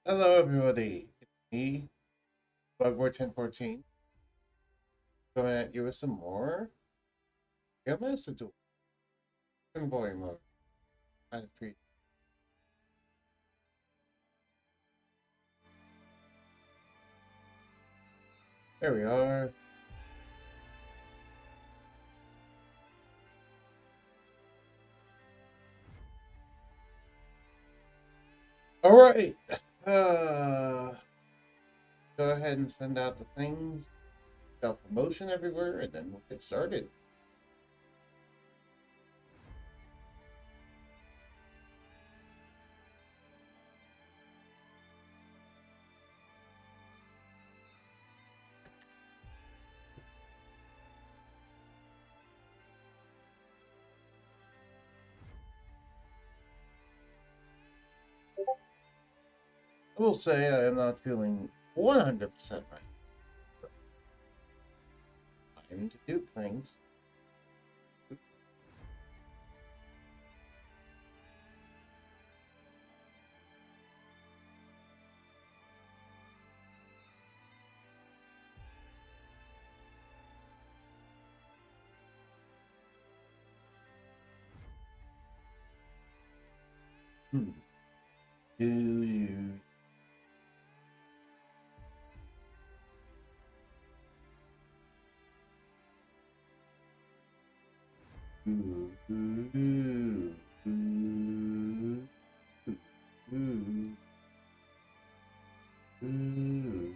Hello, everybody. It's me, Bugwar1014, coming at you with some more Grandmaster Duel in boy mode. Kind of treat. There we are. All right. Uh, go ahead and send out the things, self promotion everywhere, and then we'll get started. I will say I am not feeling 100% right. But I need to do things. Hmm. Do you? Do, do, do, do, do, do.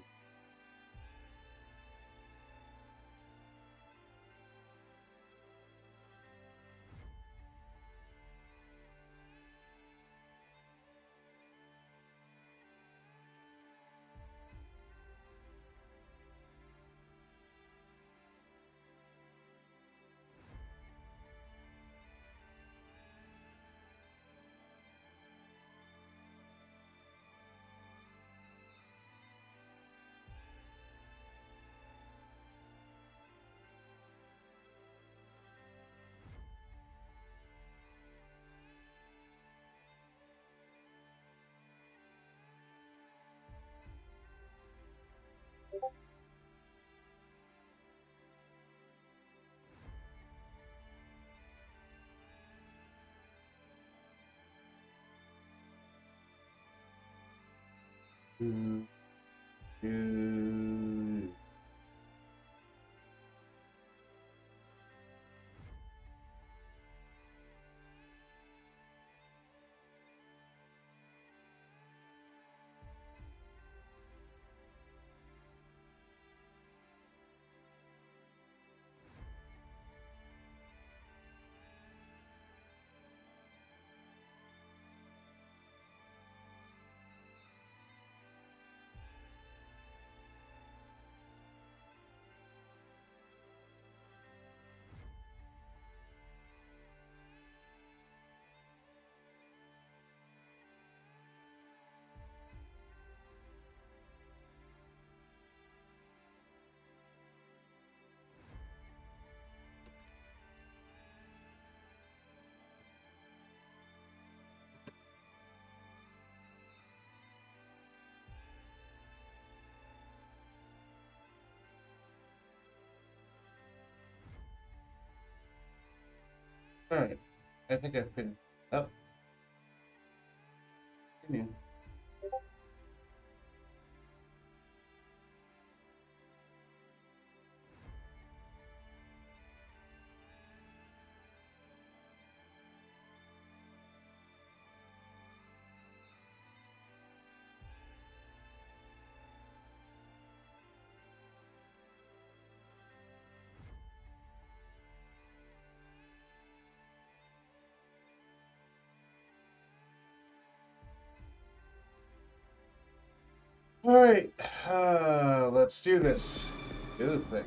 Do, do, All right. I think I've been up. Continue. All right. Let's do this. Do the thing.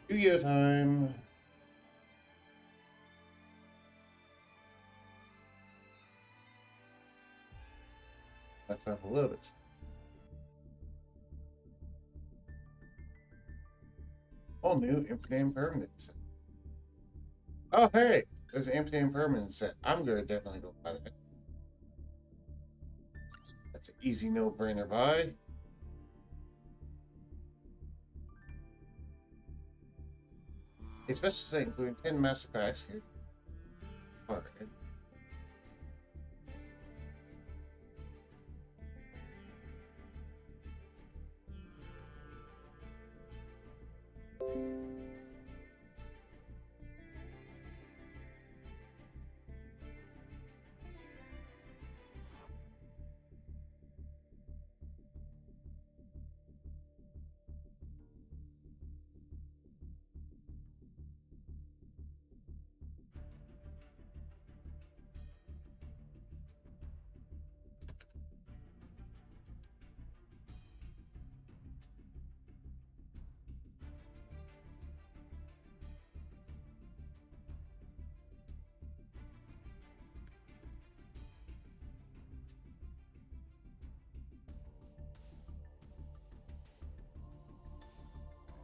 Yugioh time. That's up a little bit. All new empty name permanent set. Oh, hey. There's an empty name permanent set. I'm going to definitely go buy that. easy no-brainer buy. Especially including 10 master packs here. Alright.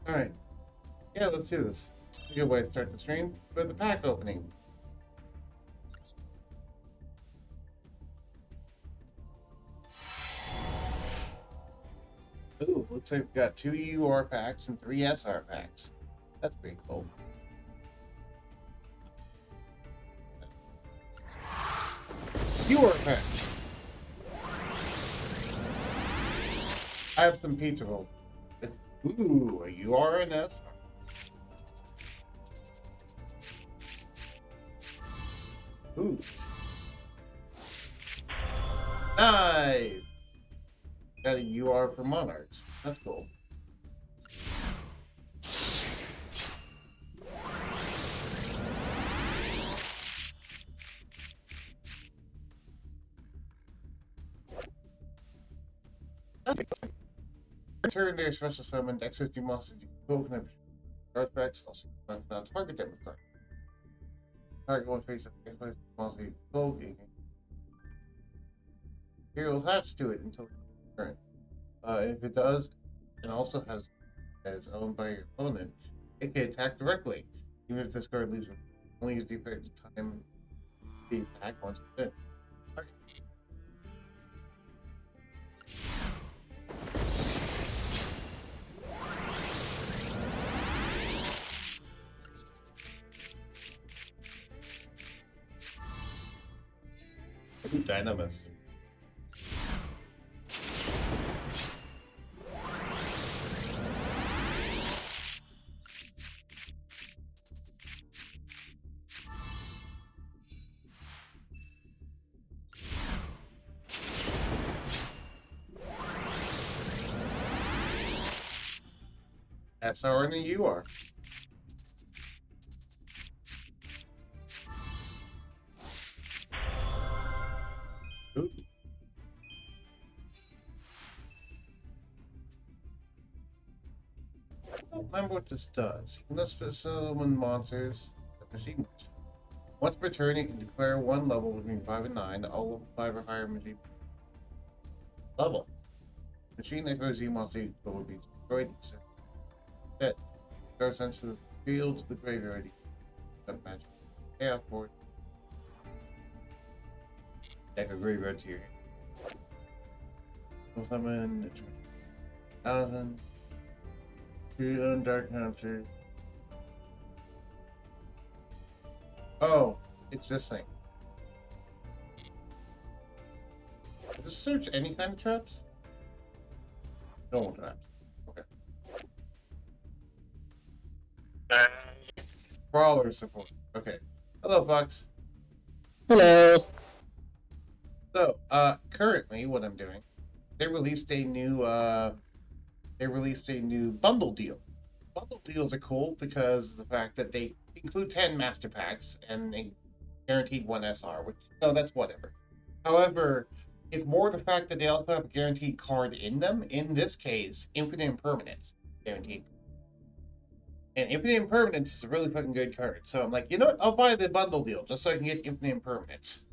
Alright. Yeah, let's do this. A good way to start the stream with the pack opening. Ooh, looks like we've got 2 UR packs and 3 SR packs. That's pretty cool. UR pack. I have some pizza roll. Ooh, a UR and SR. Ooh. Nice! Got a UR for Monarchs. That's cool. Return their special summon X 50 monsters you can open up card packs, also not target them with cards. Target one face up against monster you control, Hero attached to it until turn. If it does, and also has as owned by your opponent, it can attack directly, even if this card leaves it. Only use the effect time the attack once per turn. Dynamis. SR and a UR. Ooh. I don't remember what this does. You must summon monsters at machine. Once per turn, you can declare one level between 5 and 9, all level 5 or higher machine level. Machine that goes Z monster will be destroyed. Instead, go sent to the field to the graveyard. That magic. Chaos board. Deck a graveyard to your hand. We'll summon 1,000. Two Dark Country. Oh, it's this thing. Does this search any kind of traps? Normal traps. Okay. Brawler support. Okay. Hello, Fox. Hello. So, currently, what I'm doing, they released a new bundle deal. Bundle deals are cool because of the fact that they include 10 master packs and they guaranteed 1 SR, which, no, that's whatever. However, it's more the fact that they also have a guaranteed card in them. In this case, Infinite Impermanence guaranteed. And Infinite Impermanence is a really fucking good card. So I'm like, you know what? I'll buy the bundle deal just so I can get Infinite Impermanence.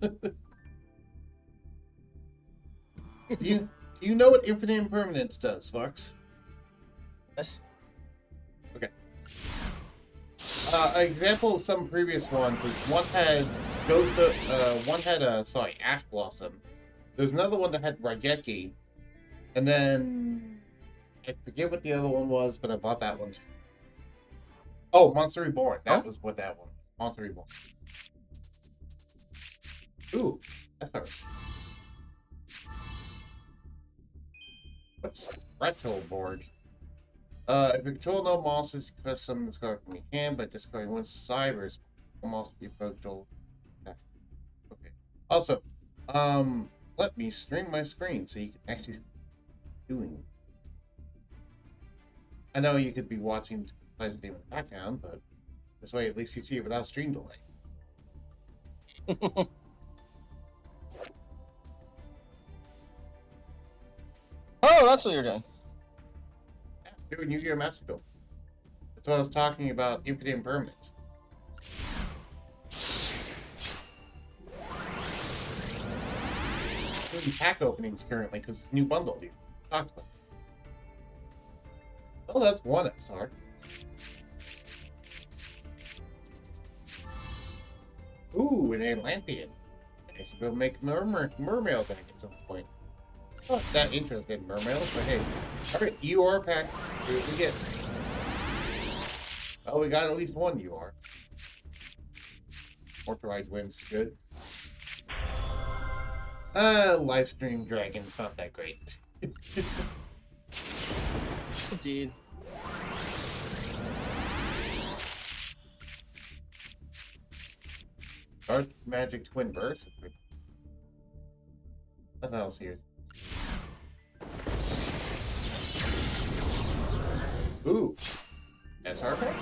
you know what Infinite Impermanence does, Fox? Yes. Okay. An example of some previous ones is one had Ash Blossom, There's another one that had Raigeki, and then I forget what the other one was, but I bought that one too. Oh, Monster Reborn. That was what that one was. Monster Reborn. Ooh, that's ours. What's Retro Board? If you control no monsters, you can summon this card from your hand by discarding one Cybers. Almost you control. Okay. Also, let me stream my screen so you can actually see what I'm doing. I know you could be watching the game in the background, but this way at least you see it without stream delay. Oh, that's what you're doing. Yeah, doing Yu-Gi-Oh! Master Duel. That's what I was talking about, infinite impermanence. Doing pack openings currently because it's a new bundle we talked about. Oh, that's one SR. Ooh, an Atlantean. I should go make mermail deck at some point. Not that interested in mermails, but hey. Alright, UR pack. Here's what we get. Oh, we got at least one UR. Authorized wins, good. Livestream Dragon's not that great. Indeed. Dark Magic Twin Burst. Nothing else here. Ooh. SR pack?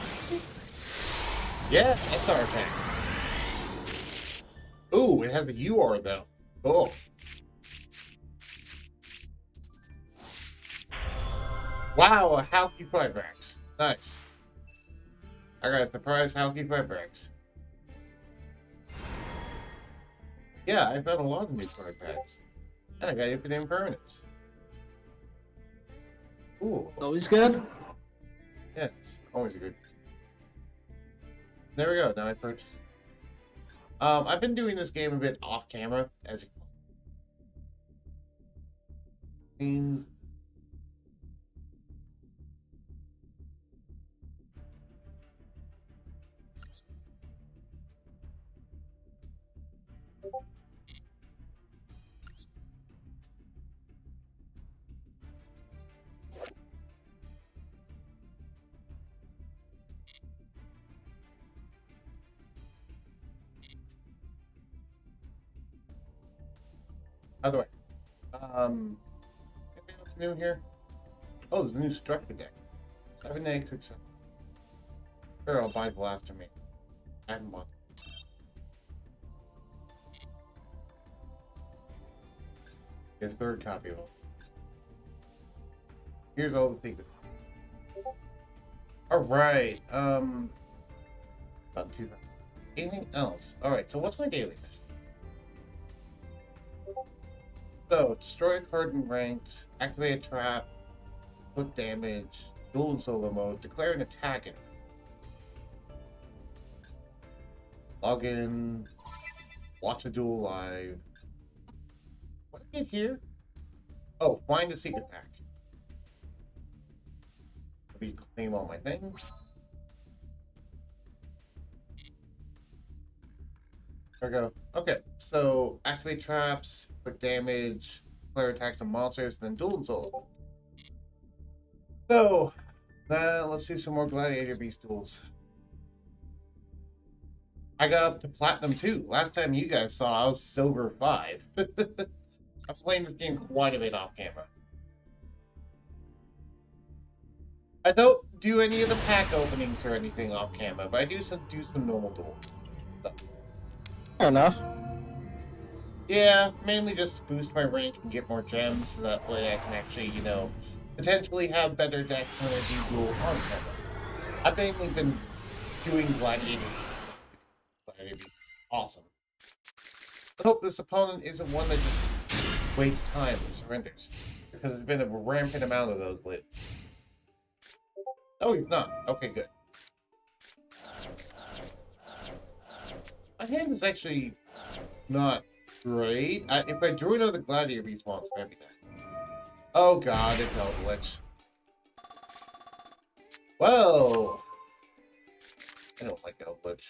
Yeah, SR pack. Ooh, it has a UR though. Cool. Wow, a Halky Fibrax. Nice. I got a surprise Halky Fibrax. Yeah, I found a lot of new card packs. And I got infinite impermanence. Ooh. Always good. Yeah, it's always good. There we go, now I purchased. I've been doing this game a bit off camera, as it seems. By the way, anything else new here? Oh, there's a new structure deck. 786. Sure, I'll buy Blaster Me. I haven't bought it. The third copy of it. Here's all the secrets. Alright, about 2,000. Anything else? Alright, so what's my daily mission? So, destroy a card in ranked, activate a trap, put damage, duel in solo mode, declare an attack in. Log in, watch a duel live. What did I get here? Oh, find a secret pack. Let me claim all my things. There we go. Okay, so activate traps, put damage, declare attacks on monsters, then duel and solo. So, now let's do some more Gladiator Beast duels. I got up to Platinum 2. Last time you guys saw, I was Silver 5. I'm playing this game quite a bit off camera. I don't do any of the pack openings or anything off camera, but I do some normal duels. So. Fair enough. Yeah, mainly just to boost my rank and get more gems, so that way I can actually, you know, potentially have better decks when I do duel on camera. I've mainly been doing Gladiator. Awesome. I hope this opponent isn't one that just wastes time and surrenders, because there's been a rampant amount of those lately. Oh, he's not. Okay, good. My hand is actually not great. If I drew another Gladiator Beast monster, that'd be nice. Oh god, it's Eldritch. Whoa! I don't like Eldritch.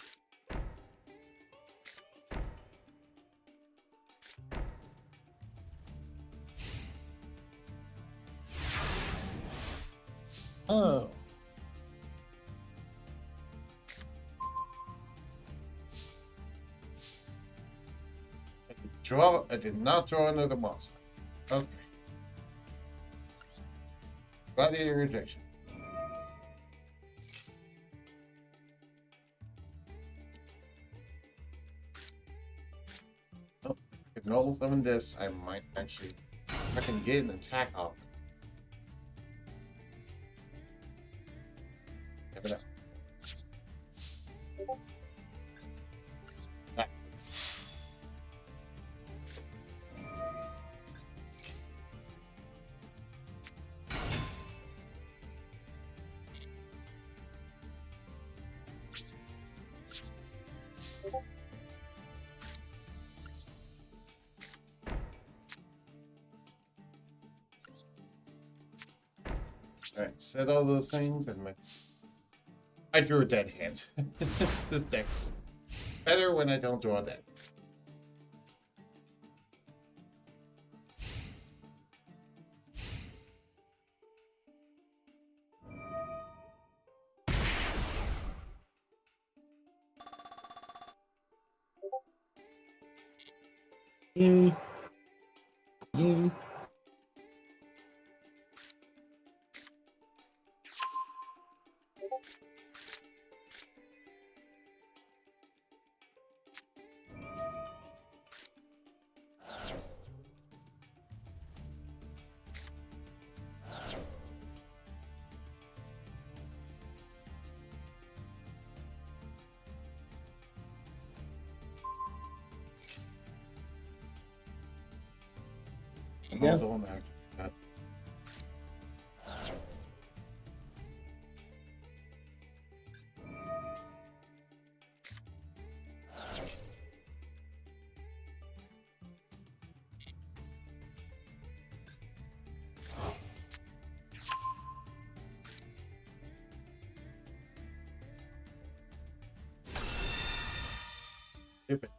Oh. I did not draw another monster. Okay. Gladiator rejection. Oh, if normal summon this, I might actually. I can get an attack off. Never know. Ah. Alright, said all those things and I drew a dead hand. This deck's better when I don't draw dead. You. You. Yeah. Hold on, actually. Stupid.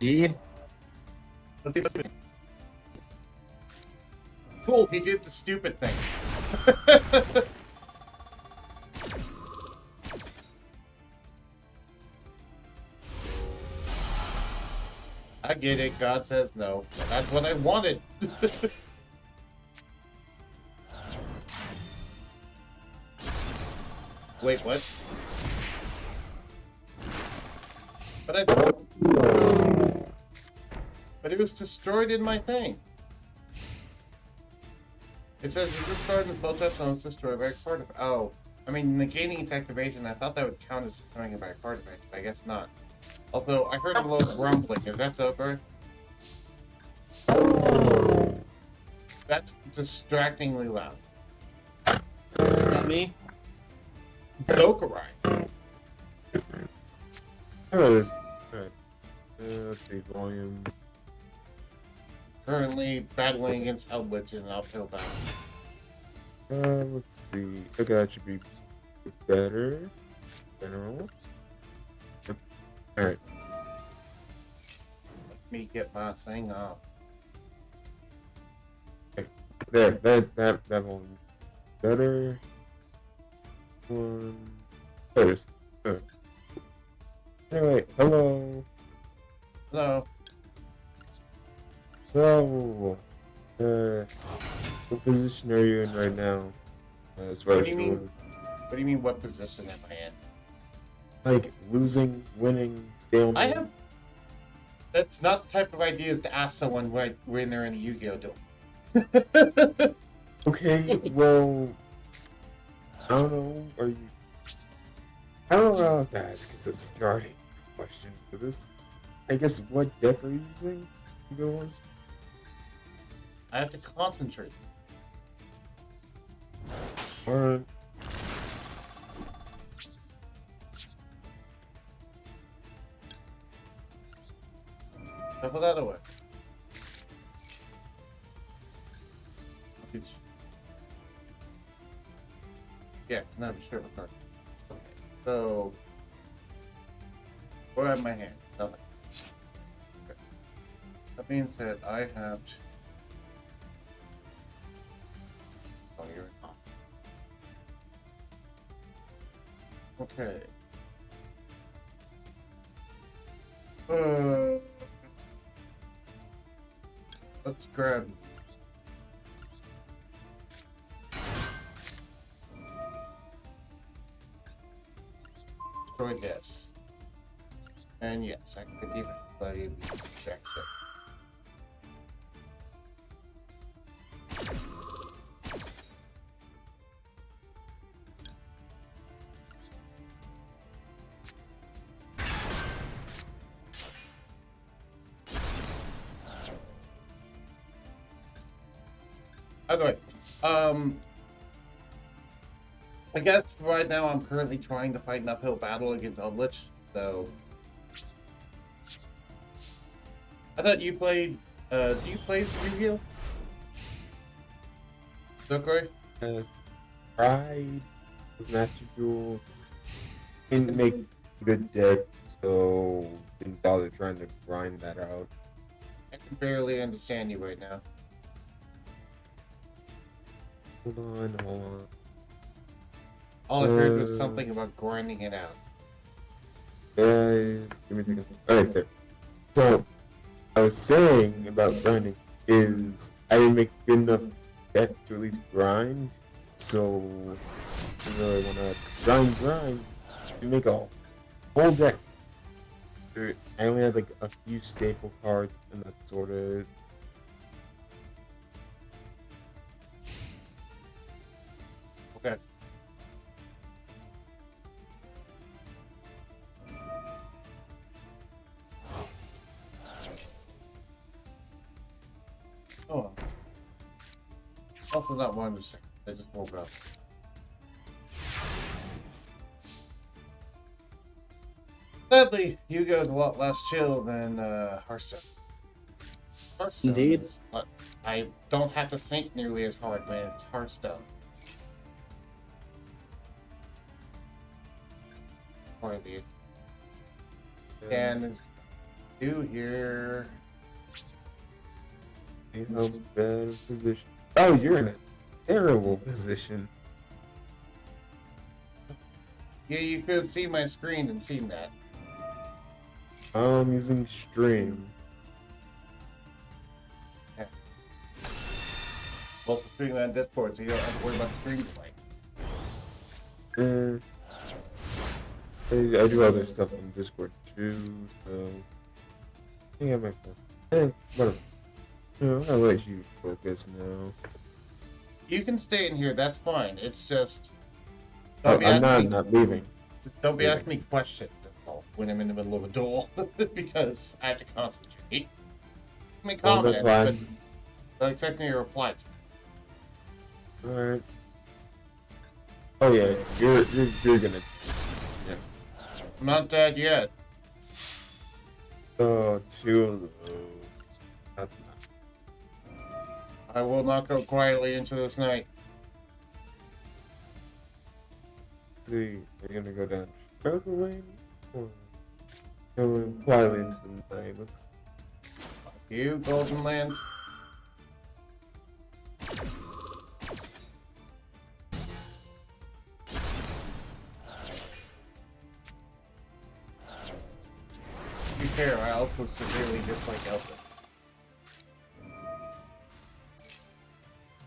Indeed. Let's see what's doing. Cool, he did the stupid thing. I get it, God says no. That's what I wanted. Wait, what? But it was destroyed in my thing. It says if this card is built up and it's destroyed by a card effect. Oh, I mean, negating its activation, I thought that would count as destroying it by a card effect, but I guess not. Although, I heard a little grumbling. Is that over? That's distractingly loud. Is that me? Dokurai. Oh, it is. Alright. Let's see, volume. Currently battling against Eldritch in an uphill battle. Let's see. I got should be better. General. Alright. Let me get my thing off. There, that volume. Better. One. There it is. Anyway, hello. Hello. So, what position are you in right now? As far What as do you mean? What do you mean, what position am I in? like losing, winning, stalemate? I have... That's not the type of ideas to ask someone when they're in a Yu-Gi-Oh! Duel. Okay, well, I don't know. Are you I don't know if that's because the starting question for this. I guess what deck are you using? You go on. I have to concentrate. Alright. Shuffle that away. Yeah, no, sure. Okay. So, what do I have in my hand? Nothing. Okay. That being said, I have to... Oh, you're not. Okay. Let's grab... Destroy this. And yes, I could even play the check ship. Either way, I guess right now I'm currently trying to fight an uphill battle against Eldritch, so... I thought you played, do you play Yugioh? Dokoi? Tried with Master Duels. Didn't make a good deck, so didn't bother trying to grind that out. I can barely understand you right now. Hold on. All I heard was something about grinding it out. Give me a second. Alright, there. So, I was saying about grinding is I didn't make good enough deck to at least grind. So, you really want to grind, you make a whole deck. I only had like a few staple cards and that sort of. Okay. Oh. Also not 1 second. I just woke up. Sadly, Yugioh is a lot less chill than Hearthstone. Hearthstone Indeed. I don't have to think nearly as hard when it's Hearthstone. Hardly. And it's do here. In a better position. Oh, you're in a terrible position. Yeah, you could have seen my screen and seen that. I'm using stream. Yeah. Also streaming on Discord, so you don't have to worry about the stream delay. I do other stuff on Discord too, so I think I might. Whatever. I'll let you focus now. You can stay in here, that's fine. It's just I'm not leaving. don't be asking me questions when I'm in the middle of a duel because I have to concentrate. I mean, Well, that's comment, why. but expecting your reply. Alright. Oh yeah, you're gonna. Yeah. I'm not dead yet. Oh, 2 of those. That's not. I will not go quietly into this night. Let's see, are you gonna go down struggling or going quietly into the night? Let's. You, Golden Land. To be fair, I also severely dislike Elton.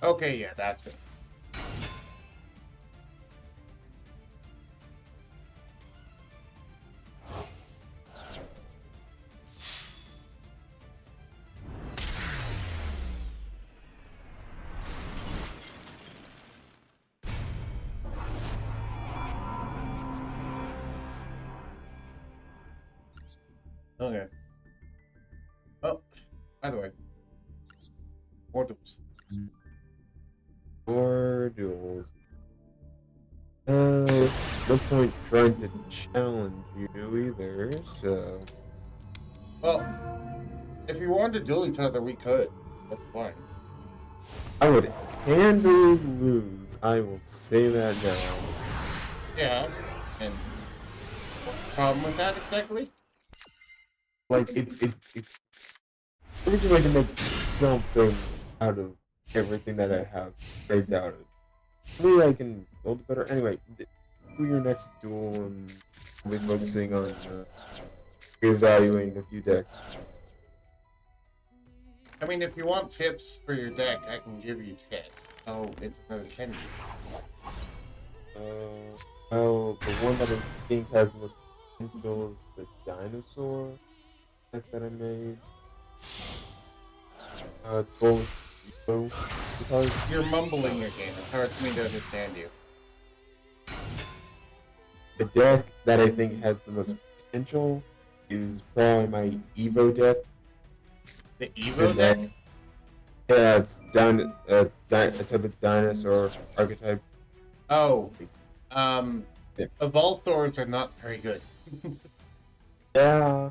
Okay, yeah, that's good. Okay. Oh, by the way, portals. Or duels. No point trying to challenge you either, so Well, if we wanted to duel each other, we could. That's fine. I would handily lose. I will say that now. Yeah. And what's the problem with that exactly? Like, if every time I can make something out of everything that I have, I doubt it. Maybe I can build better. Anyway, do your next duel and I'll be focusing on reevaluating a few decks. I mean, if you want tips for your deck, I can give you tips. Oh, it's another 10. Well, the one that I think has the most potential is the dinosaur deck that I made. It's both Yugioh because You're mumbling again. It's hard for me to understand you. the deck that I think has the most potential is probably my Evo deck. The Evo And that, deck? yeah, it's a type of dinosaur archetype. Oh, Yeah, Evoltors are not very good. yeah,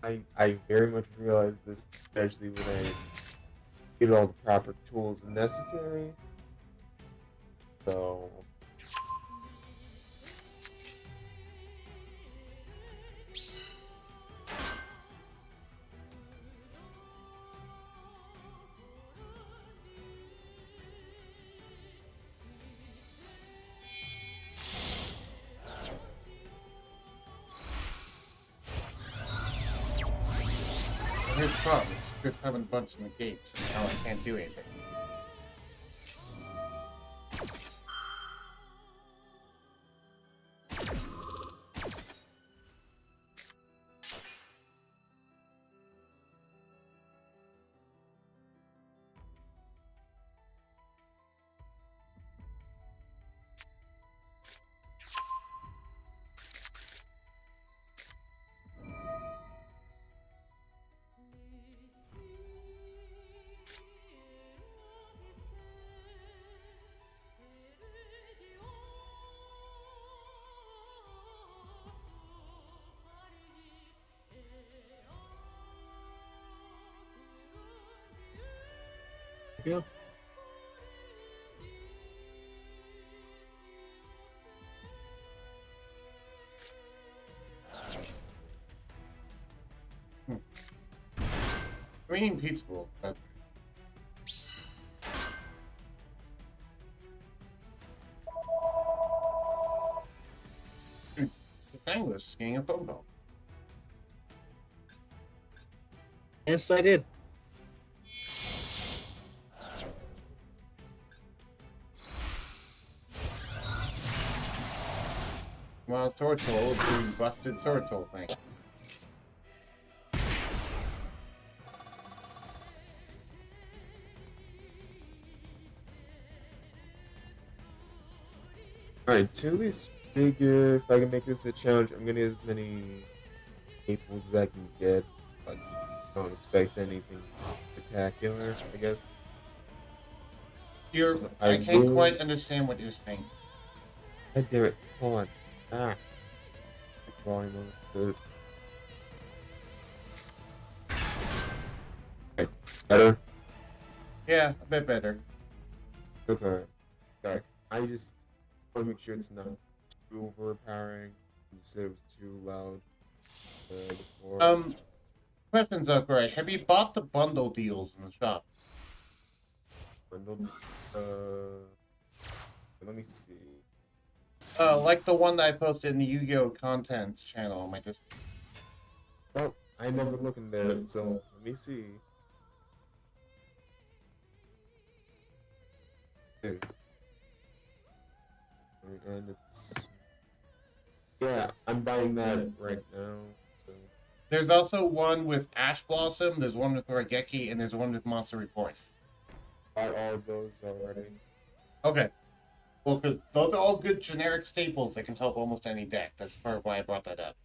I very much realize this, especially when I get all the proper tools necessary. So, Here's the problem. It's just having a bunch in the gates, and now I can't do anything. Yeah. Green peaceful, but the Tangless getting a phone call. Yes, I did. Well, Sword Soul is doing busted Sword Soul thing. alright, to at least figure if I can make this a challenge, I'm gonna get as many staples as I can get. Like, don't expect anything spectacular, I guess. So I I can't will. quite understand what you're saying. God damn it! Hold on. Ah, it's volume on. Good. Okay, better. Yeah, a bit better. Okay. Sorry. I just want to make sure it's not too overpowering. You said it was too loud before. Question, Zuckerey. Have you bought the bundle deals in the shop? Bundled. Let me see. Like the one that I posted in the Yu-Gi-Oh! Content channel on my Discord. Oh, I never look in there, so let me see. There. And it's yeah, I'm buying that right now. So There's also one with Ash Blossom, there's one with Regeki, and there's one with Monster Reports. bought all of those already. Okay. Well, those are all good generic staples that can help almost any deck. That's part of why I brought that up.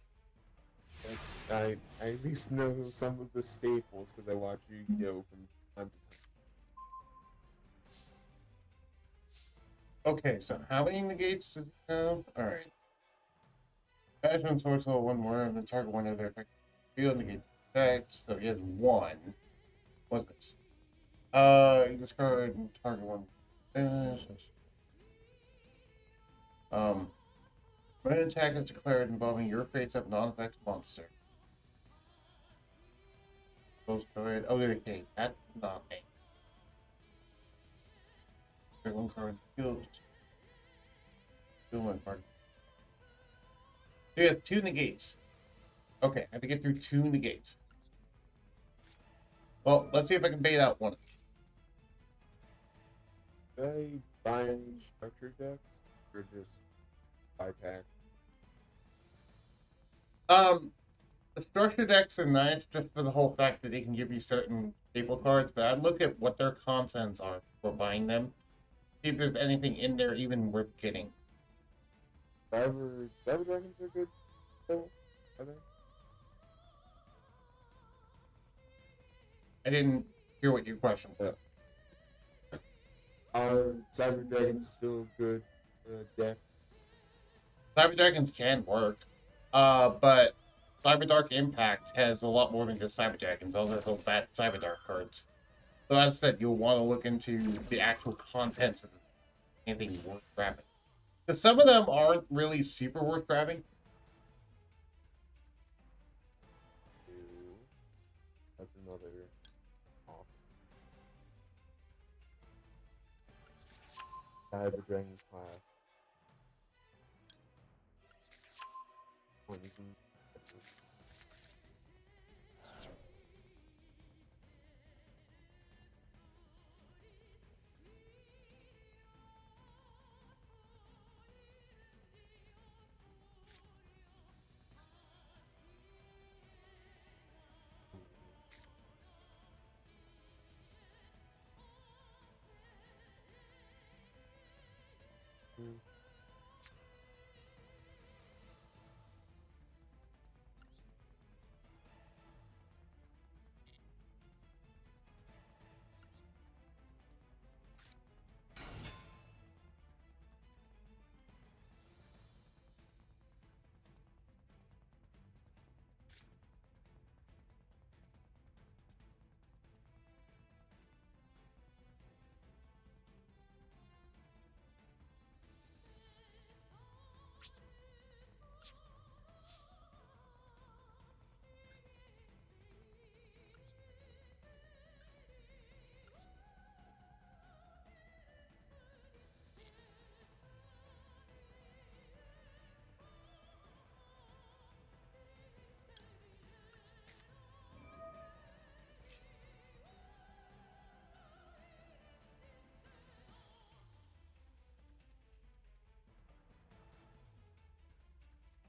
I at least know some of the staples because I watch Yu-Gi-Oh from time to Okay, so how many negates does he have? Alright. Attachment source level one more, and then target one of their effective field negates effects. So he has one. What's this? You discard and target one. When an attack is declared involving your face-up non-effective monster. Close card. Oh, okay, that's not a. One card. Field. Field one card. So he has two negates. Okay, I have to get through two negates. Well, let's see if I can bait out one. time. Do I buy any structure decks or just buy pack? The structure decks are nice just for the whole fact that they can give you certain staple cards, but I look at what their contents are for buying them. See if there's anything in there even worth getting. Cyber dragons are good though, are they? I didn't hear what your question was. Are cyber dragons still a good deck? Cyber Dragons can work, but Cyber Dark Impact has a lot more than just Cyber Dragons. Those are those bad Cyber Dark cards. So as I said, you'll want to look into the actual contents of anything worth grabbing. Because some of them aren't really super worth grabbing. That's another off. Cyber dragon class. Poison.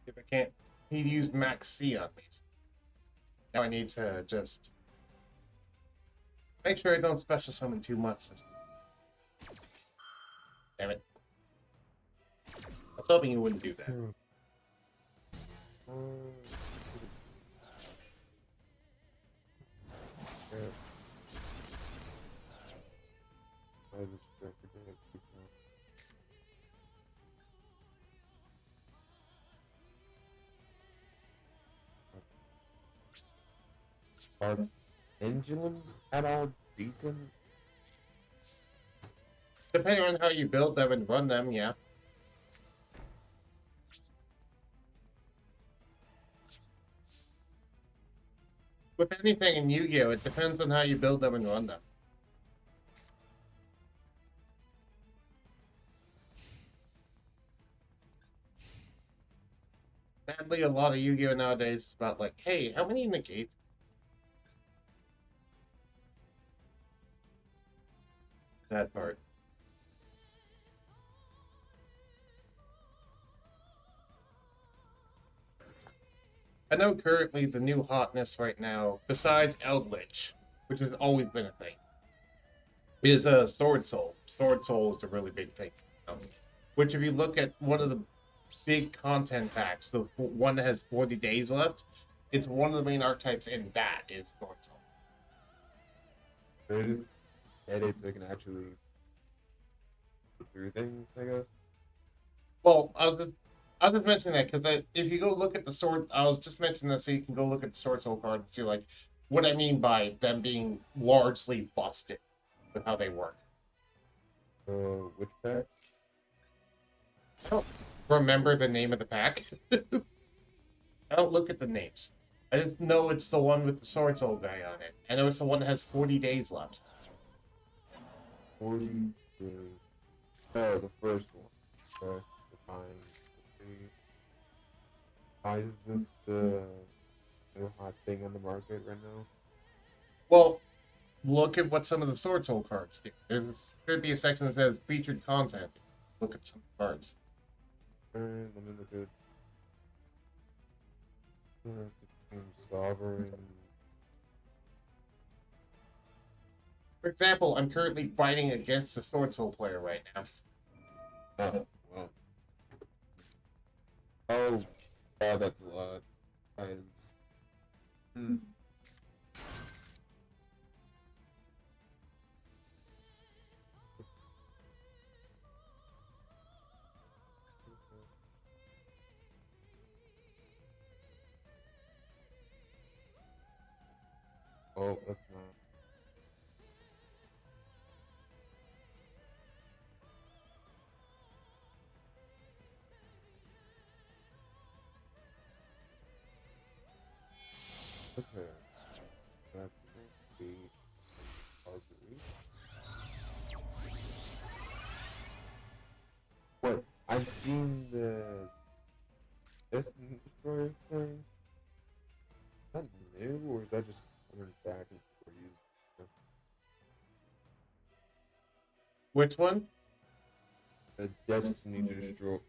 If I can't, he'd use Max C on me. Now I need to just make sure I don't special summon too much. Damn it. I was hoping you wouldn't do that. I just forget. Are pendulums at all decent? Depending on how you build them and run them, yeah. With anything in Yu-Gi-Oh, it depends on how you build them and run them. Sadly, a lot of Yu-Gi-Oh nowadays is about like, hey, how many negates? That part. I know currently the new hotness right now, besides Eldritch, which has always been a thing, is Sword Soul. Sword Soul is a really big thing. Which, if you look at one of the big content packs, the one that has 40 days left, It's one of the main archetypes in that is Sword Soul. They're just edit so I can actually go through things, I guess. Well, I was just mentioning that because if you go look at the sword, I was just mentioning that so you can go look at the Sword Soul card and see like what I mean by them being largely busted with how they work. Which pack? I don't remember the name of the pack. I don't look at the names. I just know it's the one with the Sword Soul guy on it. I know it's the one that has 40 days left. 40 days. Oh, the first one. Okay. Fine. Why is this the new hot thing on the market right now? Well, look at what some of the Sword Soul cards do. There'd be a section that says featured content. Look at some cards. Alright, let me look at Sovereign. For example, I'm currently fighting against a Sword Soul player right now. Oh, wow. Oh, wow, that's a lot. Guys. Hmm. Oh, that's not. Okay. That's the artery. What? I've seen the Destiny Destroyer thing. Is that new, or is that just coming back and people are using it? Which one? The Destiny Destroy,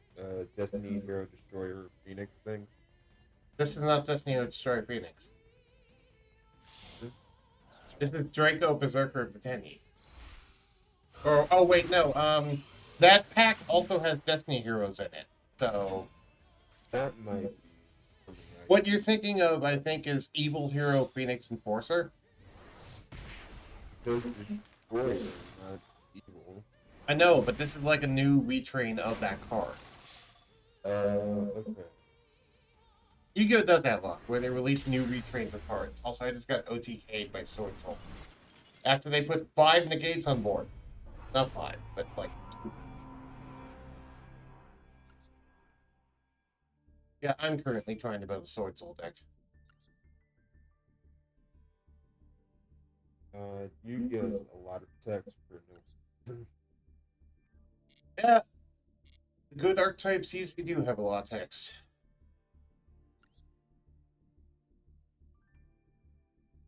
Destiny Hero Destroyer Phoenix thing. This is not Destiny or Destroy Phoenix. Hmm? This is Draco Berserker Viteni. Or oh wait, no. That pack also has Destiny heroes in it. So That might be something I what you're thinking of, I think, is Evil Hero Phoenix Enforcer. says Destroyer, not evil. I know, but this is like a new retrain of that card. Okay. Yugioh does that a lot, where they release new retrains of cards. Also, I just got OTK'd by Sword Soul. After they put 5 negates on board. Not 5, but like 2. Yeah, I'm currently trying to build a Sword Soul deck. You get a lot of text for no. Yeah, the good archetypes usually do have a lot of text.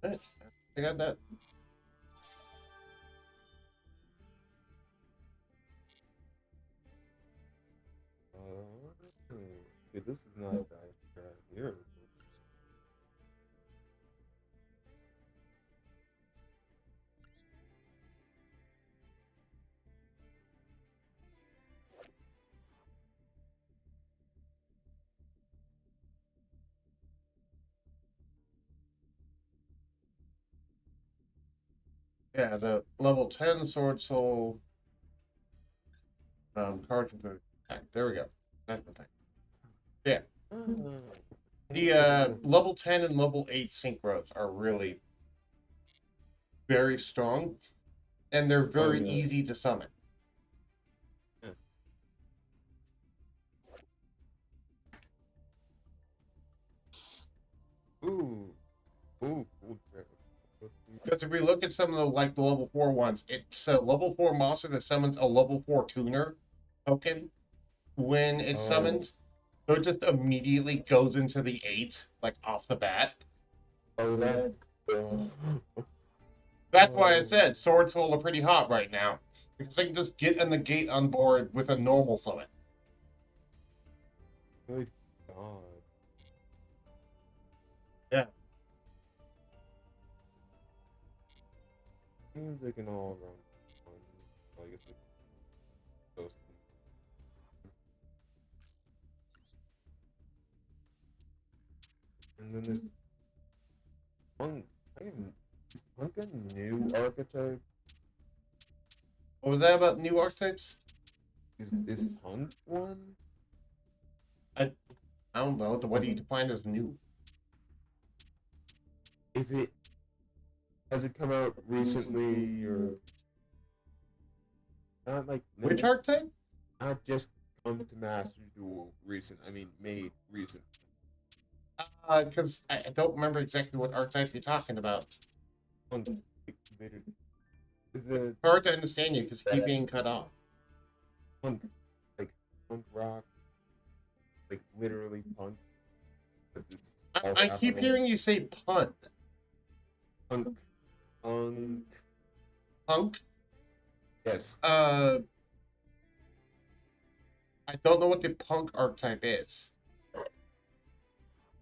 Nice. I got that. Okay, this is not that here. Yeah, the level 10 Sword Soul cards with the there we go. That's the thing. Yeah. The level 10 and level 8 synchros are really very strong, and they're very yeah. easy to summon. Yeah. Ooh. Ooh. Ooh. Because if we look at some of the like the level 4 ones, it's a level 4 monster that summons a level 4 tuner token when it's Oh. summoned. So it just immediately goes into the 8, like off the bat. Oh, that's. That's why I said Sword Soul are pretty hot right now. Because they can just get a negate on board with a normal summon. Good God. Yeah. Seems like an all around fun. Well, I guess it's close. And then there's Punk. Is Punk a new archetype? What was that about new archetypes? Is Punk one? I don't know. What do you define as new? Is it? Has it come out recently or not? Like Which archetype? not just come to Master Duel recent. I mean, made recent. Because I don't remember exactly what archetype you're talking about. Punk. Later. Is it Hard to understand you because you keep being cut off. punk? Like punk rock? Like literally punk? But it's all I keep capital. hearing you say punt. Punk. Punk. Punk? Yes. I don't know what the punk archetype is.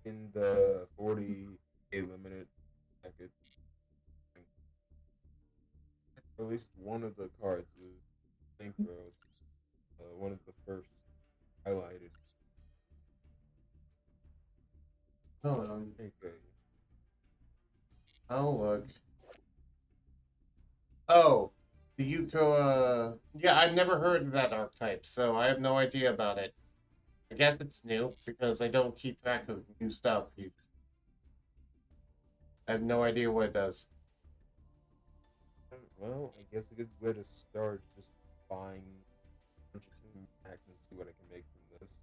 In the 40 limited package. At least one of the cards is synchro. One of the first highlighted. Hold on. Okay. I'll look. Oh, the Yugioh, yeah, I've never heard of that archetype, so I have no idea about it. I guess it's new because I don't keep track of new stuff. I have no idea what it does. Well, I guess a good way to start is just buying a bunch of new packs and see what I can make from this.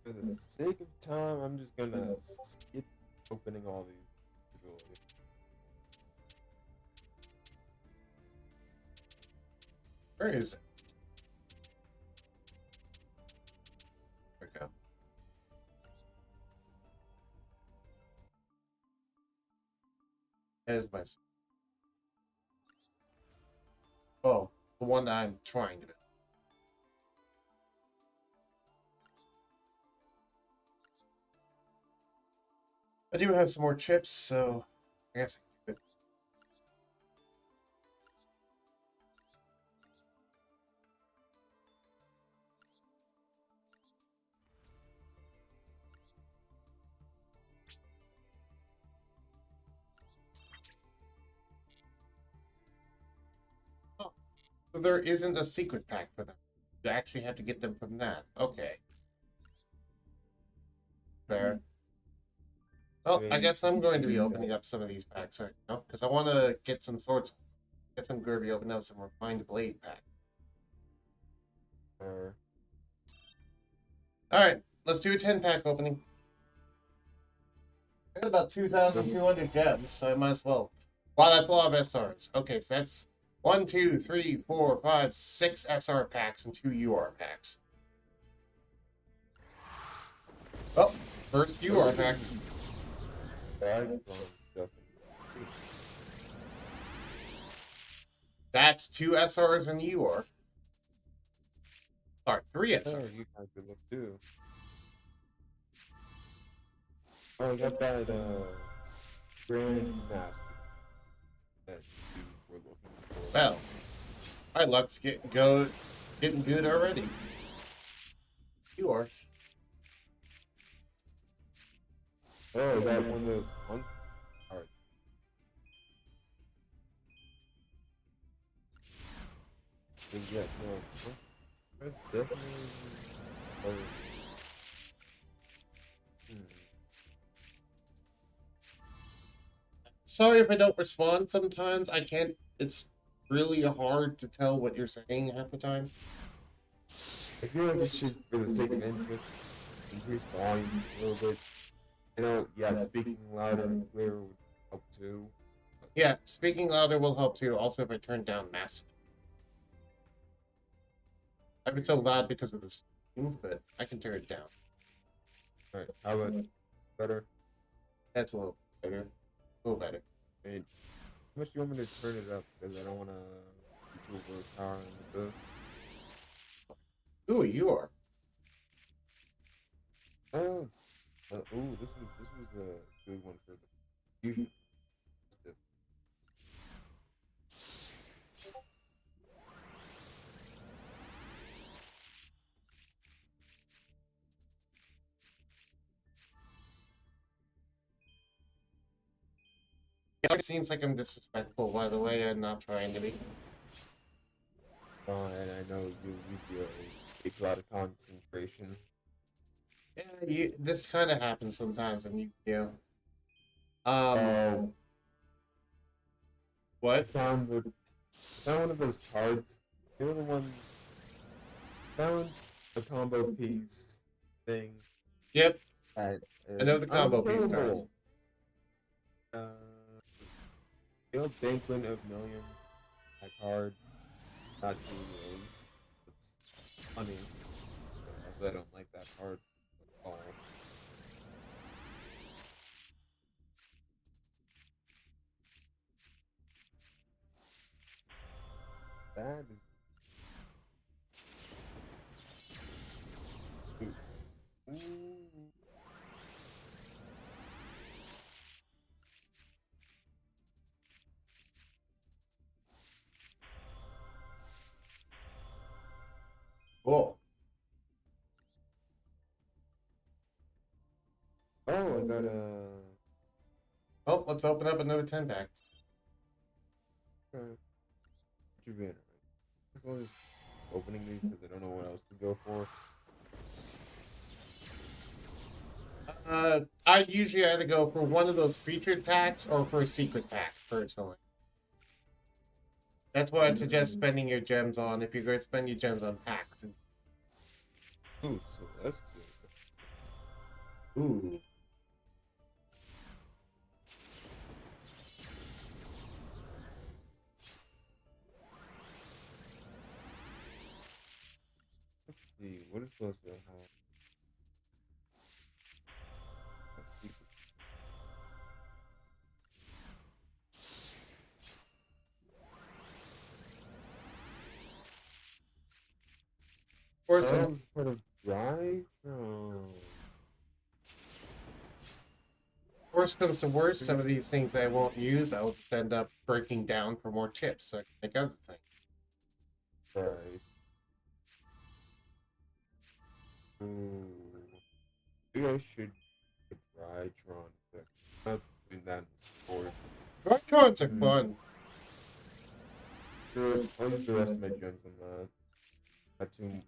For the sake of time, I'm just gonna skip opening all these. Where is it? There we go. There's my. Oh, the one that I'm trying to do. I do have some more chips, so I guess I can keep it. Oh, so there isn't a secret pack for them. You actually have to get them from that. Okay. Fair. Well, I guess I'm going to be opening up some of these packs right now because I want to get some swords, get some Gerby, open up some refined blade pack. All right, let's do a 10-pack opening. I got about 2,200 gems, so I might as well. Wow, that's a lot of SRs. Okay, so that's 1, 2, 3, 4, 5, 6 SR packs and 2 UR packs. Oh, first UR pack. That's 2 SRs and UR. Sorry, 3 SRs. Oh, you guys could look too. Oh, I got that Grand Master that you were looking for. Well, my luck's getting good already. UR. Oh, is that one of those punk cards? Yeah, no, punk cards definitely. Or, Sorry if I don't respond sometimes. I can't. It's really hard to tell what you're saying half the time. I feel like it should, for the sake of interest, increase volume a little bit. You know, yeah, speaking louder and clearer would help too. Yeah, speaking louder will help too. Also, if I turn down master. I've been so loud because of this, but I can turn it down. Alright, how about better? That's a little better. A little better. And how much do you want me to turn it up? Because I don't want to be too overpowering with this. Ooh, you are. Oh, ooh, this is a good one for the fusion. What's this? It seems like I'm disrespectful, by the way, and not trying to be. And I know Yugioh takes a lot of concentration. Yeah, this kind of happens sometimes in Yu-Gi-Oh. Oh, I What? found one of those cards. You know the one found a combo piece thing Yep, at I know an the combo piece cards. unkillable. You know, Banquet of Millions. That card, not Julio's. It's funny. But also, I don't like that card at all. That is. Ooh. Cool. Oh, I got a. Oh, let's open up another 10 pack. What you been? I'm just opening these because I don't know what else to go for. I usually either go for one of those featured packs or for a secret pack, personally. That's what I'd suggest spending your gems on if you're going to spend your gems on packs. Ooh, Celeste. Ooh. Let's see, what is supposed to have? Worst Oh, comes, it's part of Drive? Oh. worst comes to worst, some of these things I won't use, I'll just end up breaking down for more chips so I can make other things. Right. Ooh. Maybe I should try Tron. Not doing that in sport. Drawtrons are fun. Sure, I'll use the rest of my gems on that. Not too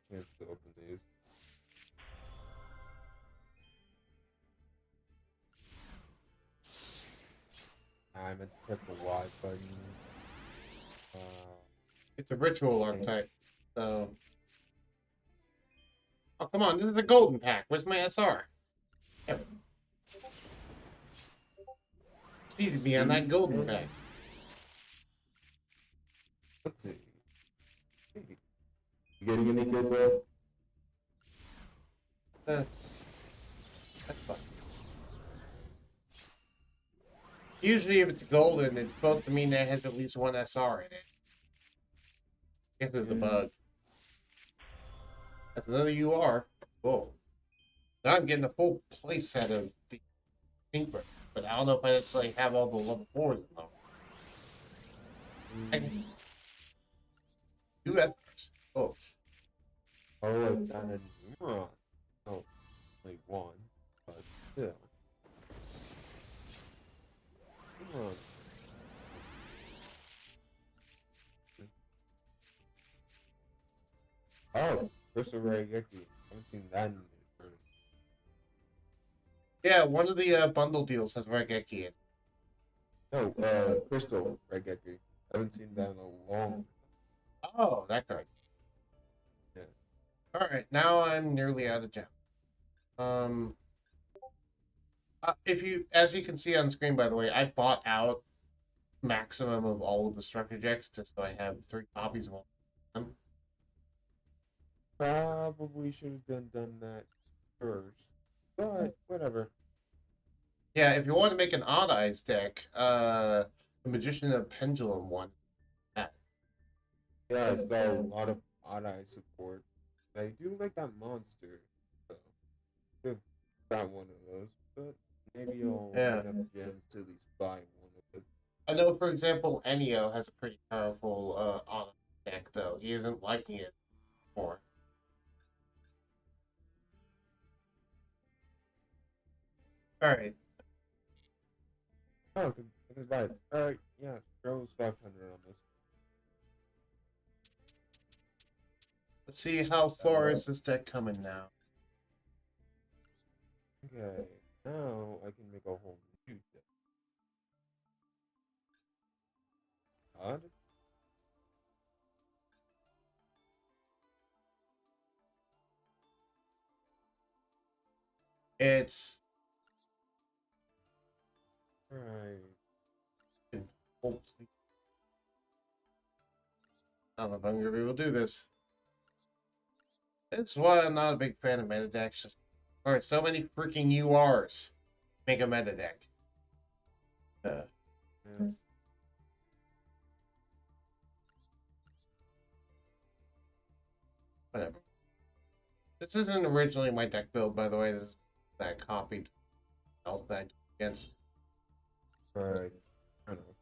chance to open these. I meant to press the Y button. Uh, It's a ritual archetype, so... Oh, come on, this is a golden pack. Where's my SR? Yep. Need to be on that golden pack. let's see. You getting any good though? That's fun. Usually, if it's golden, it's supposed to mean that it has at least one SR in it. I guess there's a bug. That's another UR. Cool. Now I'm getting a full play set of the Tinker, but I don't know if I necessarily have all the level 4s in them. I can do SRs. Oh. Oh, I got a neuron. Oh, only one, but still. Neuron. Oh, Crystal Raigeki. I haven't seen that in a minute. Yeah, one of the bundle deals has Regeki in. No, Crystal Raigeki. I haven't seen that in a long. Oh, that card. Yeah. Alright, now I'm nearly out of gems. If you, as you can see on screen, by the way, I bought out maximum of all of the structure decks just so I have 3 copies of all of them. Probably should have done that first, but whatever. Yeah, if you want to make an Odd Eyes deck, the Magician of Pendulum one. Yeah, I saw a lot of Odd Eye support. I do like that monster, so could have got one of those, but maybe I'll Yeah. get enough gems to at least buy one of it. I know, for example, Ennio has a pretty powerful Odd Eyes deck, though. He isn't liking it more. Alright. Oh, I can buy it. Alright, yeah, throw 500 on this. Let's see how far is this deck coming now. Okay, now I can make a whole new deck. Odd? It's Alright. hopefully. I don't know if I'm gonna be able to do this. That's why I'm not a big fan of meta decks. Alright, so many freaking URs make a meta deck. Yeah. Whatever. This isn't originally my deck build, by the way. This is that I copied else that I did against. Right. I don't know.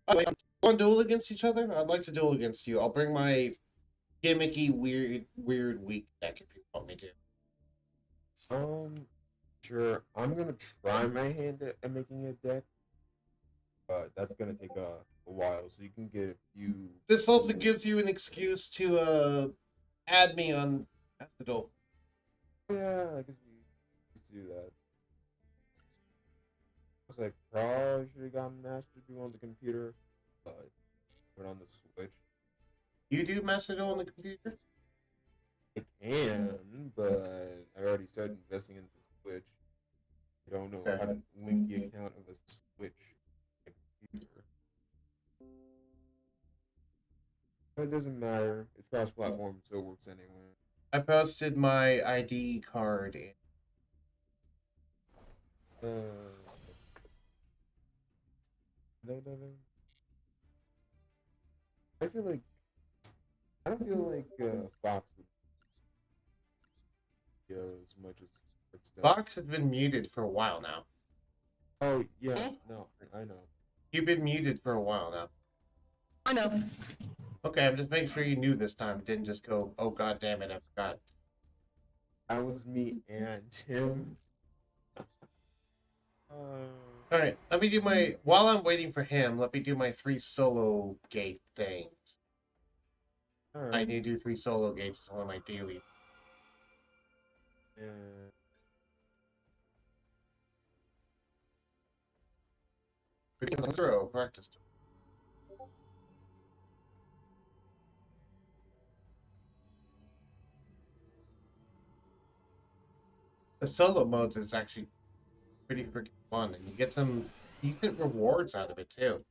By the way, want to duel against each other? I'd like to duel against you. I'll bring my gimmicky, weird, weak deck if you want me to. Sure. I'm gonna try my hand at making a deck, but that's gonna take a while. So you can get a few. This also gives you an excuse to add me on Duel. Yeah, I guess we just do that. I was like, probably should have gotten Master Duel on the computer, but on the Switch. You do Master Duel on the computer? I can, but I already started investing in the Switch. I don't know how to link the account of a Switch to a computer. But it doesn't matter. It's cross-platform, so it works anyway. I posted my ID card in. I feel like I don't feel like Fox would as much as Hearthstone. Fox has been muted for a while now. Oh yeah, no, I know. You've been muted for a while now. I know. Okay, I'm just making sure you knew this time. It didn't just go, oh god damn it, I forgot. That was me and him. Alright, let me do my, while I'm waiting for him, let me do my 3 solo gate things. Right. I need to do 3 solo gates as one of my daily. Yeah. Zero practice. The solo modes is actually pretty freaking fun, and you get some decent rewards out of it too.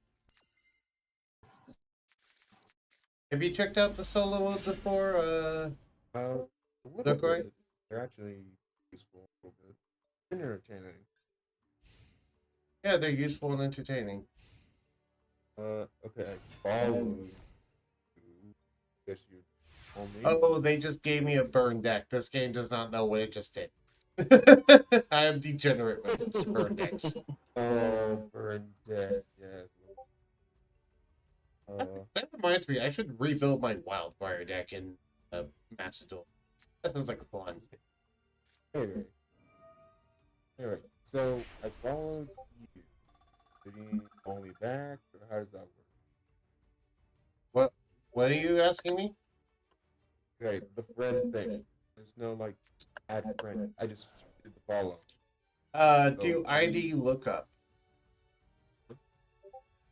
Have you checked out the solo modes before? A little Dokoi? bit. They're actually useful a little bit. Entertaining. Yeah, they're useful and entertaining. Okay, follow you. Guess you told me. Oh, they just gave me a burn deck. This game does not know what it just did. I am degenerate with burn decks. Oh, burn deck, yes. That reminds me, I should rebuild my Wildfire deck in Master Duel. That sounds like fun. Anyway, so I followed you. Did you call me back, or how does that work? What are you asking me? Okay, the friend thing. There's no like add friend. I just did the follow. Do ID lookup.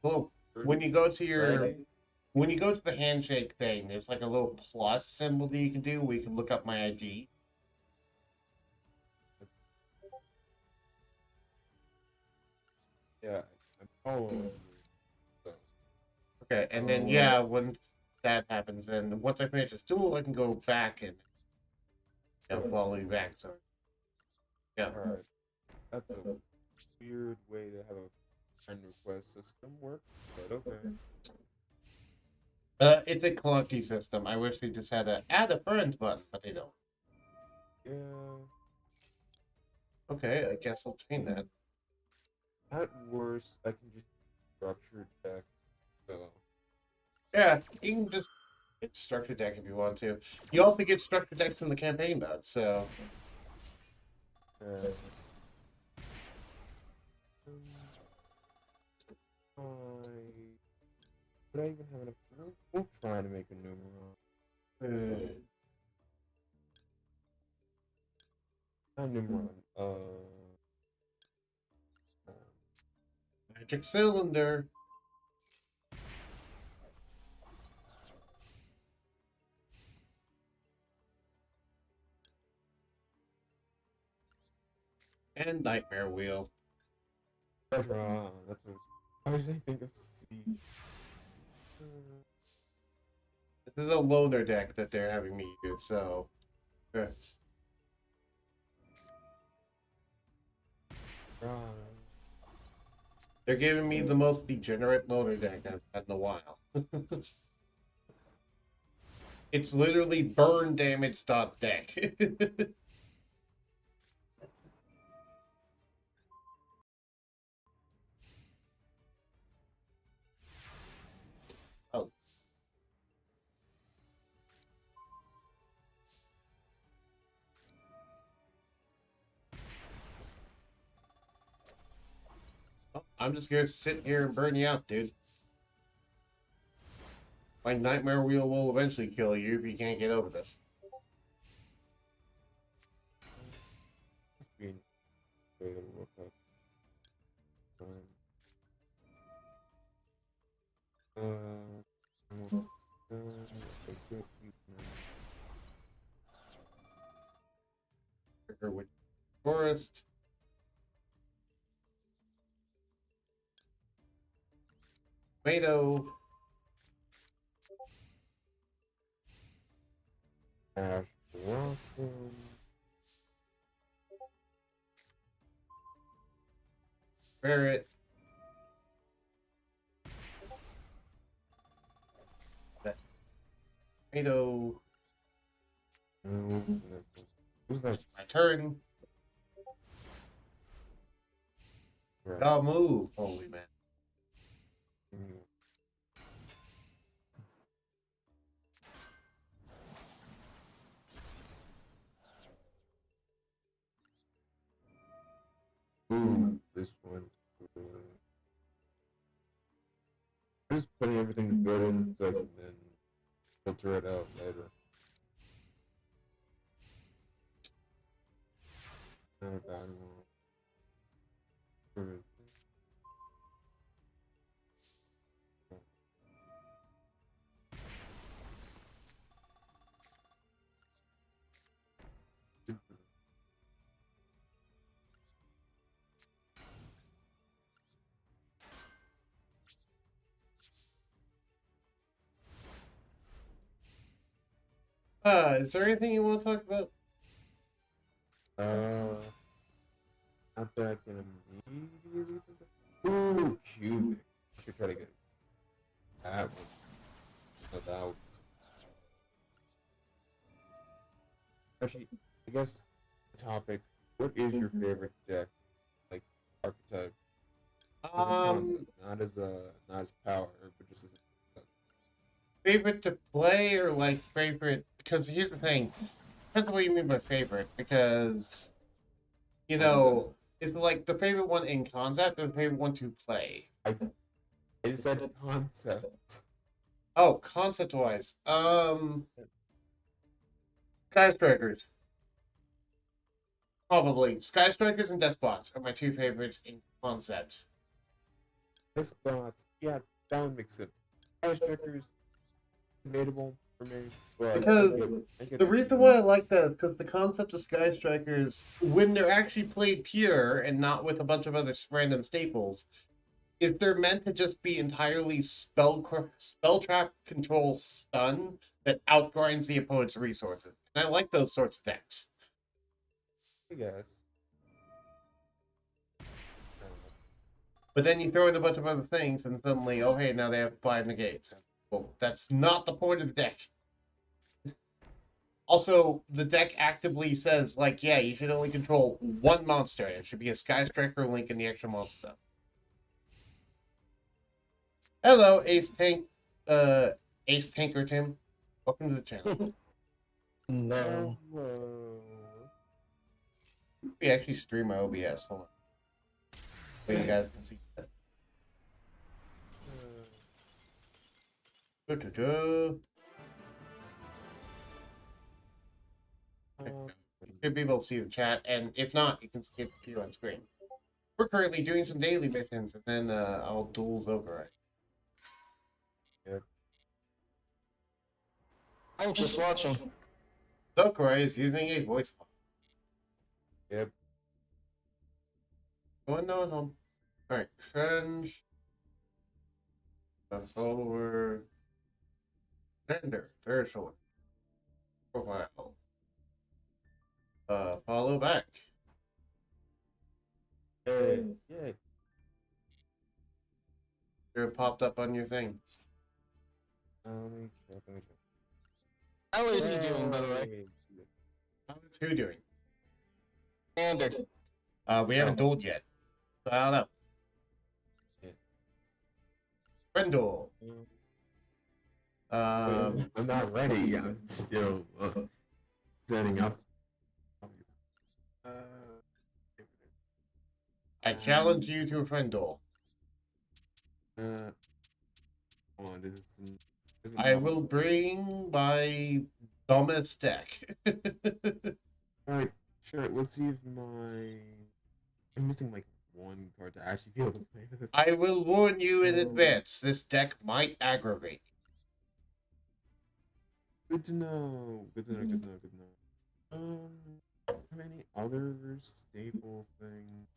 Well, when you go to your when you go to the handshake thing, there's like a little plus symbol that you can do where you can look up my ID. Yeah, I'm following you. So. Okay, and then yeah, once that happens, and once I finish this duel, I can go back and follow you back. So yeah. Alright. That's a weird way to have a friend request system work, but okay. It's a clunky system. I wish they just had a add a friend button, but they don't. Yeah. Okay, I guess I'll change that. At worst, I can just structure deck. So. Yeah, you can just get structured deck if you want to. You also get structured decks in the campaign mode, so Uh, I would I even have enough? We'll try to make a numeral. Not numeral. Magic cylinder. And nightmare wheel. That's wrong. That's what. Why did I think of C? This is a loner deck that they're having me use, so yes. Wrong. They're giving me the most degenerate loner deck I've had in a while. It's literally burn damage dot deck. Oh. Oh, I'm just gonna sit here and burn you out, dude. My nightmare wheel will eventually kill you if you can't get over this. Being way to look up. Trigger with forest. Tomato. Ash Blossom. Ferret. Tomato. Who's that? My turn. Y'all move. Holy man. Ooh, this one. I'm just putting everything good in so I can then filter it out later. Not a bad one. Is there anything you want to talk about? Not that I can immediately think of. Ooh, cubic. I should try to get that one without. Actually, I guess the topic. What is your favorite deck? Like archetype? As a concept, not as power, but just as a Favorite to play or like favorite? Because here's the thing. Depends on what you mean by favorite. Because you know, it's like the favorite one in concept or the favorite one to play. I just said concept. Oh, concept wise, Skystrikers. Probably Skystrikers and Despots are my two favorites in concept. This spots, yeah, that would make sense. Icebreakers, debatable for me, but Because I get the reason why I like that is because the concept of Sky Strikers, when they're actually played pure and not with a bunch of other random staples, is they're meant to just be entirely spell trap control stun that outgrinds the opponent's resources. And I like those sorts of decks. I guess. But then you throw in a bunch of other things, and suddenly, oh hey, now they have 5 negates. Well, that's not the point of the deck. Also, the deck actively says, like, yeah, you should only control one monster. It should be a Sky Striker link in the extra monster stuff. Hello, Ace Tanker Tim. Welcome to the channel. No. Hello. We actually stream my OBS. Hold on. So you guys can see that. Du-du-du. You should be able to see the chat, and if not, you can see it here on screen. We're currently doing some daily missions, and then I'll duels over. Yep. I'm just watching. Dokura is using a voice file. Yep. Going no home. Alright, Fringe. Forward. Render. Threshold. Profile. Follow back. Yay. Yay. It popped up on your thing. Let me check. Let me check. How is he doing, by the way? Yay. How is who doing? Standard. We haven't dueled yet. So I don't know. Yeah. Friendle. I'm not ready. I'm still setting up. I challenge you to a friendle. Hold on, this is I will bring my dumbest deck. Alright, sure. Let's see if I'm missing like one card to actually be able to play this. I will warn you in advance. This deck might aggravate. Good to know. Good to know. Good to know. Good to know. Have any other staple things?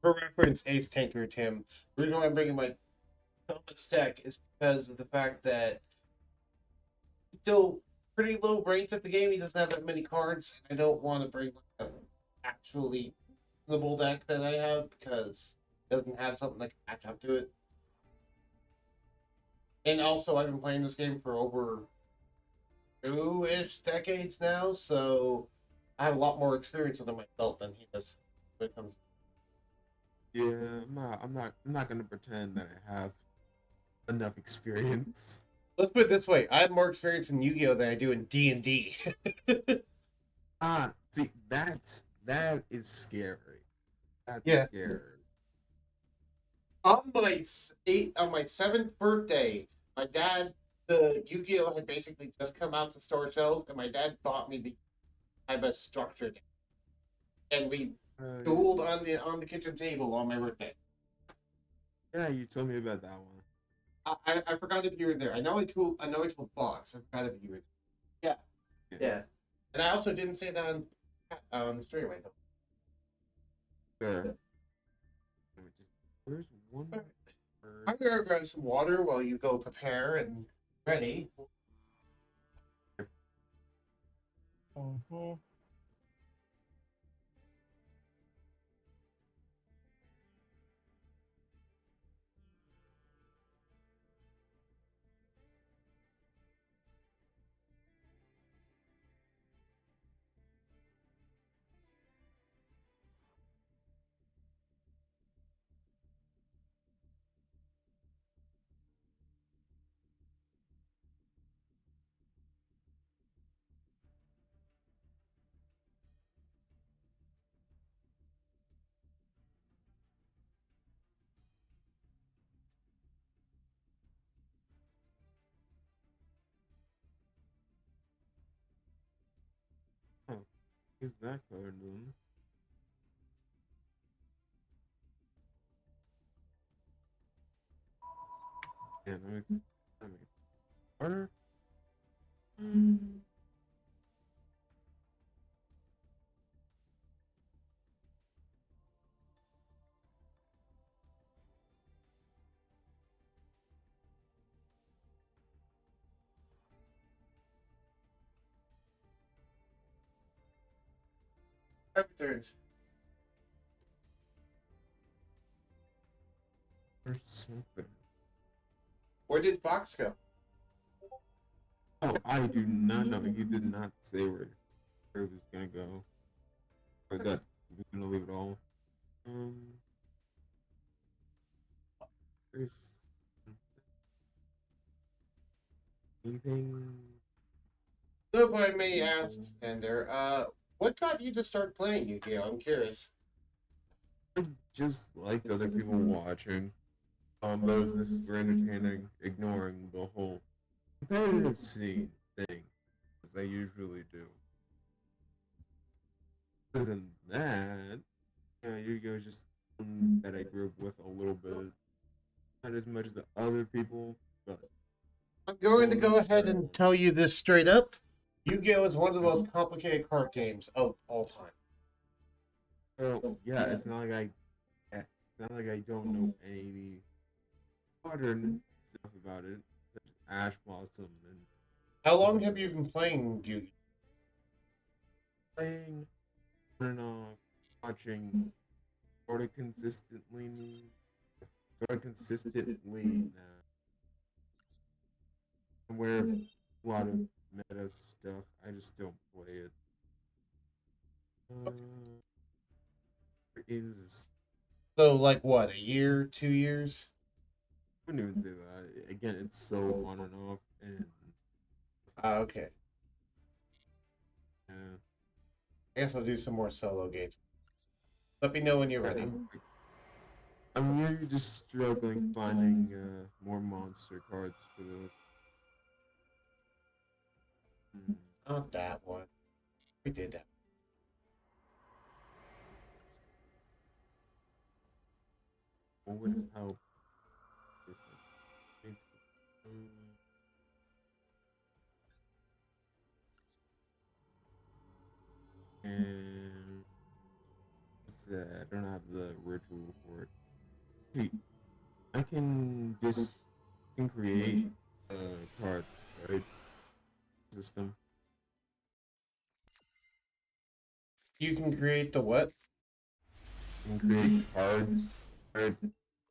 For reference, Ace Tanker Tim. The reason why I'm bringing my dumbest deck is because of the fact that he's still pretty low ranked at the game. He doesn't have that many cards. I don't want to bring like an actually reasonable deck that I have because it doesn't have something that can match up to it. And also, I've been playing this game for over 2-ish decades now, so I have a lot more experience under my belt than he does when it comes. Yeah, I'm not gonna pretend that I have enough experience. Let's put it this way: I have more experience in Yu-Gi-Oh than I do in D&D. See, that is scary. That's Yeah. scary. On my 7th birthday, my dad, the Yu-Gi-Oh had basically just come out to store shelves, and my dad bought me the type of structure deck, and we dueled on the kitchen table on my birthday. Yeah, you told me about that one. I forgot if you were there. I know I told Fox. I forgot if you were there. Yeah. And I also didn't say that on the stream. There. Where's one more I'm gonna grab some water while you go prepare and ready. Oh, is that card then? Yeah, that makes harder. Turns. Or something. Where did Fox go? Oh, I do not know. He did not say where it was gonna go. Or that we're gonna leave it all. There's anything. So if I may ask, Sander, What got you to start playing Yu-Gi-Oh? I'm curious. I just liked other people watching. But it was just super entertaining, ignoring the whole competitive scene thing, as I usually do. Other than that, yeah, Yu-Gi-Oh is just something that I grew up with a little bit. Not as much as the other people, but I'm going to go ahead very and much. tell you this straight up. Yu-Gi-Oh is one of the most complicated card games of all time. So yeah, it's not like I don't know any of the modern stuff about it, such as Ash Blossom and How stuff long like have you that. been playing Yu-Gi-Oh? Playing on and off, watching sort of consistently, now. I'm aware of a lot of meta stuff. I just don't play it. There is. So, like what, a year, 2 years? I wouldn't even say that. Again, it's so on and off, and Okay. yeah, I guess I'll do some more solo games. Let me know when you're yeah, ready. I'm really just struggling finding more monster cards for this. Hmm. Not that one. We did that. What would help this one? And what's that? I don't have the ritual for it. Wait, I can just can create a card, right? System. You can create the what? I can create cards, right?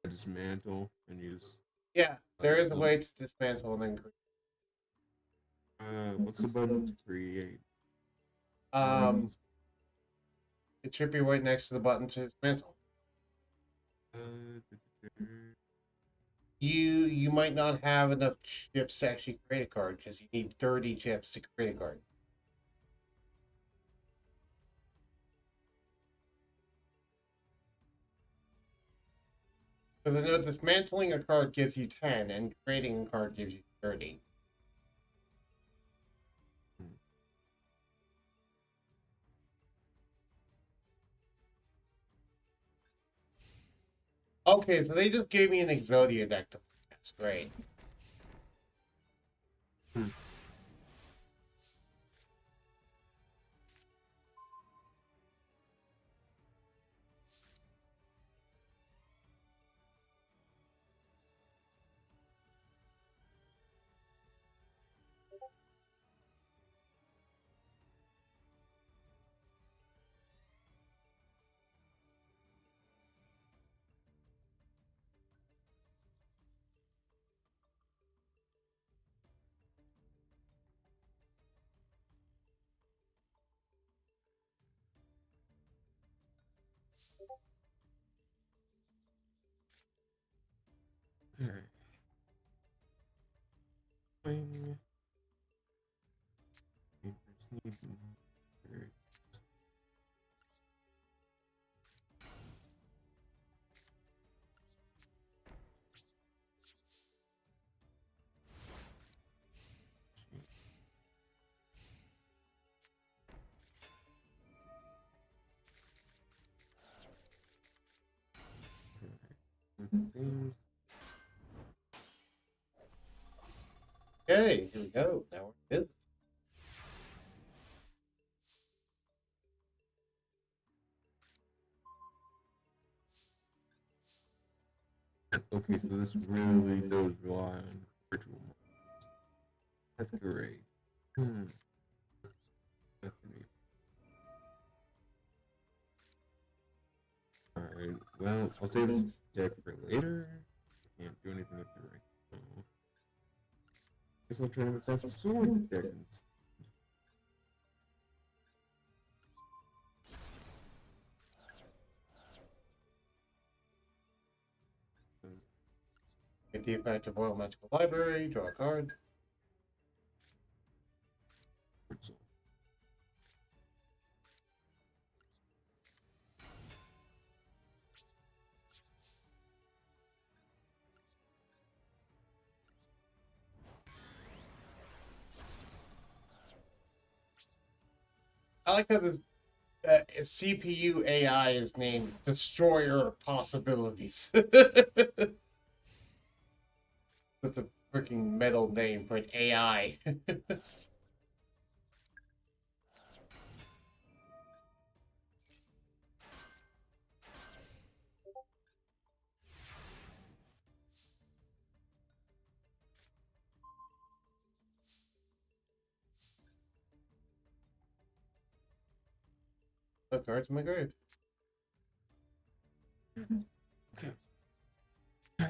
I dismantle and use Yeah, there is a stuff. way to dismantle and then What's the button to create? um it should be right next to the button to dismantle. Uh, You might not have enough chips to actually create a card because you need 30 chips to create a card. Because I know dismantling a card gives you 10 and creating a card gives you 30. Okay, so they just gave me an Exodia deck to play. That's great. okay. Wing. Seems Okay, here we go. Now we're good. okay, so this really does rely on ritual. That's great. That's gonna be alright. Well, I'll save this deck for later. I can't do anything with it right now. Guess I'll try with that sword deck instead. Get the effect of Royal Magical Library, draw a card. I like how this CPU AI is named Destroyer of Possibilities. That's a freaking metal name for an AI. Look, cards in my grave.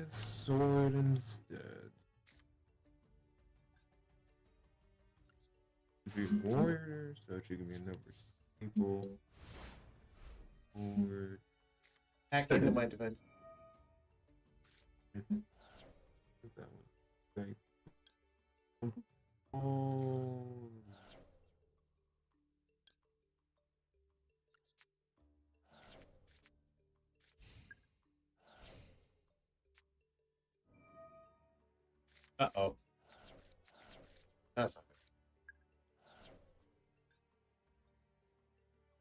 Sword instead. 3 warriors, so she can be a number staple. Forward. Hack into my defense. Put that one. Thank. Oh. Uh-oh. That's not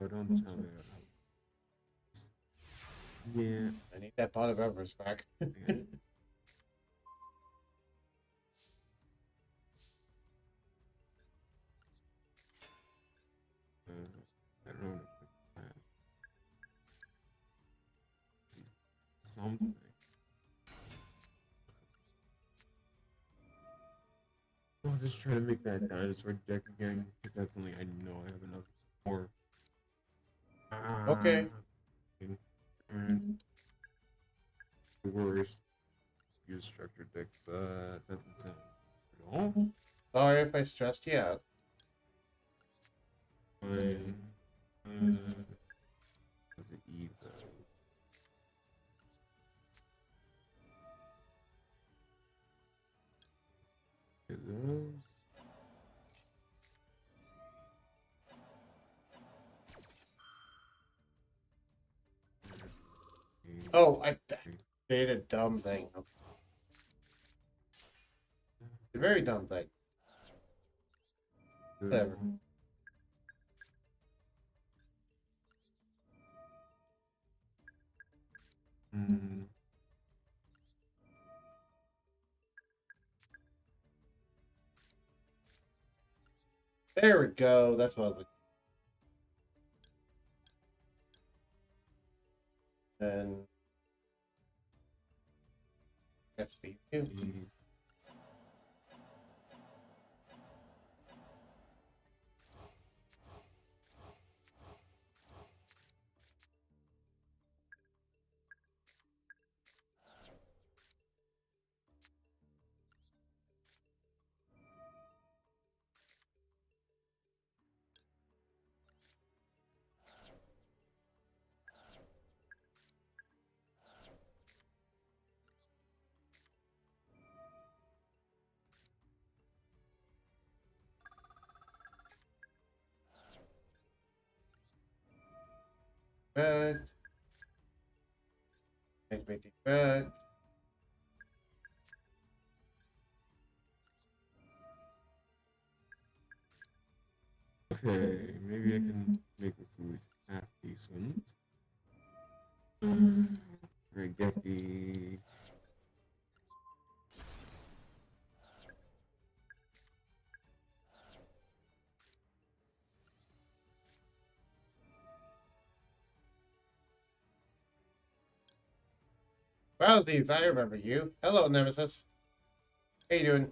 Oh, don't tell me that. Yeah. good. I need that pot of Everest back. Yeah. I don't know if it's something. I'm just trying to make that dinosaur deck again because that's something I know I have enough for. Okay. And the worst use structure deck, but that doesn't sound no. Sorry if I stressed you out. Fine. What's it Evo? Hello? Oh, I did a dumb thing. A very dumb thing. Whatever. Mm. There we go. That's what I was looking for. And that's the two. Perfect. Make me defect. Okay, maybe I can make this at least half decent. Regeki. Wowzies, I remember you. Hello, Nemesis. How you doing?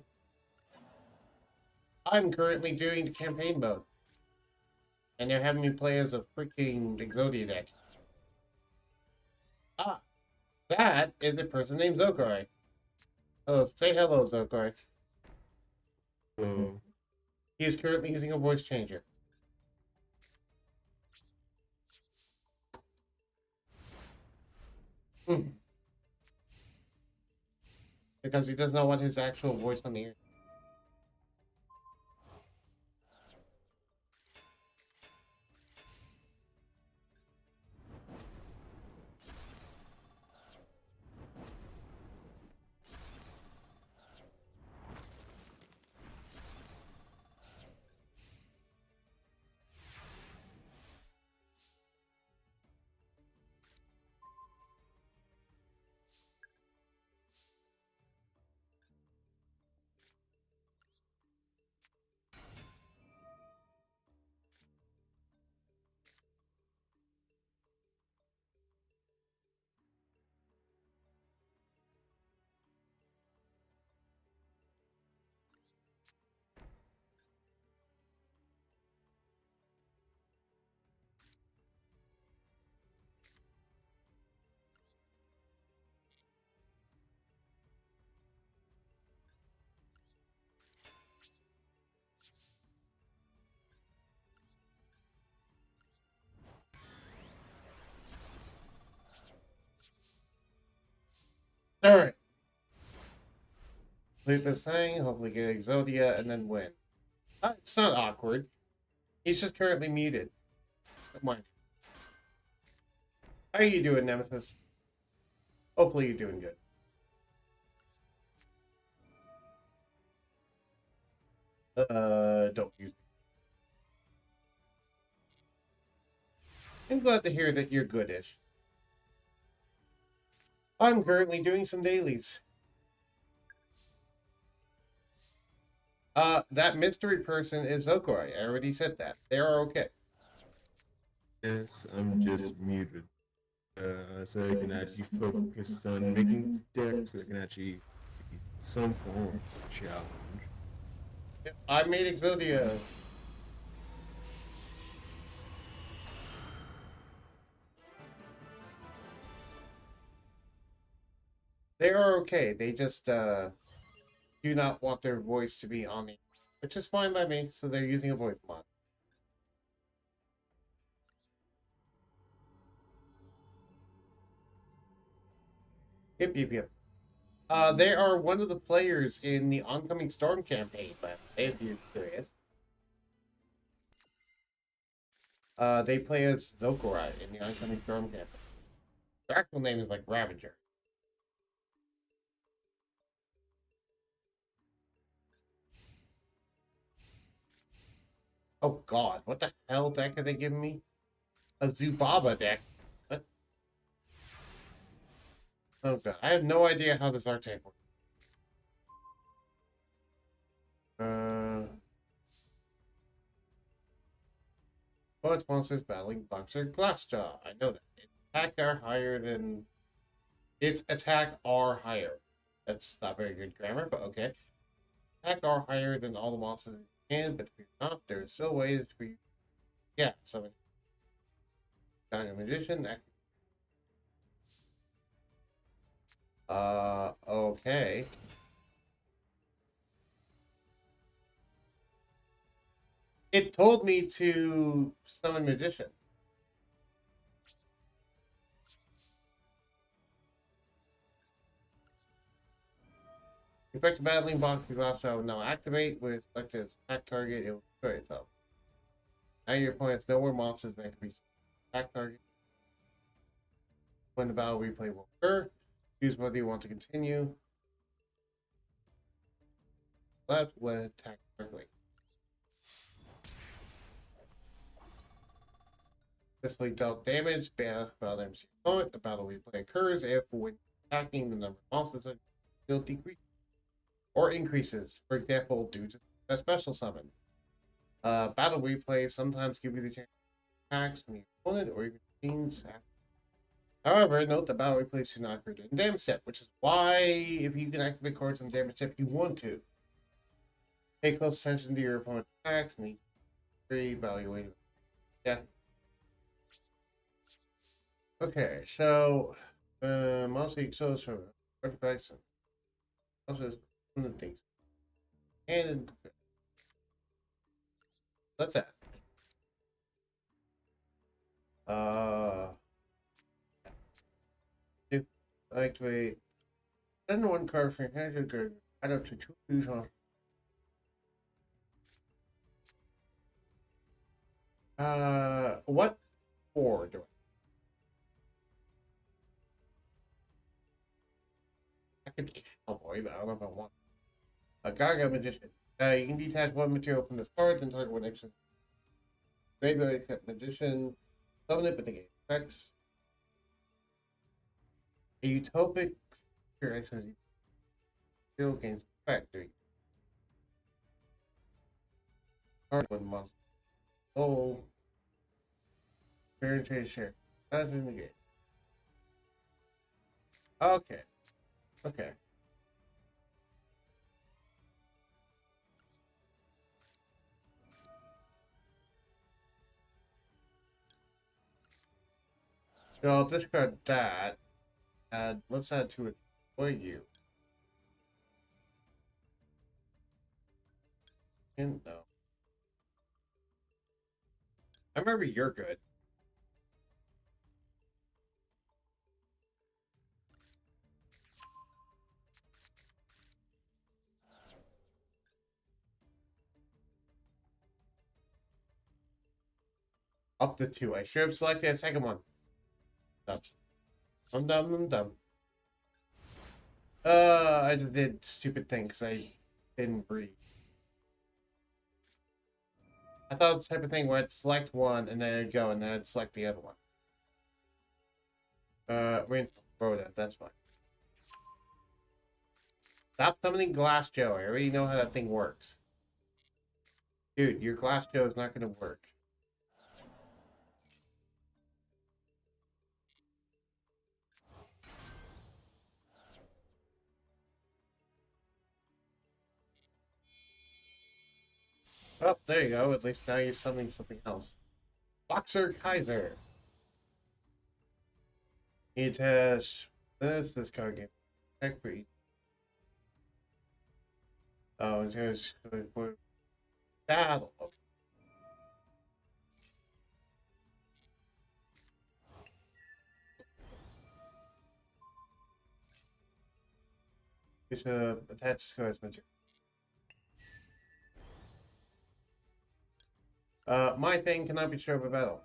I'm currently doing the campaign mode. And they're having me play as a freaking Exodia deck. Ah, that is a person named Zokoi. Hello, say hello, Zokoi. So, He is currently using a voice changer. Because he does not want his actual voice on the air. Alright. Complete this thing, hopefully get Exodia, and then win. It's not awkward. He's just currently muted. Don't mind. How are you doing, Nemesis? Hopefully you're doing good. Don't you? I'm glad to hear that you're goodish. I'm currently doing some dailies. That mystery person is Zokorai. I already said that. They are okay. Yes, I'm just muted. So I can actually focus on making steps so I can actually be some form of challenge. Yep, I made Exodia. They are okay. They just do not want their voice to be on the, which is fine by me. So they're using a voice mod. Yep, yep, yep. They are one of the players in the oncoming Storm campaign, but if you're curious. They play as Zokorai in the oncoming Storm campaign. Their actual name is like Ravager. Oh god, what the hell deck are they giving me? A Zubaba deck. What? Oh god, I have no idea how this archetype works. Oh, it's monsters battling Boxer Glassjaw. I know that. Its attack are higher than. Its attack are higher. That's not very good grammar, but okay. Attack are higher than all the monsters in hand, but if you're not, there is still ways for you. Yeah, so Dino Magician. Okay. It told me to summon Magician. Effective battling box glass shot will now activate with selected as attack target. It will destroy itself. Now your opponent has no more monsters that can be attack target. When the battle replay will occur, choose whether you want to continue. Left, let attack directly. This will dealt damage, battle damage to your opponent. The battle replay occurs if when attacking the number of monsters will decrease or increases. For example, due to a special summon. Battle replays sometimes give you the chance to attack from your opponent or even teams. However, note that battle replays do not occur during damage step, which is why if you can activate cards on damage step, you want to. Pay close attention to your opponent's attacks and evaluate. Yeah. Okay, so mostly exposed from artifacts and also one of the things. And that's that. If activate send one card from your hand to your add up to 2 fusion. What for do I could cowboy, but I don't know if I want a Gaga Magician. You can detach one material from this card and target one extra. Maybe except Magician, summon it, but negate effects. A utopic creature actually still gains effect. Card one monster. Oh, guaranteed share. That's in the game. Okay. Okay. So I'll discard that. And let's add to it for you. And no. I remember you're good. Up to 2. I should have selected a second one. That's I'm dumb. I'm dumb. I just did stupid things. I didn't breathe. I thought it was the type of thing where I'd select one and then I'd go and then I'd select the other one. That's fine. Stop summoning Glass Joe. I already know how that thing works. Dude, your Glass Joe is not going to work. Oh, there you go. At least now you're summoning something else. Boxer Kaiser. It has this card game. Heck for each. Oh, it's going to battle. It's attached to its material. My thing cannot be sure of a battle.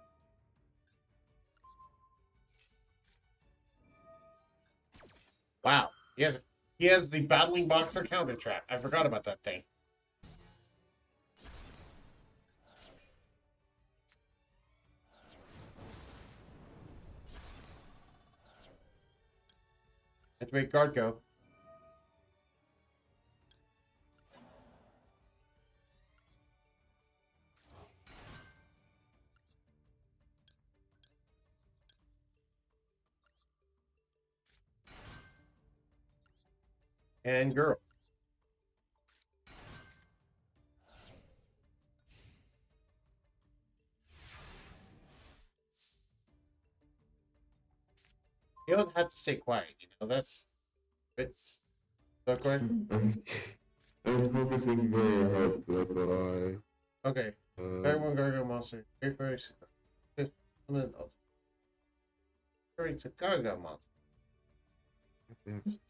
Wow. He has the battling boxer counter trap. I forgot about that thing. Let's make guard go. And girl. You don't have to stay quiet, that's it's okay. I'm focusing very hard, so that's what Okay. Everyone Gargo monster. Great first. And then it's a Gargo monster.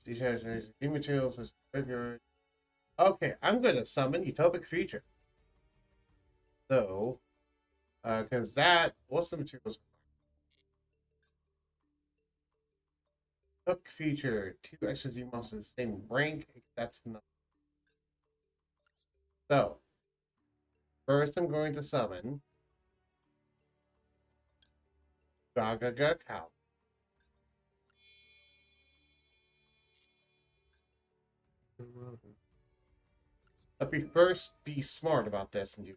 She has new materials as graveyard. Okay, I'm gonna summon Utopic Future. So because what's the materials? Utopic Future, 2 XZ monsters, same rank, except no. So first I'm going to summon Gaga Cow. Let me first be smart about this and do.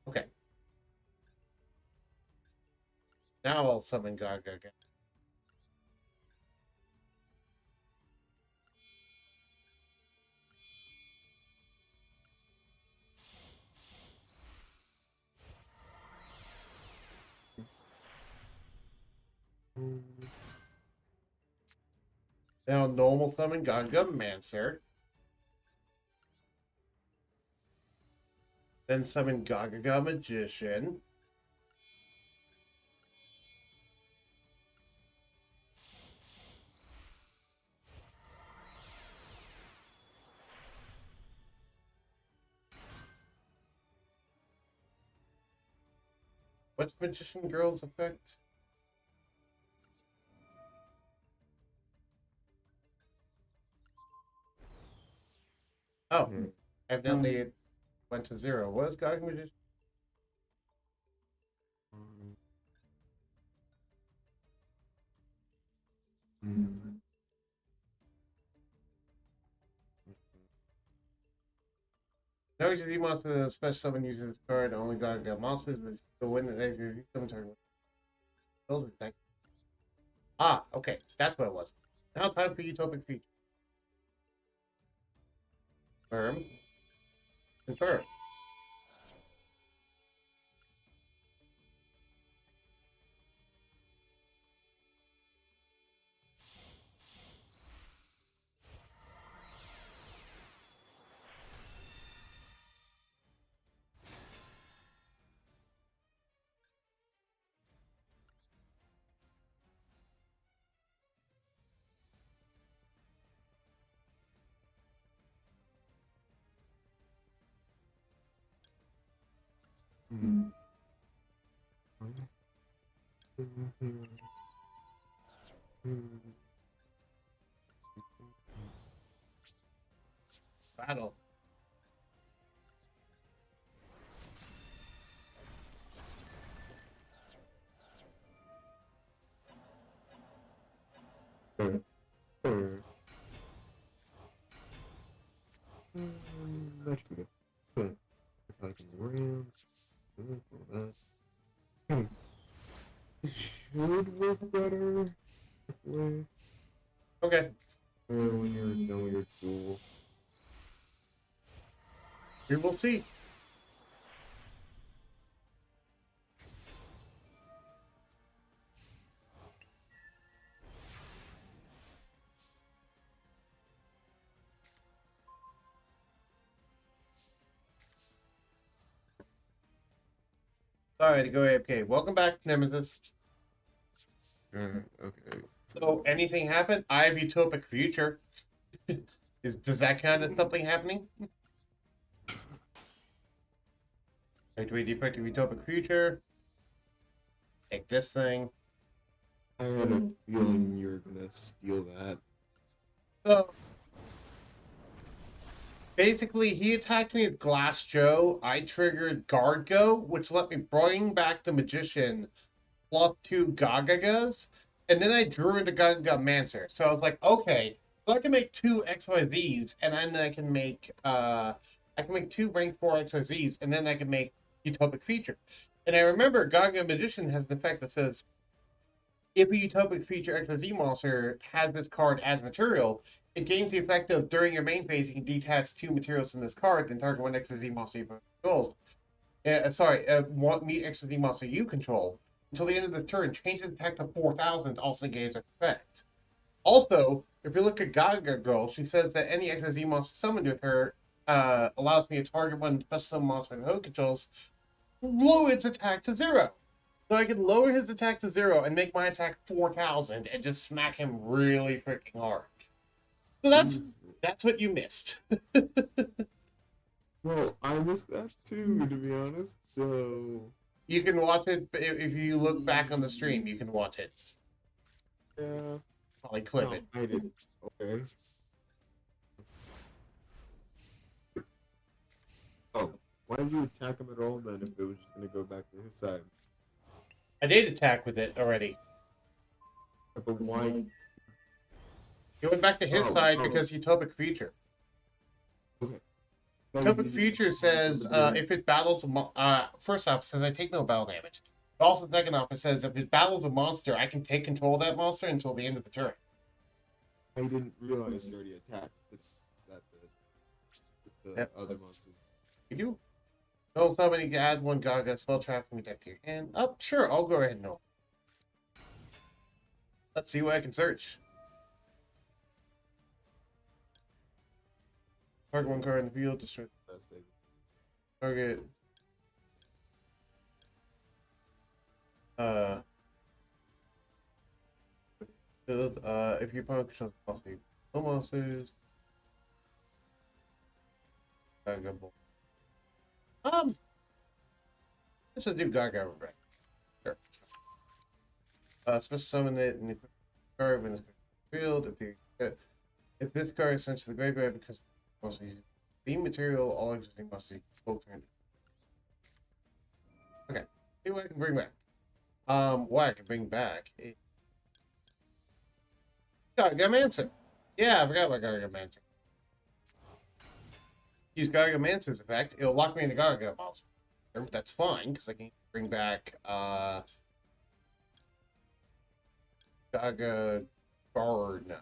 Okay. Now I'll summon Gaga. Now normal summon Gaga Mancer. Then summon Gaga Magician. What's Magician Girl's effect? Oh, evidently it went to 0. What is Gaga Magician? No XZ monster special summon uses this card. Only Gaga monsters that go win the XZ summon turn. Those are things. Ah, okay, that's what it was. Now time for Utopic Future. Confirm. Confirm. Battle. That's good. If I can ram, it should work better with Okay. when you're done with your duel. We will see. Sorry to go AFK. Welcome back, Nemesis. Okay. So, anything happen? I have utopic future. Does that count as something happening? Activate defect of utopic future. Take this thing. I had a feeling you were gonna steal that. So, basically, he attacked me with Glass Joe. I triggered Guard Go, which let me bring back the Magician +2 Gagagas. And then I drew the Gagaga Mancer. So I was like, okay, so I can make 2 XYZs, and then I can make 2 rank 4 XYZs, and then I can make Utopic Feature. And I remember Gagaga Magician has an effect that says, if a Utopic Feature XYZ monster has this card as material, it gains the effect of during your main phase, you can detach 2 materials from this card, then target 1 XYZ monster you control. One meet XYZ monster you control until the end of the turn. Change its attack to 4,000 also gains effect. Also, if you look at Gaga Girl, she says that any XYZ monster summoned with her allows me to target one special summon monster who controls, lower its attack to 0. So I could lower his attack to 0 and make my attack 4,000 and just smack him really freaking hard. So that's what you missed. Well, I missed that too, to be honest. So You can watch it if you look back on the stream. You can watch it. yeah, Probably clip no, it. I did. Okay. Oh, why did you attack him at all then? If it was just gonna go back to his side, I did attack with it already. but why? He went back to his Oh, side oh. because Utopic Feature. Okay. Utopic Feature says if it battles first off, it says I take no battle damage. But also, second off, it says if it battles a monster, I can take control of that monster until the end of the turn. I didn't realize you already attacked. It's that the Yep. other monsters. You do. No, somebody add 1 Gaga spell trap from your deck to your hand. Oh, sure, I'll go ahead and no. Let's see what I can search. Target 1 card in the field, destroy That's it. target. Build, if your opponent controls monsters, no monsters. Gaga Bolt. Let's just do Gaga Rebrek. Sure. Special summon it and you put the card when it's field. If this card is sent to the graveyard because mostly the material, all existing monsters both turn. Okay. See what I can bring back. What I can bring back is Gargamancer. Yeah, I forgot about Gargamancer. Use Gargamancer's effect. It'll lock me into Garga monster. That's fine, because I can bring back Gaga Guard now.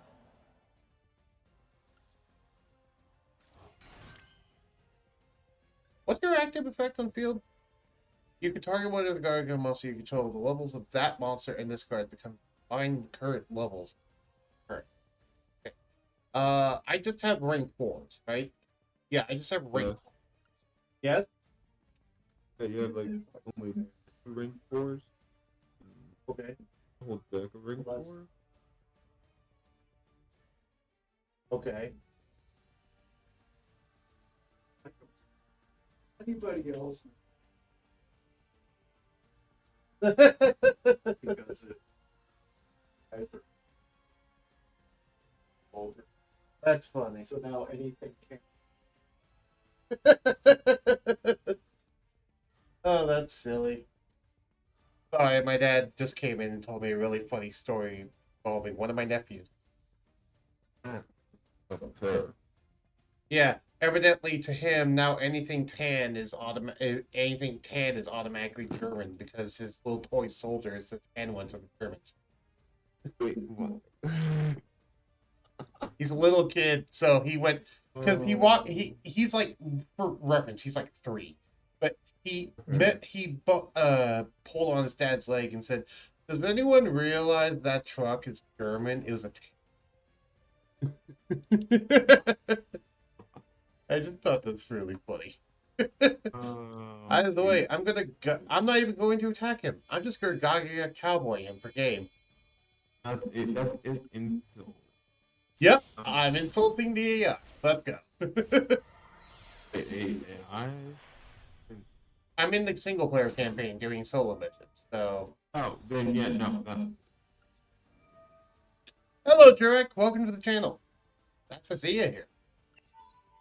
What's your active effect on field? You can target one of the Gaga monster you control. The levels of that monster and this card become combined current levels. Okay. I just have rank 4s, right? Yeah, I just have rank. Yes? Yeah, you have like only 2 rank 4s. Okay. A whole deck of rank 4. Okay. Anybody else? is it? Guys are older. That's funny. So now anything can. Oh, that's silly. Sorry, my dad just came in and told me a really funny story involving one of my nephews. Fair. Yeah, evidently to him now anything tan is automatically German because his little toy soldier is the tan ones of the Germans. Wait, what? He's a little kid, so he went because he's like, for reference, he's like 3, but he pulled on his dad's leg and said, "Does anyone realize that truck is German? It was a tank." I just thought that's really funny. Either way, I'm not even going to attack him. I'm just going to Gaga Cowboy him for game. That's it. That's it. Insult. Yep, I'm insulting the AI. Let's go. I'm in the single player campaign doing solo missions, so. Oh, then yeah, no. Hello, Jurek. Welcome to the channel. That's Azia here.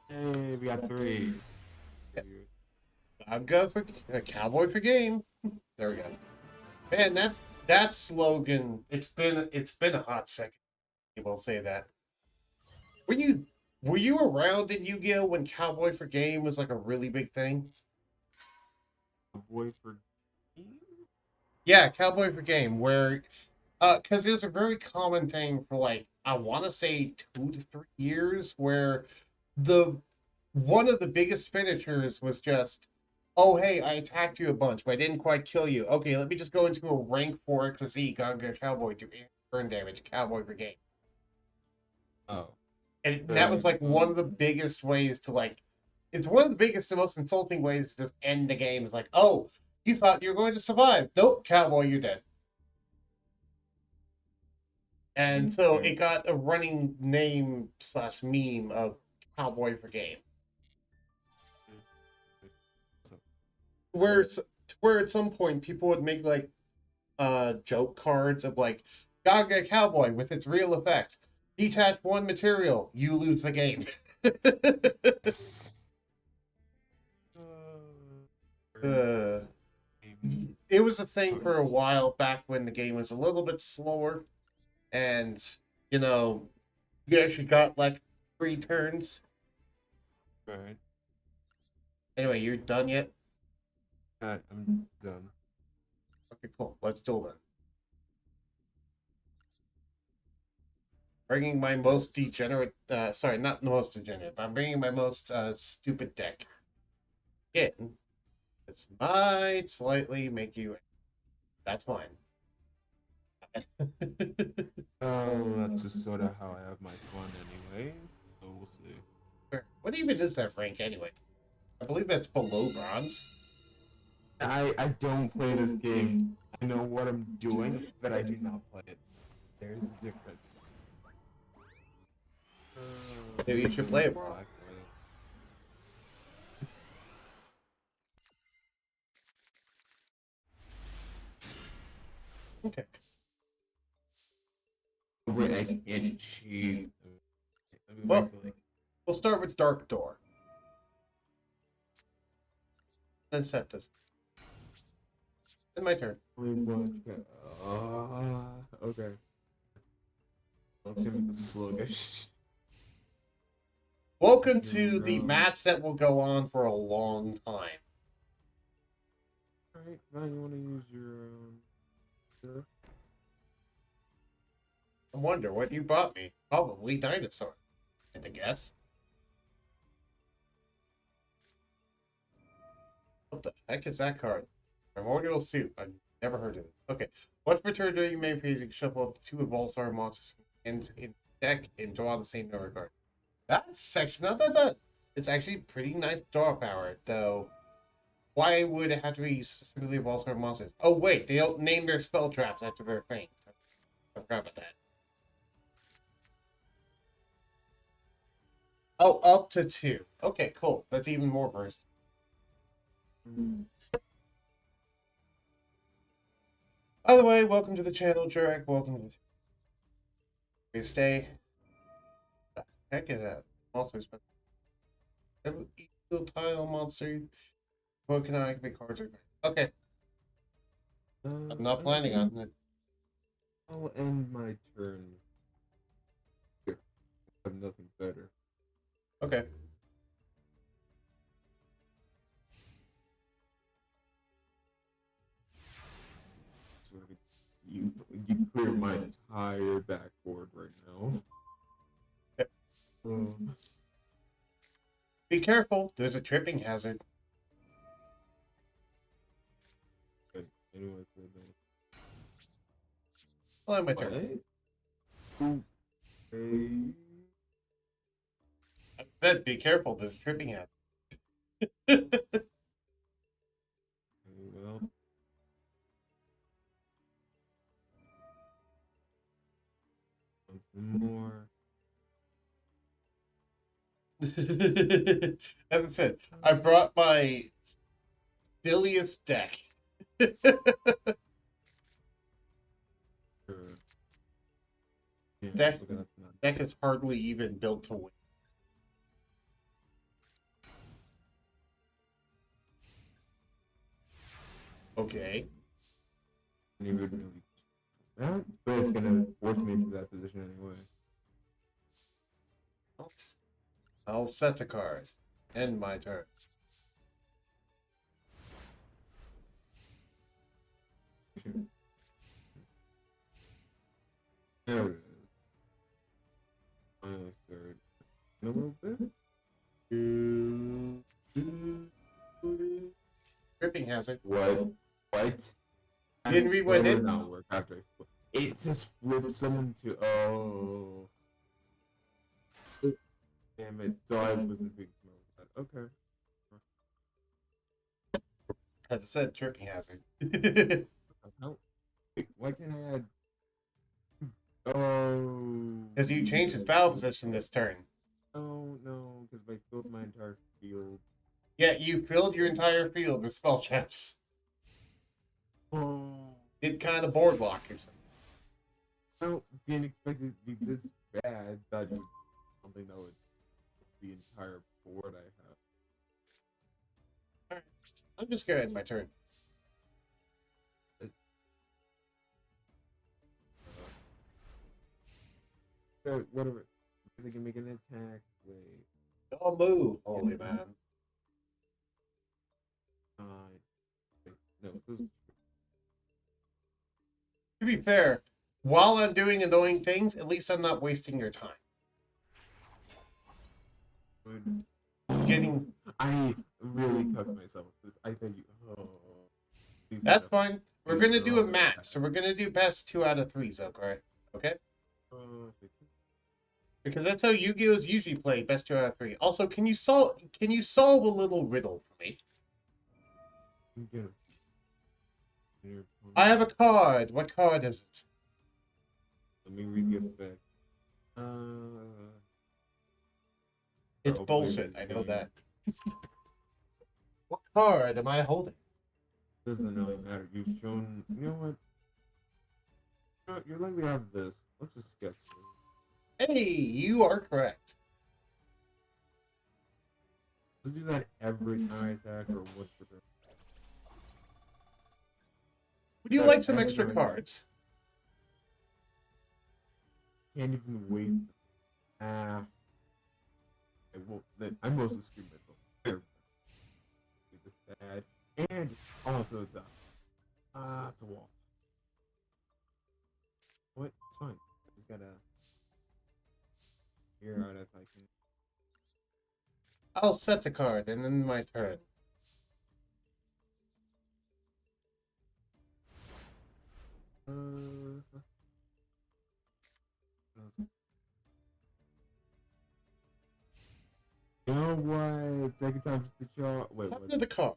Hey, we got 3. I'm going for a cowboy for game. There we go. Man, that slogan. It's been a hot second. People say that. Were you around in Yu-Gi-Oh when Cowboy for Game was like a really big thing? Cowboy for game? Yeah, Cowboy for Game, where because it was a very common thing for like I want to say 2 to 3 years, where one of the biggest finishers was just, oh hey, I attacked you a bunch, but I didn't quite kill you. Okay, let me just go into a rank 4 Exquisite Gaga Cowboy to burn damage. Cowboy for Game. Oh. And that was like one of the biggest ways to like, it's one of the biggest and most insulting ways to just end the game. It's like, oh, you thought you were going to survive. Nope, Cowboy, you're dead. And so it got a running name / meme of Cowboy for Game. Where at some point people would make like joke cards of like, Gaga Cowboy with its real effect. Detach 1 material, you lose the game. It was a thing for a while back when the game was a little bit slower, and you actually got like 3 turns. Right. Anyway, you're done yet? I'm done. Okay, cool. Let's do it. Bringing my most degenerate, sorry, not the most degenerate, but I'm bringing my most stupid deck in. This might slightly make you. That's fine. That's just sort of how I have my fun anyway, so we'll see. What even is that rank anyway? I believe that's below bronze. I don't play this game. I know what I'm doing, but I do not play it. There's a difference. Maybe you should play it more. Okay. Wait, I can't cheat. Well, we'll start with Dark Door. Then set this. Then my turn. Okay. Welcome to sluggish. Welcome to the match that will go on for a long time. Alright, now you want to use your sure. I wonder what you brought me. Probably dinosaur. I guess. What the heck is that card? Primordial Suit. I've never heard of it. Okay. Once per turn during your main phase, you can shuffle up to 2 Evolsar monsters in deck and draw the same number of cards. That's section of that. It's actually pretty nice draw power, though. Why would it have to be specifically Evolsar monsters? Oh wait, they don't name their spell traps after their things. I forgot about that. Oh, up to 2. Okay, cool. That's even more burst. By the way, welcome to the channel, Jurek. Welcome to the stay. Heck is that? Also, each little tile monster. What can I activate cards? Okay, I'm not planning on it. I'll end my turn. Here, I have nothing better. Okay. So you clear my entire backboard right now. Yep. Be careful. There's a tripping hazard. Anyone said that? Well, my turn. Okay. I said, be careful. There's a tripping hazard. Well. Once more. As I said, I brought my silliest deck. Sure. Yeah, Deck, look at that tonight. deck is hardly even built to win. Okay. And he would really that, but it's gonna force me into that position anyway. I'll set the cards. End my turn. There it is. Finally started in a little bit. Tripping hazard. What? Didn't read what That it would did? not work after I flip. It just flips someone to damn it. So I wasn't being smart with that. Okay. As I said, tripping hazard. No. Wait, why can't I add oh Because you changed his battle position this turn. Oh no, because I filled my entire field. Yeah, you filled your entire field with spell traps. Oh, Did kind of boardwalk or something. I didn't expect it to be this bad. Thought it was something that would the entire board I have. Alright. I'm just gonna end my turn. So whatever. I can make an attack. Wait. I'll move, holy man. Wait, no. This, To be fair, while I'm doing annoying things, at least I'm not wasting your time. Getting I really cucked myself. This I think you. Oh, that's fine. We're gonna do a match, so we're gonna do best 2 out of 3s, okay? Okay? Because that's how Yu-Gi-Oh's usually played, best 2 out of 3. Also, can you solve a little riddle for me? I have a card. What card is it? Let me read the effect. It's bullshit. I know that. What card am I holding? Doesn't really matter. You've shown. You know what? You're likely to have this. Let's just guess. Hey, you are correct. Let's do that every time I attack, or what's the turn? Would you like some extra cards? Can't even waste. I won't. I mostly screwed myself. There. Get this bad, and also it's up. It's a wall. What? It's fine. I just gotta figure out if I can. I'll set a card and then my turn. You know what? Second time just to show. Wait, what? Under the card.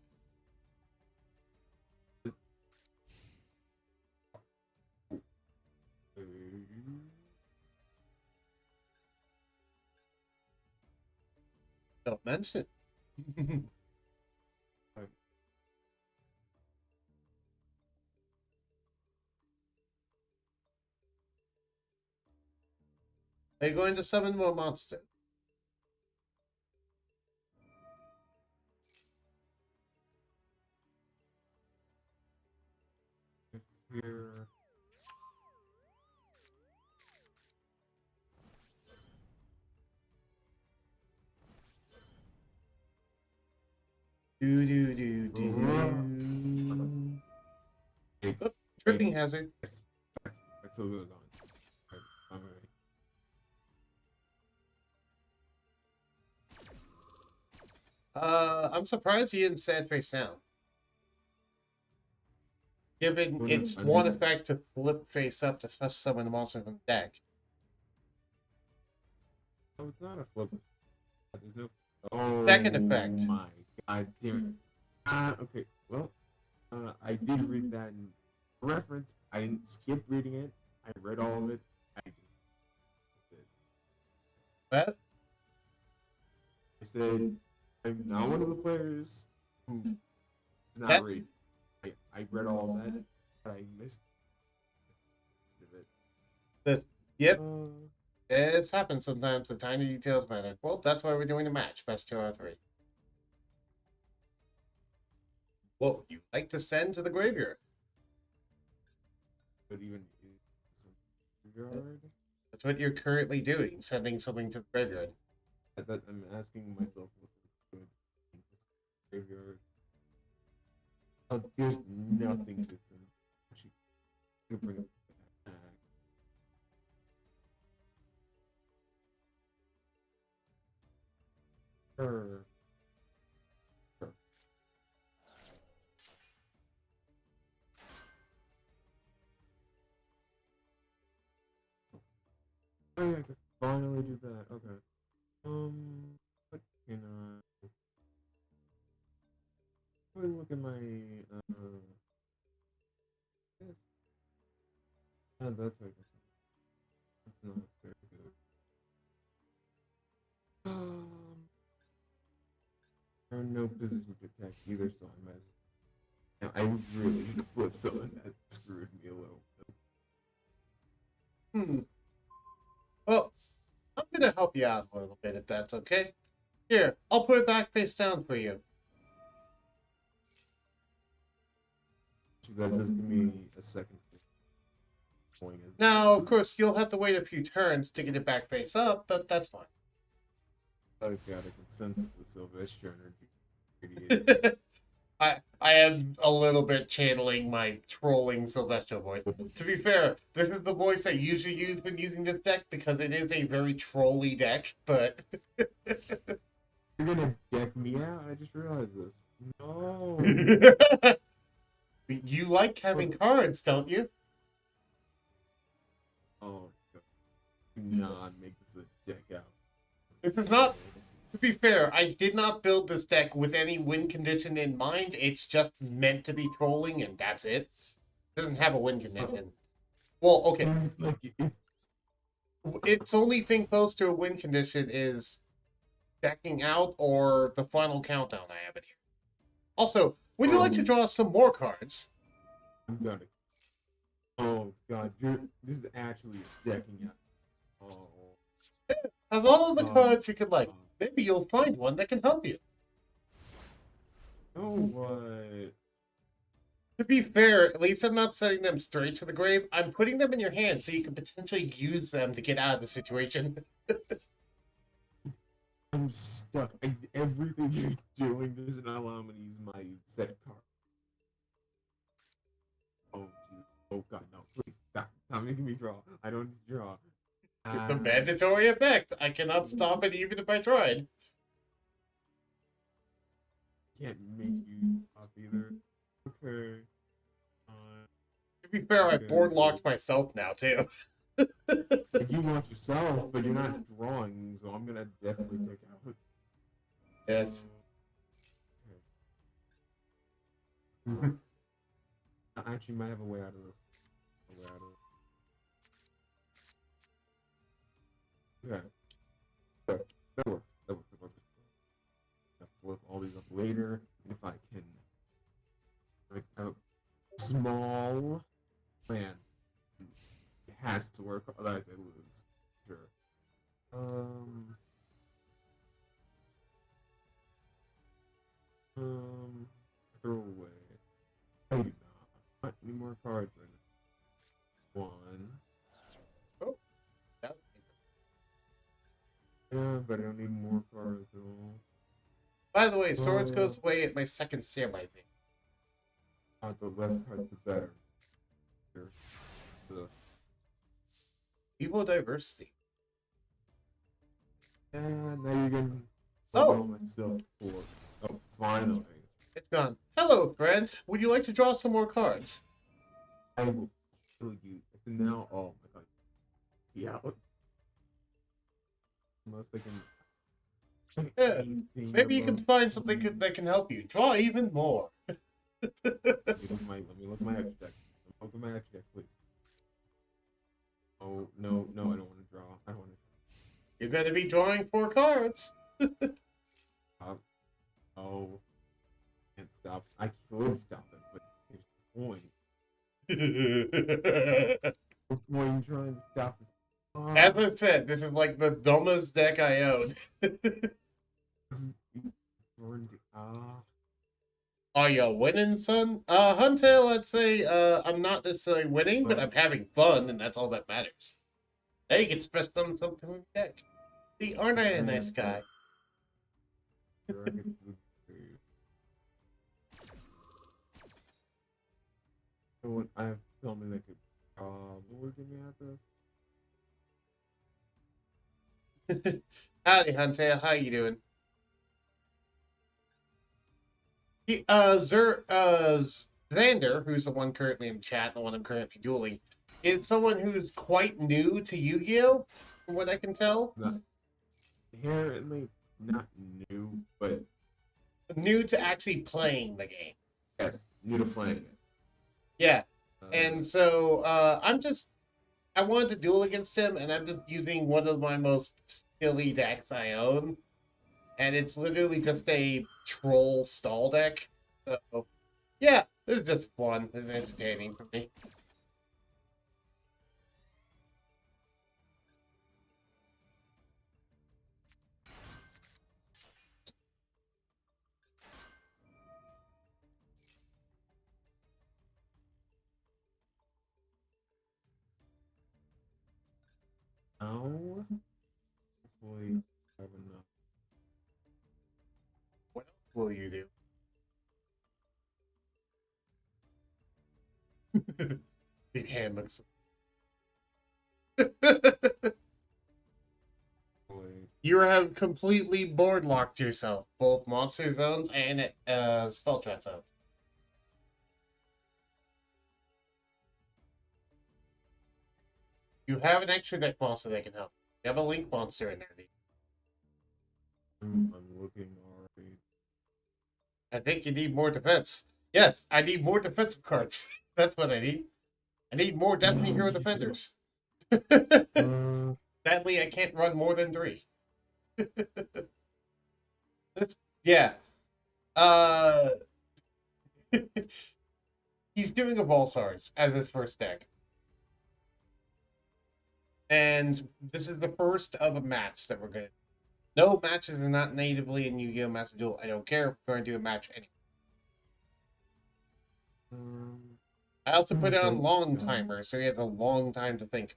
Don't mention it. Are you going to summon more monsters? Here. Do do do do. Hey, Tripping hazard. That's a little on. Alright. I'm surprised you didn't sad face down. Given its one effect to flip face up to special summon the monster from the deck. Oh, it's not a flip. There's no. Oh Second effect. my god damn it. Okay, well, I did read that in reference. I didn't skip reading it. I read all of it. I What? said, I'm not one of the players who is not That- read. I read all of that, but I missed it. Yep. It's happened sometimes. The tiny details matter. Well, that's why we're doing a match. Best 2 out of 3. What would you like to send to the graveyard? But even graveyard, That's what you're currently doing, sending something to the graveyard. I'm asking myself what's good in this graveyard. Oh, there's nothing that's in. Actually, I'm gonna bring up the back. Sure. Oh yeah, I could finally do that. Okay. What can I? Let me look at my this. Oh, that's like that's not very good. There are no position to attack either, so I might. Now I really need to flip something that screwed me a little. Well, I'm going to help you out a little bit if that's okay. Here, I'll put it back face down for you. That does give me a second. Now, of course, you'll have to wait a few turns to get it back face up, but that's fine. I've got a consent to the Sylvester energy. I am a little bit channeling my trolling Sylvester voice. To be fair, this is the voice I usually use when using this deck because it is a very trolly deck, but... You're gonna deck me out? I just realized this. No! You like having cards, don't you? Oh, God. Do not make this a deck out. This is not... To be fair, I did not build this deck with any win condition in mind. It's just meant to be trolling, and that's it. It doesn't have a win condition. Well, okay. Seems like Its only thing close to a win condition is decking out or the final countdown I have it here. Also, would you like to draw some more cards? I'm gonna. Oh God, this is actually a decking out. Oh. Of all of the cards you could like, maybe you'll find one that can help you. No, what? To be fair, at least I'm not sending them straight to the grave. I'm putting them in your hand so you can potentially use them to get out of the situation. I'm stuck. Everything you're doing doesn't allow me to use my set card. Oh, geez. Oh God, no! Please stop! Stop making me draw. I don't need to draw. It's a mandatory effect. I cannot stop it even if I tried. Can't make you stop either. Okay. To be fair, I board locked myself now too. You want yourself, but you're not drawing, so I'm gonna definitely take out. Yes. I actually might have a way out of this. Okay. That works. That works. I'll flip all these up later. If I can make a small plan. It has to work, otherwise I lose. Sure. Um, throw away. I do not need more cards right now. One. Oh, that Yeah, but I don't need more cards at all. By the way, swords goes away at my second sim, I think. The less cards, the better. The People diversity. and now you're getting Oh, myself for. Oh, finally. it's gone. Hello, friend. Would you like to draw some more cards? I will kill you. So now, oh my god. Yeah. Unless I can. Yeah, anything maybe you can above find something three. that can help you. Draw even more. Let me look at my extra deck. Look at my extra deck, please. Oh no, I don't want to draw. I don't want to. You're going to be drawing 4 cards. Oh, can't stop. I could stop it, but there's the point. What's the point in trying to stop this? As I said, this is like the dumbest deck I own. Are you winning, son? Huntail, I'd say I'm not necessarily winning, but I'm having fun, and that's all that matters. Hey, you can spend something in the deck. See, aren't I a nice guy? Someone I have something that could give me at this. Howdy, Huntail. How you doing? Xander, who's the one currently in chat, the one I'm currently dueling, is someone who's quite new to Yu-Gi-Oh, from what I can tell. Inherently not new, but new to actually playing the game. Yes, new to playing it. Yeah, and so I wanted to duel against him, and I'm just using one of my most silly decks I own, and it's literally just a troll stall deck. So, yeah, it's just fun. It's entertaining for me. Oh, hopefully I have enough. What else will you do? The hand looks. You have completely board locked yourself, both monster zones and spell trap zones. You have an extra deck monster that can help. You have a link monster in there. I'm looking already. I think you need more defense. Yes, I need more defensive cards. That's what I need. I need more Destiny Hero Defenders. Sadly, I can't run more than 3. Yeah. He's doing a Volsar's as his first deck. And this is the first of a match that we're going to. No matches are not natively in Yu-Gi-Oh! Master Duel. I don't care. We're going to do a match anyway. I also put it on long timer, so he has a long time to think.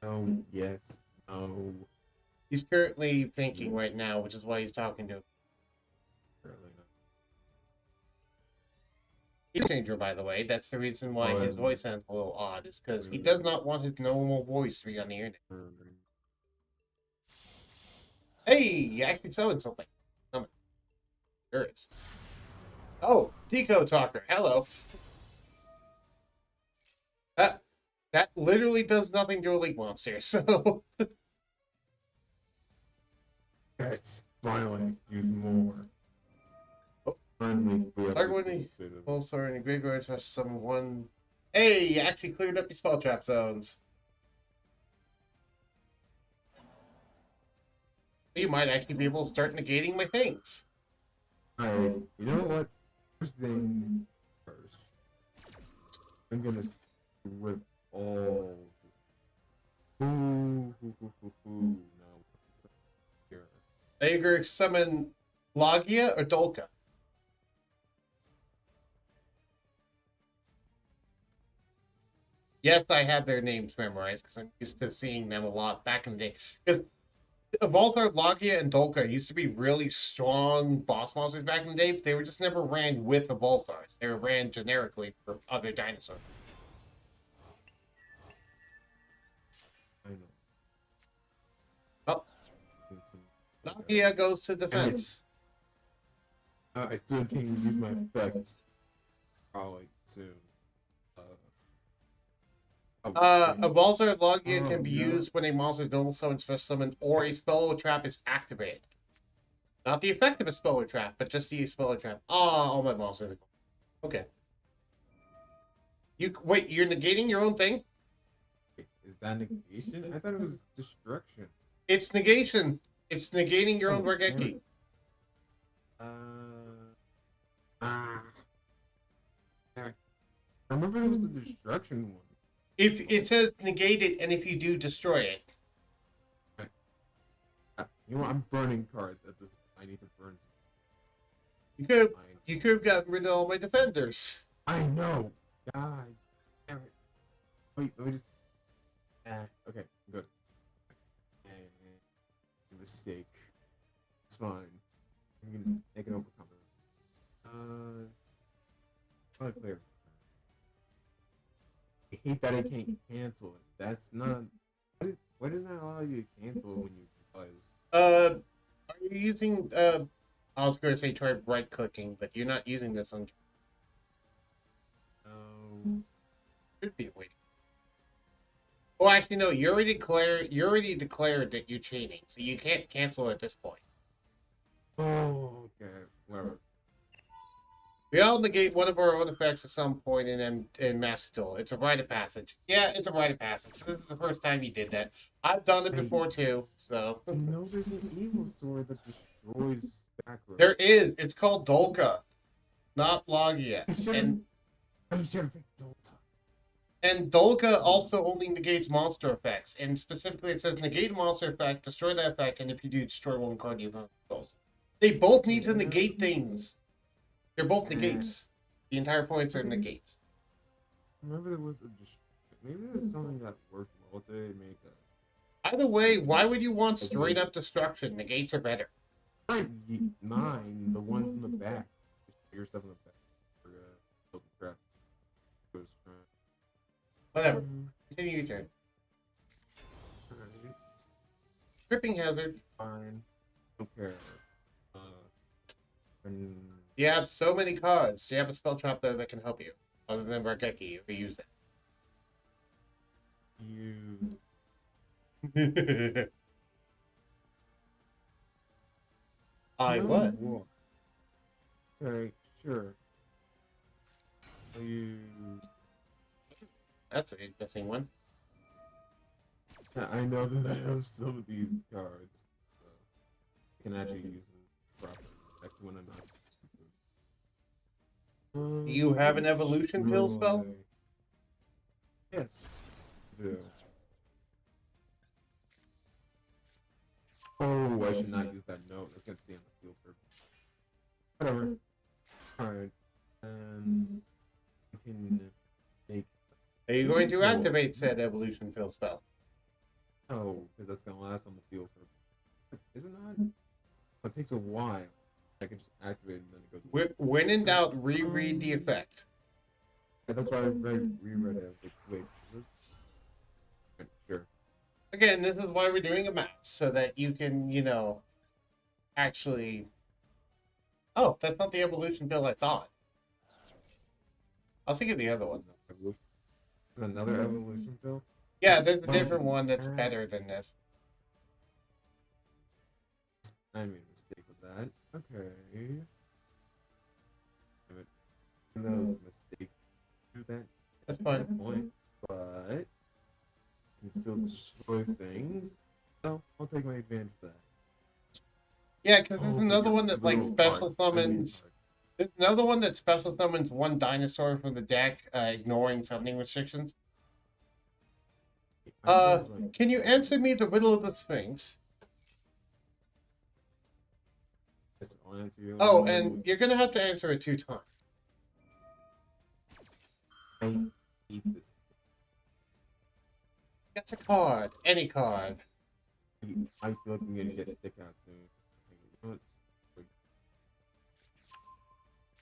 No, yes, no. He's currently thinking right now, which is why he's talking to him. He's a changer, by the way. That's the reason why his voice sounds a little odd, is because he does not want his normal voice to be on the internet. Hey, you actually summoned something. Summon. There it is. Oh, Tico Talker. Hello. That literally does nothing to a League monster, so... Yes, finally, use more. finally clear up Target this when little he bit of full sword in the graveyard to summon one. Hey, you actually cleared up your spell trap zones. You might actually be able to start negating my things. Alright, you know what? First thing first. I'm gonna strip all this. No. Here. Are you going to summon Logia or Dolka? Yes, I have their names memorized because I'm used to seeing them a lot back in the day. Because Evolthar, Logia, and Dolka used to be really strong boss monsters back in the day, but they were just never ran with Evolthars. They were ran generically for other dinosaurs. I know. Oh, Need some- Logia goes to defense. I still can't use my effect. Probably soon. Evolthar Logia can be no. used when a monster is normal summon, special summon, or a spell or trap is activated. Not the effect of a spell or trap, but just the spell or trap. Ah, all my monsters. Okay. You wait. You're negating your own thing. Is that negation? I thought it was destruction. It's negation. It's negating your own Oh, damn Regeki. it. Ah. I remember it was the destruction one. If it says negate it, and if you do, destroy it. You know what? I'm burning cards at this. I need to burn. You could have gotten rid of all my defenders. I know. God damn it. Wait, let me just. Okay, good. Mistake. It's fine. I can overcome it. Clear. I hate that I can't cancel it. That's not. Why doesn't that allow you to cancel when you pause? Are you using? I was going to say try right clicking, but you're not using this on. Oh. Should be waiting. Well, actually, no. You already declared that you're cheating, so you can't cancel at this point. Oh, okay. Whatever. We all negate one of our own effects at some point in Master Duel. It's a rite of passage. Yeah, it's a rite of passage. So this is the first time you did that. I've done it before too. So I know there's an evil sword that destroys backwards. there is. It's called Dolka, not Logia, and I should have picked Dolta. and Dolka also only negates monster effects, and specifically it says negate a monster effect, destroy that effect, and if you do, destroy one card you control. They both need to negate things. They're both negates. The entire points are negates. Remember there was maybe there was something that worked well with it. Make a Either way, why would you want straight up destruction? Negates are better. mine, the ones in the back. Just figure stuff in the back. For crap. Whatever. Continue your turn. Alright. Tripping hazard. Fine. Don't care. And You have so many cards. You have a spell trap there that can help you. Other than Regeki, if you use you. it. I what? Okay, sure. You. That's an interesting one. I know that I have some of these cards. So I can actually use them properly. Actually, when I'm not. Do you have an evolution pill spell? Yes. I do. Oh, I should not use that note. It's gonna stay on the field for whatever. Alright. I can make. Are you going to activate said evolution pill spell? Oh, because that's gonna last on the field for. Is it not? It takes a while. I can just activate it and then it goes. When in doubt, reread the effect. Yeah, that's why I reread it. Like, wait. Sure. Again, this is why we're doing a match, so that you can, actually. Oh, that's not the evolution pill I thought. I was thinking the other one. Another evolution pill? Yeah, there's a different one that's better than this. I made a mistake with that. Okay. that was a mistake. Do that That's at fine. that point, but can still destroy things. So I'll take my advantage of that. Yeah, because there's Oh, but another you're one that like little special hard. I mean, summons. There's another one that special summons one dinosaur from the deck, ignoring summoning restrictions. I think like Can you answer me the riddle of the Sphinx? yes, I'll answer you. Oh, and you're gonna have to answer it 2 times. I hate this. It's a card, any card. I feel like I'm gonna get dick out soon. You know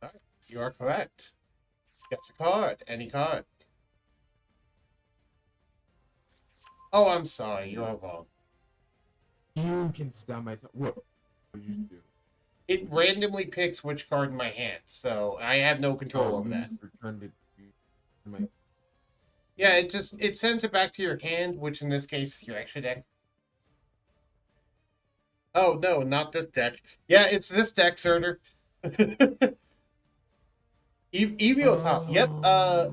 what? You are correct. It's a card, any card. Oh, I'm sorry, you are wrong. You can stop my what? What did you do? It randomly picks which card in my hand, so I have no control over You that. just returned it to my. Yeah, it sends it back to your hand, which in this case is your extra deck. Oh no, not this deck. Yeah, it's this deck, Surtur. Yugioh top. Yep.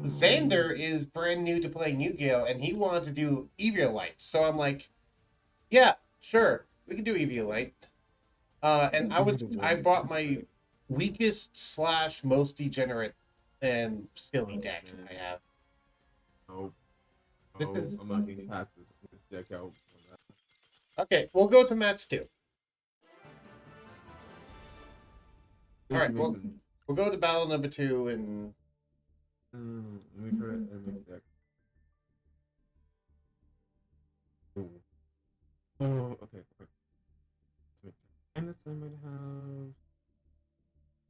Xander is brand new to playing Yu-Gi-Oh, and he wanted to do Yugioh Light. So I'm like, yeah, sure, we can do Yugioh Light. And I bought my weakest / most degenerate and silly deck I have. No, This is I'm not getting past this. I'm gonna deck out. okay. We'll go to match 2. All right. Well, we'll go to battle number 2 and. Let me try to make deck. Oh, okay. And this time I have.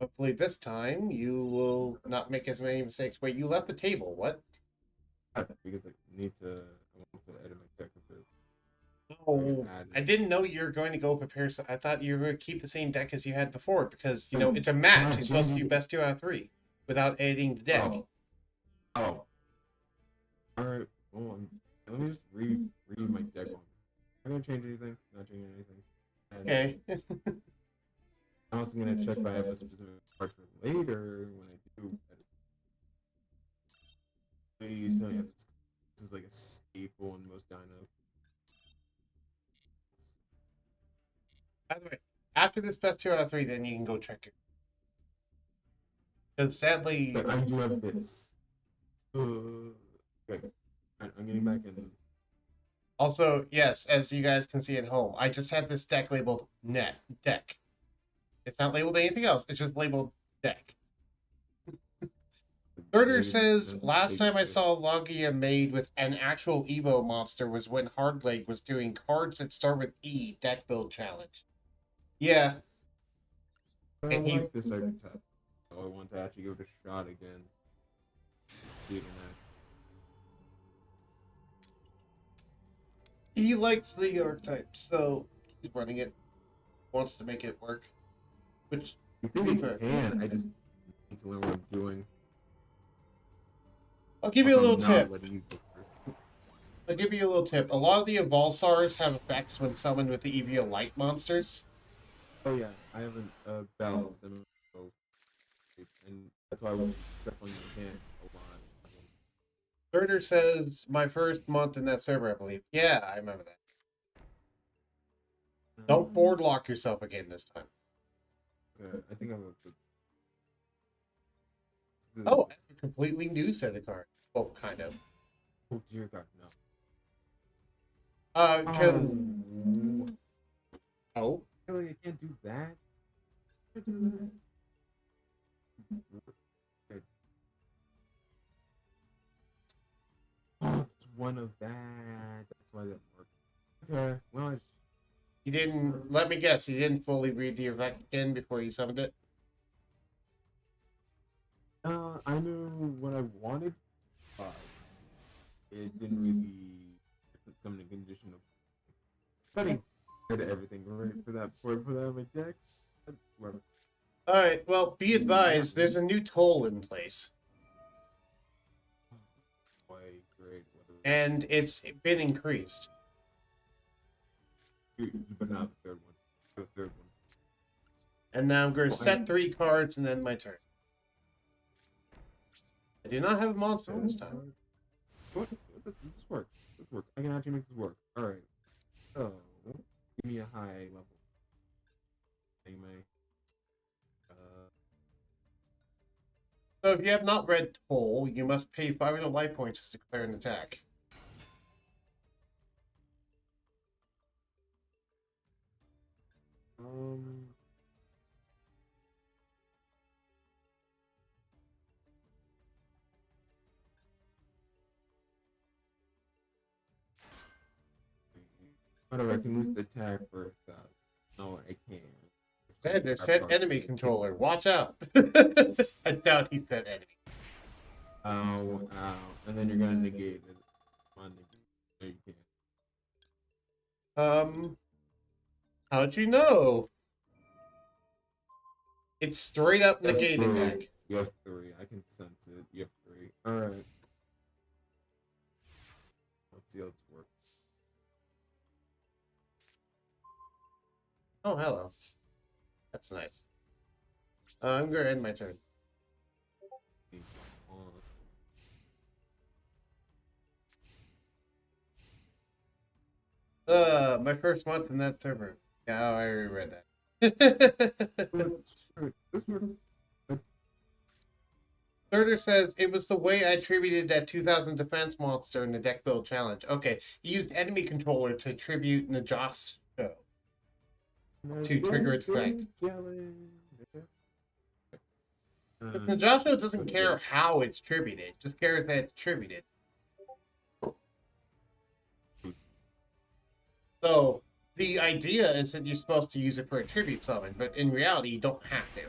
Hopefully this time you will not make as many mistakes. Wait, you left the table. What? Because I need to. I want to edit my deck a bit. Oh, I didn't know you were going to go prepare. I thought you were going to keep the same deck as you had before because you know it's a match. It's supposed to be best 2 out of 3 without editing the deck. Oh. All right. Hold on. Let me just read my deck on. I'm gonna change anything. Not changing anything. Okay. I'm also gonna check if I have a specific card for later when I do edit. Please tell me this is like a staple in most dinos. By the way, after this best 2 out of 3, then you can go check it. Because sadly, But I do have this. Okay. I'm getting back in. also, yes, as you guys can see at home, I just have this deck labeled deck. It's not labeled anything else. It's just labeled deck. Surtur says, last time I saw Logia made with an actual Evo monster was when Hardleg was doing cards that start with E, deck build challenge. Yeah. I like this archetype. So I want to actually give it a shot again. See it in action. He likes the archetype, so he's running it. Wants to make it work. Which, I think it can. I just need to learn what I'm doing. I'll give you a little tip. I'll give you a little tip. A lot of the Evolsars have effects when summoned with the Yugioh Light monsters. Oh yeah, I haven't balanced them both, and that's why I was definitely enhanced a lot. Surtur says, my first month in that server, I believe. Yeah, I remember that. Don't board lock yourself again this time. Okay, I think I'm Oh, a completely new set of cards. Well, kind of. Oh dear God, no. Oh. Really, I can't do that. I can't do that. Oh, it's one of that. That's why that worked. Okay, well, You didn't, let me guess, you didn't fully read the effect again before you summoned it? I knew what I wanted, but it didn't really put some in the condition of putting everything right for that on my deck. Alright, well, be advised, there's a new toll in place. And it's been increased. But not the third one. The third one. And now I'm going to set 3 cards and then my turn. I do not have a monster this time. What? This works. This works. I can actually make this work. Alright. So, give me a high level. Anyway. So if you have not read Toll, you must pay 500 life points to declare an attack. Whatever, I can lose the attack for 1,000. No, I can't. Commander said enemy controller. Watch out. I doubt he said enemy. Ow, ow. And then you're gonna negate it. Come on, negate. No, you can't. How'd you know? It's straight up You have negating three. deck. You have 3. I can sense it. You have 3. Alright. Let's see how this works. Oh, hello. That's nice. I'm gonna end my turn. My first month in that server. Yeah, I already read that. This works. Thirder says it was the way I attributed that 2000 defense monster in the deck build challenge. Okay, he used enemy controller to attribute Najas to trigger its strength. Najasho doesn't care how it's attributed, just cares that it's attributed. So the idea is that you're supposed to use it for a tribute summon, but in reality you don't have to.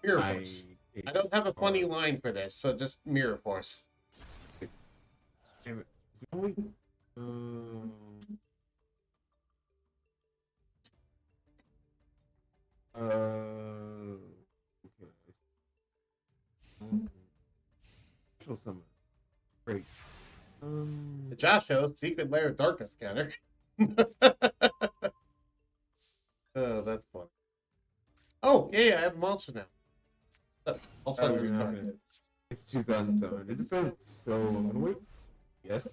Mirror Force. I don't have a funny line for this, so just Mirror Force. Damn it. Okay. Special summon. Great. The Josho, Secret Lair of Darkness counter. Oh, that's fun. Oh, yeah, I have a monster now. I'll send this card. It's 2007 in defense, so I'm gonna wait. Yes.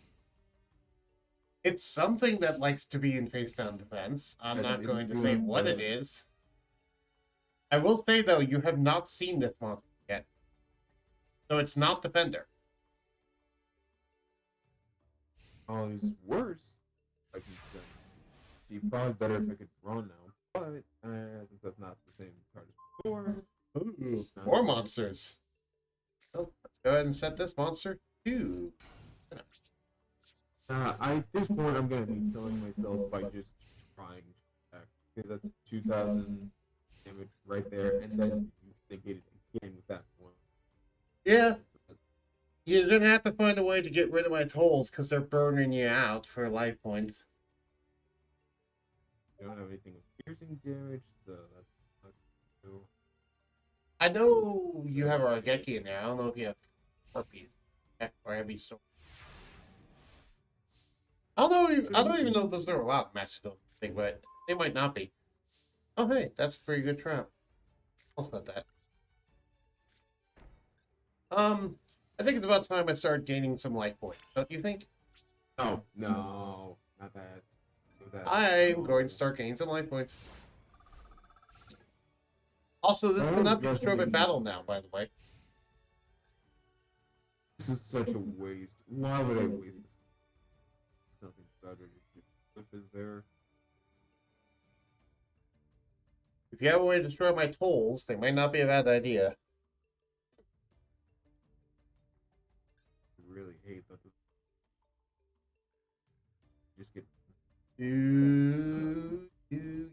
It's something that likes to be in face down defense. I'm not going to say what it is. I will say, though, you have not seen this monster yet. So it's not Defender. Oh, it's worse. I can say. It'd be probably better if I could draw now, but since that's not the same card as before. Ooh, more monsters. So let's go ahead and set this monster to. At this point, I'm gonna be killing myself by just trying to attack because that's 2,000 damage right there, and then you negate it again with that one. Yeah. You're gonna have to find a way to get rid of my tolls because they're burning you out for life points. You don't have anything with piercing damage, so that's not cool. I know you have a Rageki in there. I don't know if you have Harpies or Heavy Storm. I don't even know if those are allowed Mexico thing, but they might not be. Oh hey, that's a pretty good trap. I'll set that. I think it's about time I started gaining some life points, don't you think? Oh, no, not that. I'm going to start gaining some life points. Also, this cannot be destroyed by battle now, by the way. This is such a waste. Why would I waste this? Nothing better to do. If is there. If you have a way to destroy my tolls, they might not be a bad idea. I really hate that. Just get.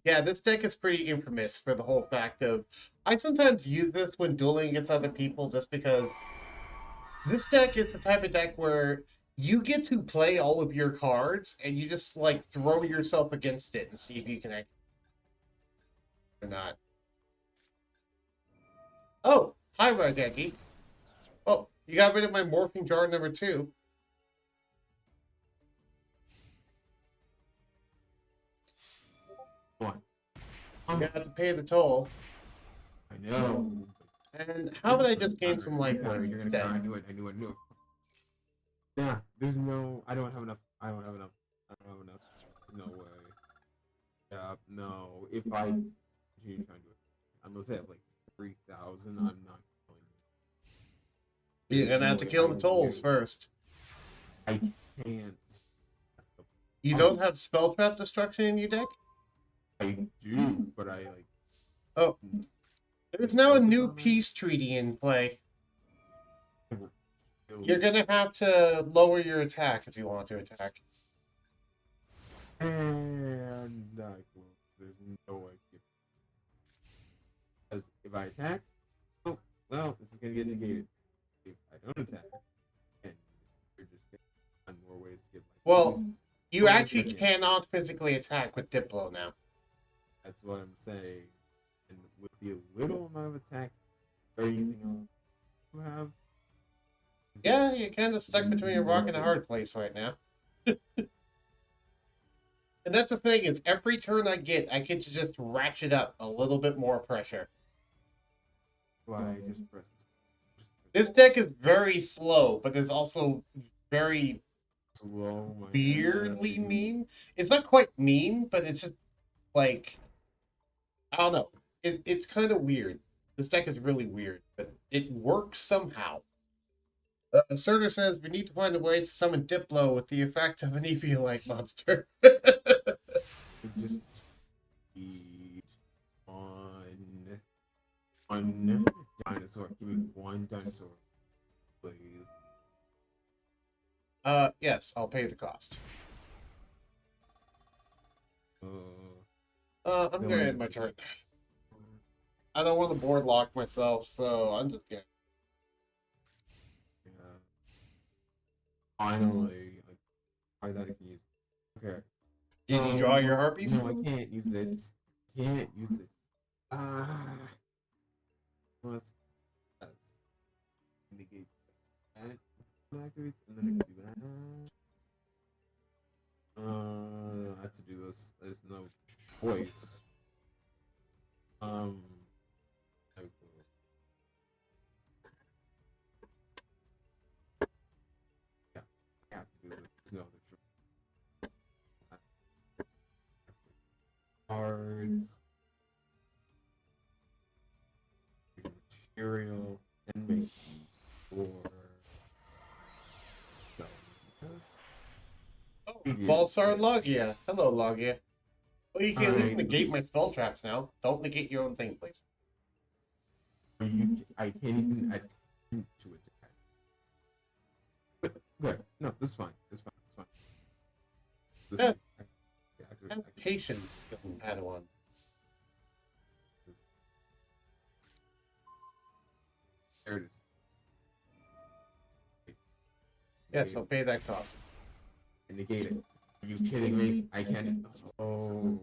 Yeah, this deck is pretty infamous for the whole fact of I sometimes use this when dueling against other people just because this deck is the type of deck where you get to play all of your cards and you just like throw yourself against it and see if you can actually or not. Oh, hi Rageki. Oh, you got rid of my morphing jar number 2. What? You got to pay the toll. I know. And how would I just gain some life You're points gonna instead? cry. I knew it. Yeah, there's no. I don't have enough. I don't have enough. No way. Yeah, no. If I continue trying to do it, unless I have like 3,000, I'm not going. You're gonna have to kill the tolls first. I can't. You don't have spell trap destruction in your deck? I do, but I like. Oh, there's now a new peace treaty in play. You're gonna have to lower your attack if you want to attack. And there's no way. Because if I attack, oh, well, this is gonna get negated. If I don't attack, then you're just gonna find more ways to get like. Well, you actually cannot physically attack with Diplo now. That's what I'm saying. And with the little amount of attack, or anything else you have. Yeah, you're kind of stuck between a rock and a hard place right now. And that's the thing, is every turn I get to just ratchet up a little bit more pressure. Why just press this deck is very slow, but it's also very slow, weirdly mean. It's not quite mean, but it's just like, I don't know. It's kind of weird. This deck is really weird, but it works somehow. Surtur says we need to find a way to summon Diplo with the effect of an EV-like monster. Just feed one dinosaur. Give me one dinosaur, please. Yes, I'll pay the cost. I'm gonna end my turn. I don't want to board lock myself, so I'm just kidding. Yeah. Finally, like, I thought I can use. Okay. Did you draw your harpies? No, I can't use it. Can't use it. Let's negate that activates, and then I can do that. I have to do this. There's no choice. Okay. Yeah, I have to do this. No other choice. Cards, material, and make for. Oh, Balsar Logia. Hello, Logia. Well, you can at least negate my spell traps now. Don't negate your own thing, please. I can't even attempt to attack. But good. No, this is fine. This is fine. This is fine. Have patience, young Padawan. There it is. Yes, I'll pay that cost. Negate it. Are you kidding me? I can't. Oh.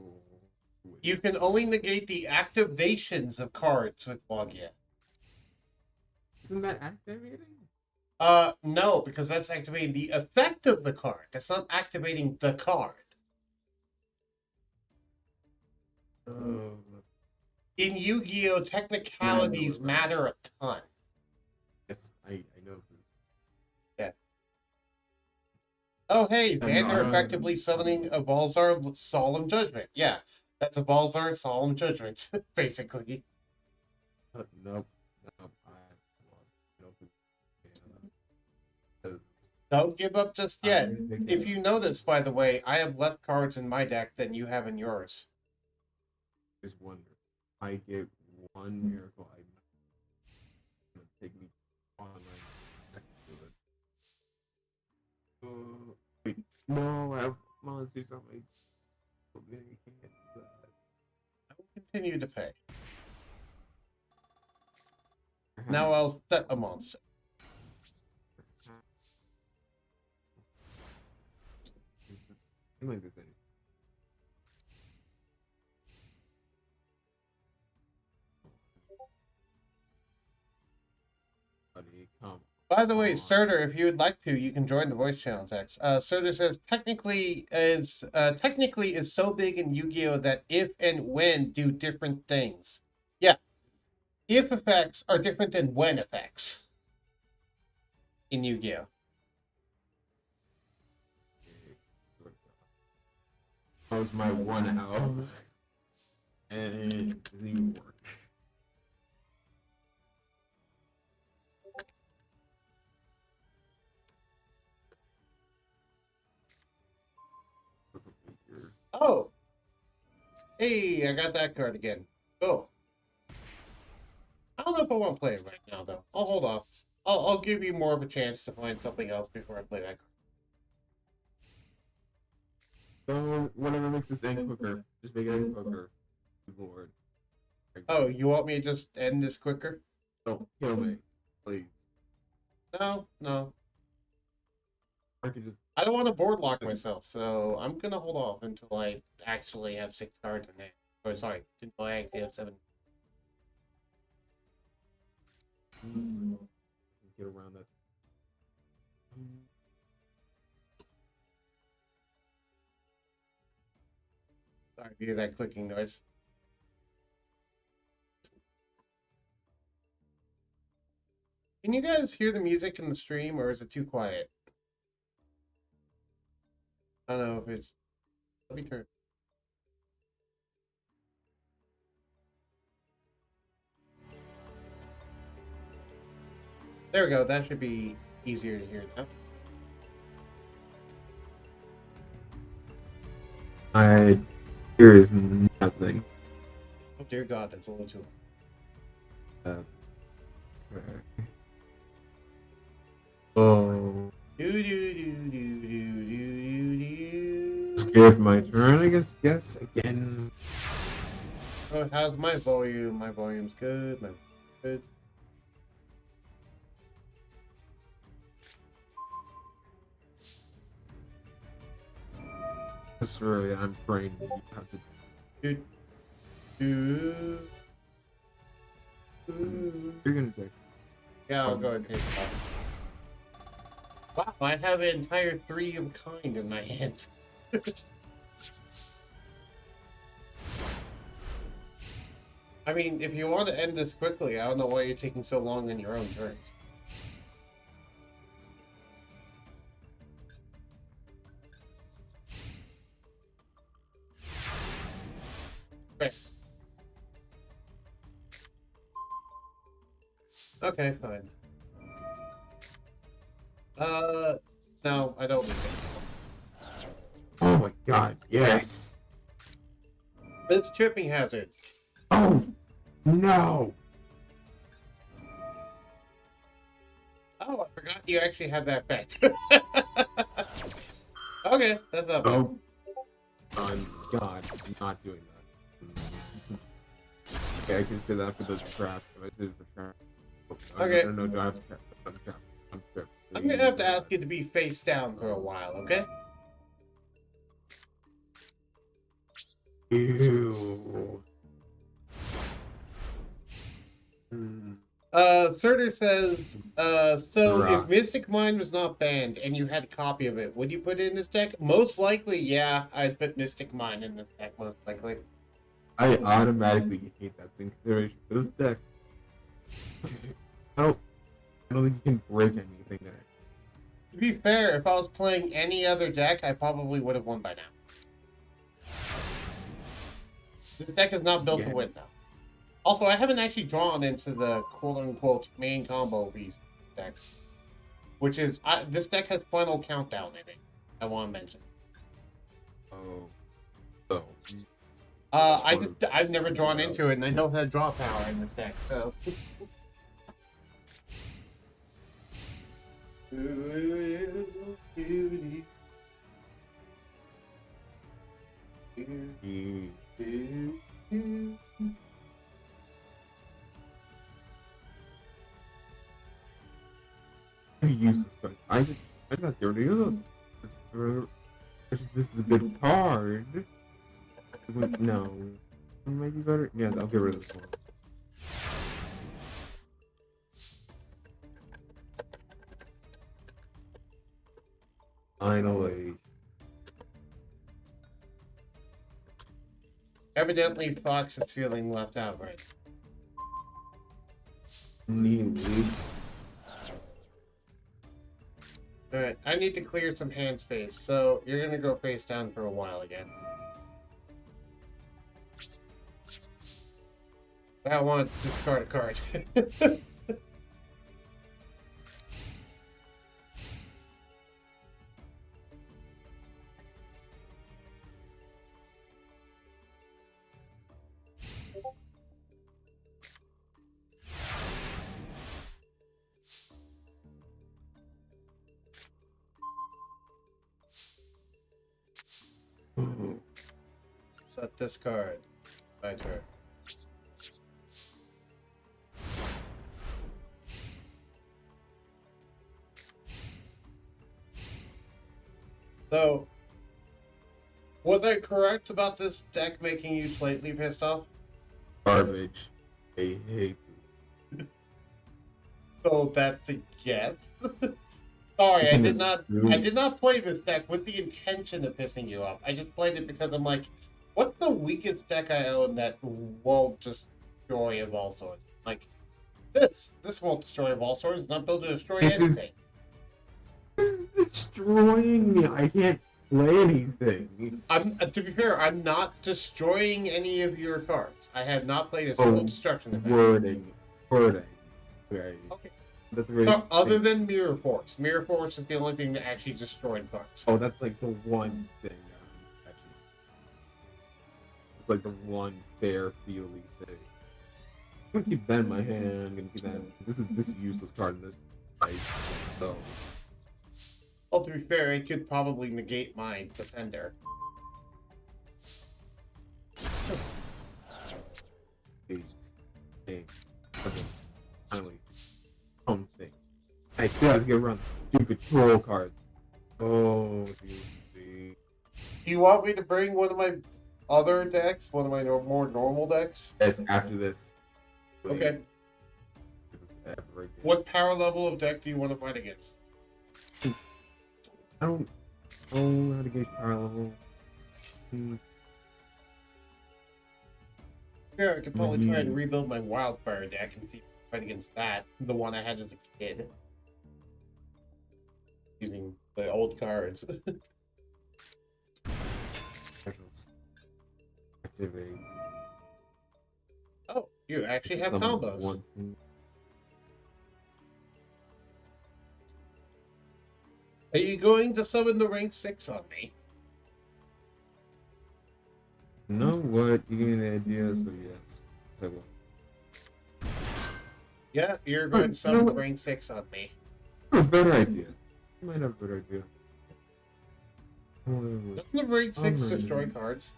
You can only negate the activations of cards with Logia. Isn't that activating? No, because that's activating the effect of the card. That's not activating the card. In Yu-Gi-Oh, technicalities matter a ton. Yes, I know. Yeah. Oh, hey, Vander effectively summoning a Balzar Solemn Judgment. Yeah, that's a Balzar Solemn Judgment, basically. Nope. I lost. Don't give up just yet. If you notice, by the way, I have less cards in my deck than you have in yours. Just wonder. I get one miracle item. It's gonna take me on wait, no, I have monsters on my. Okay, you can't do that. I will continue to pay. Now I'll set a monster. Like this thing. Buddy, come. By the way, Surtur, if you would like to, you can join the voice channel text. Surtur says technically is so big in Yu-Gi-Oh that if and when do different things. Yeah, if effects are different than when effects in Yu-Gi-Oh. That was my one out. And it doesn't even work. Oh, hey, I got that card again. Oh, I don't know if I want to play it right now, though. I'll hold off. I'll give you more of a chance to find something else before I play that card. So, whatever makes this end quicker. Just make it end quicker. Good lord. Oh, you want me to just end this quicker? Don't kill me, please. No, no. I could just. I don't want to board lock myself, so I'm gonna hold off until I actually have 6 cards in hand. Or sorry, until I actually have 7. Get around that. Sorry to hear that clicking noise. Can you guys hear the music in the stream, or is it too quiet? I don't know if it's. Let me turn. There we go. That should be easier to hear now. There is nothing. Oh dear God, that's a little too loud. Okay. Oh. Skip my turn, I guess again. Oh, how's my volume? My volume's good. My good. That's really, I'm praying that you have to. You're gonna take. Yeah, I'll go ahead and take it off. Wow, I have an entire 3 of kind in my hand. I mean, if you want to end this quickly, I don't know why you're taking so long in your own turns. Chris. Okay, fine. No, I don't need it. Oh my god, yes! It's tripping hazard. Oh, no! Oh, I forgot you actually have that bet. Okay, that's not bad. Oh, God, I'm not doing that. Okay, I can say that for the trap. If I say it for trap. Oh, Okay. No, do I have to trap? I'm trap. I'm gonna have to ask you to be face down for a while, okay? Ew. Surtur says, so if Rock. Mystic Mine was not banned and you had a copy of it, would you put it in this deck? Most likely, yeah, I'd put Mystic Mine in this deck, most likely. I automatically hate that in consideration for this deck. I don't think you can break anything there. To be fair, if I was playing any other deck, I probably would have won by now. This deck is not built to win, though. Also, I haven't actually drawn into the quote-unquote main combo beast deck. Which is, this deck has Final Countdown in it, I want to mention. Oh. So. I've never drawn into it, and I don't have draw power in this deck, so. Useless card. I got the use those. This is a good card. No. It might be better. Yeah, I'll get rid of this one. Finally. Evidently, Fox is feeling left out, right? Need leads. Alright, I need to clear some hand space, so you're gonna go face down for a while again. I want to discard a card. Set this card. My turn. So, was I correct about this deck making you slightly pissed off? Garbage. I hate it. So that's a yes. Sorry, I did not play this deck with the intention of pissing you off. I just played it because I'm like, what's the weakest deck I own that won't just destroy of all sorts? Like, this won't destroy of all sorts. It's not built to destroy anything. This is destroying me. I can't play anything. To be fair, I'm not destroying any of your cards. I have not played a single destruction event. Wording. Okay. Okay. That's really So, other than Mirror Force. Mirror Force is the only thing that actually destroyed cards. Oh, that's like the one thing. Actually, it's like the one fair feely thing. I'm gonna keep that in my hand. I'm gonna keep that. This is useless card in this fight. So. Well, to be fair, it could probably negate my Defender. Okay. Finally. Something. I still have to get around stupid troll cards. Oh, dude. Do you want me to bring one of my other decks? One of my more normal decks? Yes, after this. Please. Okay. What power level of deck do you want to fight against? I don't know how to get power level. Yeah, I could probably try to rebuild my Wildfire deck and see if I can fight against that. The one I had as a kid. Using the old cards. Activate. Oh, you actually have combos. Are you going to summon the rank 6 on me? No, what? You give me the idea, so yes. I will. Yeah, you're going to summon the rank 6 on me. I have a better idea. You might have a better idea. Doesn't the rank 6 destroy cards?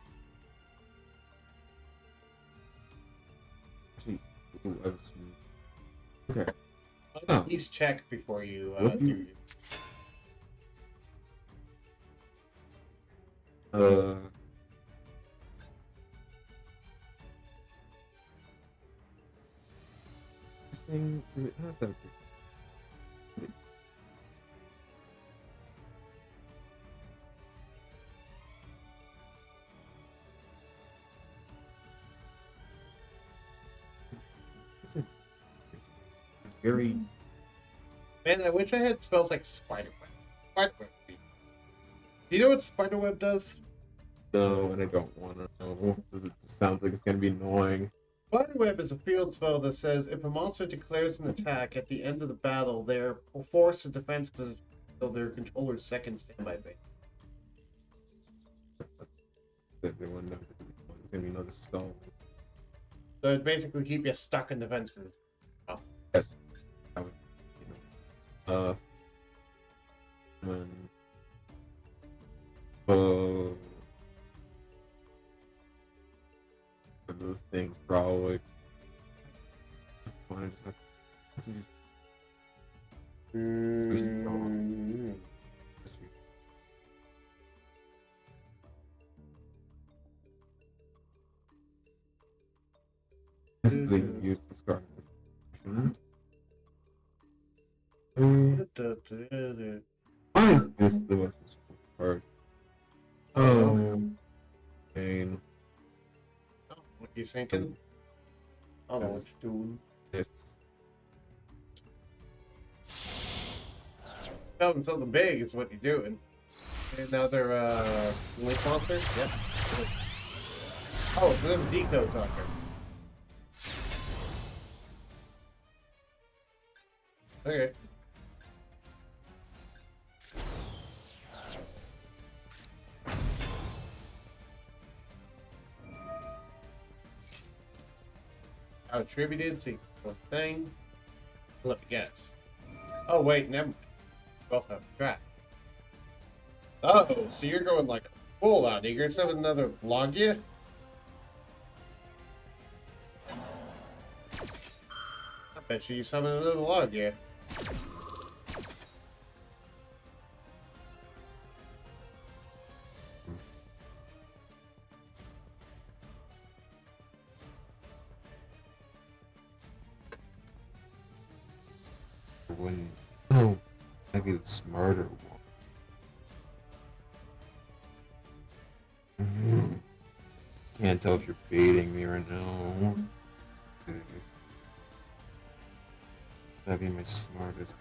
Actually, okay. At least check before you do. Thing, how's that? It's very. Man, I wish I had spells like Spiderweb. Spiderweb. Do you know what Spiderweb does? No, and I don't want to know. It just sounds like it's going to be annoying. Spiderweb is a field spell that says if a monster declares an attack at the end of the battle, they are forced to defense position until their controller's second standby phase. There's going to be another stall. So it basically keep you stuck in defense position. Oh. Yes. I would, when, those things probably. This is a useless card. Why is this the most useful card? Oh, pain. What are you thinking? I don't know what you're doing. This. Building something big is what you're doing. Another link monster? Yep. Oh, this is Decode Talker. Okay. Attributed to one thing. Let me guess. Oh wait, never mind. Well, crap. Oh, so you're going like full out. You're gonna summon another Logia? I bet you summon another Logia. When oh, maybe the smarter one. Can't tell if you're baiting me or no. That'd be my smartest.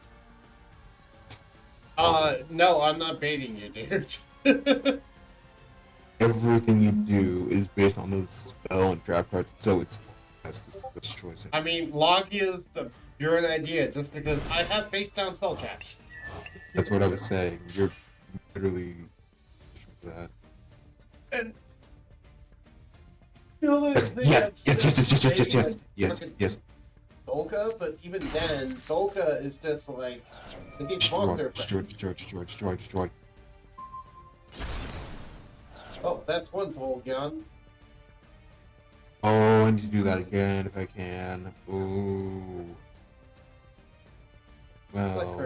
No, I'm not baiting you, dude. Everything you do is based on those spell and trap cards, so that's the best choice. I mean, Logia's the pure idea just because I have face down spell traps. That's what I was saying. You're literally that. And the only Yes, thing yes, that's yes. Solka, but even then, Solka is just like the deep monster. Destroy. Oh, that's one Tolkien. Oh, I need to do that again if I can. Ooh. Well.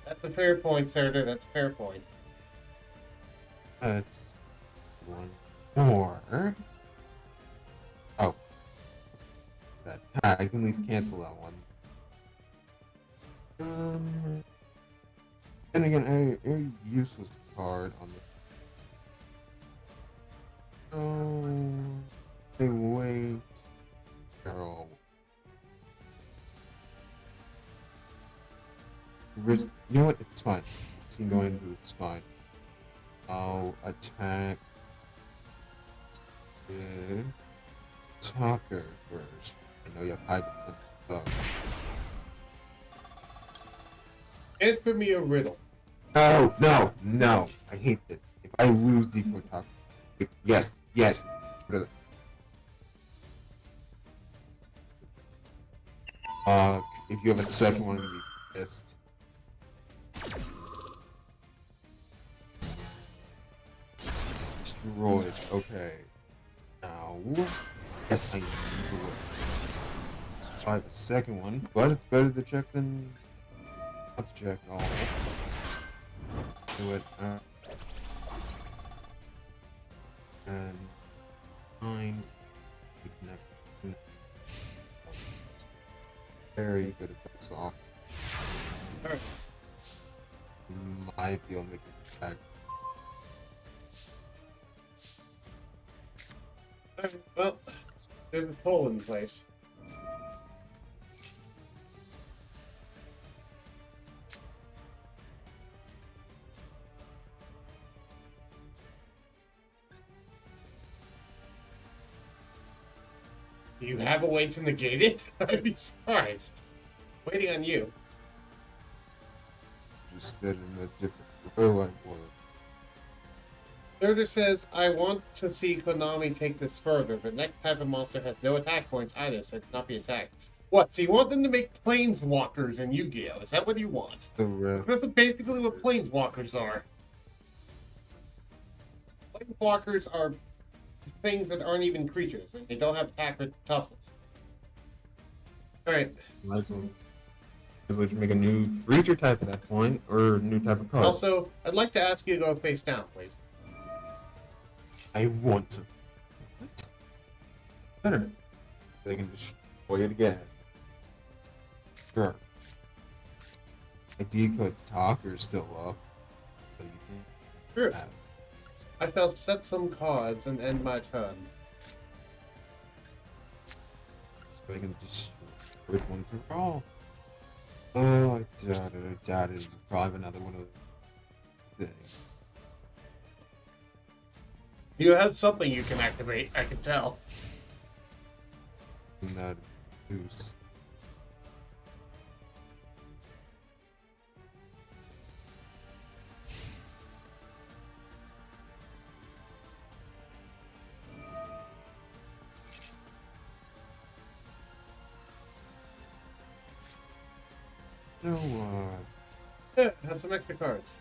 That's a fair point, Serta. That's a fair point. That's one more. Oh. That I can at least cancel that one. And again, a useless card on the. Oh. They wait. Girl. You know what? It's fine. Team going into this is fine. I'll attack with Talker first. I know you have high defense stuff. Answer me a riddle. No. I hate this. If I lose Decode Talker. Yes. If you have a second one, I'm gonna be pissed. Destroyed. Okay. Now, yes, I need to do it. I have a second one, but it's better to check than not to check at all. Do it. And 9. Very good effects off. Alright. Might be able to make it attack. Well, there's a pole in place. Do you have a way to negate it? I'd be surprised. Waiting on you. Just said in a different word. Serta says, I want to see Konami take this further. The next type of monster has no attack points either, so it cannot be attacked. What, so you want them to make planeswalkers in Yu-Gi-Oh? Is that what you want? That's basically what planeswalkers are. Planeswalkers are things that aren't even creatures, and they don't have attack or toughness. Alright. Would you make a new creature type at that point, or a new type of card? Also, I'd like to ask you to go face down, please. I want to. What? Better. They can destroy it again. Sure. My Decode Talker is still up. But you Sure. can't. I shall set some cards and end my turn. They can destroy. which ones are all. Oh, I doubt it. Probably have another one of those things. You have something you can activate, I can tell. And that boost. You know what? Yeah, have some extra cards.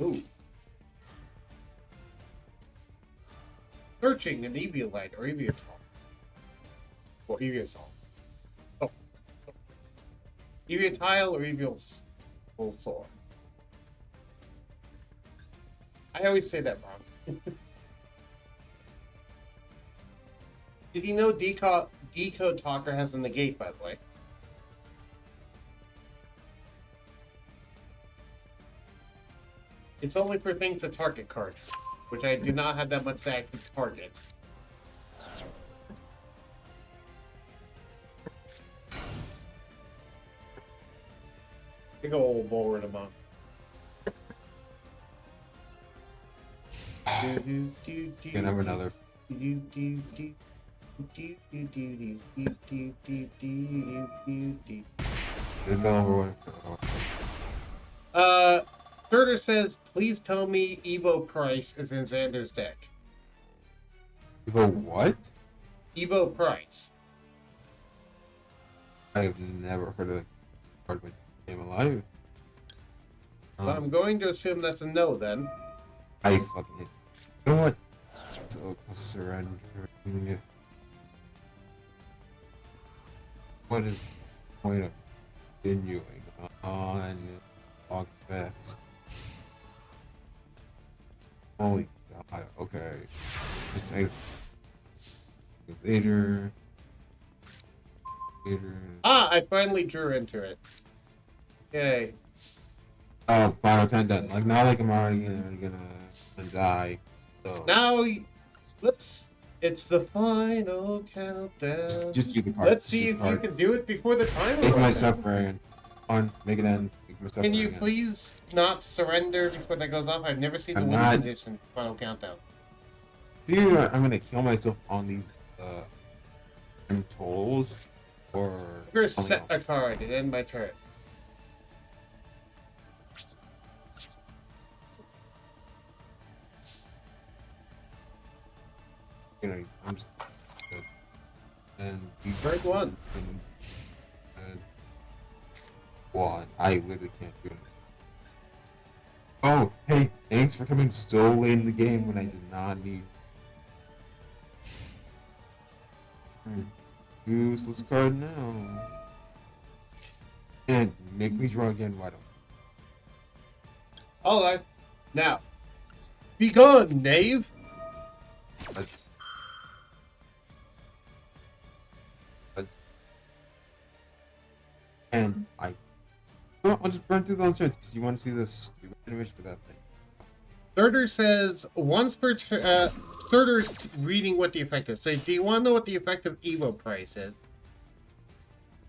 Ooh. Searching an Eviolite or Eviotol. Well, Eviosol. Oh. Eviotile or Eviosol. I always say that wrong. Did you know Decode Talker has a negate, by the way? It's only for things that target cards, which I do not have that much active targets. Big old Bulwark among. Can have another. There's no Surtur says, please tell me Evo Price is in Xander's deck. Evo what? Evo Price. I've never heard of that card when I came alive. I'm going to assume that's a no then. I fucking hate. You know what? So surrender. What is the point of continuing on August? Holy God, okay. Just say later. Ah, I finally drew into it. Yay. Oh, final countdown. Like, not like I'm already gonna die. So. Now, it's the final countdown. Just use the card. Let's see if you can do it before the timer Make my runs out. suffering. On, make it end. Make my suffering Can you end. please not surrender before that goes off? I've never seen the I'm winning not- condition final countdown. See, I'm gonna kill myself on these tolls or I'm gonna something set a else. card and end my turn. You know, I'm just and Break one. And one. I literally can't do it. Oh, hey, thanks for coming so late in the game when I did not need. Useless card now. And make me draw again, why don't Alright. Now, be gone, knave! And I'll just burn through those turns because you want to see the stupid image for that thing. Surtur says, once per turn, Surtur's reading what the effect is. So do you want to know what the effect of Evo Price is?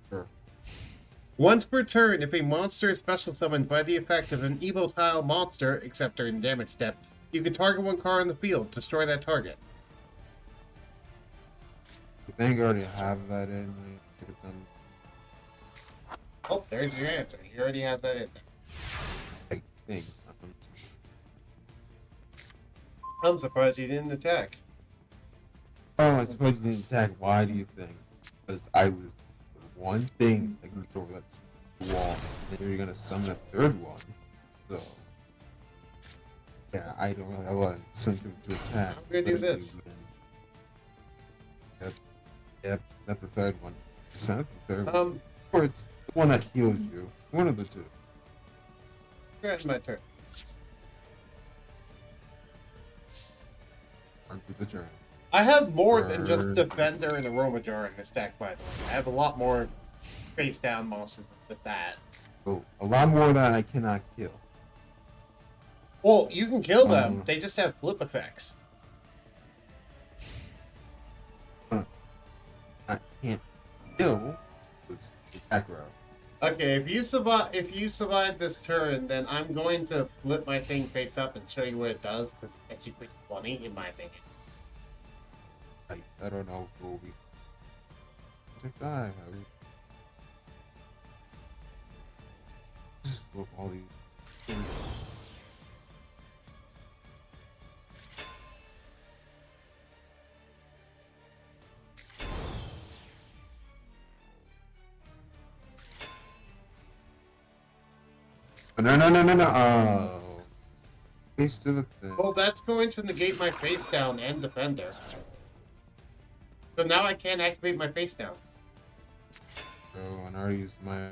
Sure. Once per turn, if a monster is special summoned by the effect of an Evo tile monster, except during damage step, you can target one card on the field, destroy that target. I think I already have that in me. It's on. Oh, there's your answer. He already has that in. I think. I'm surprised he didn't attack. Oh, I suppose you didn't attack. Why do you think? Because I lose one thing I can get over that wall. And then you're gonna summon a third one. So yeah, I don't really have a lot of incentive to attack. I'm gonna do especially this. when- Yep, that's the third one. That's the third one. Go Or it's the one that heals you. One of the two. ahead, my turn. Run through the turn. I have more than just Defender and Aroma Jar in this deck, by the way. I have a lot more face down monsters than just that. Oh, a lot more that I cannot kill. Well, you can kill them. They just have flip effects. can't kill is aggro. Okay, if you survive this turn, then I'm going to flip my thing face up and show you what it does, because it's actually pretty funny, in my opinion. I don't know if we'll be. Die. I mean, just flip all these. No. Oh. Face to the thing. Well, that's going to negate my face down and defender. So now I can't activate my face down. Oh, and I already used my.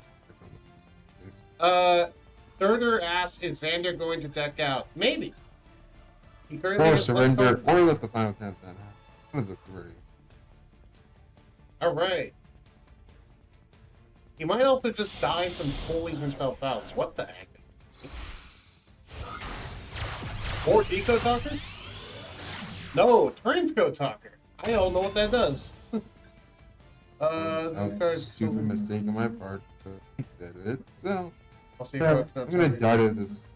Third ass, is Xander going to deck out? Maybe. He currently Or has surrender, or let the final countdown happen. One of the three. Alright. He might also just die from pulling himself out. What the heck? More Deco Talkers? No, Transco Talker. I don't know what that does. Stupid mistake on my part. That it. So I'll see yeah, I'm gonna die to this.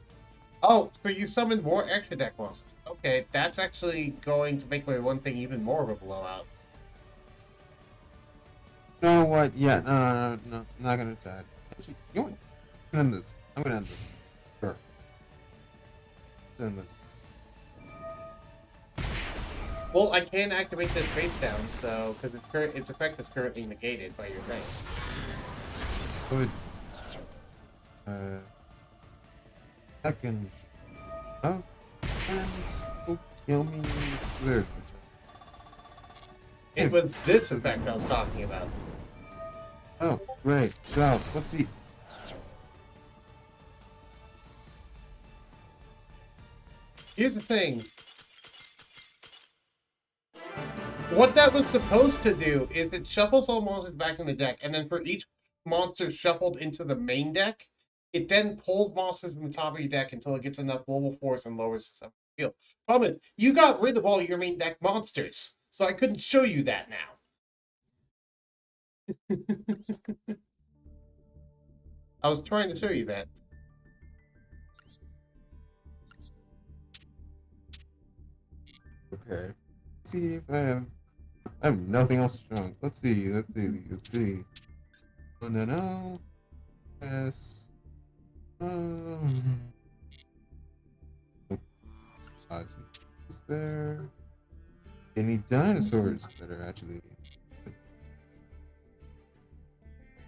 Oh, so you summoned more extra deck monsters. Okay, that's actually going to make my one thing even more of a blowout. You know what? Yeah, no. I'm not gonna attack. Actually, you know what? I'm gonna end this. I'm gonna end this. Sure. Let's end this. Well, I can activate this face down, so because its effect is currently negated by your thing. Good. Second. Oh, and will kill me there. It was this effect I was talking about. Oh, great. So, let's see. Here's the thing. What that was supposed to do is it shuffles all monsters back in the deck, and then for each monster shuffled into the main deck, it then pulls monsters in the top of your deck until it gets enough global force and lowers the field. Problem is, you got rid of all your main deck monsters, so I couldn't show you that now. I was trying to show you that. Okay. Let's see if I have nothing else strong. Let's see. Oh, no. Yes. Is there any dinosaurs that are actually?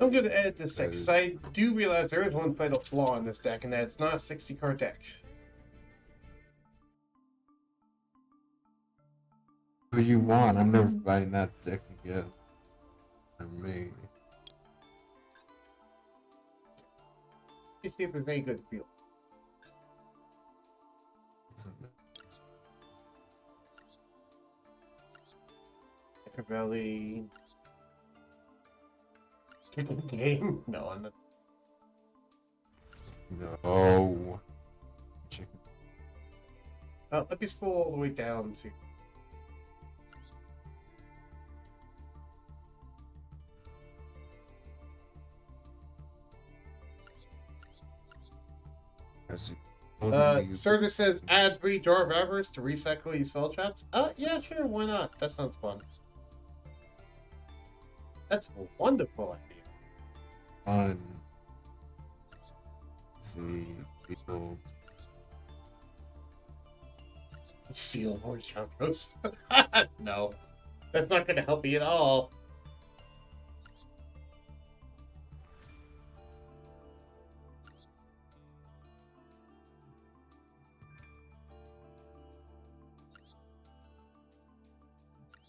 I'm going to edit this deck, because I do realize there is one fatal flaw in this deck, and that it's not a 60-card deck. Who you want? I'm never fighting that deck again. For me. You see if there's any good feel. Machiavelli. Chicken game? No, I'm not. No. Chicken. Let me scroll all the way down to. Serter says add 3 Jar of Avarice to recycle your spell traps. Yeah, sure, why not? That sounds fun. That's a wonderful idea. Fun. Let's see. People. Seal more chakras. No, that's not going to help me at all.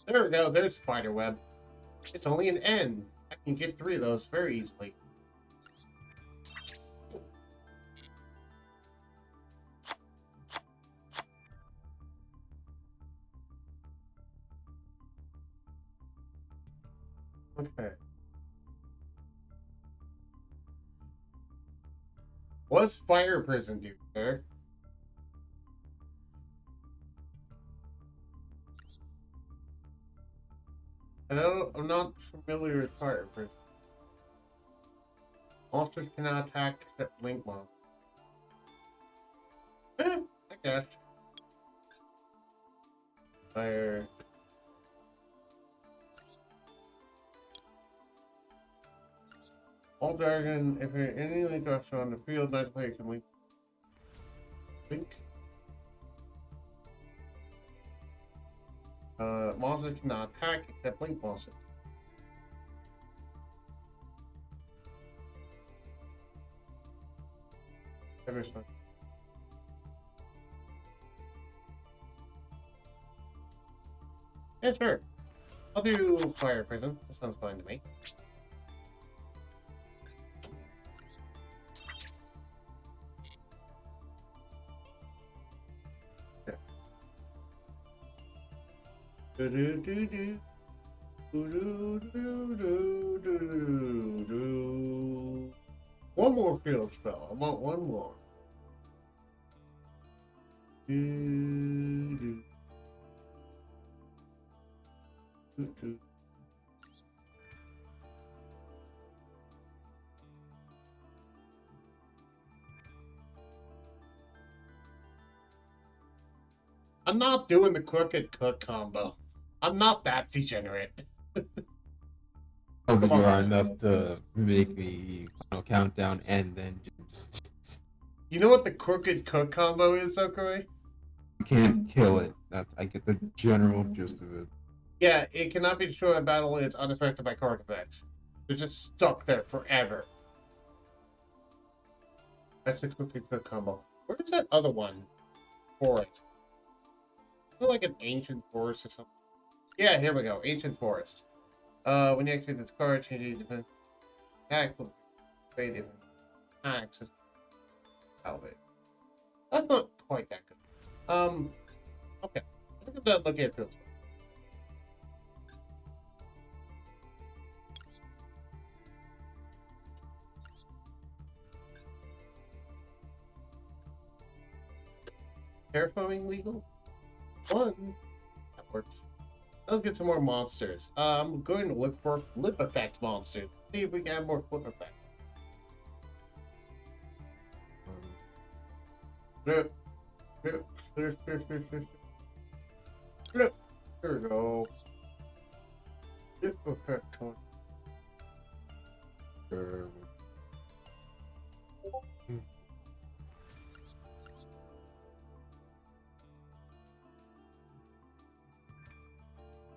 There we go, there's Spiderweb. It's only an N. I can get 3 of those very easily. Okay. What does Fire Prison do, sir? I'm not familiar with fire prison. Monsters cannot attack except link monsters. I guess. Fire. All dragon, if any link monster on the field, neither player can link. Monsters cannot attack except link monsters. Everything. Yeah, sure. I'll do fire prison. That sounds fine to me. Yeah. Do do do do. Do do do do do do. One more field spell. I want one more. Do do do do. I'm not doing the crooked cook combo. I'm not that degenerate. Oh, but Come you are on. enough to make me countdown and then just You know what the crooked cook combo is, Okoi? you can't kill it. I get the general gist of it. Yeah, it cannot be destroyed by battle and it's unaffected by card effects. They're just stuck there forever. That's the crooked cook combo. Where's that other one? Forest. Like an ancient forest or something. Yeah, here we go. Ancient forest. When you activate this card, change the defense attack will fade in access. Salvage. That's not quite that good. Okay. I think I'm done looking at field spells. Terraforming legal? One. That works. Let's get some more monsters. I'm going to look for flip effect monsters. See if we can have more flip effect. Flip. Flip. Flip. Flip. Flip. Flip. Flip. There we go. Flip effect one.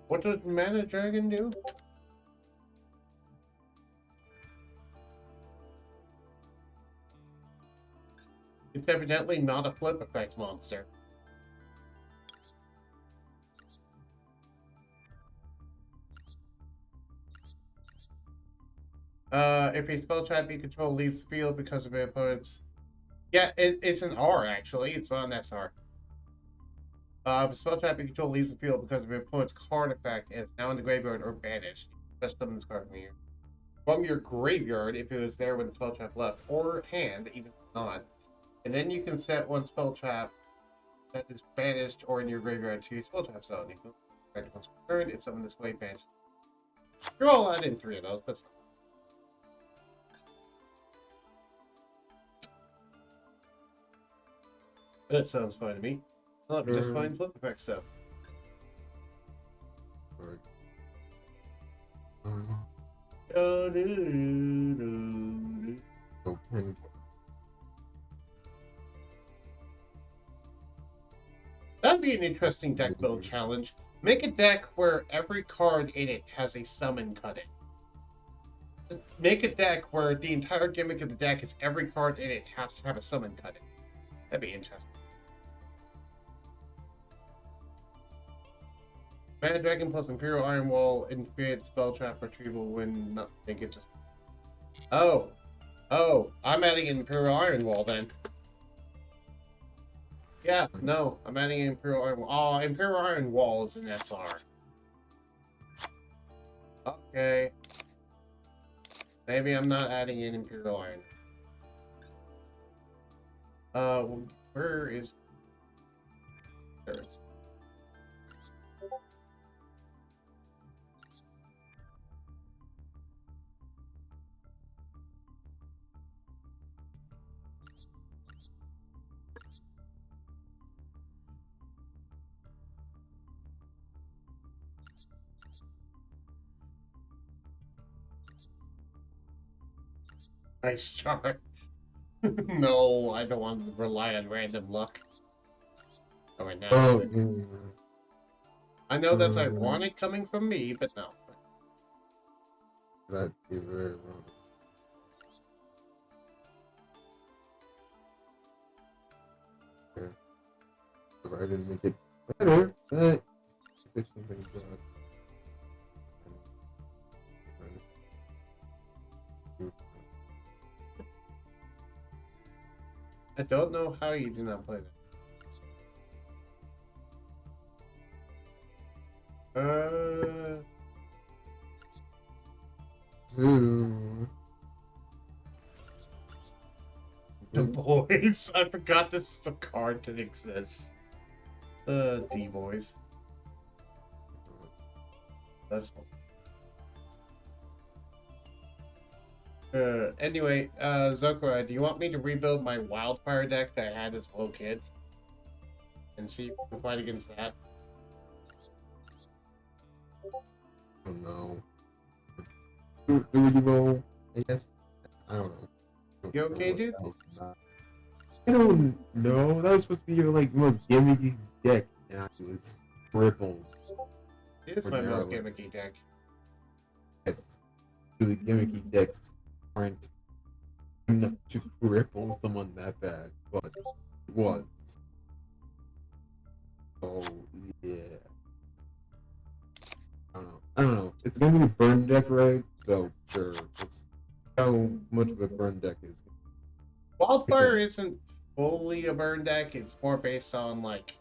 What does Mana Dragon do? It's evidently not a flip effect monster. If a spell trap you control leaves the field because of opponent's... Yeah, it's an R actually. It's not an SR. If a spell trap you control leaves the field because of your opponent's card effect and it's now in the graveyard or banished, best summon this card from your graveyard if it was there when the spell trap left, or hand, even if not. And then you can set one spell trap that is banished or in your graveyard to your spell trap zone. You can once returned, it's summoned this way, banished. You're all out in 3 of those. That's that sounds fine to me. I'll just find flip effect stuff. That'd be an interesting deck build challenge. Make a deck where every card in it has a summon cut in. Make a deck where the entire gimmick of the deck is every card in it has to have a summon cut in. That'd be interesting. Mana Dragon plus Imperial Iron Wall infuriate spell trap retrieval when not think it just. Oh, I'm adding an Imperial Iron Wall then. Yeah, no, I'm adding an Imperial Iron Wall. Oh, Imperial Iron Wall is an SR. Okay. Maybe I'm not adding in Imperial Iron. Where is... There. Nice chart. No, I don't want to rely on random luck. Oh, right now. Oh, I know that's I want it coming from me, but no. that'd be very wrong. Yeah. If I didn't make it better, but fix something bad. I don't know how you do not play that. The boys. I forgot this is a card that exists. D boys. That's. Anyway, Zokora, do you want me to rebuild my wildfire deck that I had as a little kid? And see if we can fight against that? I don't know. Do you know? I guess. I don't know. You okay, dude? I don't know. That was supposed to be your like most gimmicky deck, and it was crippled. It is my most gimmicky deck. Yes, really gimmicky decks aren't enough to cripple someone that bad, but it was. So yeah. I don't know. It's gonna be a burn deck, right? So sure. It's how much of a burn deck is. Wildfire isn't fully a burn deck. It's more based on like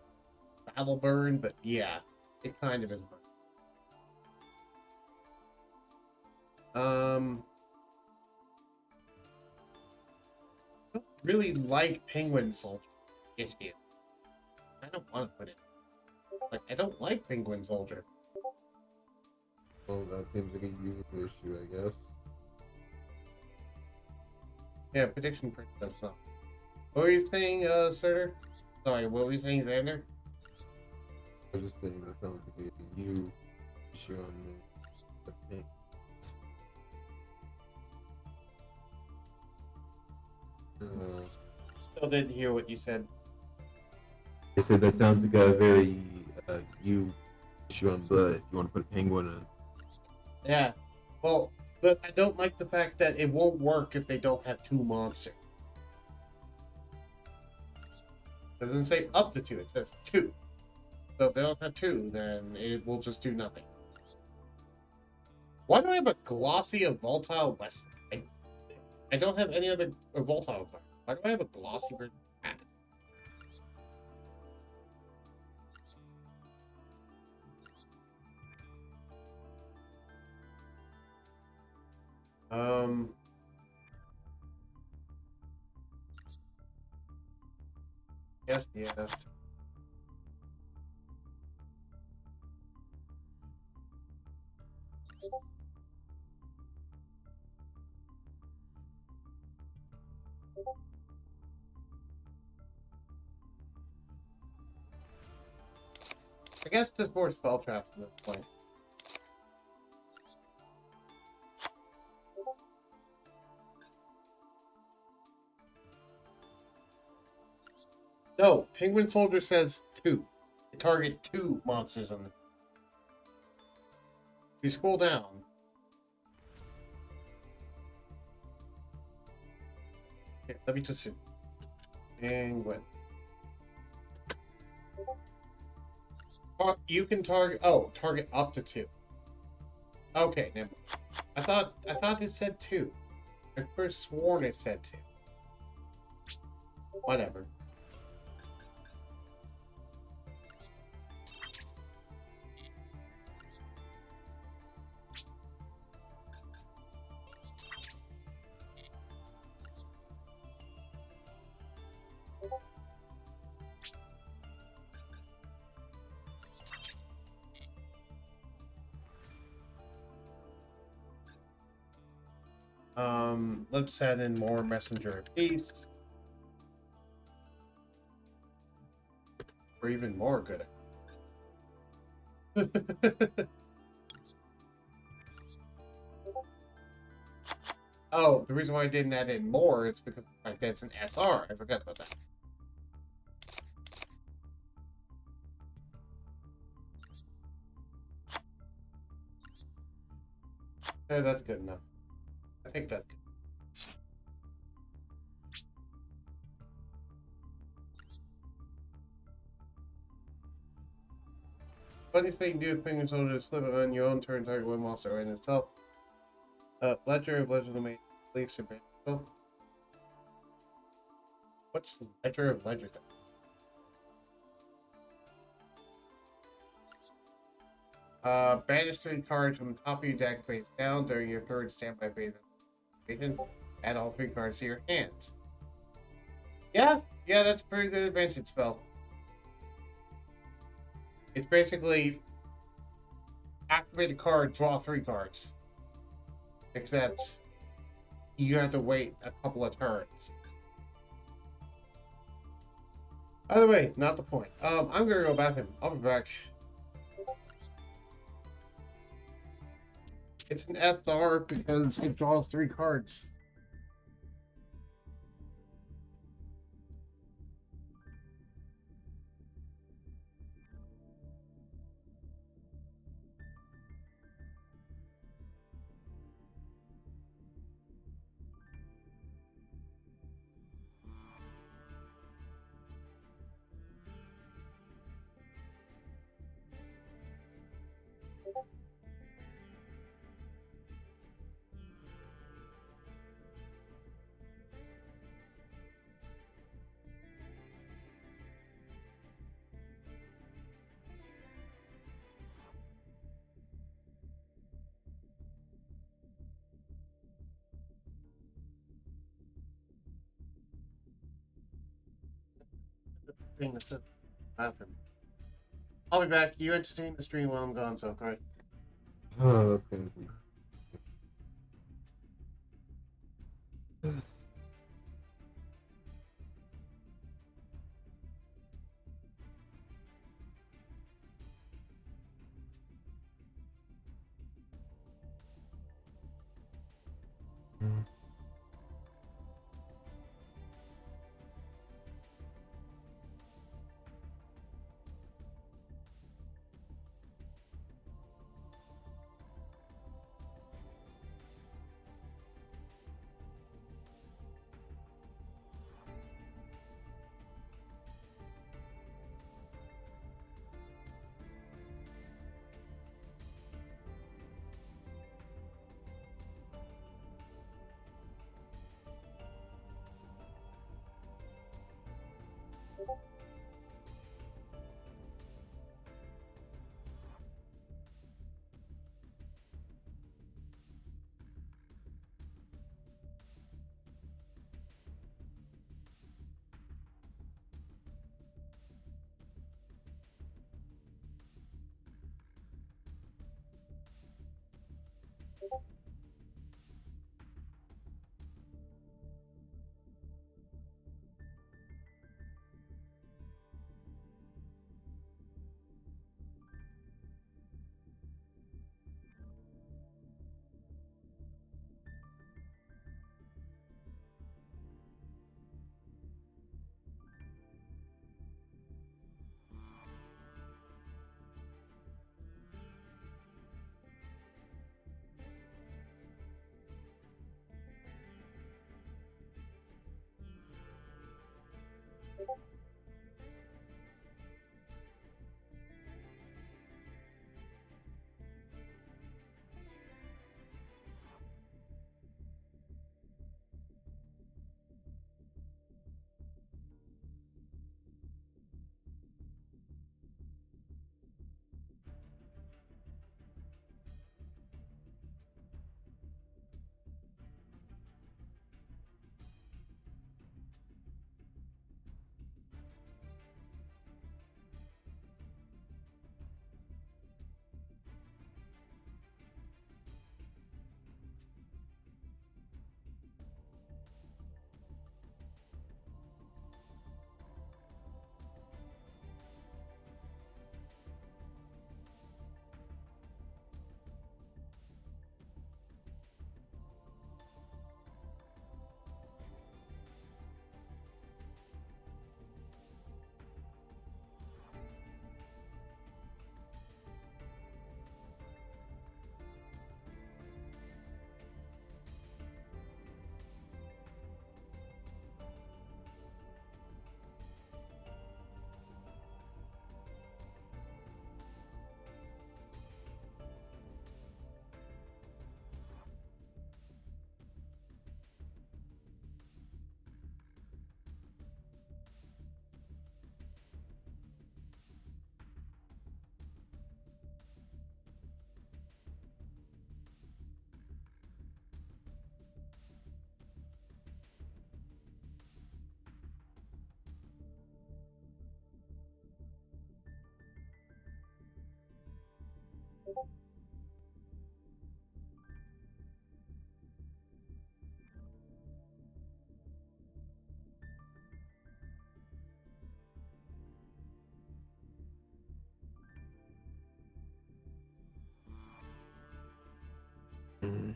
battle burn, but yeah, it kind of is burn. I don't really like Penguin Soldier issue. I don't want to put it. Like, I don't like Penguin Soldier. Well, that seems like a you issue, I guess. Yeah, prediction print does not. What were you saying, Surtur? Sorry, what were you saying, Xander? I was just saying that sounds like a you issue on the thing. Still didn't hear what you said. I said that sounds like a very you issue on the if you want to put a penguin in. Yeah. Well, but I don't like the fact that it won't work if they don't have two monsters. It doesn't say up to two, it says two. So if they don't have two, then it will just do nothing. Why do I have a glossy of Voltile West? I don't have any other Voltile cards. Why do I have a glossy version of that? Yes, yes. I guess just more spell traps at this point. No, Penguin Soldier says two. You target two monsters on the. If you scroll down. Okay, let me just see. Penguin. You can target. Oh, target up to two. Okay, never mind. I thought it said two. I first sworn it said two. Whatever. Let's add in more Messenger of Peace. Or even more good. Oh, the reason why I didn't add in more is because of the fact that it's an SR. I forgot about that. That's good enough. I think that's good. Funny thing, do things on just flip it on your own turn, target one monster in itself. Ledger of Legend of Mage, least advantage. What's Ledger of Legend? Banish 3 cards from the top of your deck face down during your third standby phase activation. Add all 3 cards to your hands. Yeah, that's a pretty good advantage spell. It's basically activate a card, draw 3 cards. Except you have to wait a couple of turns. By the way, not the point. I'm gonna go bathroom. I'll be back. It's an SR because it draws 3 cards. Thing that says bathroom. I'll be back. You entertain the stream while I'm gone, so okay. Oh, that's gonna be. Mm.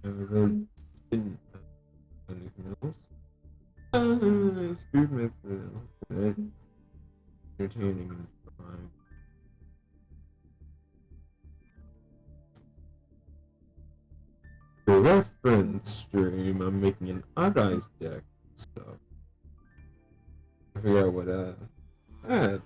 I really didn't have anything else. I screwed myself. That's entertaining and fine. For reference stream, I'm making an Odd Eyes deck, so I figure out what ah,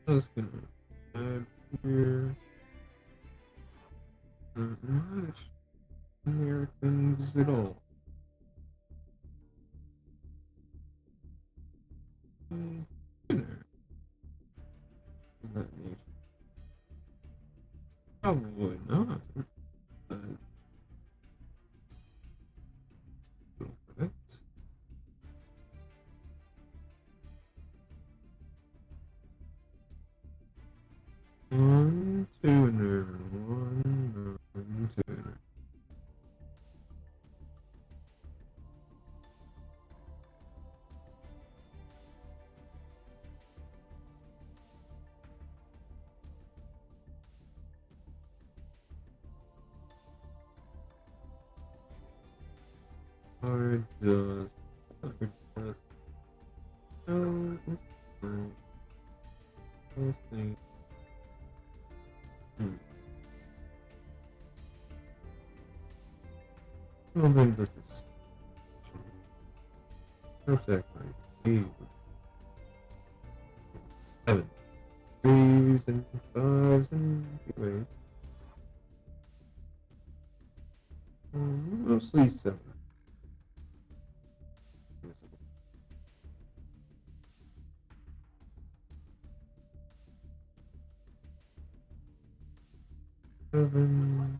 I was gonna add here. Not much. Americans at all. Dinner. That nation. Probably not. But it. One tuner. One tuner. Hard just. Oh, those things. I don't think this is. What's that kind? 7. 3s and 5s and wait. Mostly 7. 7.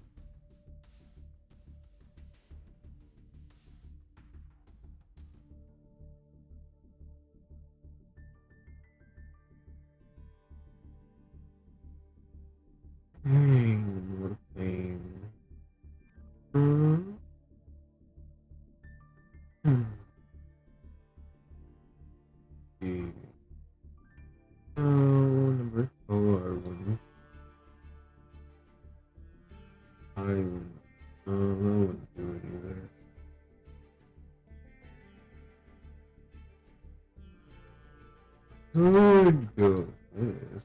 Dang, what a pain. Okay. Number 4. Island. I wouldn't do it either. Could go with this.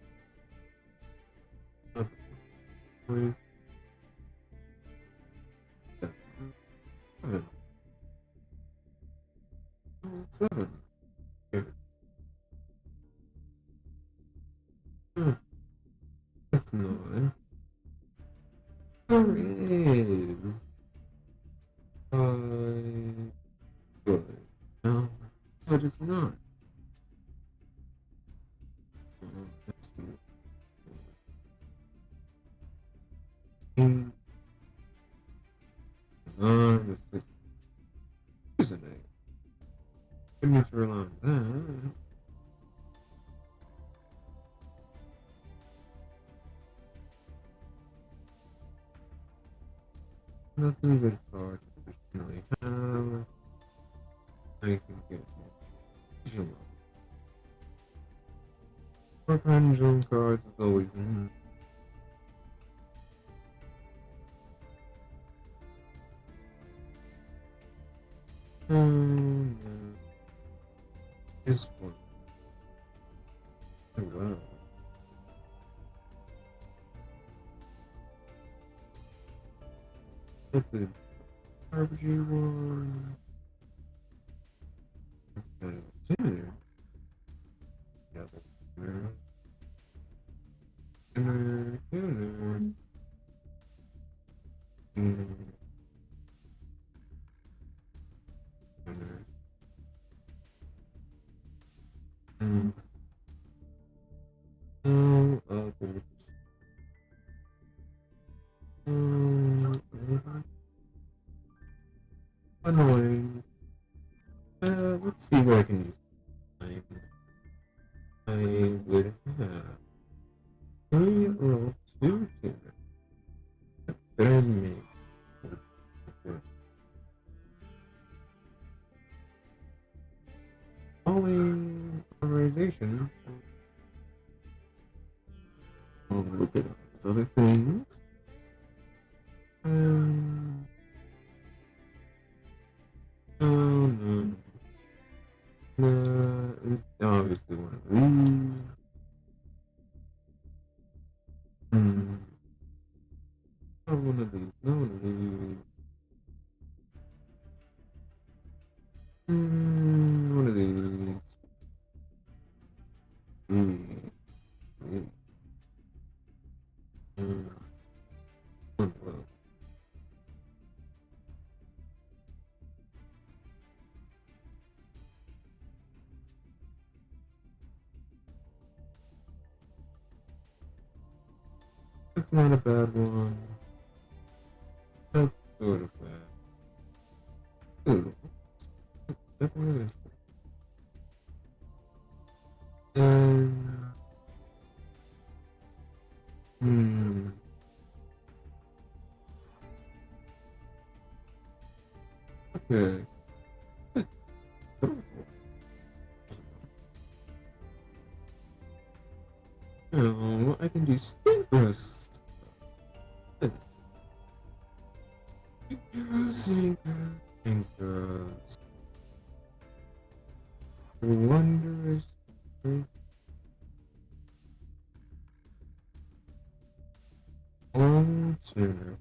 With 7. 7. Okay. That's not. There is. Good. No, but it's not. That's not. 8. 9. 6. Isn't it? Give me for a long time. Nothing good cards traditionally have. I can get more. For pendulum cards is always no. This one. Oh wow. That's a RPG one. Got a tuner. Got a tuner. Tuner. Tuner. Tuner. Tuner. No other. Annoying. Let's see what I can use. I would have 3 or 2 tuner. That I make. Polymerization. I'll look at those other things. Oh no. No, it's obviously one of these. Not one of these. Not one of these. One of these. One of those. That's not a bad one. That's sort of bad. Ooh, definitely is. And hmm. Okay. Oh, I can do stinkless. Using fingers. Wondrous. One, two.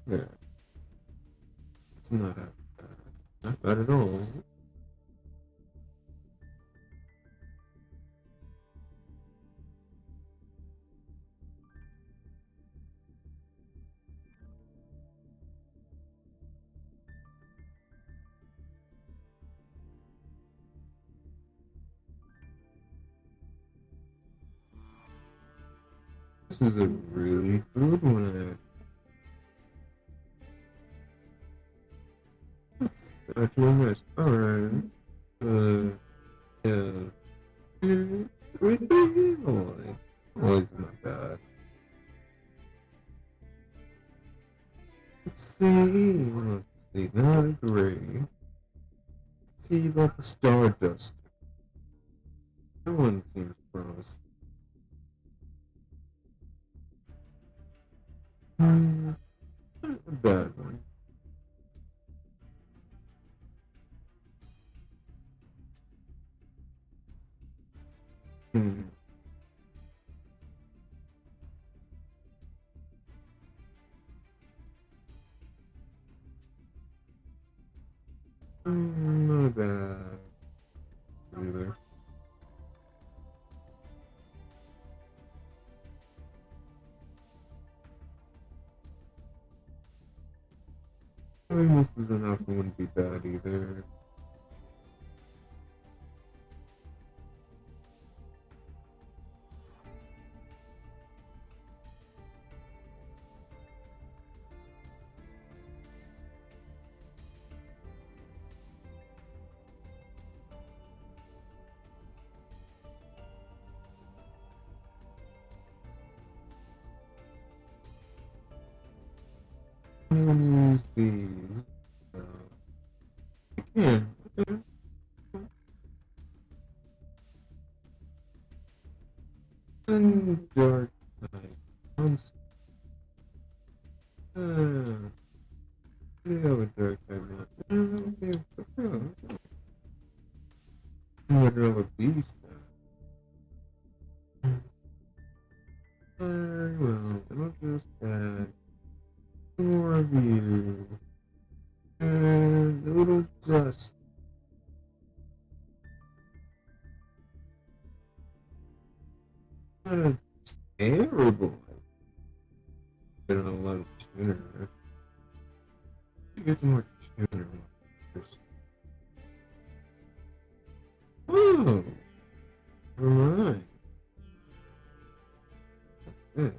There. It's not that bad. Not bad at all. This is a really good one. That's actually nice. Alright. Yeah. Everything? Oh, it's not bad. Let's see. Not great. Let's see about the Stardust. That one seems promising. Not a bad one. Hmm. Not bad either. I mean, this is enough. It wouldn't be bad either. I'm gonna use these. Yeah. Okay. And dark side. We have a dark side now. Okay. I'd rather beast now. Very well. Then I'll just add more of you. And a little dust. Not a terrible. I don't know a lot of tuner. Get some more tuner. Oh, never mind. This.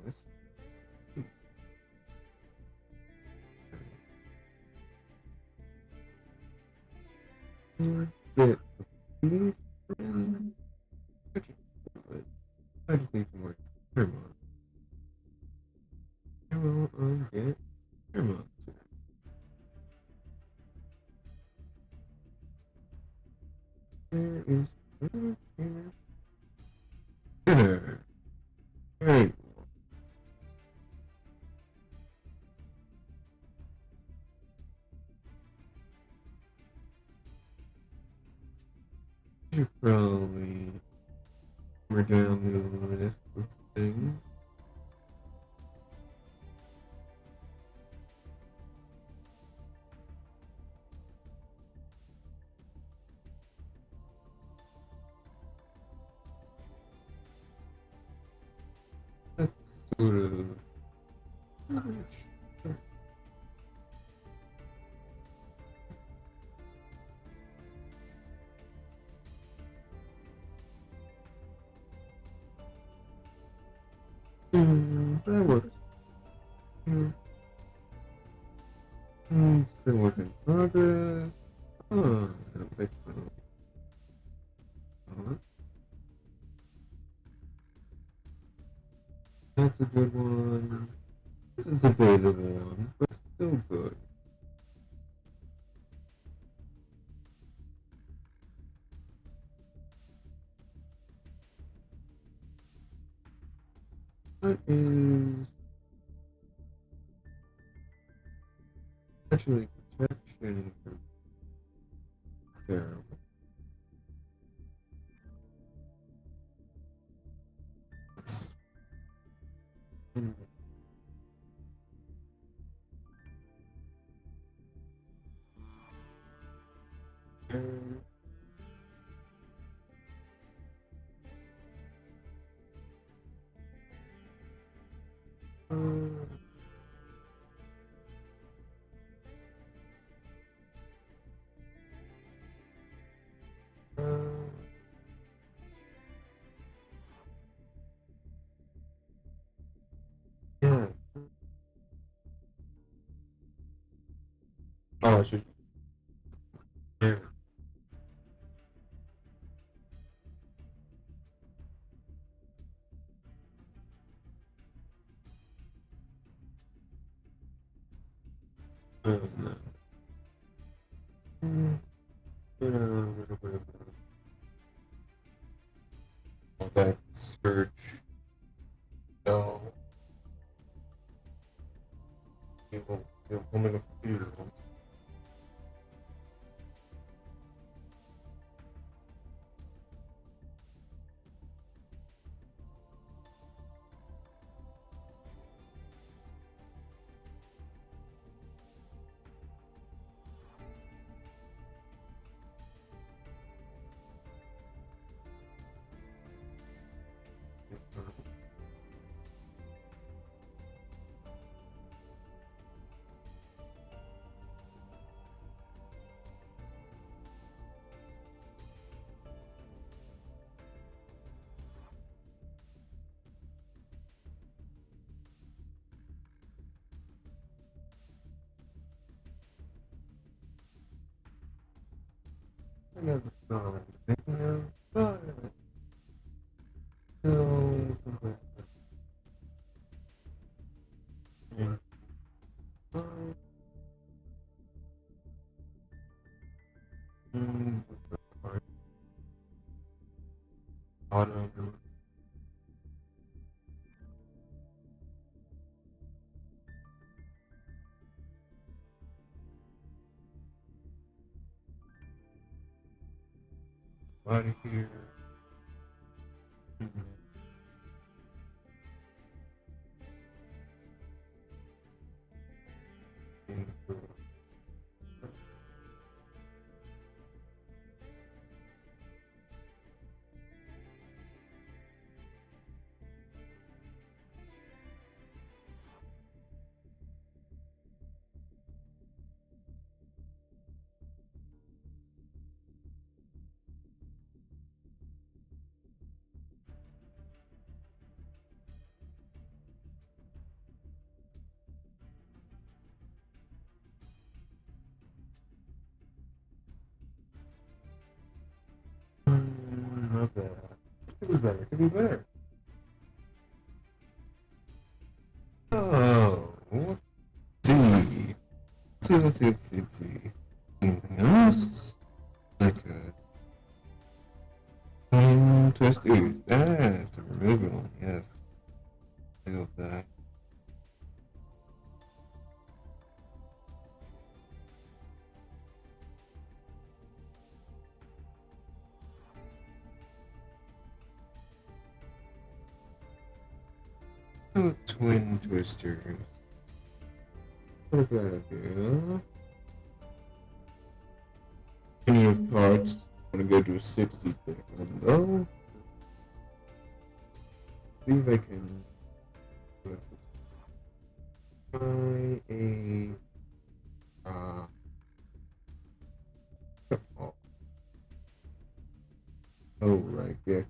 Get these friends. I just need some more Paramount. I will get Paramount. There is dinner. Right. You probably were down the list of things. That's sort of. That works. Still work in progress. Oh, excellent. Alright. That's a good one. This is a debatable one, but still good. What is actually protection from terrible? Let's see. Um, yeah. Oh, I should. Yeah. No. That search. No. You'll come in a computer. I never saw anything. No. Auto. Out of here. Not bad. Could be better. Could be better. Oh. See. See. Anything else? Okay. Twisters. That's a removal. Yes. I got that. Oh, twin twisters. What about here? Any of cards? I'm gonna go to a 60 pick. Hello? See if I can buy a oh, oh right, yeah.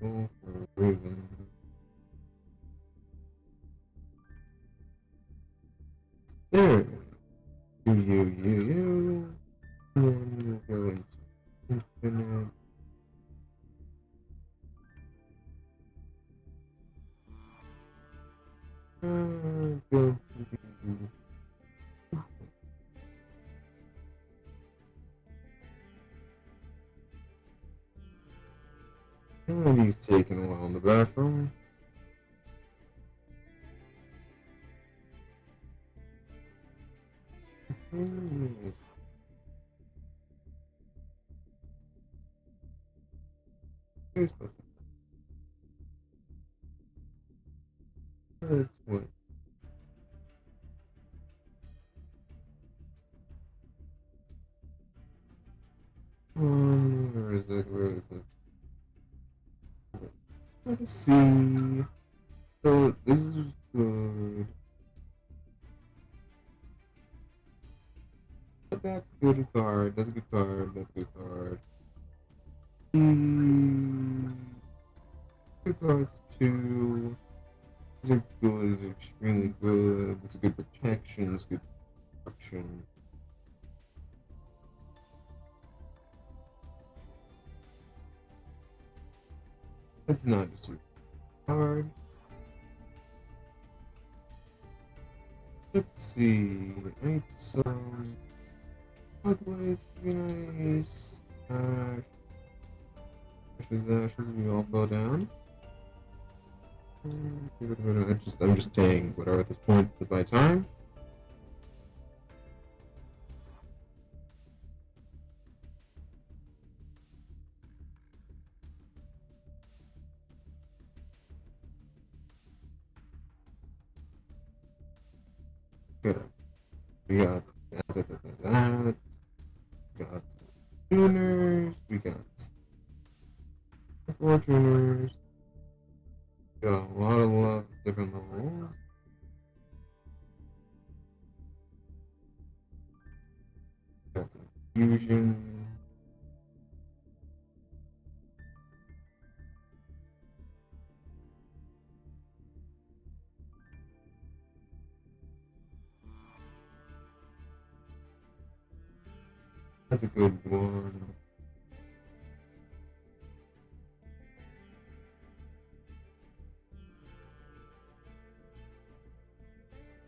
for a reason. There. You. And then we'll go into infinite. Go to and he's taking a while in the bathroom. Here's that's what. Where is it? Where is it? Let's see. So this is good. But that's a good card. That's a good card. That's a good card. Good cards too. These are good. These are extremely good. This is good protection. This is good protection. That's not a super card. Let's see. I need some Hogwarts to be nice. Ashes, we all fell down. I'm just saying whatever at this point at my time. Good. We got that. We got tuners. We got four tuners. We got a lot of love, different levels. Got the fusion. That's a good one.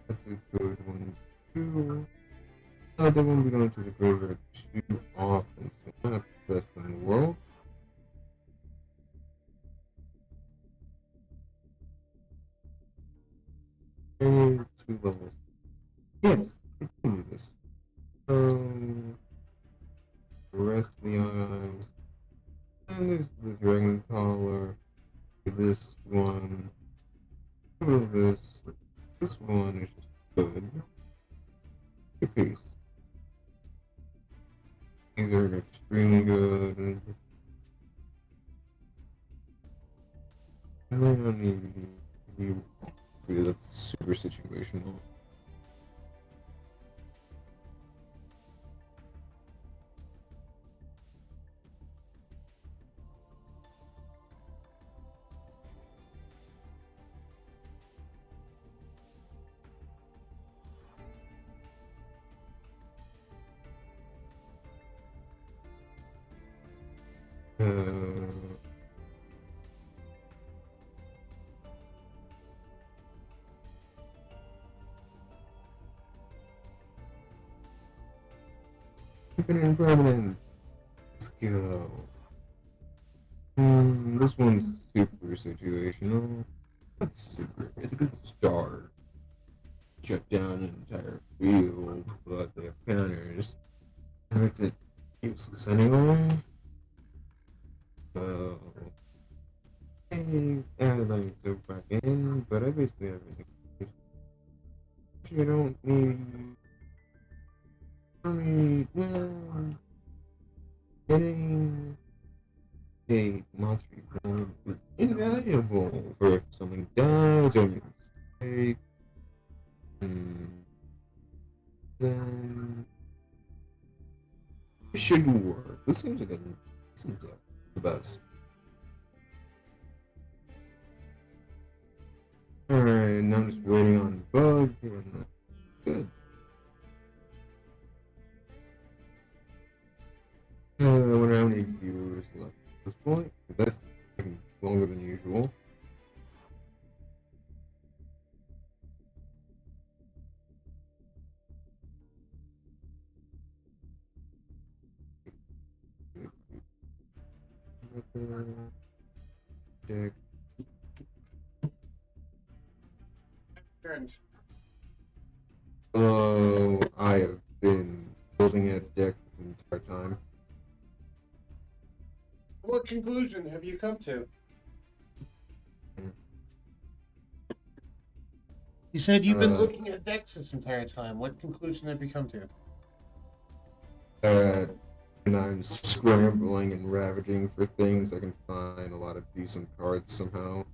That's a good one too. I don't want to be going to the graveyard too often, so I'm not the best in the world. And 2 levels. Yes, I can do this. Rest of the eyes. And there's the dragon collar. This one. This. This one is just good. Good piece. These are extremely good. I don't need you. That's super situational. Infinite permanent. Let's go. This one's super situational. That's super. It's a good start. Shut down an entire field, but they have counters. That makes it useless anyway. So, and let me go back in, but I basically have everything. You don't need. I mean, well, getting a monster equipment is invaluable for if something dies or makes a mistake. Then it should work. This seems like the best. And I'm just waiting on bug and good. I wonder how many viewers left at this point. That's taking longer than usual. Deck. Turns. I have been building a deck this entire time. What conclusion have you come to? You said you've been looking at decks this entire time. What conclusion have you come to? And I'm scrambling and ravaging for things I can find a lot of decent cards somehow.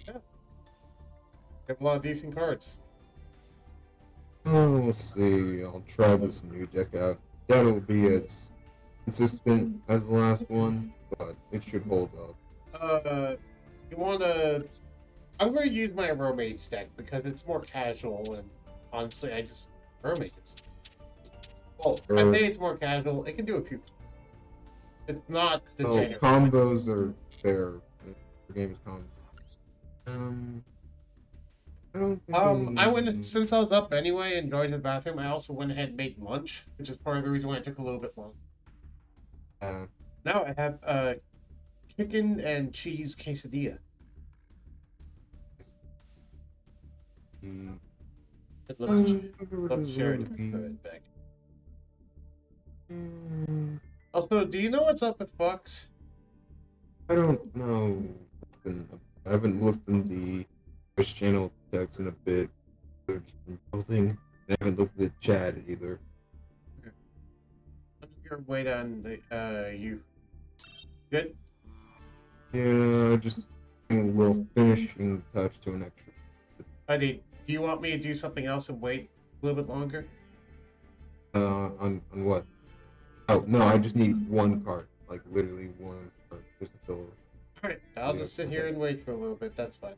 Yeah. You have a lot of decent cards. Oh, we'll see. I'll try this new deck out. That'll be as consistent as the last one, but it should hold up. You wanna... I'm gonna use my Romage deck because it's more casual and honestly, I just... Romage is... Well, I say it's more casual. It can do a few... It's not the So combos are fair. The game is combos. I don't think I went since I was up anyway and going to the bathroom. I also went ahead and made lunch, which is part of the reason why it took a little bit long. Now I have chicken and cheese quesadilla. I'd love to share it back. Also, do you know what's up with Fox? I don't know. I haven't looked in the Twitch channel text in a bit. They're just been building. I haven't looked at the chat either. I'm just gonna wait on you. Good? Yeah, just a little finishing touch to an extra. Buddy, do you want me to do something else and wait a little bit longer? On what? Oh no, I just need one card, like literally one card, just to fill it. Alright, I'll just sit here and wait for a little bit. That's fine.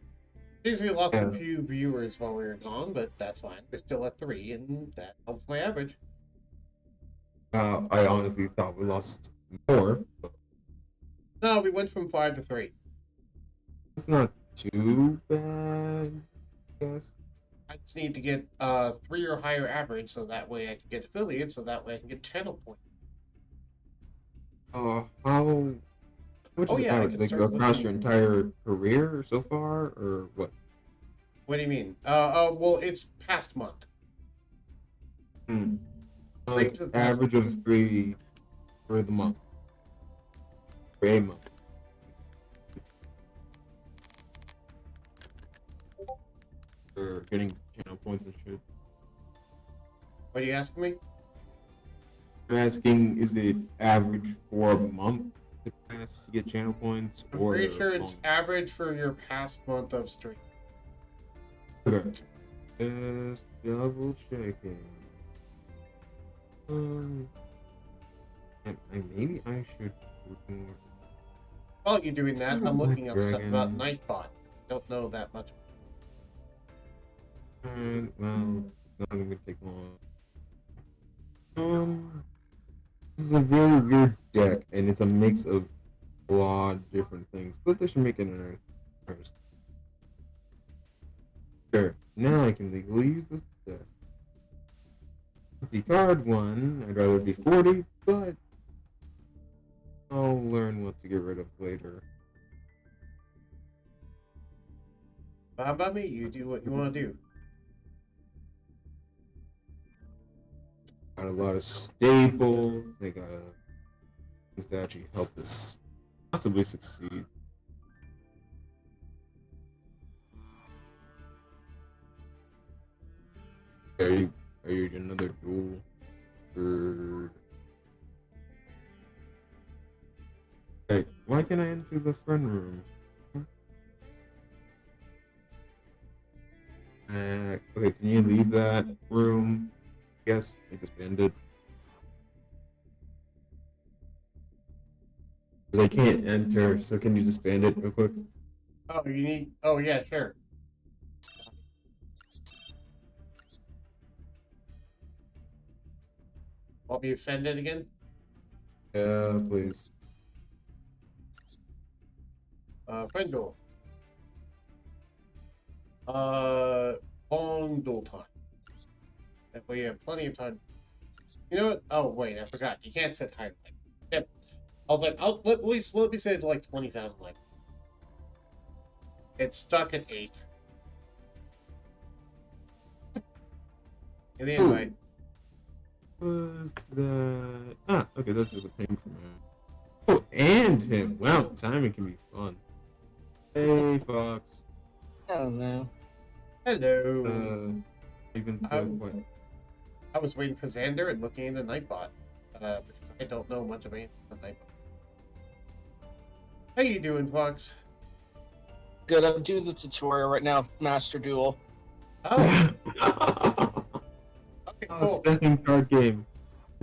Seems we lost a few viewers while we were gone, but that's fine. We're still at 3, and that helps my average. I honestly thought we lost more. But no, we went from 5 to 3. It's not too bad, I guess. I just need to get 3 or higher average, so that way I can get affiliates, so that way I can get channel points. How much is average? Like across your entire career so far, or what? What do you mean? Well, it's past month. Like average of 3 for the month. For a month. For getting channel points and shit. What are you asking me? I'm asking, is it average for a month to pass to get channel points? I'm pretty sure it's average for your past month of stream. Okay. Just double checking. Maybe I should. While you're doing that, I'm looking up stuff about Nightbot. Don't know that much. Alright, well, not gonna take long. This is a very weird deck, and it's a mix of a lot of different things, but they should make it an first. Sure, now I can legally use this deck. The card one, I'd rather be 40, but I'll learn what to get rid of later. How about me? You do what you want to do. Got a lot of staples. They got things that actually help us possibly succeed. Are you another duel? Or... Hey, why can't I enter the friend room? Okay, can you leave that room? Yes, I disbanded. I can't enter, so can you disband it real quick? Oh, you need... Oh, yeah, sure. Want me to send it again? Yeah, please. Friend duel. Long duel time. That way you have plenty of time. You know what? Oh wait, I forgot. You can't set time limit. Yep. I was like, at least let me say it's like 20,000 like. It's stuck at 8. In the invite. Was that? Ah, okay, this is a ping from him. Oh, and him. Wow, timing can be fun. Hey, Fox. Hello. Hello. Even so, Um, what? I was waiting for Xander and looking into Nightbot. Because I don't know much of anything about Nightbot. How you doing, Fox? Good. I'm doing the tutorial right now, Master Duel. Oh, okay, Oh, cool. second card game.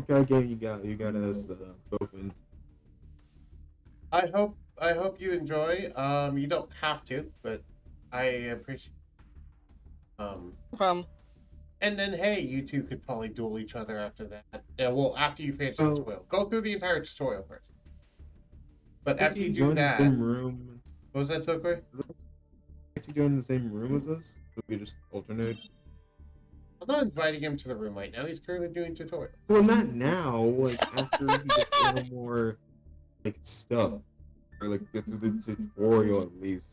Card game you got us both in. I hope you enjoy. You don't have to, but I appreciate. Um, And then hey, you two could probably duel each other after that. Yeah, well, after you finish the Oh. tutorial, go through the entire tutorial first. But Can't after you you do join the that, same room? what was that so quick? Can't you join the same room as us? So we just alternate. I'm not inviting him to the room right now. He's currently doing tutorial. Well, not now. Like after he gets a little more like stuff, or like get through the tutorial at least.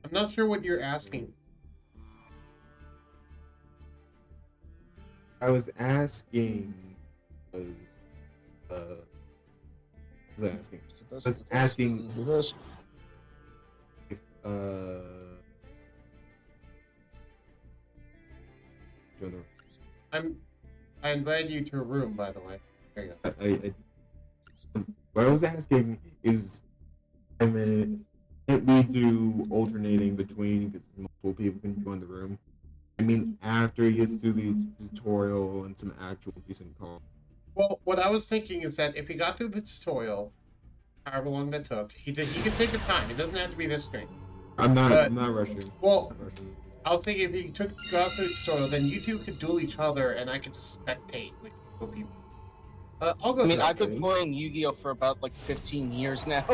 I'm not sure what you're asking. I was asking, was was I asking? I was asking if join the I invited you to a room, by the way. There you go. what I was asking is, I mean, can't we do alternating between because multiple people can join the room? I mean, after he gets through the tutorial and some actual decent calls. Well, what I was thinking is that if he got through the tutorial, however long that took, he can take his time. It doesn't have to be this stream. I'm But, not rushing. well, I'm not rushing. I was thinking if he got through the tutorial, then you two could duel each other, and I could just spectate with people. I'll go. I mean, through I've that. been playing Yu-Gi-Oh for about like 15 years now.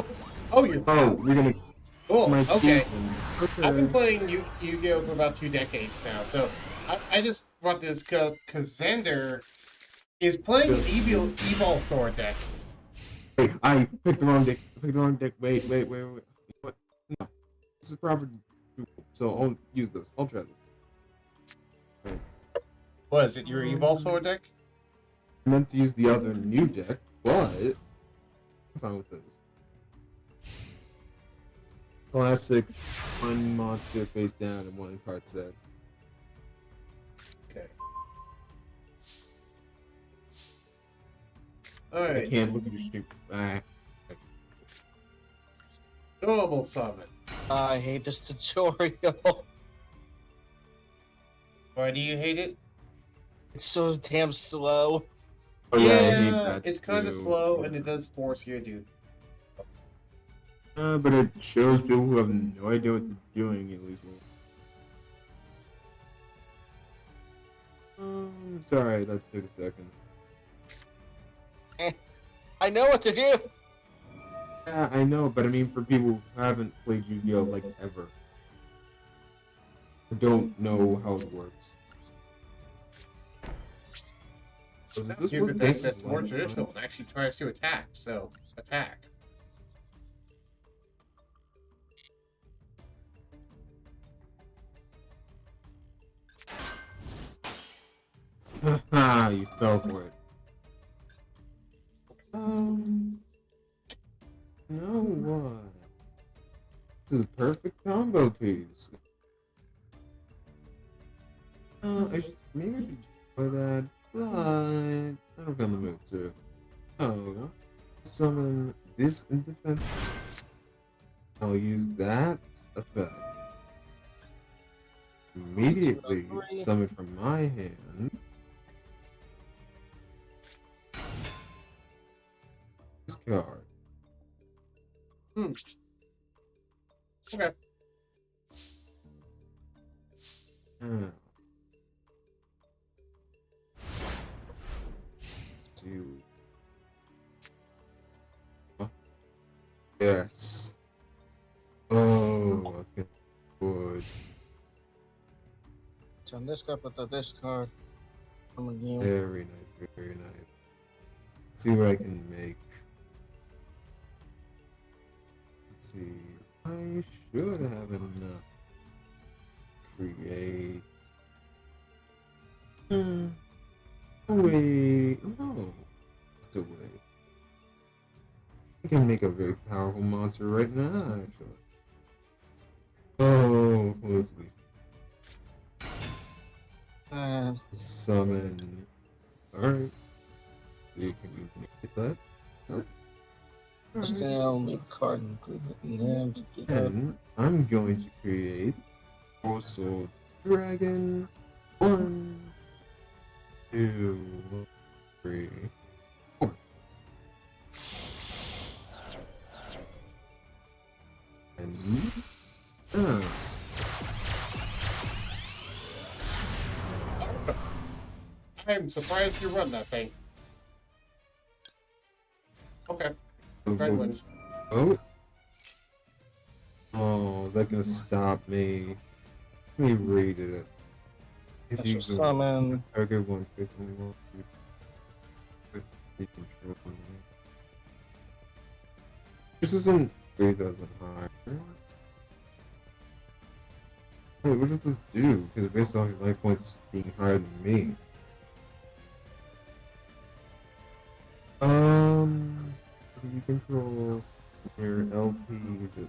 Oh, you're. Oh, we're gonna. Cool. My Okay. season. I've been Okay. playing Yu-Gi-Oh for about 2 decades now, so I just brought this because Xander is playing an Evil Thor deck. Hey, I picked the wrong deck. I picked the wrong deck. Wait. What? No, this is proper. So I'll use this. I'll try this. Right. What is it? Your Evil Thor deck? I meant to use the other new deck, but I'm fine with this. Classic, one monster face down and one card set. Okay. I Alright. can't look at your stupid. Normal summon. I hate this tutorial. Why do you hate it? It's so damn slow. Oh yeah, I hate that it's kind of too. slow, Yeah. and it does force you to do. But it shows people who have no idea what they're doing at least. Sorry, that took a second. I know what to do. Yeah, I know, but I mean for people who haven't played Yu-Gi-Oh like ever, who don't know how it works. So does this Here's work a deck just that's more like traditional and actually tries to attack, so attack. Haha, you fell for it. You know what? This is a perfect combo piece. Maybe I should play that, but I don't feel in the mood to. Oh, summon this in defense. I'll use that effect. Immediately summon from my hand. This card. Okay. Hmm. You. Huh? Yes. Oh, that's good. Turn this card, put that this card. I'm gonna game. Very nice, very nice. See what I can make. Let's see. I should have enough. Create. Oh, wait. No. Still wait. I can make a very powerful monster right now, actually. Oh, let's see. And Summon. Alright. You can make that. Nope. just Alright. leave a card and put it in there to do that. And I'm going to create also dragon. 1, 2, 3, 4. And I'm surprised you run that thing. Okay. Red wins. oh, oh, that's gonna stop me. Let me read it. If That's you your summon. target one face one, you control. This isn't 3,000 high. Hey, what does this do? Because based off your life points being higher than me. You control your LP. Is it?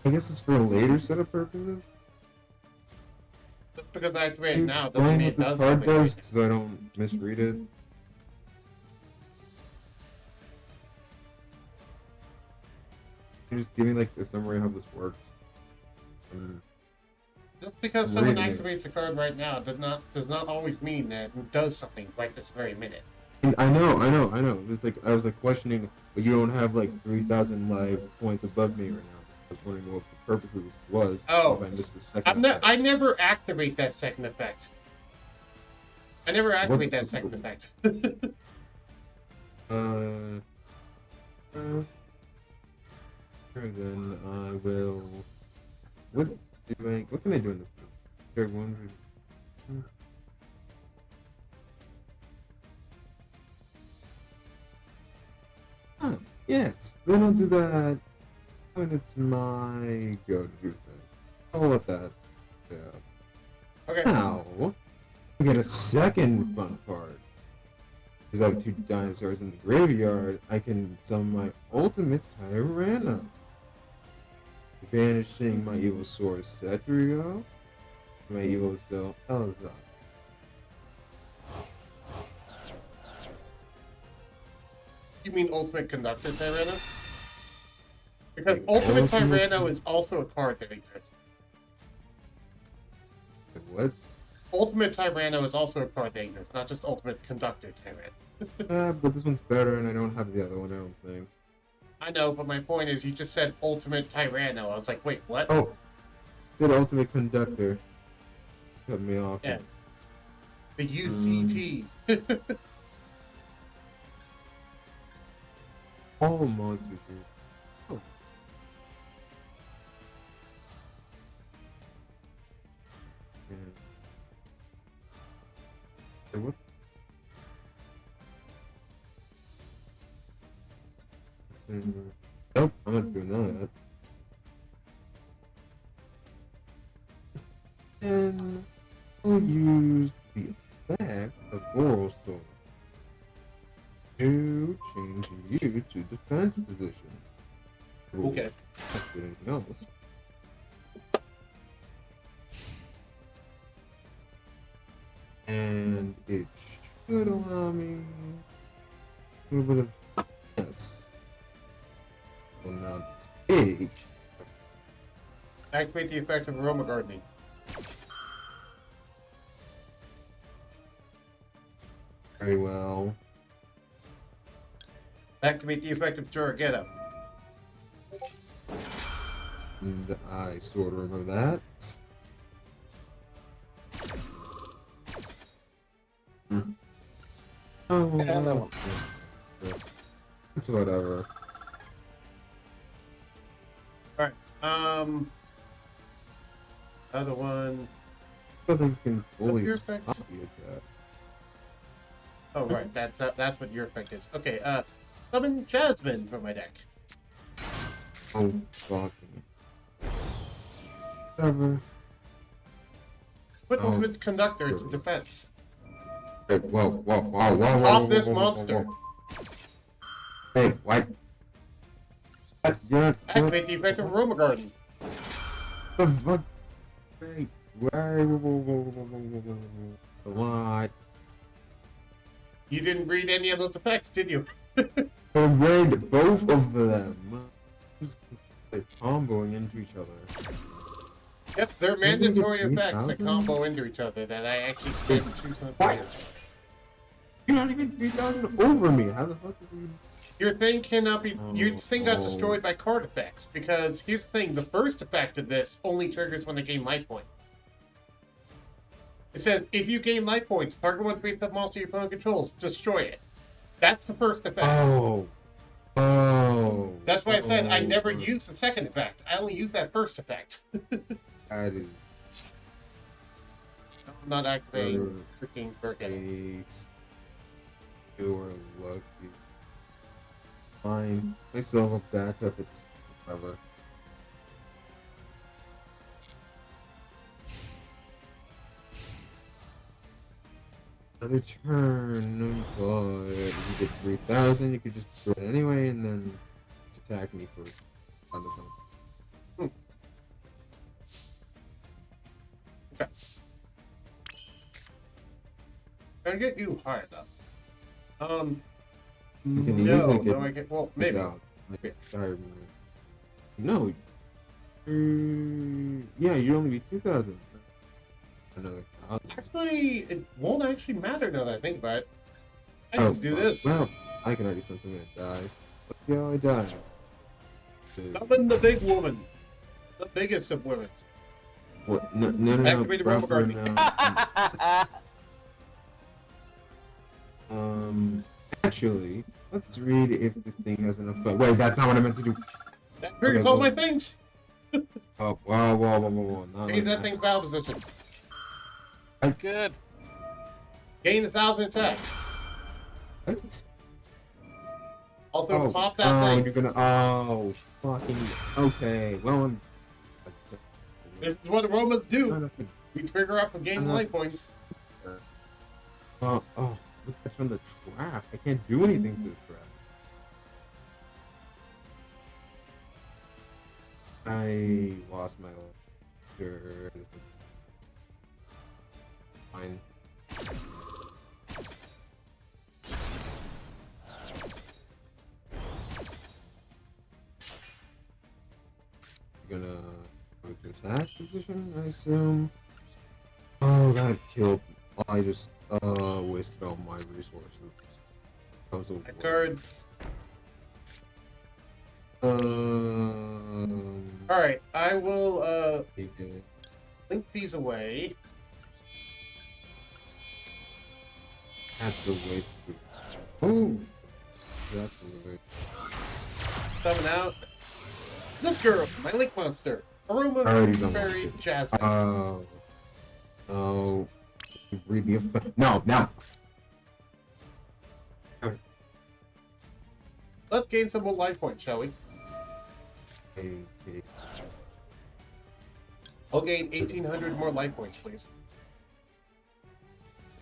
I guess it's for a later set of purposes. Just because I activate Can it you now doesn't explain mean what it this does card something. does? Because I don't misread it. Can you just give me like the summary of how this works? Just because someone Reading it. activates a card right now does not always mean that it does something right this very minute. And I know. It's like I was like questioning, but you don't have like 3,000 life points above me right now. I was wondering what the purpose of this was. Oh, If I missed the second. I never activate that second effect. I never activate that second effect. Sure, then I will. What What can I do in this? Check 100. Huh, yes. Then I'll do that when it's my go to do thing. I'll let that. Yeah. Okay. Now, I get a second fun part. Because I have 2 dinosaurs in the graveyard, I can summon my ultimate Tyranno. Banishing my evil sword Cetrio, my evil self Elza. You mean Ultimate Conductor Tyranno? Because Like, Ultimate Ultimate- Tyranno is also a card that exists. What? Ultimate Tyranno is also a card that exists, not just Ultimate Conductor Tyranno. But this one's better, and I don't have the other one. I don't think. I know, but my point is, you just said Ultimate Tyranno. I was like, wait, what? Oh, the ultimate conductor. It's cut me off. Yeah. The UCT. All monsters here. Oh. Yeah. Hey, what? Nope, I'm not doing that. And I'll use the effect of Oral Stone to change you to defense position. Okay. Anything else? And it should allow me a little bit of yes. Will not take. Activate the effect of Aroma Gardening. Very well. Activate the effect of Juragetta. And I sort of remember that. Oh, Yeah, that well. one. It's whatever. Alright. Other one. Nothing can fully your stop effect? you at that. Oh, right. That's what your effect is. Okay, summon Jasmine from my deck. Oh, fucking. Whatever. Put Oh, movement conductor to sure. defense. Hey, whoa. Stop this monster. Hey, what? You're Activate the effect of Aroma Garden. the fuck? Hey, whoa. A lot. You didn't read any of those effects, did you? I read both of them. They're comboing into each other. Yep, they're You're gonna get mandatory effects that 3,000? combo into each other that I actually can choose on the player. You're not even 3,000 over me. How the fuck did you? Your thing cannot be. Your thing got destroyed by card effects because here's the thing: the first effect of this only triggers when they gain life points. It says if you gain life points, target one face-up monster your opponent controls, destroy it. That's the first effect. Oh. That's why I said I never use the second effect. I only use that first effect. That is. I'm not activating freaking Birkin. Ace. You are lucky. Fine. Myself a backup. It's whatever. Another turn, but if you get 3,000, you could just do it anyway and then attack me for on this one. Okay. Can I get you high enough? You can No, easily get no, I get. Well, maybe. No. Yeah, you only be 2,000. Another 1,000. Actually, it won't actually matter now that I think about it. I can do this. Well, I can already sense I'm gonna die. Let's see how I die. Summon the big woman. The biggest of women. What? No. Activate the Rumble proper Guardian. now. Actually, let's read if this thing has enough. Wait, that's not what I meant to do. That triggers all my things. Oh, whoa. Change that thing's battle position. Good. Gain 1,000 attack. What? Also, pop that thing. You're gonna. Fucking. Okay, well, This is what aromas do. I'm. We trigger up and gain life points. Look, that's from the trap. I can't do anything to the trap. I lost my old. Fine. You're gonna go to attack position, I assume. Oh, that killed. I just wasted all my resources. That was a My cards. Alright, I will link these away. That's the waste. Oh, that's the waste. Summon out this girl, my link monster. Aroma Already done Fairy with it. Jasmine. Oh, read the effect. No. Let's gain some more life points, shall we? Okay. I'll gain 1,800 more life points, please.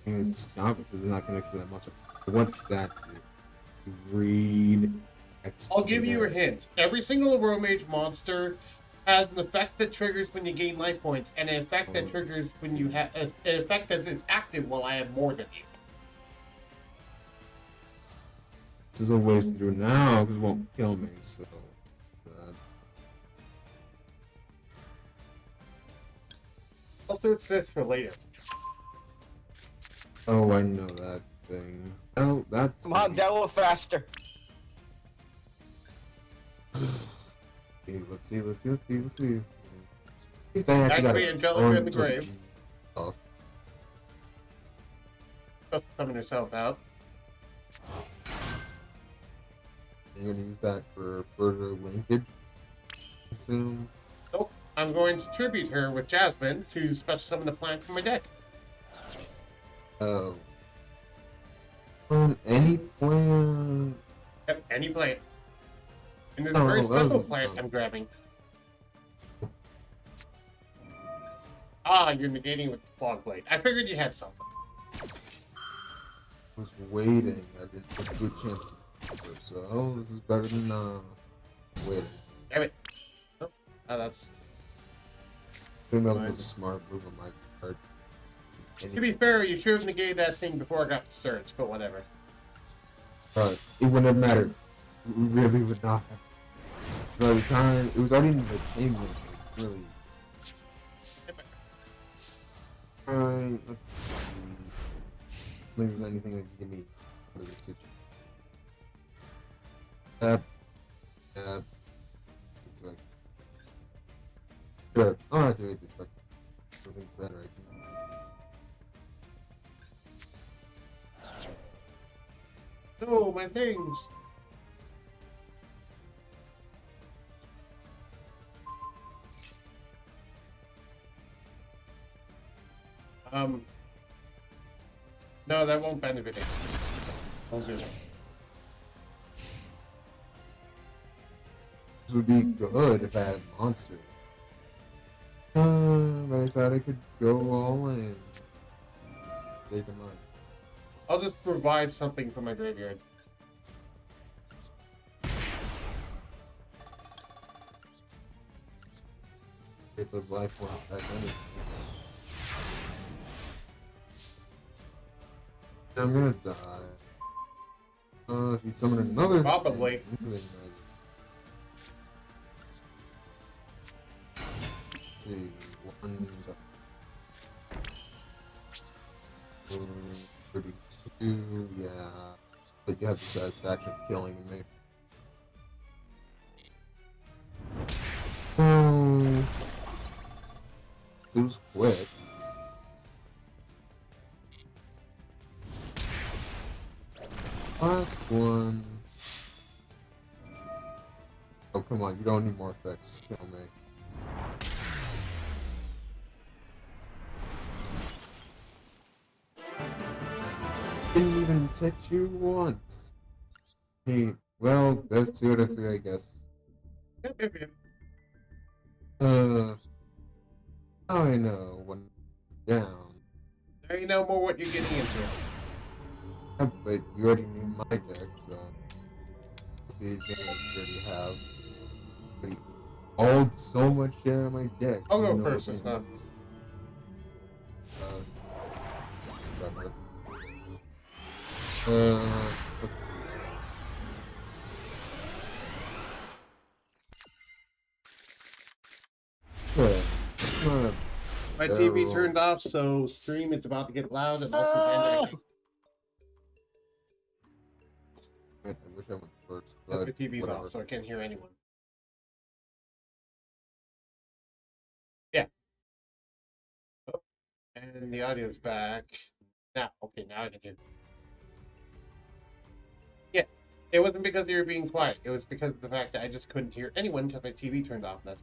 It's not because it's not connected to that monster. What's that do? Read. I'll give you a hint. Every single Aromage monster has an effect that triggers when you gain life points, and an effect that triggers when you have an effect that is active while I have more than you. This is a waste to do now because it won't kill me. So. Also, it's this for later. Oh, I know that thing. Oh, that's. Come on, Duel faster. Let's see. At least I actually got Actually, a Angelica in the bunch grave. of stuff. Just coming herself out. You're gonna use that for further linkage, I assume. Nope. I'm going to tribute her with Jasmine to special summon the plant from my deck. Oh. Any plan? Yep, any plant. And there's Oh, a very that was special a plant song. I'm grabbing. Ah, you're negating with the Fog Blade. I figured you had something. I was waiting. I didn't take a good chance. So this is better than waiting. Damn it. Oh, that's... I think that was Fine. a smart move on my part. To be fair, you should have negated that thing before I got the surge, but whatever. It wouldn't have mattered. It really would not have. By the time it was already in the game, really. Alright, let's see. I don't think there's anything that can give me out of this situation. It's like. Sure, I'll activate this, but something better, I think. No, my things! No, that won't benefit it. Won't do that. This would be good if I had a monster. But I thought I could go all in. Take them on. I'll just provide something from my graveyard. Get those life ones back in. I'm gonna die. If you summon another Probably. thing, let's see. 32, yeah. But you have the satisfaction of killing me. It was quick. Last one. Oh, come on, you don't need more effects. Just kill me. Didn't even touch you once. Hey, well, best 2 out of 3, I guess. Yep. Now I know when down. Now you know more what you're getting into. Yeah, but you already knew my deck, so the advantage you already have. But he owed so much share of my deck. I'll you go know first it this can- time. Let's see. Yeah, it's not a My TV barrel. turned off, so stream is about to get loud and also Xander. I wish I went first, My but TV's whatever. off, so I can't hear anyone. Yeah. Oh, and the audio's back. Now, okay, now I can hear. Yeah, it wasn't because you were being quiet. It was because of the fact that I just couldn't hear anyone because my TV turned off. And that's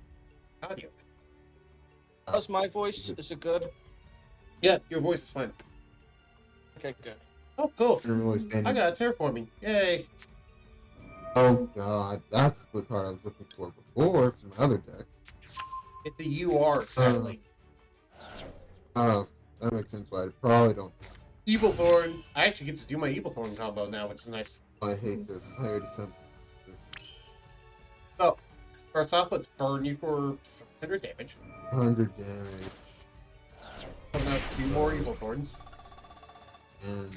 audio. How's my voice? Is it good? Yeah, your voice is fine. Okay, good. Oh, cool. I didn't really stand I in- got a terraforming. Yay. Oh god, that's the card I was looking for before from my other deck. It's a UR, sadly. Oh, that makes sense why I probably don't. Evil Thorn. I actually get to do my Evil Thorn combo now, which is nice. I hate this. I already sent this So, first off, let's burn you for 100 damage. 100 damage. Coming out 2 more Evil Thorns. And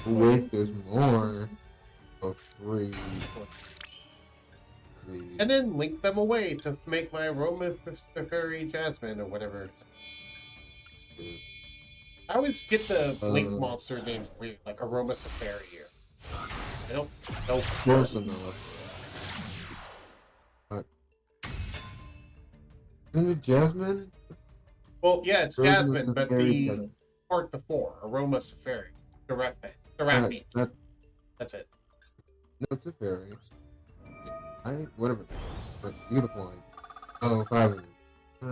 wait, there's more. Oh, 3. Let's see. And then link them away to make my Aroma Fairy Jasmine or whatever. I always get the link monster names weird, like Aroma Safari here. I don't know. Close enough. Isn't it Jasmine? Well, yeah, it's Aroma Jasmine, but Safari, the part before, Aroma Safari. Not, Seraphine. not, That's it. no, it's a fairy. Whatever. But you the point. Oh, 500. I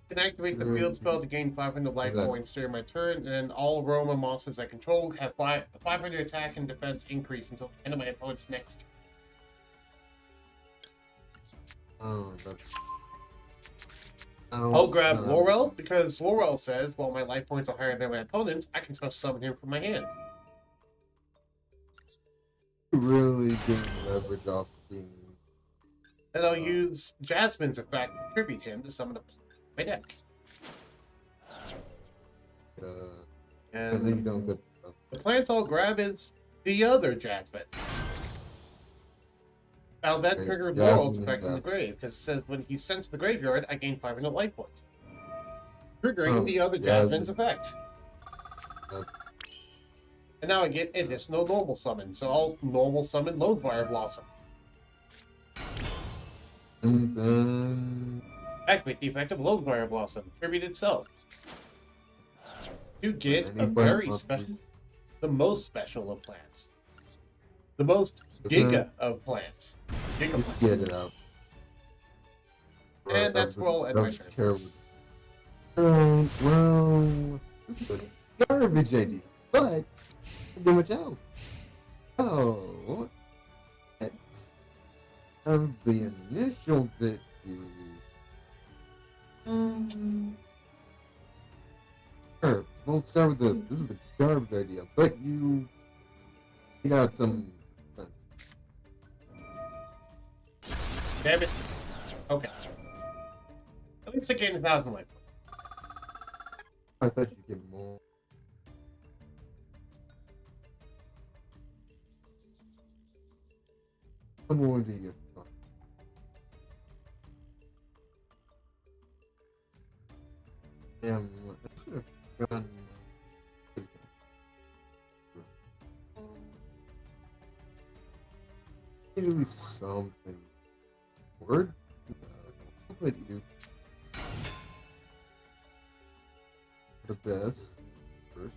can activate the field spell to gain 500 life points during my turn, and all Aroma monsters I control have 500 attack and defense increase until the end of my opponent's next. Oh, that's. I'll grab Laurel because Laurel says, while my life points are higher than my opponent's, I can special summon him from my hand. Really getting leverage off being. And I'll use Jasmine's effect to tribute him to summon my deck. And then you don't get. The plant I'll grab is the other Jasmine. I'll then trigger Laurel's effect in the grave, because it says when he's sent to the graveyard, I gain 500 life points. Triggering the other Jasmine's effect. And now I get additional normal summon, so I'll normal summon Lonefire Blossom. And then. Activate the effect of Lonefire Blossom. Tribute itself. You get a very special, the most special of plants. The most giga of plants. Giga Just plants. get it out. And that's where I'll end my turn. Terrible. Well, this is a garbage idea, but do much else. Oh, let's have the initial bit here. Sure, we'll start with this. This is a garbage idea, but you got some sense. Damn it. Okay. At least I gained 1,000 life points. I thought you'd get more. I'm going to get fun. Damn, I should have gone. At least something. Word? No, but you. The best. First.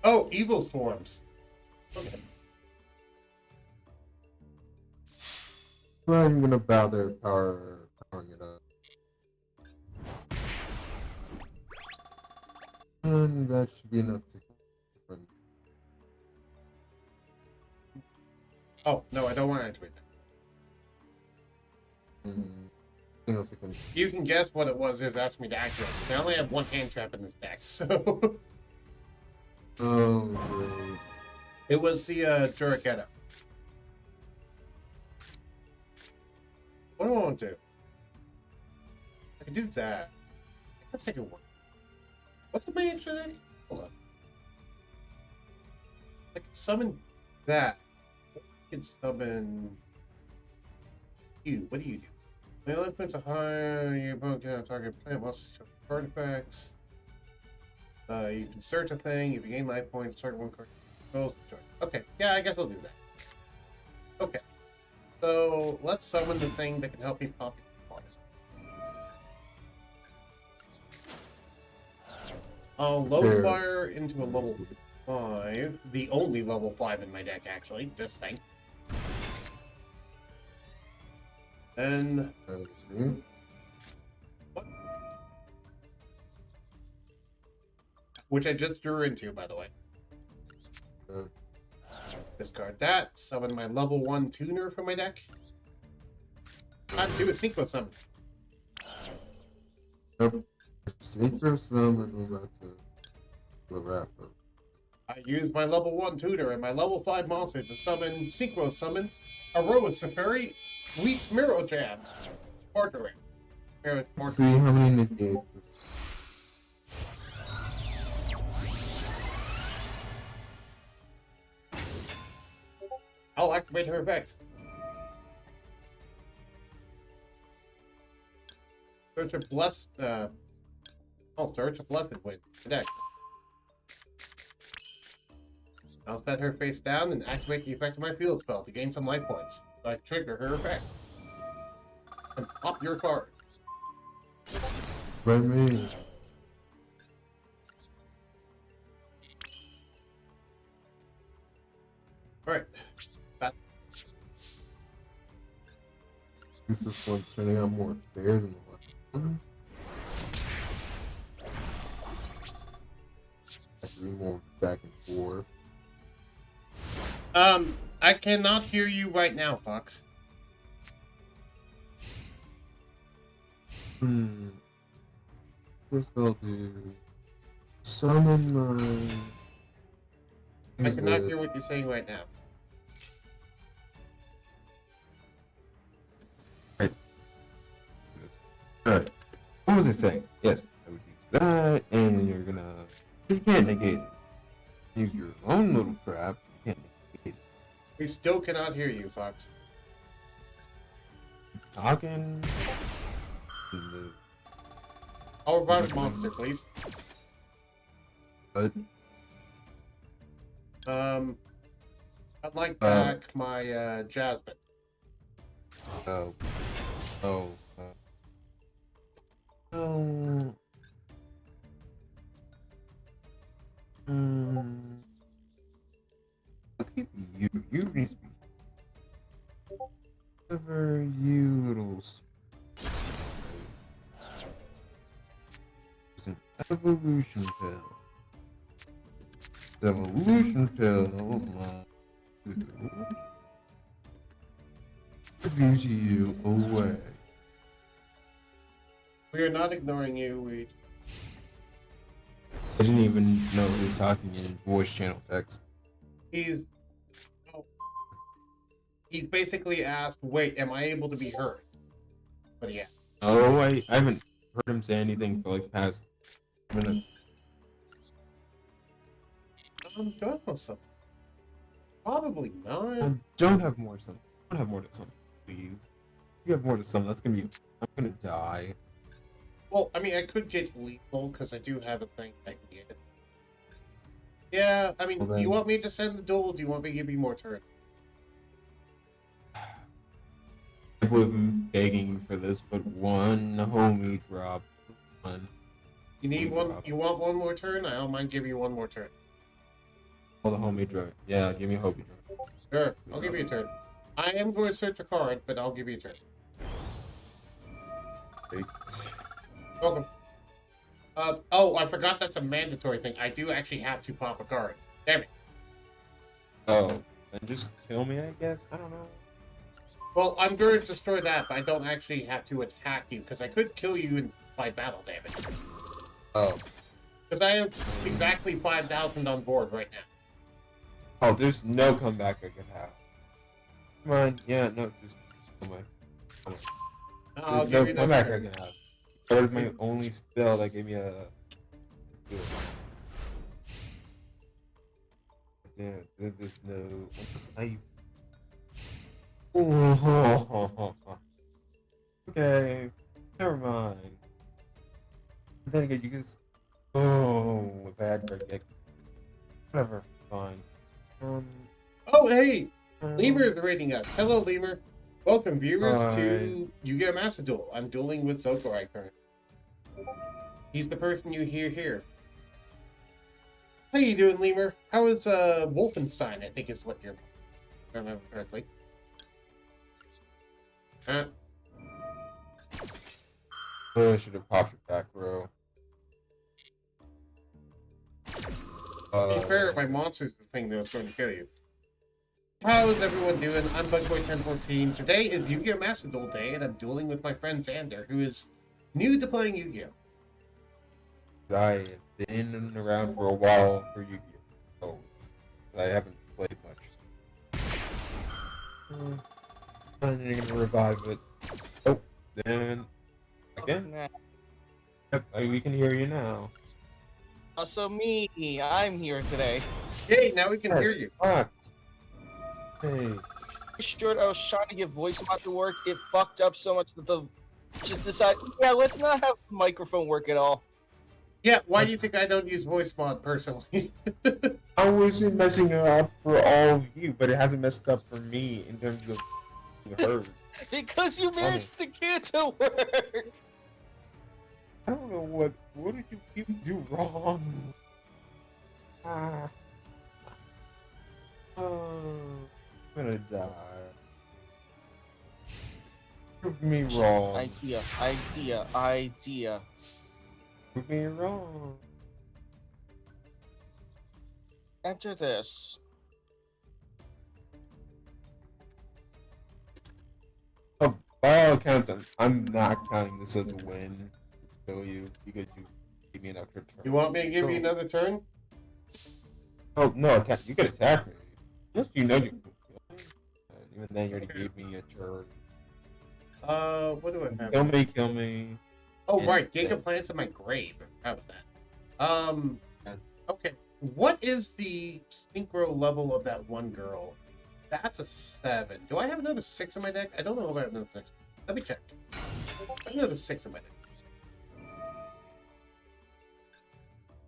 Oh, Evil Swarms. Okay. I'm not even gonna bother powering it up. And that should be enough to confirm. Oh, no, I don't want to activate that. Anything else I can. You can guess what it was asking me to activate. I only have one hand trap in this deck, so... Oh, great. It was the Juriketa. What do I want to do? I can do that. Let's take a look. What's the main extra deck? Hold on. I can summon that. I can summon you. What do you do? When the life points are higher, your opponent can target plant while artifacts. You can search a thing. If you gain life points, target one card. Okay, yeah, I guess I'll do that. Okay. So let's summon the thing that can help me pop it. I'll load fire into a level 5. The only level 5 in my deck, actually. Just think. And what? Which I just drew into, by the way. Discard that. Summon my level 1 tuner from my deck. Do a synchro summon. Synchro summon. We're about to wrap up. I use my level 1 tuner and my level 5 monster to summon synchro summon Aroma Safari Sweet Mirror Jam. Partnering. Let's see how many negates this. I'll activate her effect. Search a blessed, search a blessed wind. Deck. I'll set her face down and activate the effect of my field spell to gain some life points. So I trigger her effect. And pop your cards. By me. Alright. This is one turning out more fair than the last one. Actually, more back and forth. I cannot hear you right now, Fox. Guess I'll do. Summon my. I Use cannot the- hear what you're saying right now. Alright. What was I saying? Yes, I would use that, and then you're gonna. You can't negate it. Use your own little trap. You can't negate it. We still cannot hear you, Fox. Talking. And the- I'll revive monster, please. But I'd like back my Jasmine. oh, oh, oh. I'll keep you. You need to be. Whatever you little. It's an evolution pill. The evolution pill. Abuse you away. We are not ignoring you. We I didn't even know he was talking in voice channel text. he's oh, he's basically asked, "Wait, am I able to be heard?" But yeah, Oh, I haven't heard him say anything for like the past minute. do I know something? Probably not. Don't have more to some. Don't have more to some, please. If you have more to some, that's gonna be. I'm gonna die. Well, I mean, I could get lethal because I do have a thing I can get. Yeah, I mean, Well, do then- you want me to send the duel? Or do you want me to give you more turns? I would have been begging for this, but one homie drop. One. You need Homie one. drop. You want one more turn? I don't mind giving you one more turn. Oh, the homie drop. Yeah, give me a homie drop. Sure, I'll give you a turn. I am going to search a card, but I'll give you a turn. Great. Welcome. Oh, I forgot that's a mandatory thing. I do actually have to pop a card. Damn it. Oh, then just kill me, I guess. I don't know. Well, I'm going to destroy that, but I don't actually have to attack you, because I could kill you by battle damage. Oh. Because I have exactly 5,000 on board right now. Oh, there's no comeback I can have. Come on, yeah, no, just come on. Come on. I'll There's no give you comeback another I turn. can have. That was my only spell that gave me a. Let's do it. Yeah, there's no. I. Okay, never mind. Then again, you just. Oh, a bad break. Whatever, fine. Oh, hey! Lemur um, is rating us. Hello, Lemur. Welcome, viewers, Hi. to Yugioh Master Duel. I'm dueling with Zokorai currently. He's the person you hear here. How you doing, Lemur? How is Wolfenstein? I think is what you're. If I remember correctly. I should have popped it back, bro. To be fair, my monster's the thing that was going to kill you. How is everyone doing? I'm Bugboy1014. Today is Yu-Gi-Oh! Master Duel Day, and I'm dueling with my friend Xander, who is new to playing Yu-Gi-Oh! I have been around for a while for Yu-Gi-Oh! I haven't played much. And you're gonna revive it. Oh, then again. Nah. Yep, we can hear you now. So me, I'm here today. Yay, now we can hear you. What? Hey, Sure, I was trying to get voice mod to work. It fucked up so much that the just decided, yeah, let's not have the microphone work at all. Yeah, why do you think I don't use voice mod personally? I wasn't messing it up for all of you, but it hasn't messed up for me in terms of heard. Because you managed to get it to work. I don't know what did you do wrong? Ah, I'm gonna die. Prove me wrong. Idea. Prove me wrong. Enter this. Oh, by all accounts, I'm not counting this as a win. Kill you because you gave me an extra turn. You want me to give you another turn? Oh no, attack! You can attack me. Yes, you know you can kill me. Even then, you already gave me a turn. What do I have? Kill me. Oh, And right. Giga then- plants in my grave. How about that? Yeah. Okay. What is the synchro level of that one girl? That's a 7. Do I have another 6 in my deck? I don't know if I have another 6. Let me check. I have another 6 in my deck.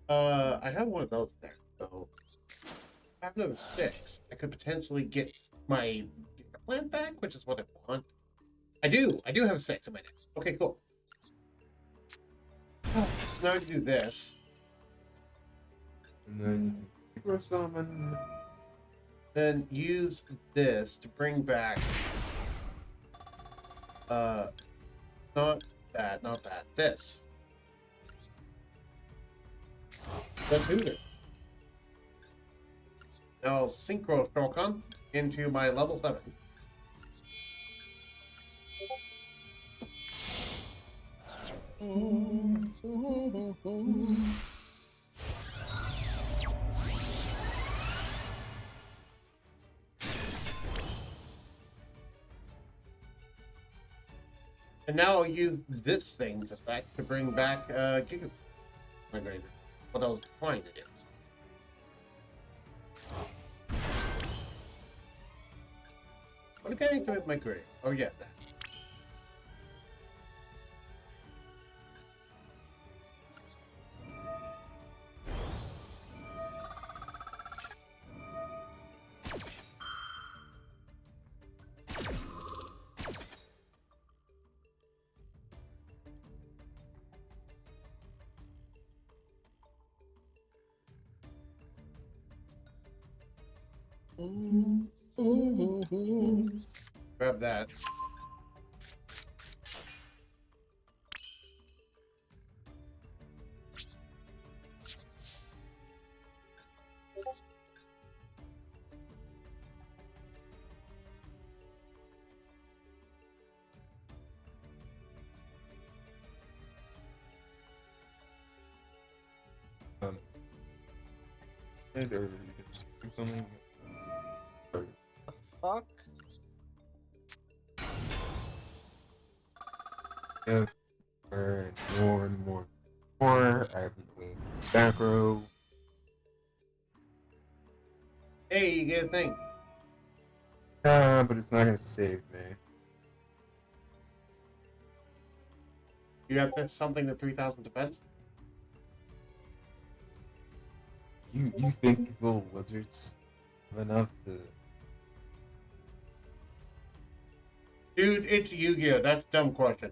I have one of those there, so I have another 6. I could potentially get my Giga plant back, which is what I want. I do have a 6 in my deck. Okay, cool. So now I can do this. And then Super Summon. Then use this to bring back not that, this. That's Hooter. Now synchro Shorkan into my level 7. And now I'll use this thing's effect to bring back Giga. What I was trying to do. What can I do with my grave? Oh yeah, that. Grab that. And or you can just do something. The fuck? Yeah. And more and more. More. I have no back row. Hey, you get a thing. But it's not gonna save me. You have this something to 3,000 defense? You think these little lizards have enough to? Dude, it's Yu-Gi-Oh! That's a dumb question.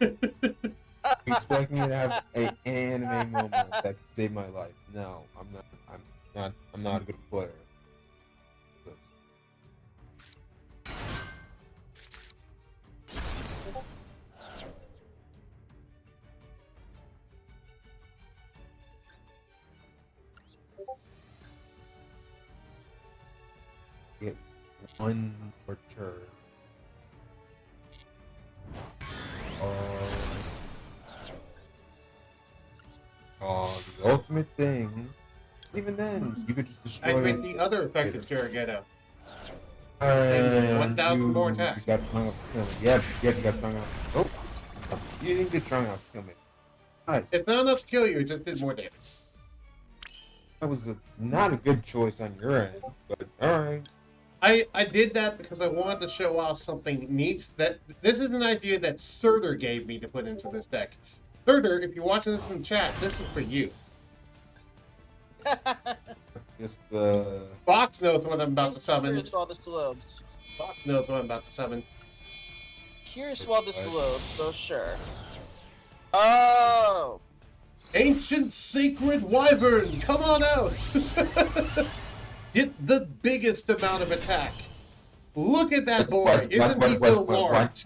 You expect me to have an anime moment that could save my life? No, I'm not. I'm not a good player. Get one more turn. The ultimate thing. Even then, you could just I destroy picked the other effective Surrogeta. And 1,000 more attack. You got strong enough to kill me. Yeah, you got strong enough. Oh, you didn't get strong enough to kill me. Nice. It's not enough to kill you, it just did more damage. That was not a good choice on your end, but alright. I did that because I wanted to show off something neat. That this is an idea that Surtur gave me to put into this deck. Surtur, if you're watching this in chat, this is for you. Just the Fox knows what I'm about to summon. Curious while this loads. Fox knows what I'm about to summon. Curious while this loads, so sure. Oh! Ancient Sacred Wyvern, come on out! Get the biggest amount of attack. Look at that boy! Isn't he so large?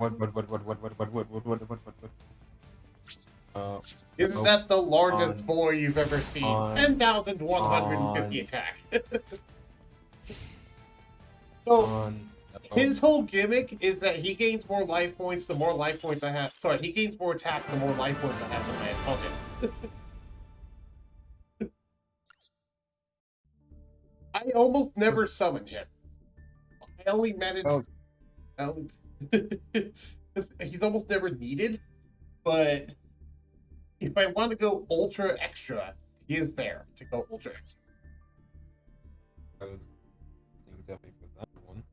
Isn't that the largest boy you've ever seen? 10,150 attack. So, his whole gimmick is that he gains more life points the more life points I have. Sorry, he gains more attack the more life points I have in my opponent. I almost never summon him. I only manage. He's almost never needed, but if I want to go ultra extra, he is there to go ultra extra. I was thinking definitely for that one.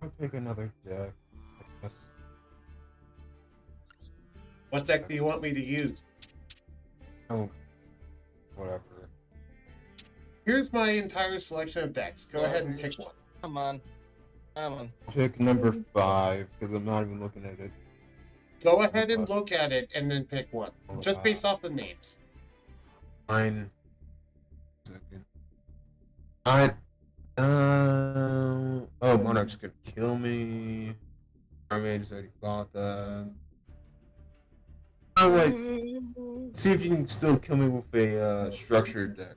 I'll pick another deck. I guess. What deck do you want me to use? Oh, whatever. Here's my entire selection of decks. Go ahead and pick one. Come on. Come on. Pick number 5 because I'm not even looking at it. Go ahead and look at it and then pick one. Just based off the names. Fine. Second. Oh, Monarch's gonna kill me. I just already fought that. Oh wait. See if you can still kill me with a structured deck.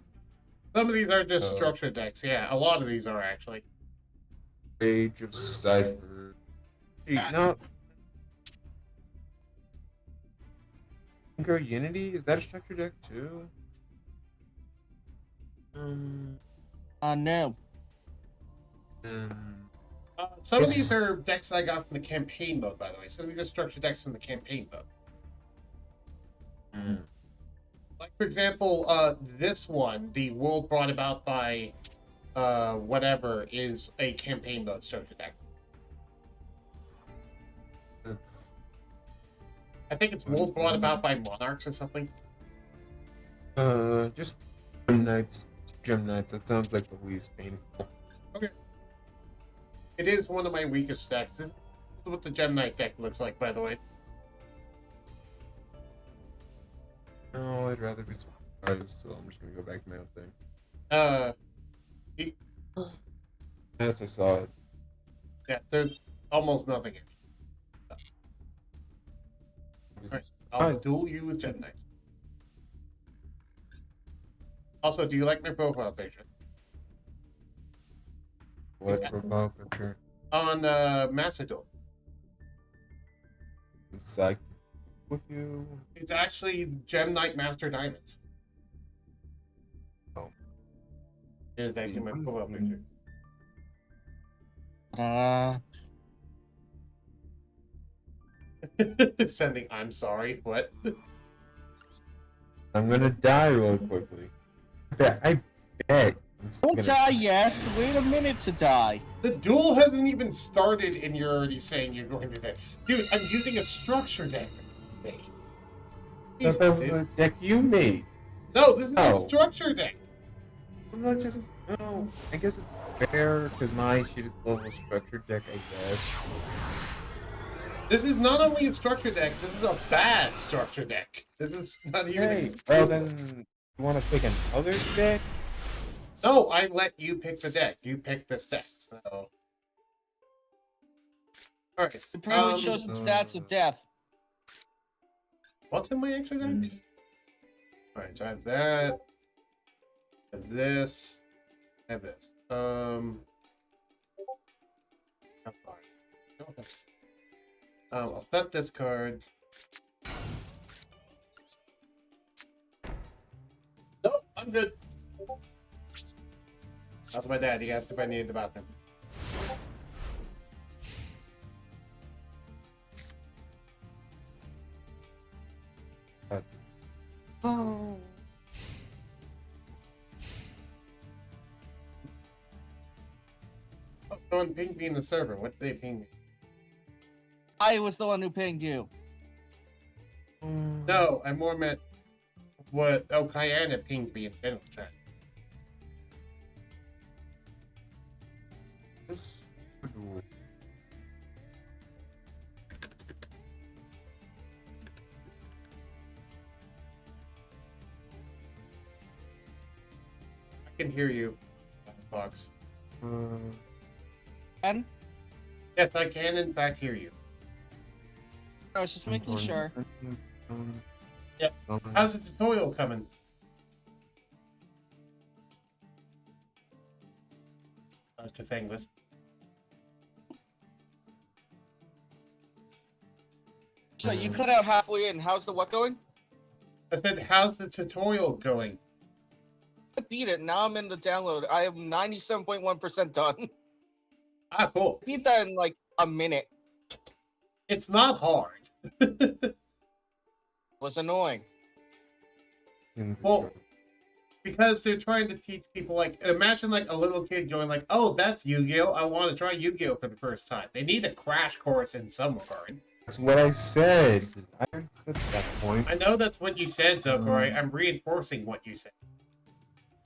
Some of these are just structured decks. Yeah, a lot of these are actually. Age of Cipher. Gee, no. Synchro Unity? Is that a structured deck too? No. Some of these are decks I got from the campaign mode, by the way. Some of these are structured decks from the campaign mode. Like, for example, this one, the World Brought About by whatever, is a campaign mode structured deck. I think it's World Brought About by Monarchs or something. Just Gem Knights. Gem Knights, that sounds like the least painful. Okay. It is one of my weakest decks. This is what the Gem Knight deck looks like, by the way. No, I'd rather be surprised, so I'm just gonna go back to my own thing. Yes, I saw it. Yeah, there's almost nothing in it. Alright, I'll duel you with Gem Knights. Also, do you like my profile picture? What profile picture? On Master Duel. I'm psyched with you. It's actually Gem Knight Master Diamonds. Oh. It is actually my profile picture. Sending I'm sorry, what? I'm gonna die real quickly. I bet. Don't die yet. Wait a minute to die. The duel hasn't even started and you're already saying you're going to die. Dude, I'm using a structure deck. That was a deck you made. No, this is a structure deck. Well, that's just, no, I guess it's fair because my shit is level structure deck, I guess. This is not only a structure deck, this is a bad structure deck. This is not even. Hey, well then, you want to pick another deck? No, I let you pick the deck. You pick this deck. So. Alright. It pretty much shows the stats of death. What's in my extra deck? Alright, so I have that. I have this. I have this. How far? I'll set this card. Nope, I'm good. That's my dad. He asked if I needed the bathroom. That's... Oh. Oh, someone pinged me in the server. What did they ping me? I was the one who pinged you. No, I more meant what Kayana pinged me in general chat. can hear you, Fox. And Yes, I can in fact hear you. I was just making sure. Yeah. How's the tutorial coming? To saying this. So you cut out halfway in. How's the what going? I said, how's the tutorial going? I beat it. Now I'm in the download. I am 97.1% done. Ah, cool. Beat that in like a minute. It's not hard. It was annoying. Well, because they're trying to teach people, like, imagine like a little kid going like, oh, that's Yu-Gi-Oh! I want to try Yu-Gi-Oh! For the first time. They need a crash course in some regard. That's what I said. I already said that point. I know that's what you said, Zokorai. I'm reinforcing what you said.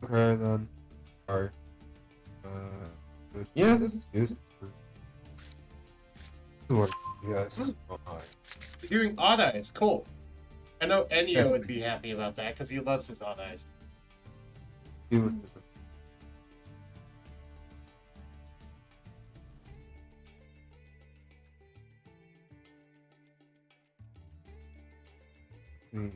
Okay, then. Alright. Yeah, this is true. Yes. You're doing Odd Eyes. Cool. I know Ennio would be happy about that because he loves his Odd Eyes. See what see.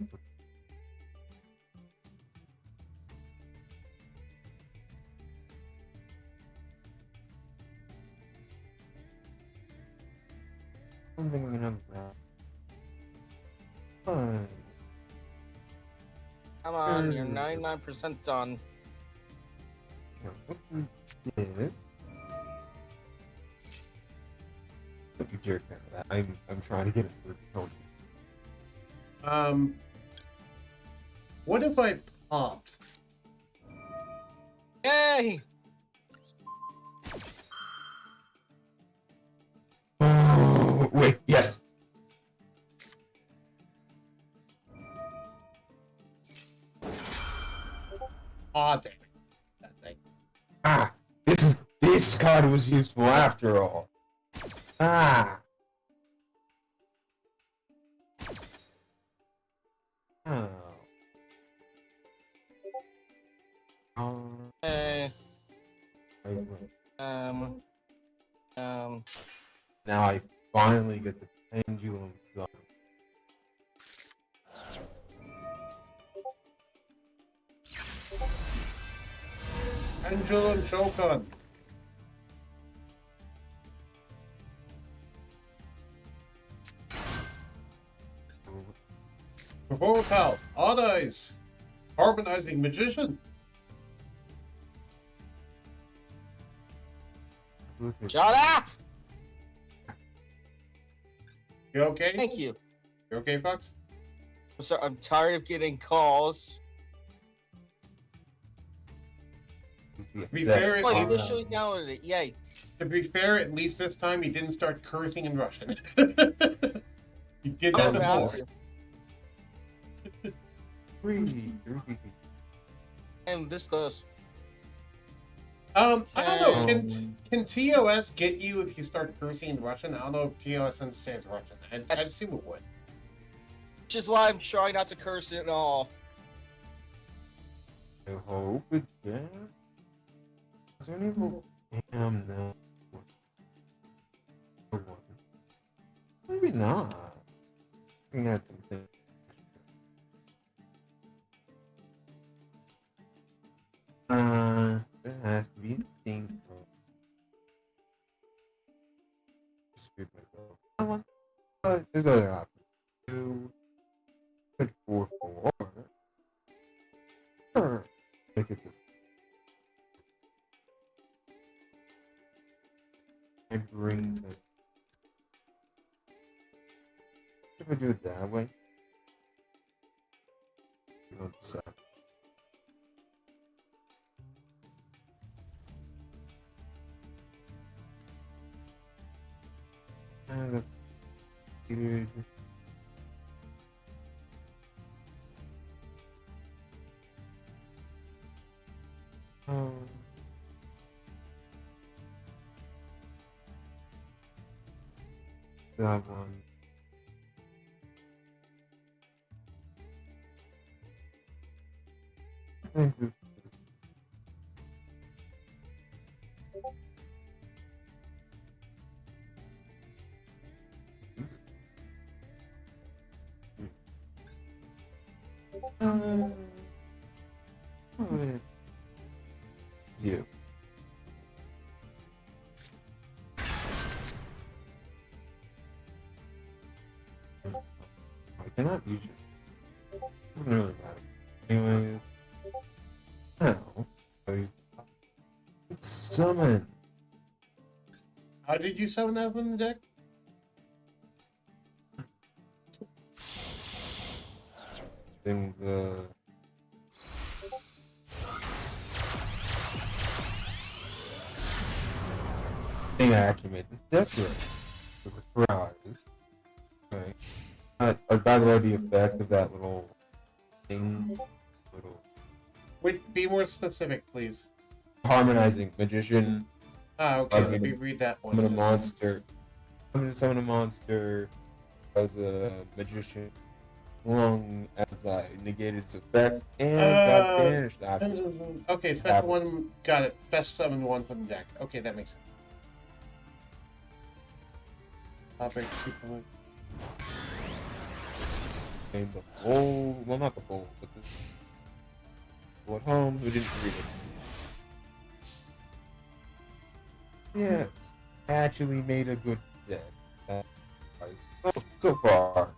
I don't think we're gonna have that. Fine. Come on, you're 99% done. Yeah, what is this? Look, you jerk out of that. I'm trying to get it to tone. What if I popped? Yay! Oh, wait, yes. Aw, damn it. That thing. Ah, this card was useful after all. Ah. Oh. Hey. I win. Now I finally get the pendulum sun. Pendulum Shokan. Perform Pal. Odd Eyes. Harmonizing Magician. Look at Shut up! You okay? Thank you. You okay, Fox? I'm sorry, I'm tired of getting calls. To be fair, Oh, you at officially downloaded it. Yay. at least this time he didn't start cursing in Russian. He did I'm that about before. to. I'm this close. I don't know. Um, Can TOS get you if you start cursing in Russian? I don't know if TOS understands Russian. I'd Yes. assume it would. Which is why I'm trying not to curse it at all. I hope it can. Is there any more? Damn, no. Maybe not. We can add something. There has to be a thing. Screwed myself. Come on. There's other options. Two. Click 4-4. Sure. Make it this. I bring the. If I do it that way, you don't suck. That's good. That one. I think this. You. I cannot use it. Doesn't really matter. Anyways, now I use summon. How did you summon that from the deck? Then the thing I actually made this deck with was a surprise. Okay. By the way, the effect of that little thing, little Wait, be more specific, please. harmonizing magician. Ah, okay, Okay. let me read that one. Summon a monster. Summon a monster as a magician. As long as I negated its effects and got banished after. Okay, special one, got it. Best summon one from the deck. Okay, that makes sense. I'll break super much. And the bowl, well, not the bowl, but this. At home, who didn't read it. Yeah, actually made a good deck. So far.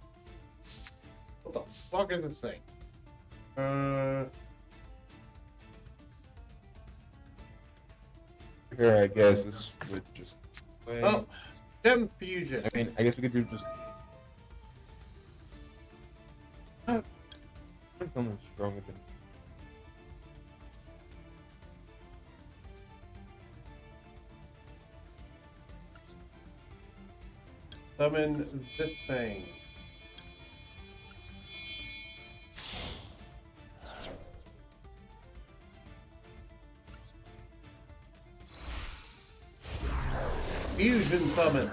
What the fuck is this thing? Here, I guess this would just. Play. Oh, Gem Fusion. I mean, I guess we could do just. Something stronger than. Summon this thing. Fusion summon.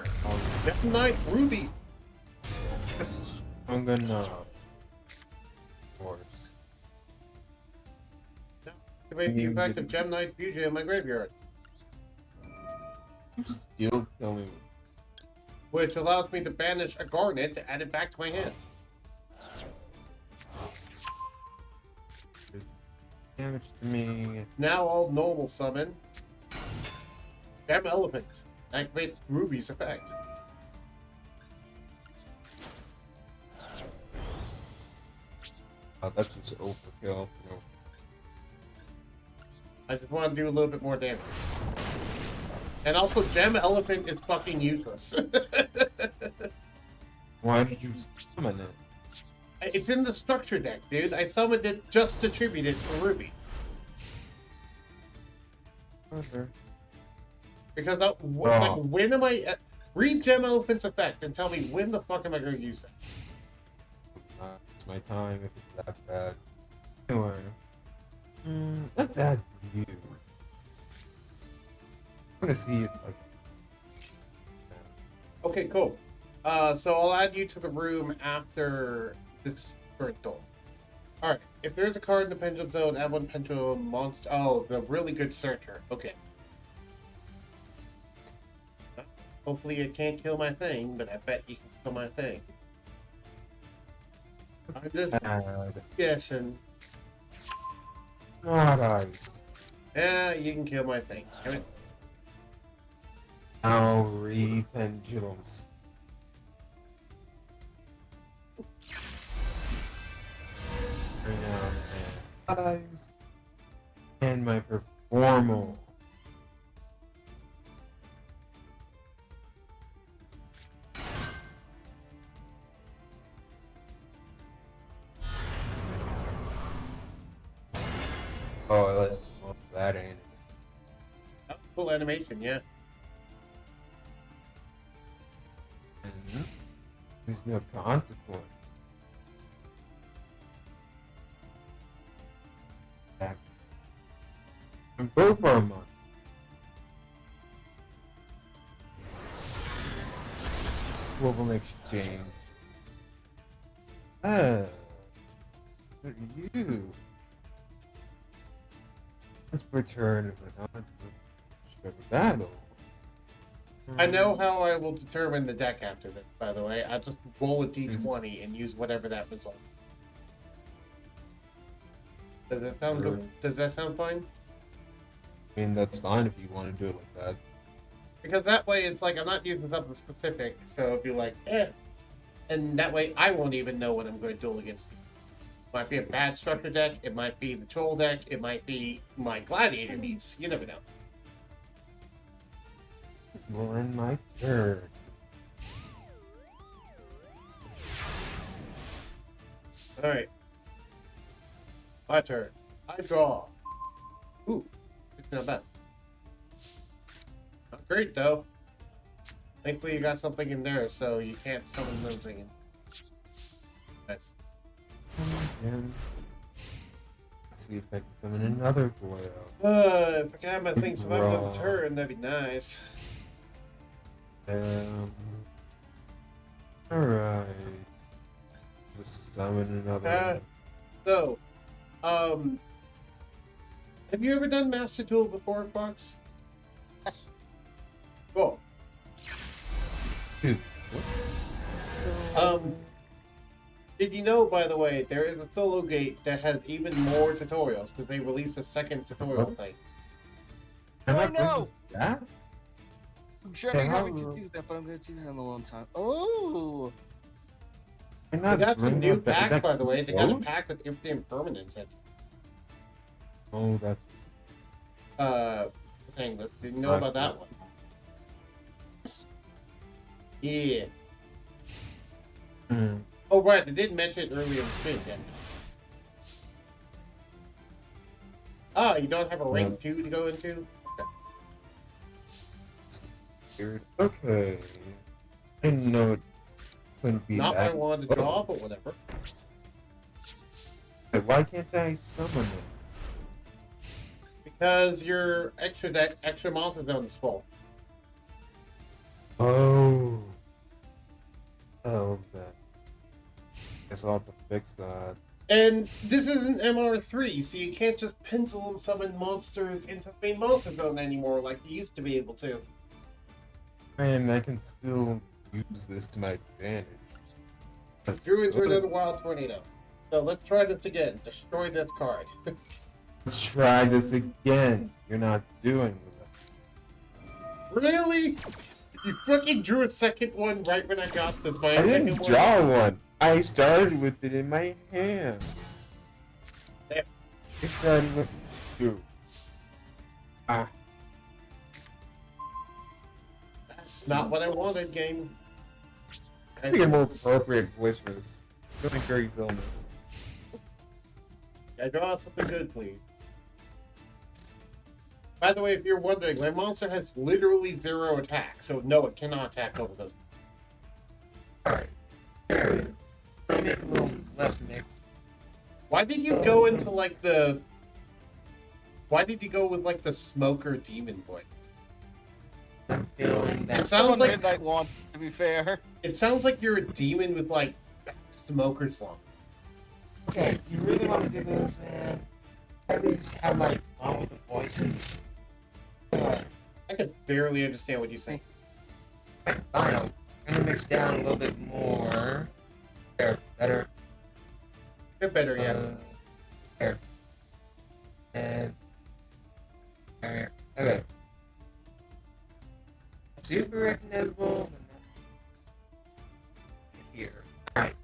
Gem Knight Ruby. I'm gonna. Force. Activate the effect of Gem Knight Fusion in my graveyard, You still kill me. which allows me to banish a Garnet to add it back to my hand. Damage to me. Now I'll normal summon Gem Elephant. Activate Ruby's effect. Oh, that's just overkill. No. I just want to do a little bit more damage. And also, Gem Elephant is fucking useless. Why did you summon it? It's in the structure deck, dude. I summoned it just to tribute it to Ruby. Okay. Because like, when am I... read Gem Elephant's effect and tell me when the fuck am I going to use that? It's my time if it's that bad. Anyway. Let's add you. I'm gonna see if Okay, cool. So I'll add you to the room after this current duel. Alright, if there's a card in the Pendulum Zone, add one Pendulum Monster. Oh, the really good Searcher. Okay. Hopefully it can't kill my thing, but I bet you can kill my thing. I'm just add guessing. not ice. Yeah, you can kill my thing. Damn it. Maori pendulums. Not ice. And my performal. Oh, I like that ain't. That was cool animation, yeah. There's no consequence. And both are mine. Global exchange. What are you? Let's return of an battle. I know how I will determine the deck after this, by the way. I'll just roll a d20 and use whatever that result. Does that sound Sure. good? Does that sound fine? I mean, that's fine if you want to do it like that. Because that way it's like I'm not using something specific, so it'd be like, eh. And that way I won't even know what I'm going to duel against you. It might be a bad structure deck, it might be the troll deck, it might be my gladiator needs. You never know. Well, end my turn. Alright. My turn. I draw. Ooh, it's not bad. Not great though. Thankfully you got something in there so you can't summon those things. Nice. And let's see if I can summon another Duel. If I can have my thing survive another Raw. turn, that'd be nice. Alright. Just summon another. So, have you ever done Master Duel before, Fox? Yes. Cool. Dude, Did you know, by the way, there is a solo gate that has even more tutorials because they released a second tutorial thing. can I I bring know. this back? I'm sure Okay, I'm how- going to do that, but I'm going to do that in a long time. Oh, Can They I got some bring new that back? packs, That by the way. They got a close? pack with infinite permanence in it. Oh, that's Hang, let's didn't know about that one. Yeah. Hmm. Oh, right, they did mention it earlier in the stream, yeah. Ah, you don't have a rank 2 to go into? Okay. Weird. Okay. Didn't know it couldn't be Not what I that. wanted to draw, but whatever. Why can't I summon it? Because your extra monster zone is full. Oh. Oh, that. Guess I'll have to fix that. And this isn't MR3, so you can't just pendulum summon monsters into the main monster zone anymore like you used to be able to. And I can still use this to my advantage. Drew into another wild tornado. So let's try this again. Destroy this card. Let's try this again. You're not doing it. Really? You fucking drew a second one right when I got this. My I didn't second one. draw one. I started with it in my hand. There. I started with 2. Ah. That's not what I wanted, game. I think a more appropriate voice for this. Feeling very villainous. I draw something good, please. By the way, if you're wondering, my monster has literally 0 attack, so no, it cannot attack over those. Alright. There. Make it a little less mixed. Why did you go into like the? Why did you go with like the smoker demon voice? I'm feeling It that's sounds what like Midnight wants, to be fair. it sounds like you're a demon with like smoker's lung. Okay, you really want to do this, man? At least have my fun with the voices. I could barely understand what you say. Fine, I'm gonna mix down a little bit more. There, better. You're better, yeah. There. And there. Okay. Super recognizable. Here. Alright.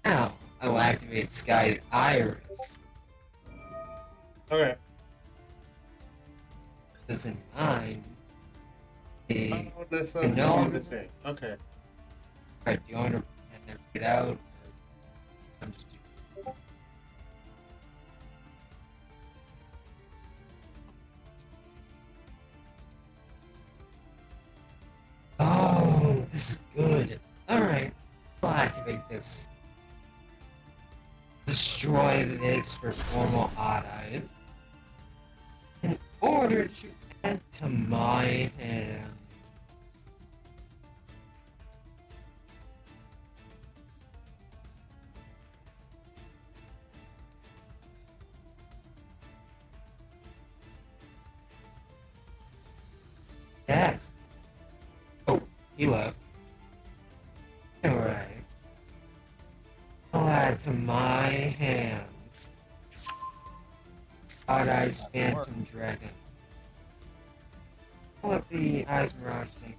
Now I will activate Sky Iris. Okay. Doesn't mind. The Oh, that's not No. the thing. Okay. Alright, do you want to get out? I'm just Oh, this is good. Alright, I'll activate this. Destroy this for formal odd eyes. In order to add to my hand. Yes. Oh, he left. Alright. I'll add to my hand. Odd Eyes Phantom Dragon. I'll let the Eyes Mirage thing.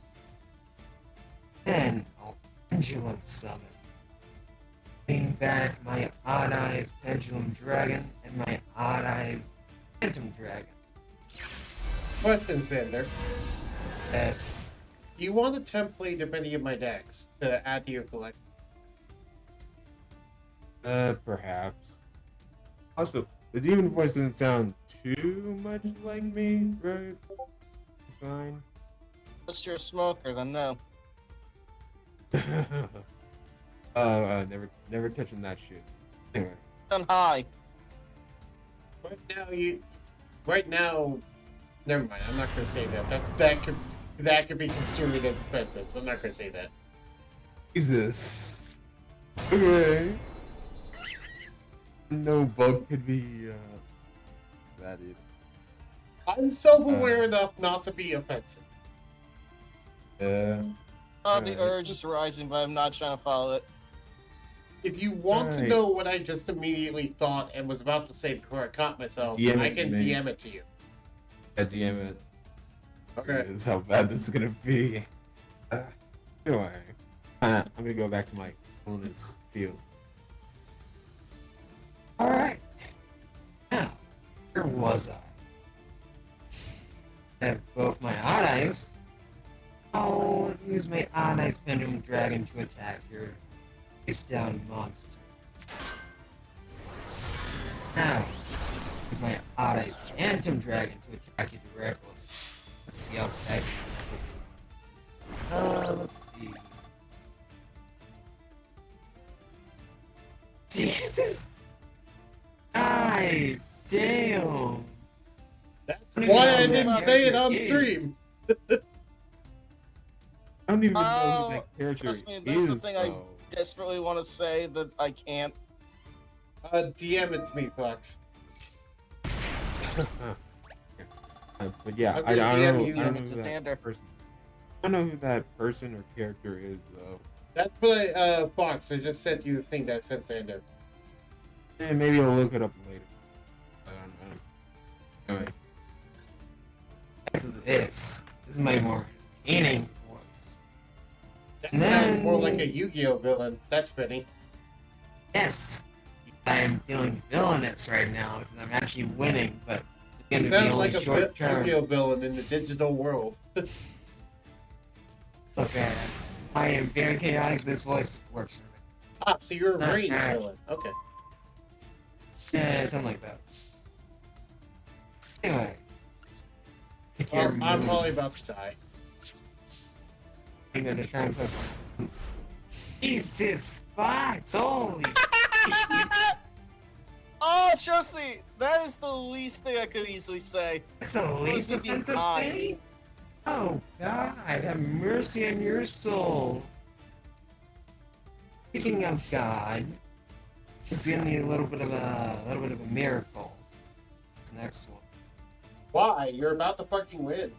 Then I'll Pendulum Summon. Bring back my Odd Eyes Pendulum Dragon and my Odd Eyes Phantom Dragon. Question, Xander. Yes. Do you want a template of any of my decks to add to your collection? Perhaps. Also, the demon voice doesn't sound too much like me, right? Fine. Unless you're a smoker, then no. Never touching that shit. Anyway. Done high. Right now, never mind. I'm not gonna say that. That could be construed as offensive. So I'm not gonna say that. Jesus. Okay. No bug could be that either. I'm self-aware enough not to be offensive. The urge is rising, but I'm not trying to follow it. If you want to Right. know what I just immediately thought and was about to say before I caught myself, DM I it to can me. DM it to you. DM it. Okay. This is how bad this is gonna be. Anyway, I'm gonna go back to my illness field. Alright. Now, where was I? I have both my Odd Eyes. I'll use my Odd Eyes Pendulum Dragon to attack your face down monster. Now, use my Odd Eyes Phantom Dragon to attack you directly. Let's see how bad this is. Let's see. Jesus! Damn! That's I don't even why know I who didn't that say it on character is. stream. I don't even know Oh, who that character trust me, is. there's something I though. desperately want to say that I can't. DM it to me, Fox. But yeah, I'm I gonna don't DM know. you. I don't know It's who a that standard. person. I don't know who that person or character is though. That's what Fox. I just sent you the thing that I sent Xander. And maybe I'll look it up later. Anyway. This is my more entertaining voice. That No. sounds more like a Yu-Gi-Oh villain. That's fitting. Yes, I am feeling villainous right now because I'm actually winning, but it's going He to be sounds only like a short term. Yu-Gi-Oh villain in the digital world. Okay, I am very chaotic. This voice works for me. Ah, so you're a Not ranged bad. villain. Okay. Yeah, something like that. Anyway, pick your Well, I'm move. probably about to die. I'm going to try and put. Jesus, spots! Holy! Oh, trust me, that is the least thing I could easily say. That's the least Listen, be offensive kind. thing. Oh God, have mercy on your soul. Speaking of God, it's gonna be a little bit of a miracle. This next one. Why? You're about to fucking win.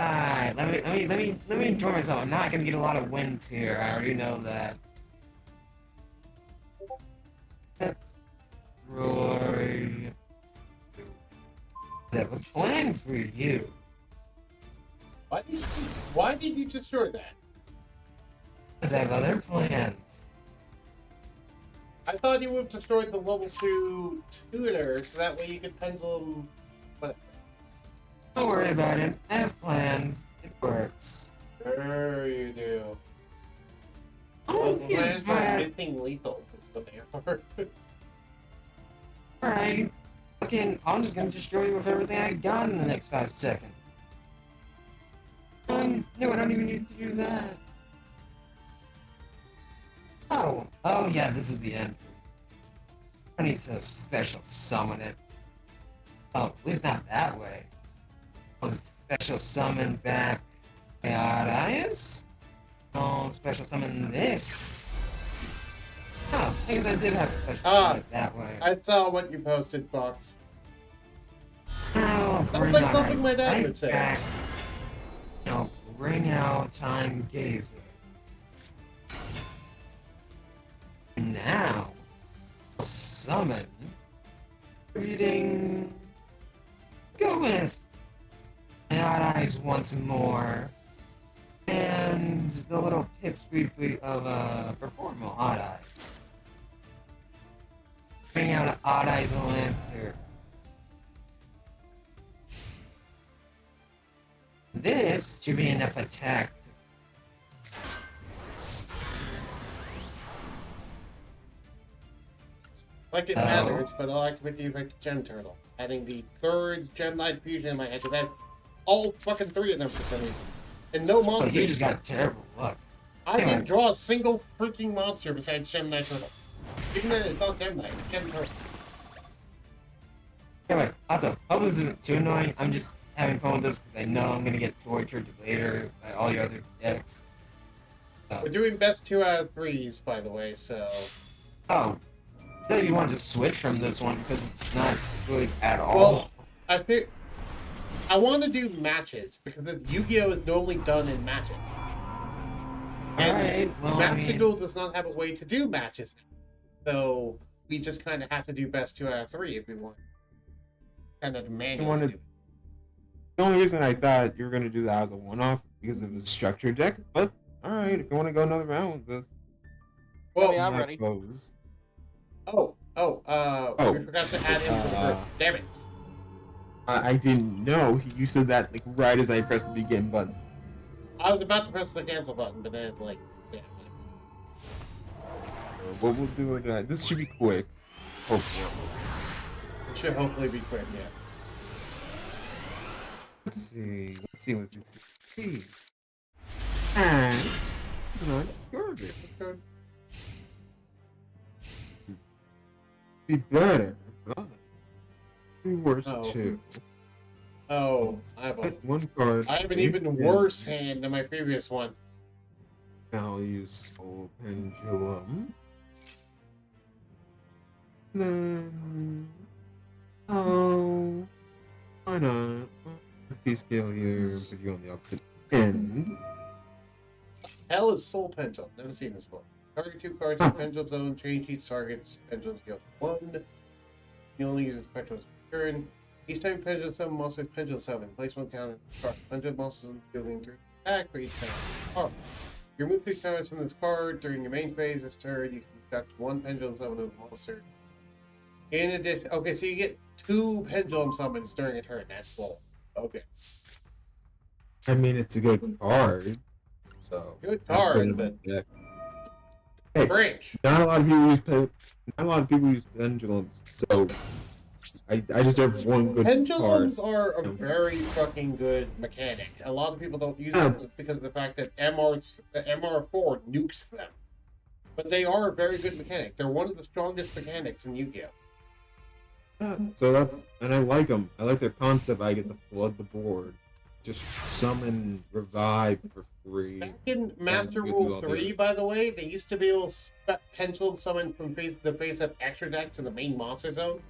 Alright, let me enjoy myself. I'm not gonna get a lot of wins here. I already know that. Let's destroy. That was planned for you. Why did you destroy that? Because I have other plans. I thought you would have destroyed the level 2 tutor so that way you could pendulum. Don't worry about it. I have plans. It works. Sure you do. Oh, Those yes, plans are man. missing lethal. Is what they are. Alright. Okay, I'm just gonna destroy you with everything I got in the next 5 seconds. No, I don't even need to do that. Oh yeah, this is the end. I need to special summon it. Oh, at least not that way. I'll special summon back my Odd Eyes. I'll special summon this. Oh, I guess I did have to special summon it that way. I saw what you posted, Fox. I'll Sounds bring like Odd something Eyes my dad right would say. back. Now bring out Time Gazer. And now, I'll summon once more. And the little pipsqueak of Performal Odd Eyes. Bring out an Odd Eyes and Lancer. This should be enough attack. Like it matters, but I'll activate the effect Gem Turtle. Adding the third Gem Knight fusion in my head to have all fucking three of them for some reason. And no monsters. Oh, you just got terrible luck. I didn't draw a single freaking monster besides Gem Knight Turtle. Even then, it's not Gem Knight, it's Gem Turtle. Anyway, also, hope this isn't too annoying. I'm just having fun with this because I know I'm gonna get tortured later by all your other decks. So. We're doing best 2 out of 3s, by the way, so... Oh. I thought you wanted to switch from this one because it's not good at all. Well, I want to do matches, because Yu-Gi-Oh! Is normally done in matches. And Master Duel does not have a way to do matches. So, we just kind of have to do best 2 out of 3 if we want. Kind of manually do it. The only reason I thought you were going to do that as a one-off because it was a structured deck, but alright, if you want to go another round with this. Well, I'm ready. we forgot to add him to the group. Damn it. I didn't know. You said that like right as I pressed the begin button. I was about to press the cancel button, but then, like, yeah. What we'll do it, this should be quick. Hopefully. It should hopefully be quick, yeah. Let's see. And, not garbage. Be better, but be worse too. Oh, I have one card. I have an even worse hand than my previous one. I'll use Soul Pendulum. Then, why not? Peace scale here, put you on the opposite end. Hell is Soul Pendulum. Never seen this before. Target 2 cards in Pendulum Zone, change each target's Pendulum scale to 1. You only use Pendulum turn. Each time Pendulum Summon monster is Pendulum Summon. Place 1 counter. Pendulum monsters dealing 3 attack for each counter. Oh. You remove 3 counters from this card during your main phase this turn. You can deduct 1 Pendulum Summon of a monster. In addition, okay, so you get 2 Pendulum Summons during a turn. That's full. Okay. I mean, it's a good card. So good card, but hey, branch. Not a lot of people use pendulums, so I deserve one good Pendulums card. are a very fucking good mechanic. A lot of people don't use them because of the fact that MR4 nukes them. But they are a very good mechanic. They're one of the strongest mechanics in Yu-Gi-Oh! So and I like them. I like their concept. I get to flood the board. Just summon, revive for free. Back in Master Rule 3, by the way, they used to be able to pendulum summon from the face of extra deck to the main monster zone.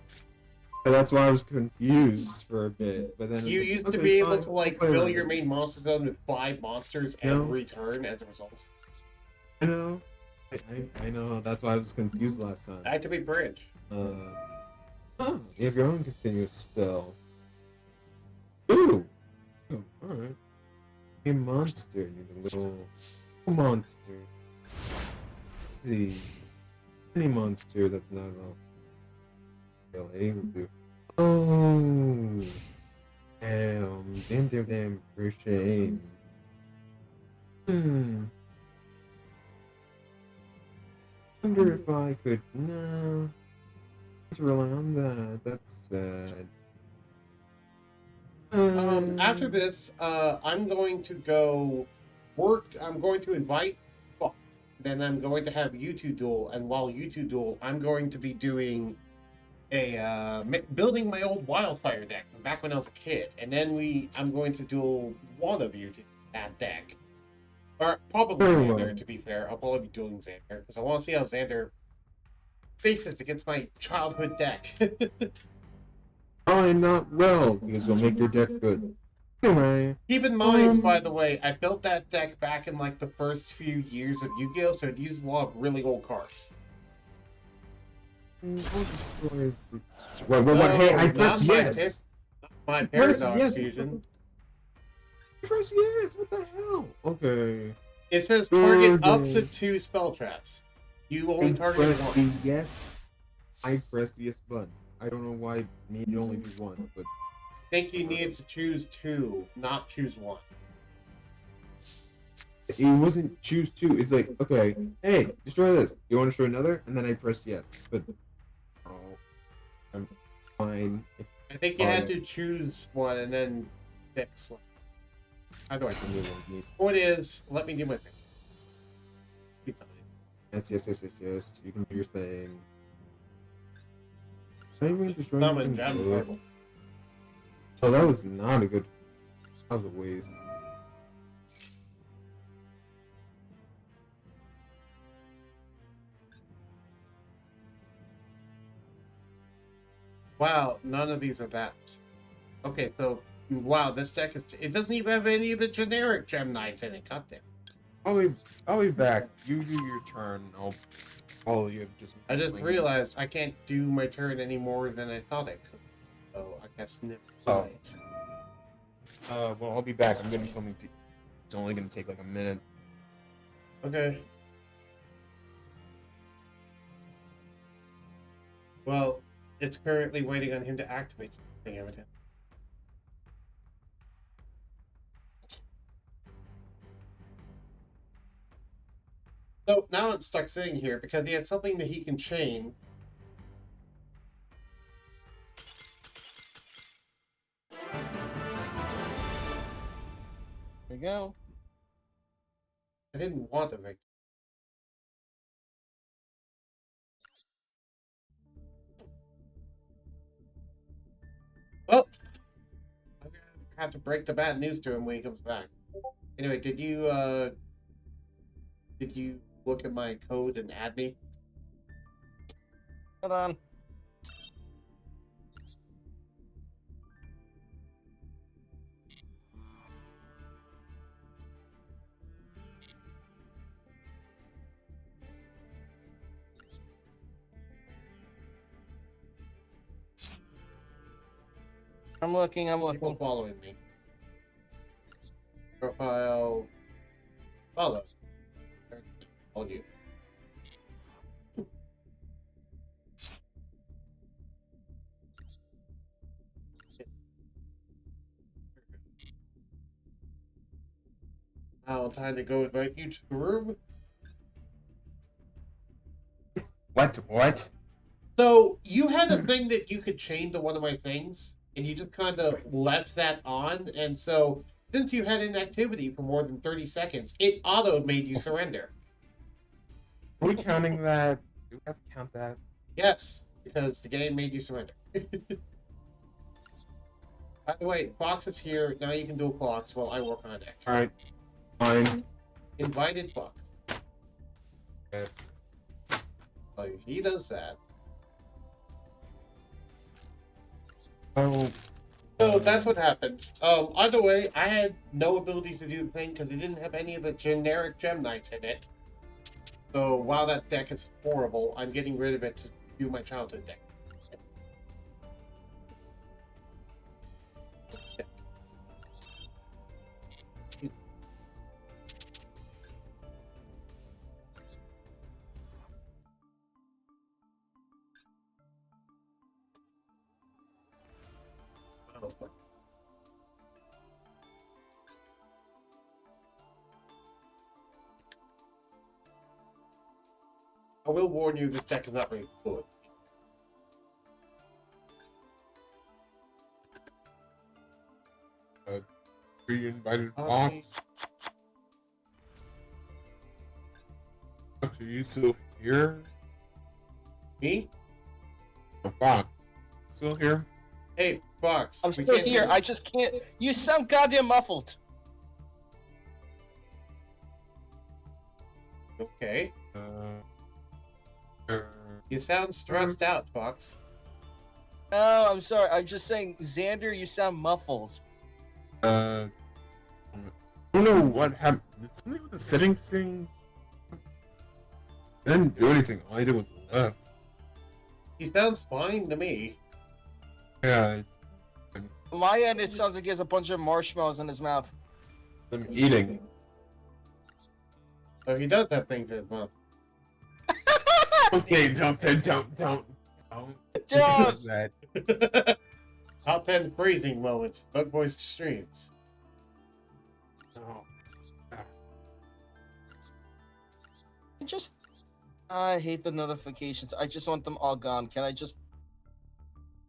So that's why I was confused for a bit. But then you used to be able to like fill your main monster zone with 5 monsters every turn as a result. I know. I know. That's why I was confused last time. Activate Bridge. You have your own continuous spell. Ooh. Oh, alright. A monster. Need a little monster. Let's see. Any monster that's not a LA would do. Oh. Damn, for shame. Wonder if I could. No. Let's rely on that. That's sad. After this, I'm going to go work. I'm going to invite Fox. Then I'm going to have YouTube Duel, and while YouTube Duel, I'm going to be doing a building my old Wildfire deck from back when I was a kid, and then I'm going to duel one of you to that deck, or probably Xander. To be fair, I'll probably be dueling Xander because I want to see how Xander faces against my childhood deck. I'm not well, because we'll make your deck good. Anyway. Keep in mind, by the way, I built that deck back in like the first few years of Yu-Gi-Oh, so it uses a lot of really old cards. What? Hey, I pressed yes! My Paradox Fusion. Press yes. What the hell? Okay. It says target up to Okay. 2 spell traps. You I only target pressed the 1. yes. I pressed the yes button. I don't know why I need to only do one, but I think you needed to choose 2, not choose 1. it wasn't choose two. It's like, okay, hey, destroy this. You want to destroy another? And then I pressed yes. But oh, I'm fine. It's I think you had fine. to choose 1 and then fix. How do I I'm do doing it? this. Point is, let me do my thing. Yes, yes, yes, yes, yes. You can do your thing. Can I even destroy Summon anything Gem good? Purple. Oh, that was not a good. That was a waste. Wow, none of these are bats. Okay, so wow, this deck is. It doesn't even have any of the generic Gem Knights in it. Cut them. I'll be back. You do your turn. I'll follow you. I just swing. realized I can't do my turn any more than I thought I could. So I guess nip Oh. right. Well, I'll be back. I'm getting something to. It's only gonna take like a minute. Okay. Well, it's currently waiting on him to activate something evidently. So now I'm stuck sitting here because he has something that he can chain. There you go. I didn't want a victory. Well, I'm gonna have to break the bad news to him when he comes back. Anyway, did you look at my code and add me? Hold on. I'm looking. People following me. Profile. Follow. On you. Now time to go invite you to the room. What? So you had a thing that you could chain to one of my things, and you just kind of left that on, and so since you had inactivity for more than 30 seconds, it auto made you surrender. Are we counting that? Do we have to count that? Yes, because the game made you surrender. By the way, Fox is here. Now you can dual Fox while I work on a deck. Alright. Fine. Invited Fox. Yes. So he does that. Oh. So that's what happened. Either way, I had no ability to do the thing because it didn't have any of the generic Gem Knights in it. So while that deck is horrible, I'm getting rid of it to do my childhood deck. I will warn you, this deck is not very good. Pre-invited Fox. Fox, are you still here? Me? Oh, Fox, still here? Hey, Fox. I'm we still can't here. hear I just can't. You sound goddamn muffled. you. Okay. Uh, You sound stressed out, Fox. Oh, I'm sorry. I'm just saying, Xander, you sound muffled. I don't know what happened. Did something with the settings thing? I didn't do anything. All I did was left. He sounds fine to me. Yeah, On my end, it sounds like he has a bunch of marshmallows in his mouth. I'm eating. So he does have things in his mouth. Okay, don't. Don't. That. Top 10 freezing moments. Bug Boys streams. No. I hate the notifications. I just want them all gone. Can I just...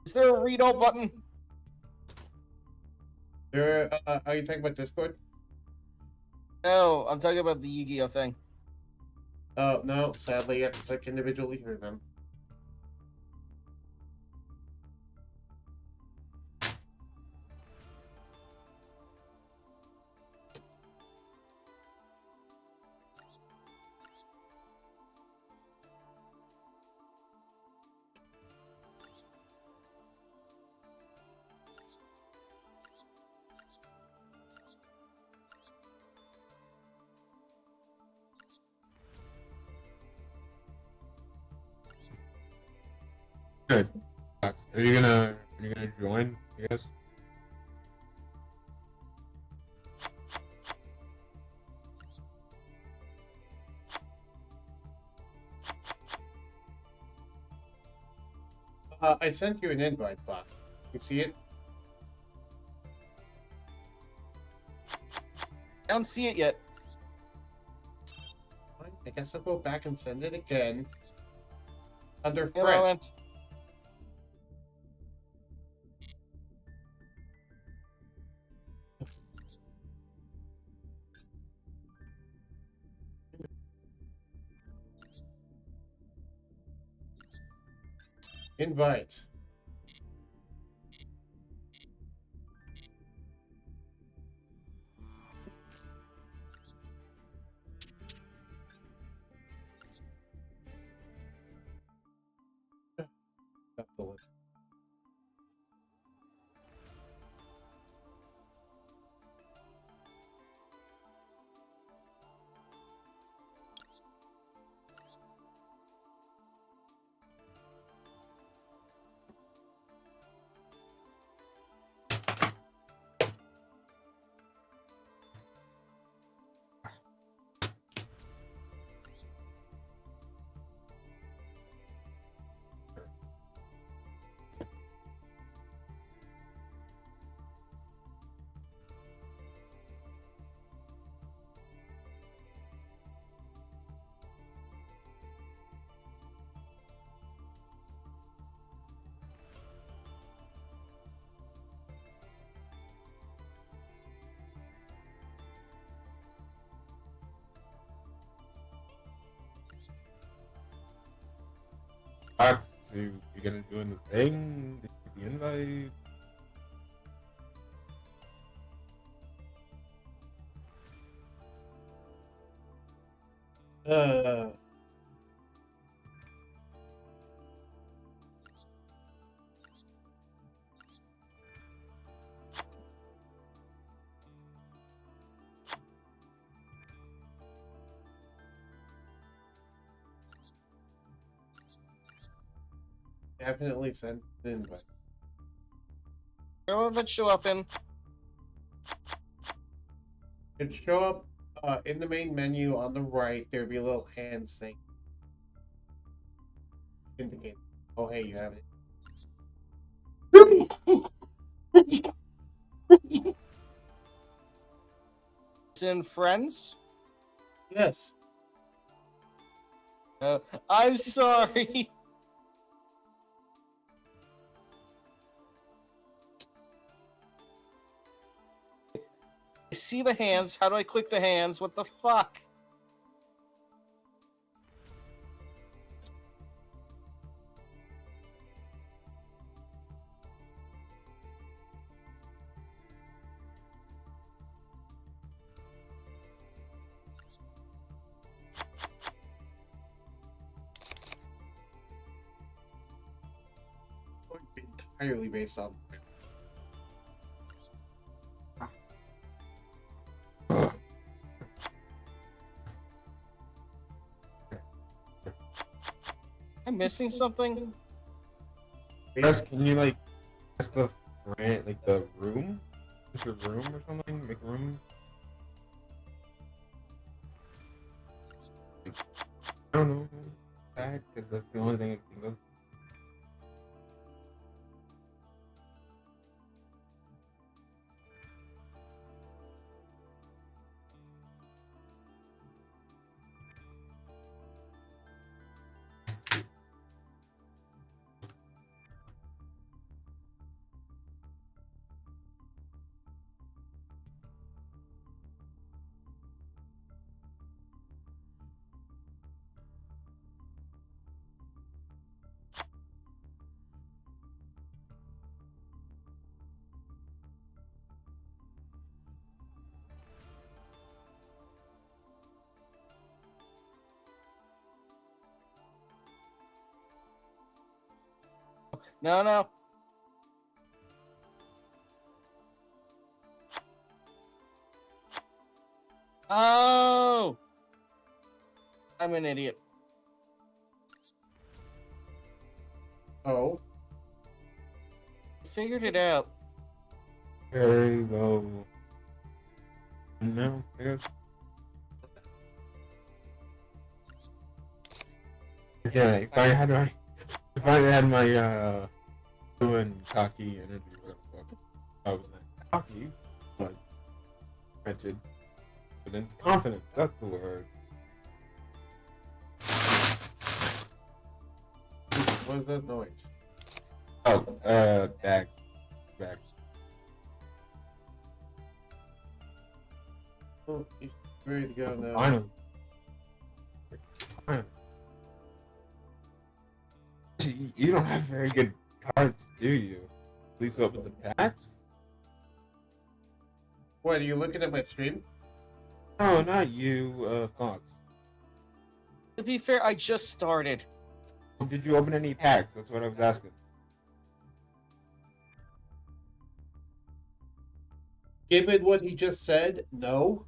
Is there a read all button? Are you talking about Discord? No, I'm talking about the Yu-Gi-Oh thing. Oh, no. Sadly, you have to click individually through them. Good. Are you gonna join? I guess. I sent you an invite box. You see it? I don't see it yet. Fine, I guess I'll go back and send it again. Under Yeah, friend. moment. Invite. That's the list. So you're gonna join the thing? The invite? Uh, Definitely send an invite. Where will it show up in? It show up in the main menu on the right. There'll be a little hand thing. Indicate. Oh, hey, you have it. It's in Friends? Yes. I'm sorry. I see the hands. How do I click the hands? What the fuck? Entirely based on. I'm missing something? Yes, can you like ask the friend, like the room? Is a room or something? Make a room? don't know. Bad, because that's the only thing I can think of. No, no. Oh! I'm an idiot. Oh, Figured it out. Very well. No, I guess. Yeah, if I had my doing cocky energy, whatever the fuck, I was not cocky, but wretched. Confidence. Confidence, that's the word. what is that noise? Oh, back. Oh, he's ready to go now. Finally. You don't have very good cards, do you? At least open the packs? What, are you looking at my stream? No, not you, Fox. To be fair, I just started. Did you open any packs? That's what I was asking. Given what he just said, no.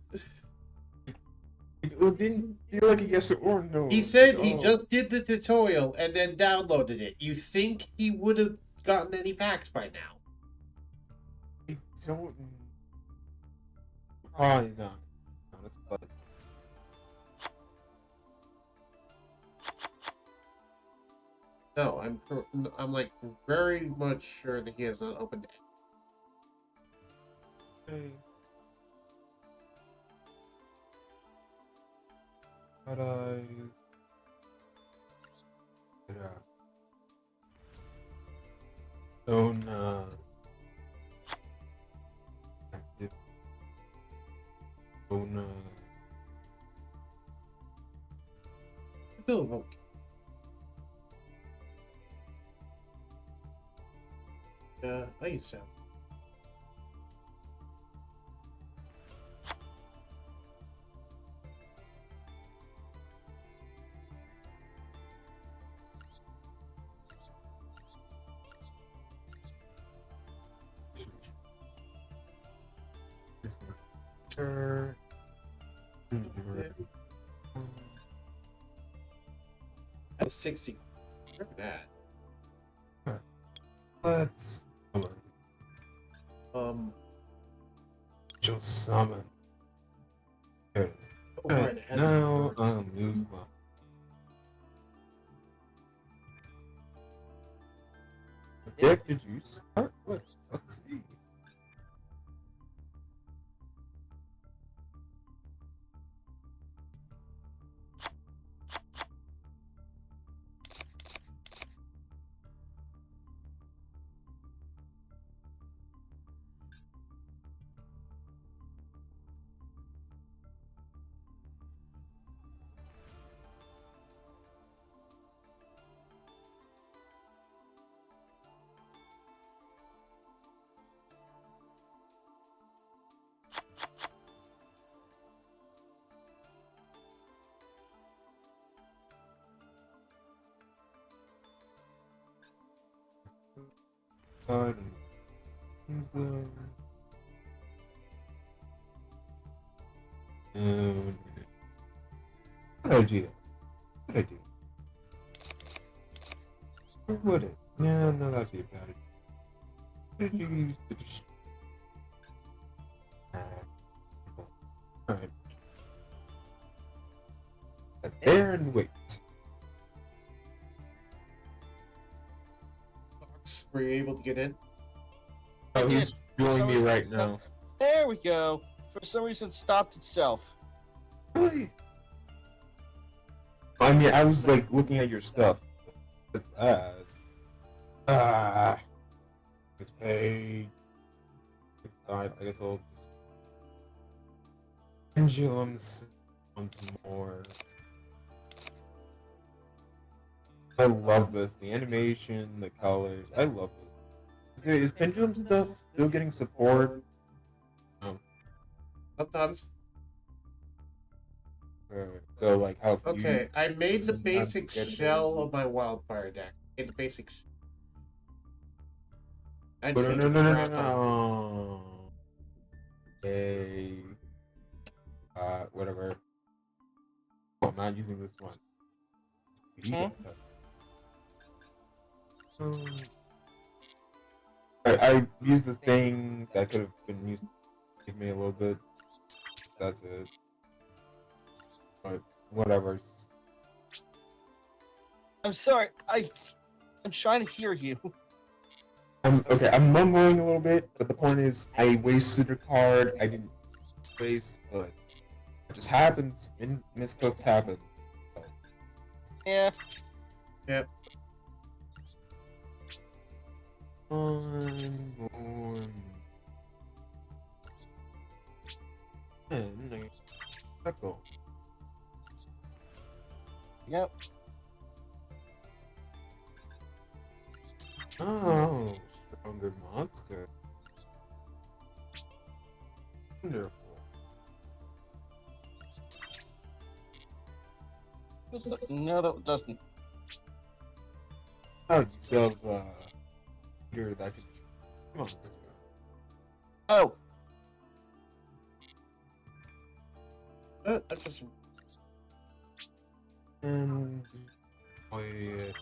It didn't feel like a yes or no. He said he Oh. just did the tutorial and then downloaded it. You think he would have gotten any packs by now? I don't. Probably not. Honest, but No, I'm like very much sure that he has not opened it. hey. But I. Oh no. Active. Oh no. Still vote. I used to. Sure. That's 60. Look at that. Let's just summon. There it is. Oh, right, it has Now cards. move on. Deck did you start with? Let's see. Card and what did I do? What did I do? Or would it? Yeah, no, that'd be about it. What did you use to alright. Sit there and wait. Fox, were you able to get in? Oh, did. he's joining me Sorry. right now. There we go. For some reason, it stopped itself. Really? I mean, I was like looking at your stuff. It's paid. I guess I'll just pendulums once more. I love this. The animation, the colors. I love this. Okay, is pendulum stuff still getting support? Sometimes. So like how Okay, I made the Sometimes basic get shell ability. of my wildfire deck. Made the basic. I Oh, just no, need no, to no, no, no, craft all of no. Okay. Whatever. Oh, I'm not using this one. I used the thing that could have been used to give me a little bit. That's it. But whatever. I'm sorry. I'm trying to hear you. I'm mumbling a little bit, but the point is, I wasted a card. I didn't waste, but it just happens. Miscooks happen. Yeah. Yep. Yep. Oh, stronger monster. Wonderful. No, that doesn't. Oh, you have here that could monster. Oh, That's just And wait,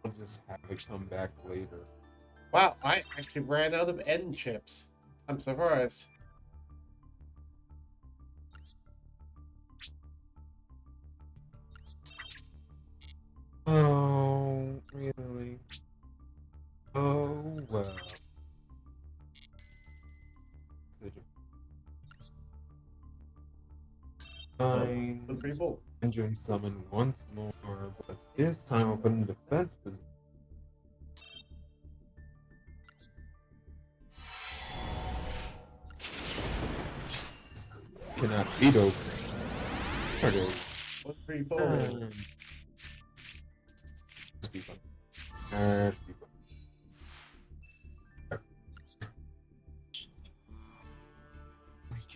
I'll just have it come back later. wow. I actually ran out of end chips. I'm surprised. Oh, really? Oh, well. Fine. Some people. Injuring summon once more, but this time I'll put in defense position. Cannot beat open. There it is. What people? Let's be fun. Let's be fun.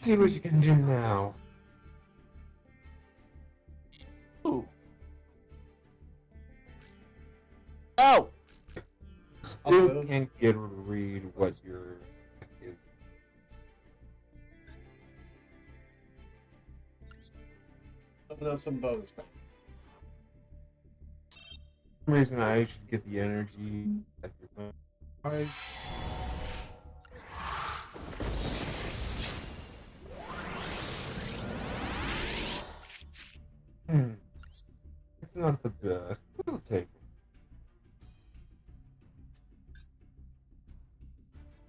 See what you can do now. ooh. Oh, Still Also- can't get a read what your is. Some bonus back. For some reason I should get the energy that you're going to provide. It's not the best, but we'll take it.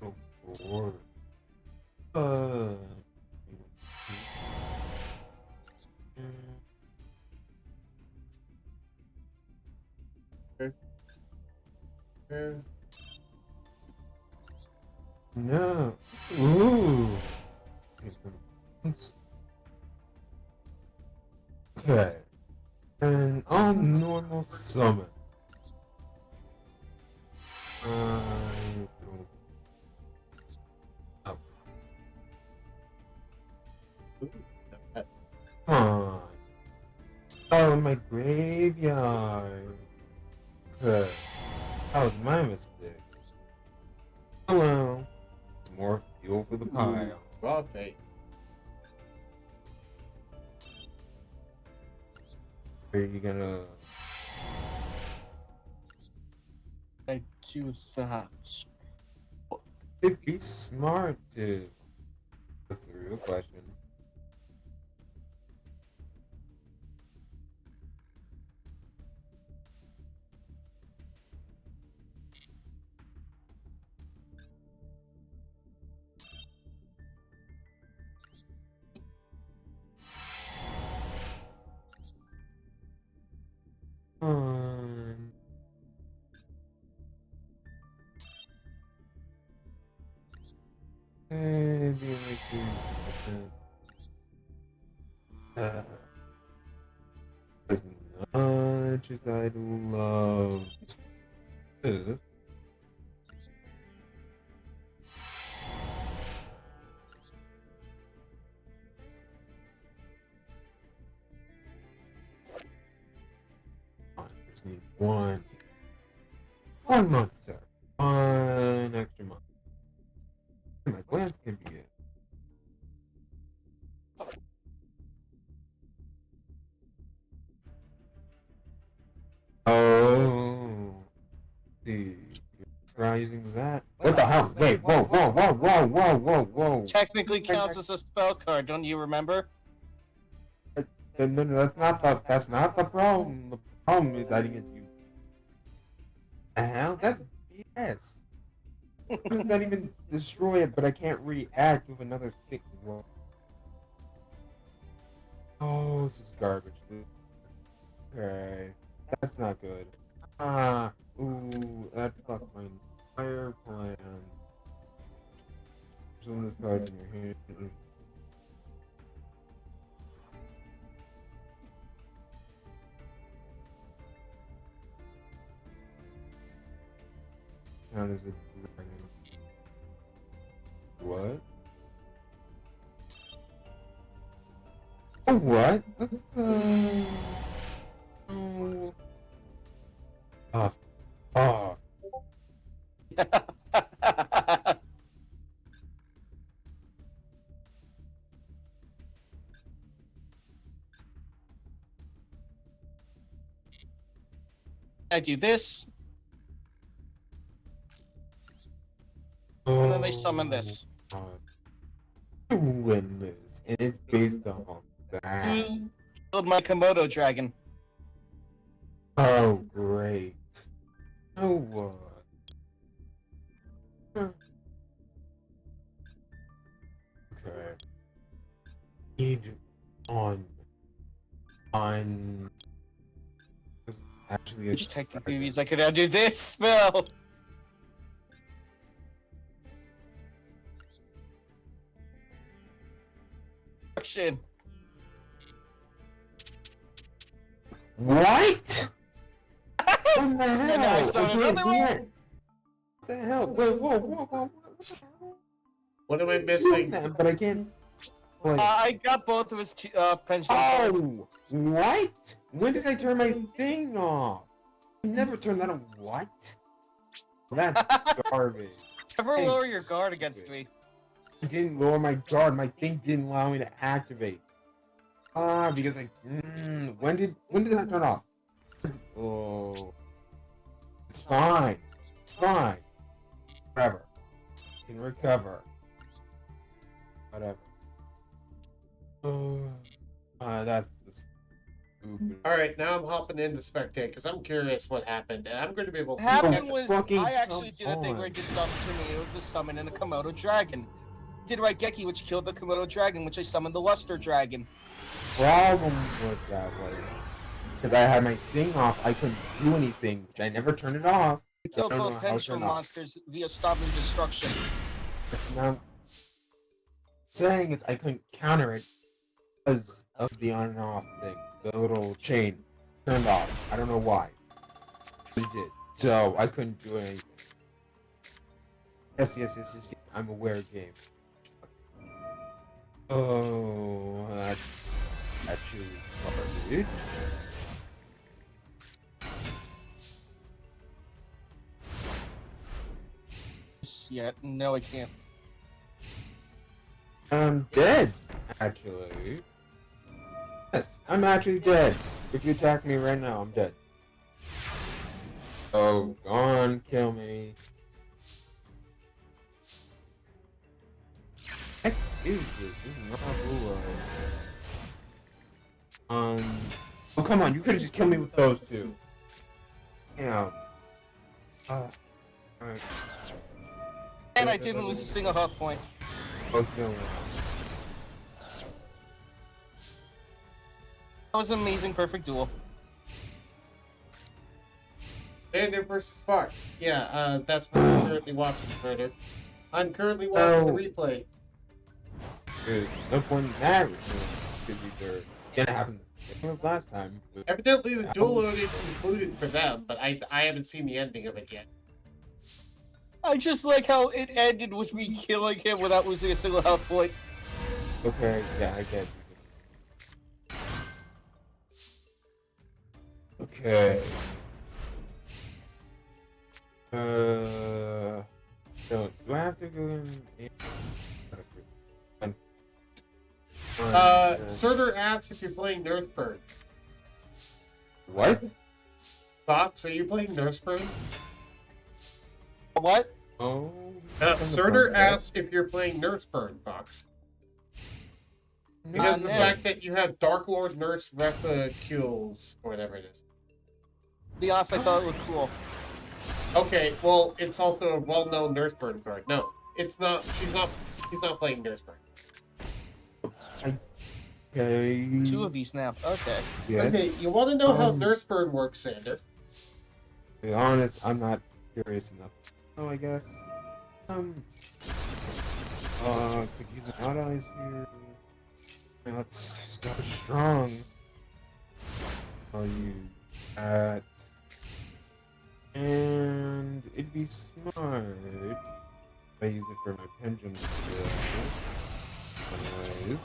Oh, Lord. Yeah. No. Ooh. Okay. And on normal summon. Huh. Oh, in my graveyard. Okay. That was my mistake. Oh well. More fuel for the pile. Raw fate. Are you gonna... I do that. It'd be smart to... That's the real question. on. And the as much as I'd love to. I just need one monster. One extra month. My plans can be it. Oh, see, try using that. What the hell? Wait, whoa. Technically counts as a spell card, don't you remember? No, that's not the problem. The problem is I didn't get you. The hell? That's BS. How does that even destroy it, but I can't react with another stick? Oh, this is garbage. Okay. That's not good. Ooh, that fucked my entire plan. Some of this card in your hand. How does it dragon? What? Oh, what? That's oh. Oh. I do this, and then they summon this. Win this, and it's based on that. Killed my Komodo dragon. Oh, great. Oh, what? Okay. Need on. Actually, Which technically means I could now do this spell. Action. What? What the hell? And now I summon another one. What the hell? Wait, whoa. What the hell? What am I missing? But I can't. Like, I got both of his pension cards. oh, what? When did I turn my thing off? I never turned that on. What? That's garbage. Never lower your guard against me. I didn't lower my guard. My thing didn't allow me to activate. Because I. When did that turn off? Oh. It's fine. It's fine. Whatever. You can recover. Whatever. That's the stupid. All right, now I'm hopping into spectate because I'm curious what happened, and I'm going to be able to. What see happened was fucking I actually did a thing on. where I did Dust Tornado to summon in a Komodo dragon. Did Raigeki, which killed the Komodo dragon, which I summoned the Luster dragon. Problem with that was because I had my thing off, I couldn't do anything, which I never turned it off. I killed I don't know both how it Pension turned off. monsters via stopping destruction. Now, saying is I couldn't counter it because of the on and off thing, the little chain turned off. I don't know why. But it did. So I couldn't do anything. Yes. I'm aware of game. Oh, that's actually garbage. Yeah, no, I can't. I'm dead, actually. Yes, I'm actually dead. If you attack me right now, I'm dead. Oh, go on, kill me. Heck is this? This is not blue. Oh, come on, you could have just killed me with those two. Damn. Alright. And I didn't lose a single health point. Both kill me. That was an amazing, perfect duel. Xander versus Fox. Yeah, that's what I'm currently watching, Further. I'm currently watching the replay. There's no point in that because either gonna happen the same as last time. Evidently, the duel load is included for them, but I haven't seen the ending of it yet. I just like how it ended with me killing him without losing a single health point. Okay, yeah, I get it. Okay. So do I have to go in? Surtur asks if you're playing Nurseburn. What? Fox, are you playing Nurseburn? What? Oh. Surtur asks if you're playing Nurseburn, Fox. Because the fact that you have Dark Lord Nurse Refa kills, or whatever it is. To be honest, I thought it looked cool. Okay, well, it's also a well-known Nurseburn card. No, it's not. She's not playing Nurseburn. Okay. 2 of these now. Okay. Yes. Okay, you want to know how Nurseburn works, Sander? To be honest, I'm not curious enough. Oh, I guess. Could use an allies here. Let's start strong. I'll use that. And it'd be smart if I use it for my pendulum skill. Alright.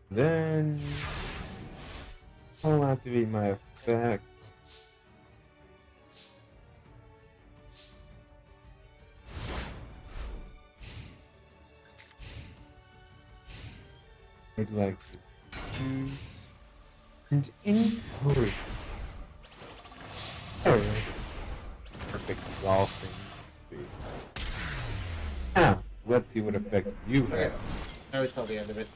Then I'll activate my effect. I'd like to choose and encourage. Alright. Perfect golfing. Now, let's see what effect you have. I always tell the end of it.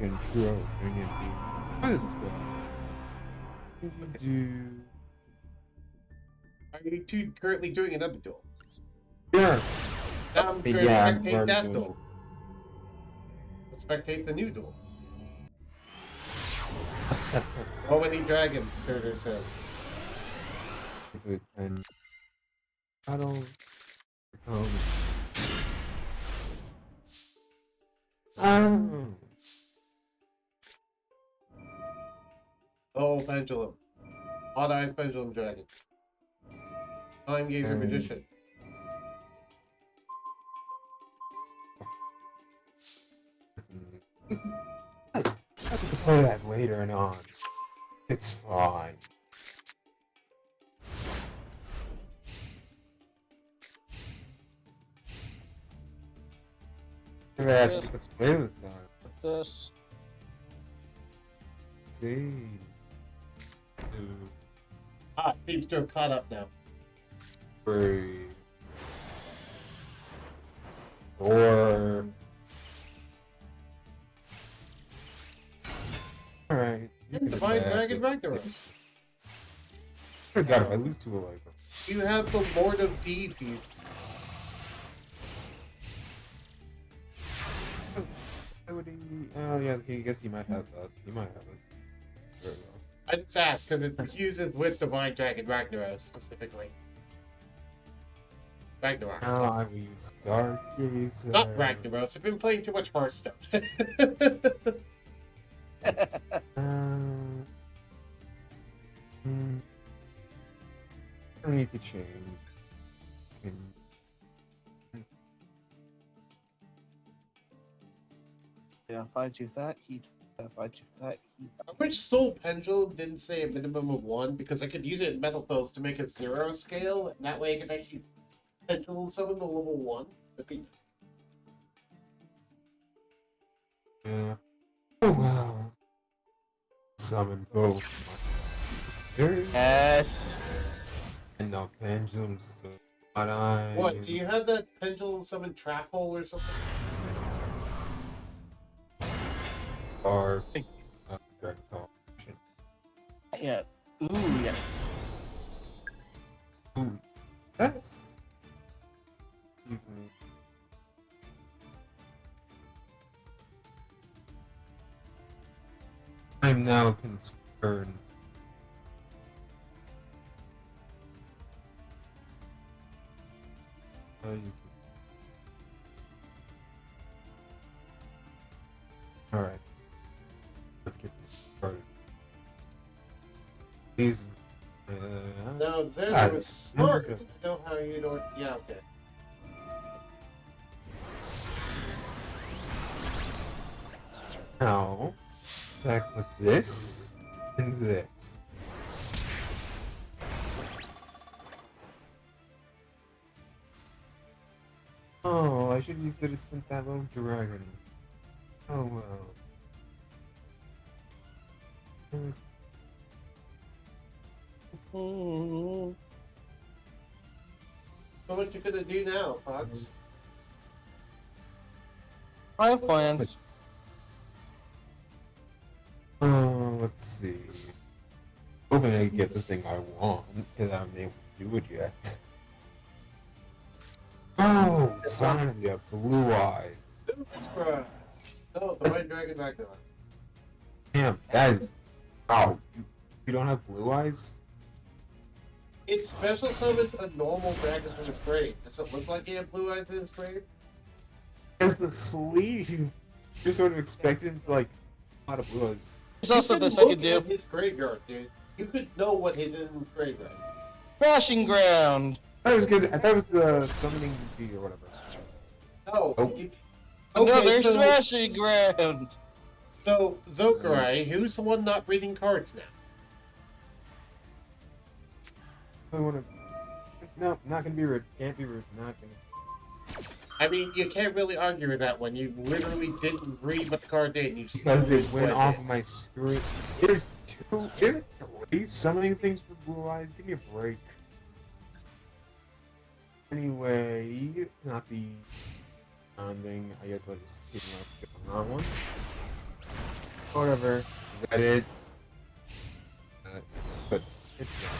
Control Union D. What is that? Do Are you two currently doing another duel? yeah. Now I'm going to Yeah, I'm spectate already that doing duel. Let's spectate the new duel. Oh, many dragons, Surtur says. And I don't. Oh, Pendulum. Odd Eyes Pendulum Dragon. Time Gazer Magician. I can play that later and on. It's fine. Maybe I have to play this time. This. Let's see. Seems to have caught up now. 3, 4. Alright. Divine Dragon Ragnaros. I forgot if I lose to a life. You have the Lord of Deities. Oh yeah, I guess he might have that. He might have it. Very well. I just asked because it fuses with Divine Dragon Ragnaros specifically. Ragnarok. Now I will use Stargazer. Not Ragnaros. I've been playing too much Hearthstone. I don't need to change. Yeah, if I do that, if I do that, I wish Soul Pendulum didn't say a minimum of 1 because I could use it in Metal Pills to make a 0 scale, and that way I could actually Pendulum summon the level 1. That'd be... Yeah. Oh wow. Summon both. yes. And now pendulums. So eyes. What, do you have that Pendulum summon Trap Hole or something? Or Dragon Ball. Yeah. Ooh, yes. Ooh. That's. now concerned. Alright. Let's get this started. These. No, Zed God, was smart. I know how you don't. Yeah, okay. Now, back with this and this. Oh, I should use it to print that little dragon. Oh well. So what you gonna do now, Fox? I have plans. Let's see. Hoping I get the thing I want, because I haven't been able to do it yet. Oh, finally, a blue eyes. Oh, the white dragon back on. Damn, that is. Oh, you don't have blue eyes? It special summons a normal dragon from its grave. Does it look like he had blue eyes in his grave? As the sleeve, you're sort of expecting him to, like, a lot of blue eyes. There's also You this could I could do. look at his graveyard, dude. You could know what his in his graveyard. Crashing ground. I thought it was good. I thought it was the summoning bee or whatever. No. Oh. Another smashing ground. So, Zokurai, who's the one not reading cards now? I want to. No, not gonna be rude. Can't be rude. Not gonna. I mean, you can't really argue with that when you literally didn't read what the card did. You Because it simply went read off it. of my screen. There's three summoning things for blue eyes. Give me a break. Anyway, not be sounding. I guess I'll just keep my on that one. Whatever. Is that it? But it's done.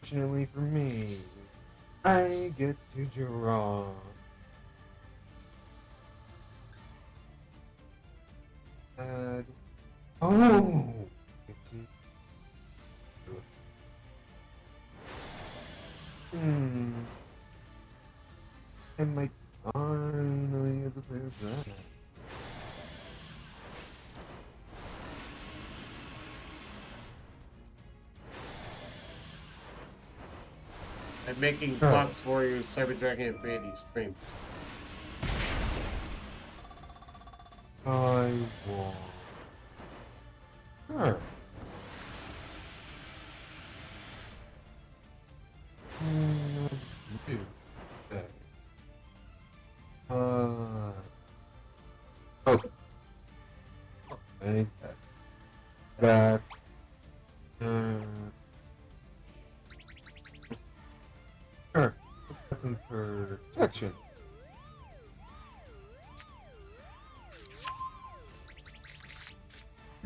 Fortunately for me, I get to draw. Oh! I might finally get to play with that. I'm making Fox Warriors, Cyber Dragon, and Brandy scream. I want her. Do that. Oh. Ain't that back? Sure. That's in protection.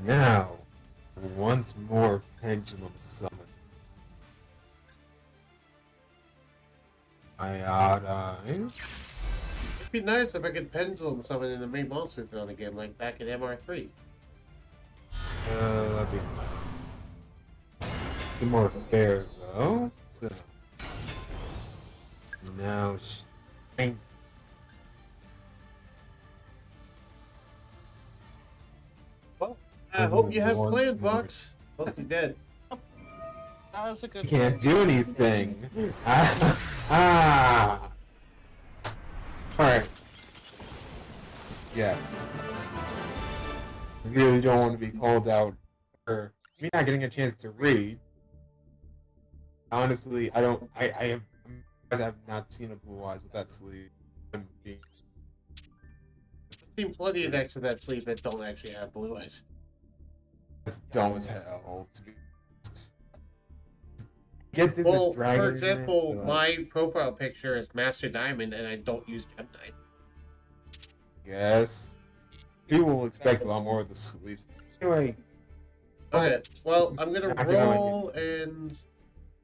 Now, once more pendulum summon. It'd be nice if I could pendulum summon in the main monster on the game, like back in MR3. That'd be nice. Some more fair though. So now, strength. Well, I hope you have plans, Fox. Hope you're dead. That was a good. Can't do anything. Alright. Yeah. I really don't want to be called out for me not getting a chance to read. Honestly, I don't. I have not seen a blue eyes with that sleeve. I've seen plenty of decks of that sleeve that don't actually have blue eyes. That's dumb as hell. To be honest. Get this Well, a dragon. for example, my profile picture is Master Diamond, and I don't use Gemini. Yes. People will expect a lot more of the sleeves. Anyway. Okay, well, I'm gonna Knock it out. roll and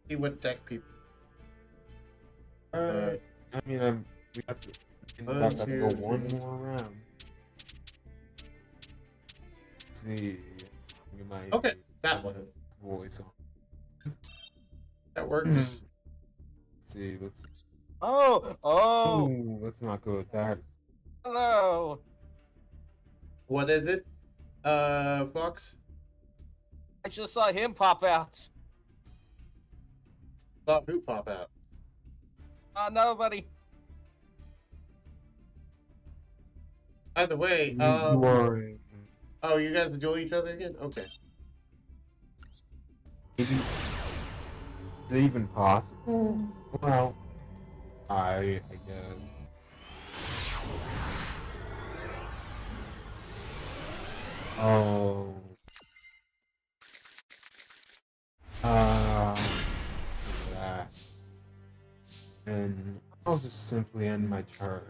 see what deck people. I mean, we have to go one more round. see. You might Okay, that one. voice on. That works. Let's see. Oh, Let's not go with that. hello. What is it? Fox? I just saw him pop out. Saw who pop out? Nobody. Either way, You are. oh, you guys are dueling each other again? Okay. Maybe, is it even possible? Well, I guess. Oh. That. And I'll just simply end my turn.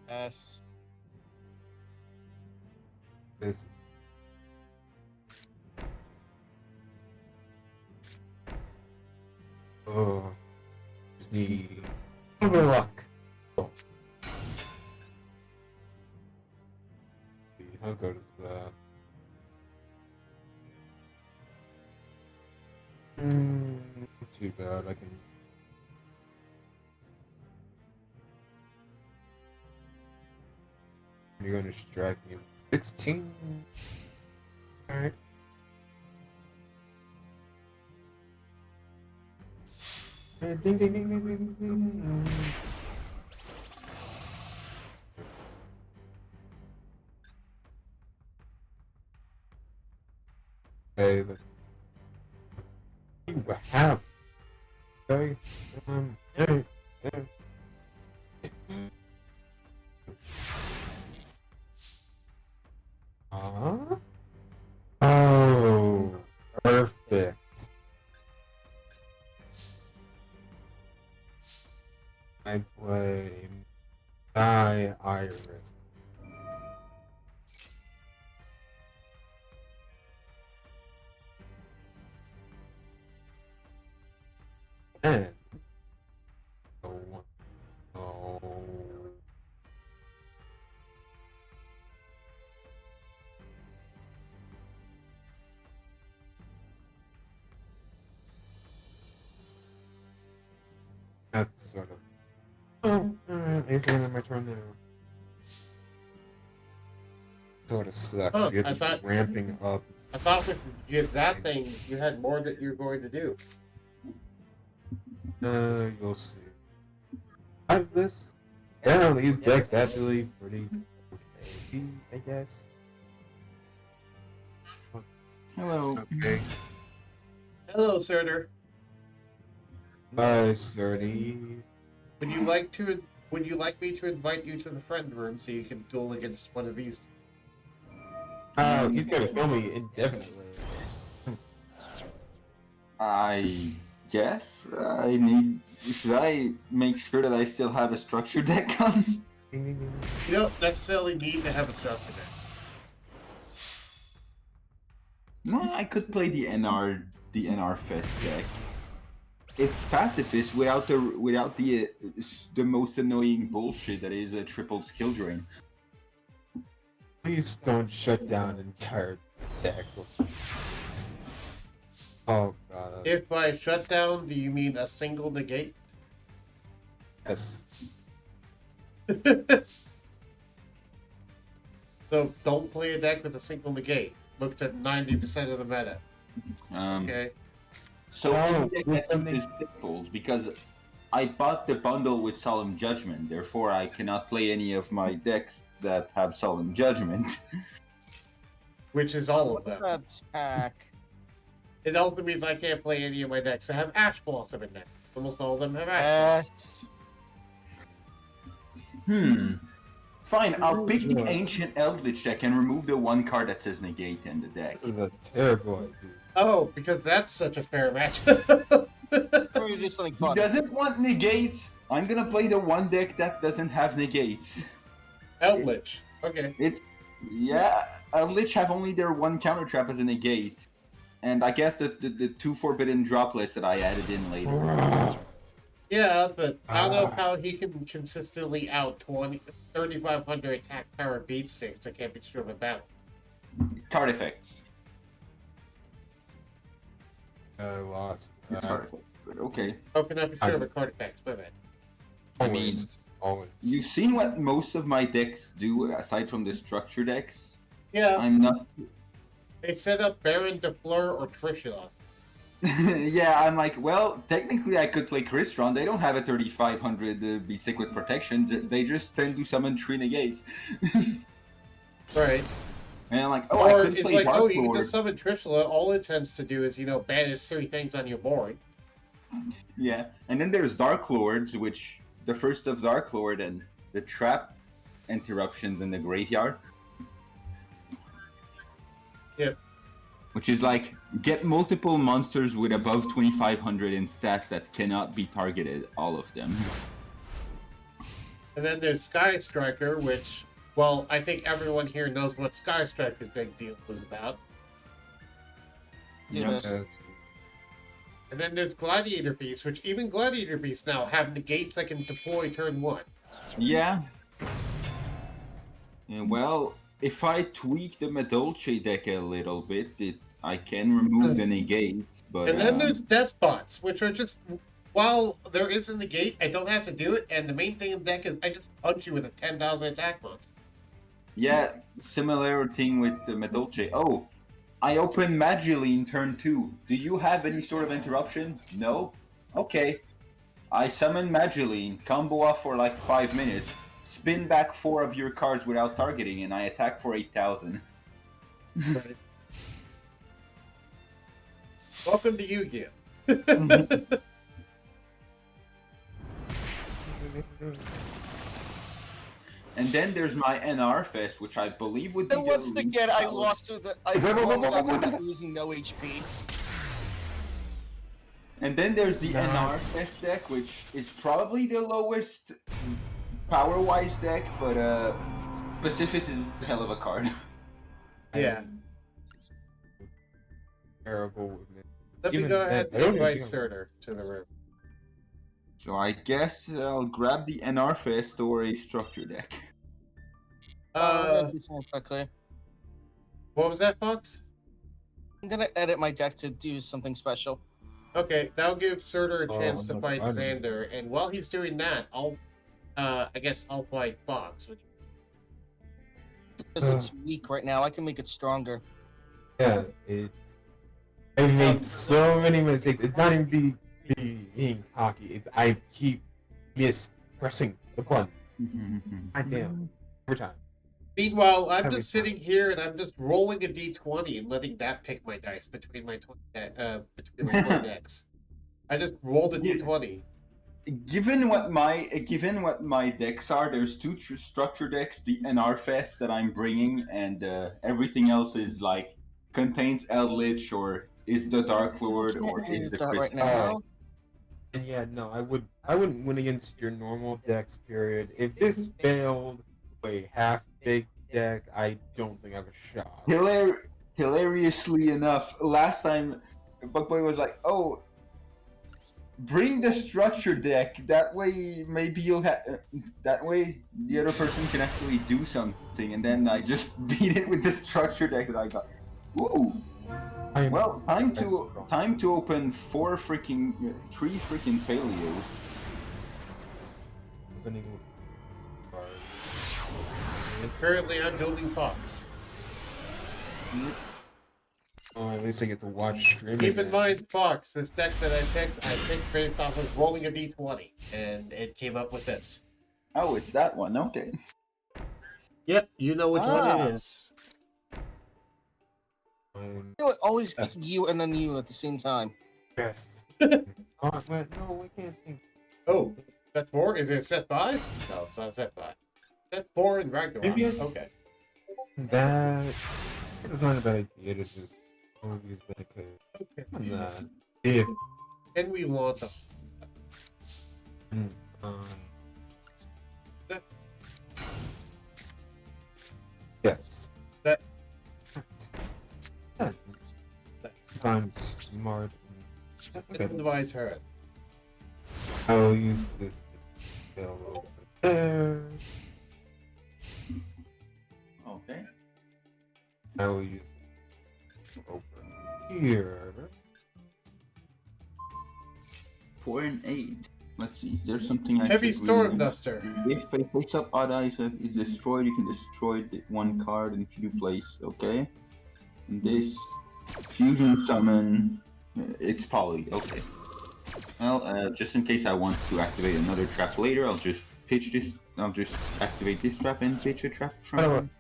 Yes. This is just need a little bit of luck. Oh. I'll go to that. Not too bad. I can. You're going to strike me with 16. Alright. Ding, ding, ding, ding, ding, ding, ding. Okay, let's see what happens. Okay. Hey, hey. Oh, perfect. I play my Iris. And oh, that's sort of. Oh, alright, it's the end of my turn now. Sort of sucks. Oh, You have I to thought- keep ramping up. I thought if you did that thing, you had more that you were going to do. You'll see. Out of this, apparently these decks actually pretty okay, I guess. Hello. Okay. Hello, Surtur. Bye, Sturdy. Would you like me to invite you to the friend room so you can duel against one of these? Oh, he's gonna kill me indefinitely. I guess I need. Should I make sure that I still have a structure deck on? Ding, ding, ding. You don't necessarily need to have a structure deck. No, I could play the NR Fest deck. It's pacifist without the most annoying bullshit that is a triple skill drain. Please don't shut down an entire deck. Oh god. If by shutdown, do you mean a single negate? Yes. So don't play a deck with a single negate. Looks at 90% of the meta. Okay. So Oh, the deck is symbols because I bought the bundle with Solemn Judgment. Therefore, I cannot play any of my decks that have Solemn Judgment. Which is all of What's them. that attack? It also means I can't play any of my decks that have Ash Blossom in them. Almost all of them have Ash Blossom. Yes. Fine, I'll pick the Ancient Eldritch deck and remove the one card that says negate in the deck. This is a terrible idea. Oh, because that's such a fair match. Probably do something He fun. doesn't want negates. I'm gonna play the one deck that doesn't have negates. Eldritch. Okay. Eldritch have only their one counter trap as a negate. And I guess the two forbidden droplets that I added in later. Yeah, but I don't know how he can consistently out 3,500 attack power beat sticks that can't be destroyed in battle. Card effects. I lost. It's card effects. But okay. How can that be destroyed with card effects? Wait a minute. I mean, always. you've seen what most of my decks do aside from the structure decks. Yeah, I'm not. they set up Baron, DeFleur, or Trishula. Yeah, I'm like, well, technically I could play Crystron. They don't have a 3,500 beat stick with protection. They just tend to summon 3 negates. Right. And I'm like, oh, Or I could it's play like, Dark oh, you can Lord. just summon Trishula. All it tends to do is, banish 3 things on your board. Yeah, and then there's Dark Lords, which the first of Dark Lord and the trap interruptions in the graveyard. Yep. Which is like, get multiple monsters with above 2,500 in stats that cannot be targeted, all of them. And then there's Sky Striker, which, well, I think everyone here knows what Sky Striker's big deal was about. Yep. Yes. And then there's Gladiator Beast, which even Gladiator Beasts now have negates I can deploy turn 1. Yeah. And well, if I tweak the Medolce deck a little bit, I can remove the negates, but... And then there's Despots, which are just, while there is a negate, I don't have to do it, and the main thing in the deck is I just punch you with a 10,000 attack monster. Yeah, similar thing with the Medolce. Oh, I open Magiline turn 2. Do you have any sort of interruption? No? Okay. I summon Magiline, combo off for like 5 minutes, spin back 4 of your cards without targeting, and I attack for 8,000. Right. Welcome to Yugioh. And then there's my NR Fest, which I believe would be And once the again, I lost to the. I wait. losing no HP. And then there's the NR Fest deck, which is probably the lowest power-wise deck, but Pacifist is a hell of a card. Yeah. Terrible with me. Let me Even go then, ahead I and don't invite think- Surtur to the room. So I guess I'll grab the NR Fest or a structure deck. I'm gonna do something quickly. What was that, Fox? I'm gonna edit my deck to do something special. Okay, that'll give Surtur a chance I'm to not fight finding it. Xander, and while he's doing that, I guess I'll fight Fox. Because it's weak right now. I can make it stronger. Yeah, I've made so many mistakes. It's not even being cocky. It's I keep pressing the button. God damn. Every time. Meanwhile, I'm Every just sitting here and I'm just rolling a d20 and letting that pick my dice between my 20 decks. I just rolled a d20. Given what my decks are, there's 2 structure decks, the NR Fest that I'm bringing, and everything else is like contains Eldritch or is the Dark Lord or Can't is do the that right Crystal. now. And yeah, no, I wouldn't win against your normal decks, period. If this failed a half-baked deck, I don't think I have a shot. Hilariously enough, last time Bugboy was like, "Oh, bring the structure deck. That way, maybe you'll have. That way, the other person can actually do something." And then I just beat it with the structure deck that I got. Woo! Well, time to open 3 freaking Paleos. And currently I'm building Fox. Oh, at least I get to watch streaming. Keep in mind, Fox, this deck that I picked based off of rolling a d20, and it came up with this. Oh, it's that one. Okay. Yep, you know which one it is. You would always get you and then you at the same time. Yes. Oh, but no, I can't think. Oh, set 4? Is it set 5? No, it's not set 5. Set 4 in Ragnarok. Maybe Okay. That is not a bad idea to do. Use that Okay. If Can we launch a... yes. That- If I'm smart. Okay. Divide turret. I will use this to go over there. Okay. I will use this over here. 4 and 8. Let's see. Is there something I Heavy should Storm really... Duster. If a face-up odd eyes is destroyed, you can destroy one card, and if you do place, okay. And this fusion summon, it's poly. Okay. Well, just in case I want to activate another trap later, I'll just pitch this. I'll just activate this trap and pitch a trap from.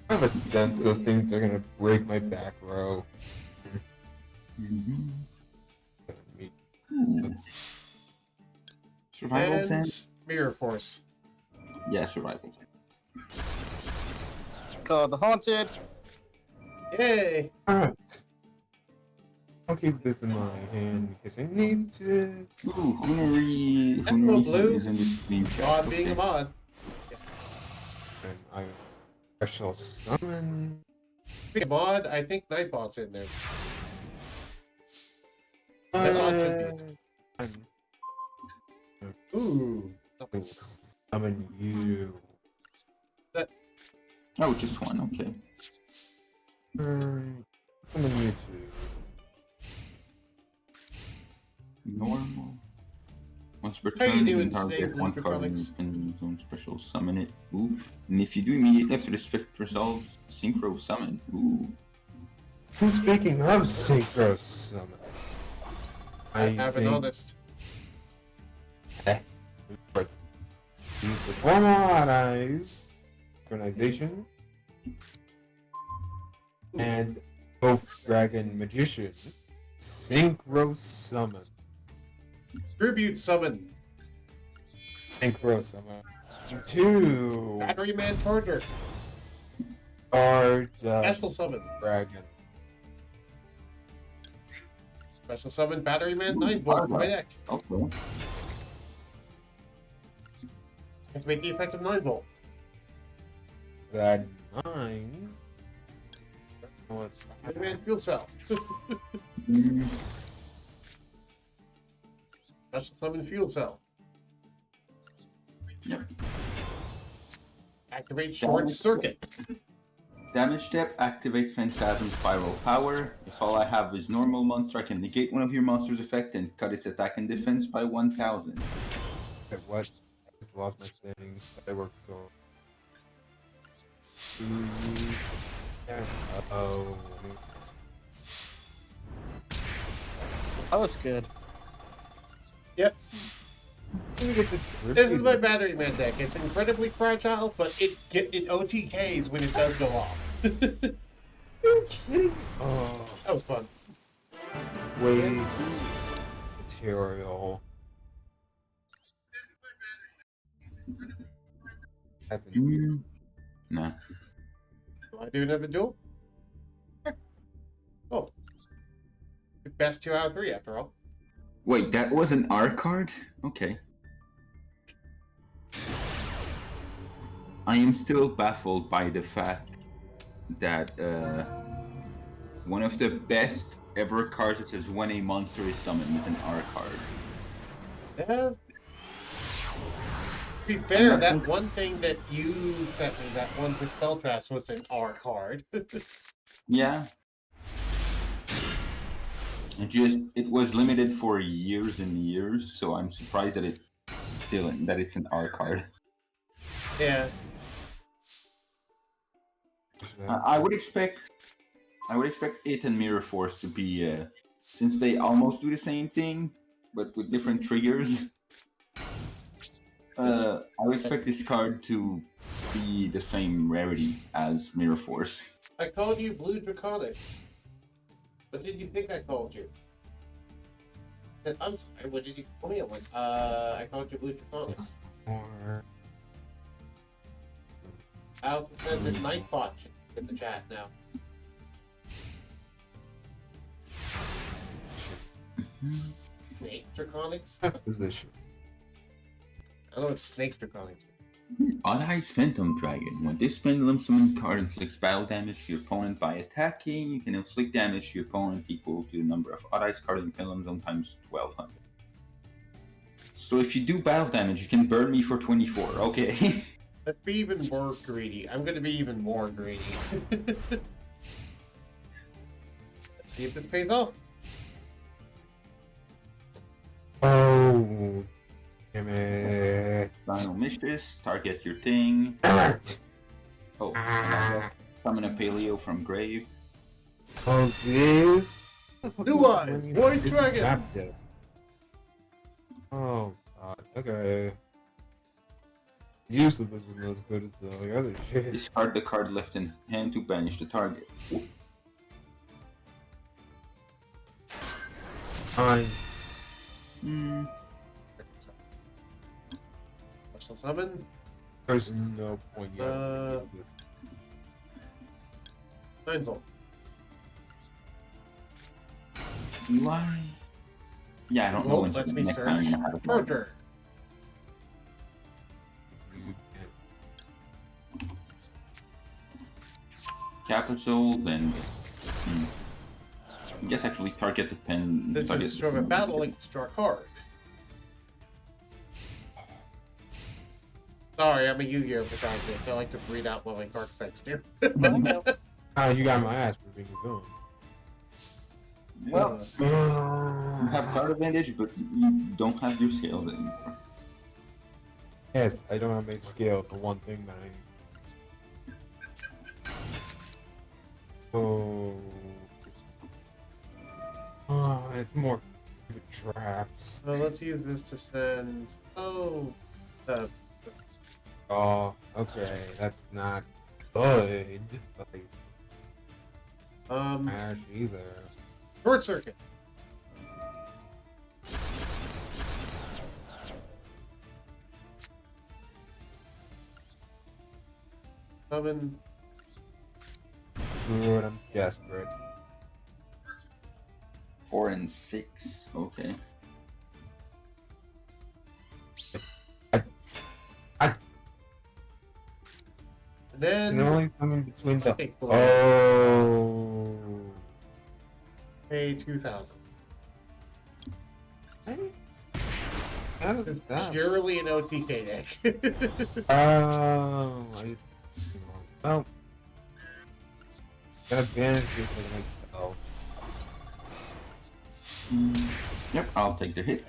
I have a sense those things are gonna break my back row. Mm-hmm. Me- Survival And sense. Mirror Force. Yeah, survival sense. Call the Haunted. Yay! Alright. I'll keep this in my hand because I need to. Ooh, Hunary Blue. is in the screen chat. Mod being a mod. And I special summon. Speaking of mod, I think Nightbot's in there. That mod should I'm Ooh. going to summon you. Oh, just one. Okay. Summon you too. Normal. Once per How you turn, doing you target today, one Blue card Draconics? and use own special summon it. Ooh. And if you do immediately after this effect resolves, synchro summon. Ooh. And speaking of synchro summon, I have an think honest. Let's use the one on eyes organization and Oak Dragon Magician synchro summon. Tribute summon. Synchro summon. Two Battery Man Charger. Stardust Special summon. Dragon. Special summon Battery Man 9 volt my deck. Okay. Activate the effect of 9 volt. That 9. Oh, it's Battery Man Fuel Cell. Mm, Special summon Fuel Cell. Yep. Activate Short Circuit. Damage step, activate Phantasm Spiral Power. If all I have is normal monster, I can negate one of your monster's effect and cut its attack and defense by 1000. what? I just lost my things. I worked so. Oh. That was good. Yep. This This is my Battery Man deck. It's incredibly fragile, but it OTKs when it does go off. You're kidding? Oh, That was fun. waste material. That's an Mm, nah. Do I do another duel? Oh. Best 2 out of 3 after all. Wait, that was an R card? Okay. I am still baffled by the fact that one of the best ever cards that says when a monster is summoned is an R card. Yeah. To be fair, that one thing that you sent me, that one for Spellcraft, was an R card. Yeah. It was limited for years and years, so I'm surprised that it's an R card. Yeah. I would expect it and Mirror Force to be since they almost do the same thing, but with different triggers. I would expect this card to be the same rarity as Mirror Force. I called you Blue Draconics. What did you think I called you? I'm sorry, what did you call me? I called you Blue Draconics. More. I also said that Nightbot should be in the chat now. Snake Draconics? Position. I don't know what Snake Draconics is. Odd Eyes Phantom Dragon. When this pendulum summon card inflicts battle damage to your opponent by attacking, you can inflict damage to your opponent equal to the number of Odd Eyes cards in Pendulum Zone times 1200. So if you do battle damage, you can burn me for 24. Okay. Let's be even more greedy. I'm gonna be even more greedy. Let's see if this pays off. Oh, damn it. Dino Mistress, target your thing. Damn it. Oh, summon a Paleo from grave. Oh, this? Blue eyes, white dragon. Oh, God. Okay. Use of this one as good as the other shit. Discard the card left in hand to banish the target. Fine. Special summon. There's no point yet. This. 9 volt. Why? Yeah, I don't know Well, when lets me next search. time you have a Torture. capital, then I guess actually target the pen. This target is from a battle link to draw a card. Sorry, I'm a Yu-Gi-Oh! Protagonist. I like to read out what my card specs do. Ah, you got my ass for being a villain. Well, you have card advantage, but you don't have your scales anymore. Yes, I don't have my scale, the one thing that I need. Oh. Oh, it's more traps. So let's use this to send. Oh, Oh, okay, that's not good. Like, Ash either. short circuit. Summon. Good, I'm desperate. 4 and 6. Okay. And then And only something between the. take blow. Oh. Pay 2,000. How does It's that? purely an OTK deck. Oh, well, got advantage for myself. Yep, I'll take the hit.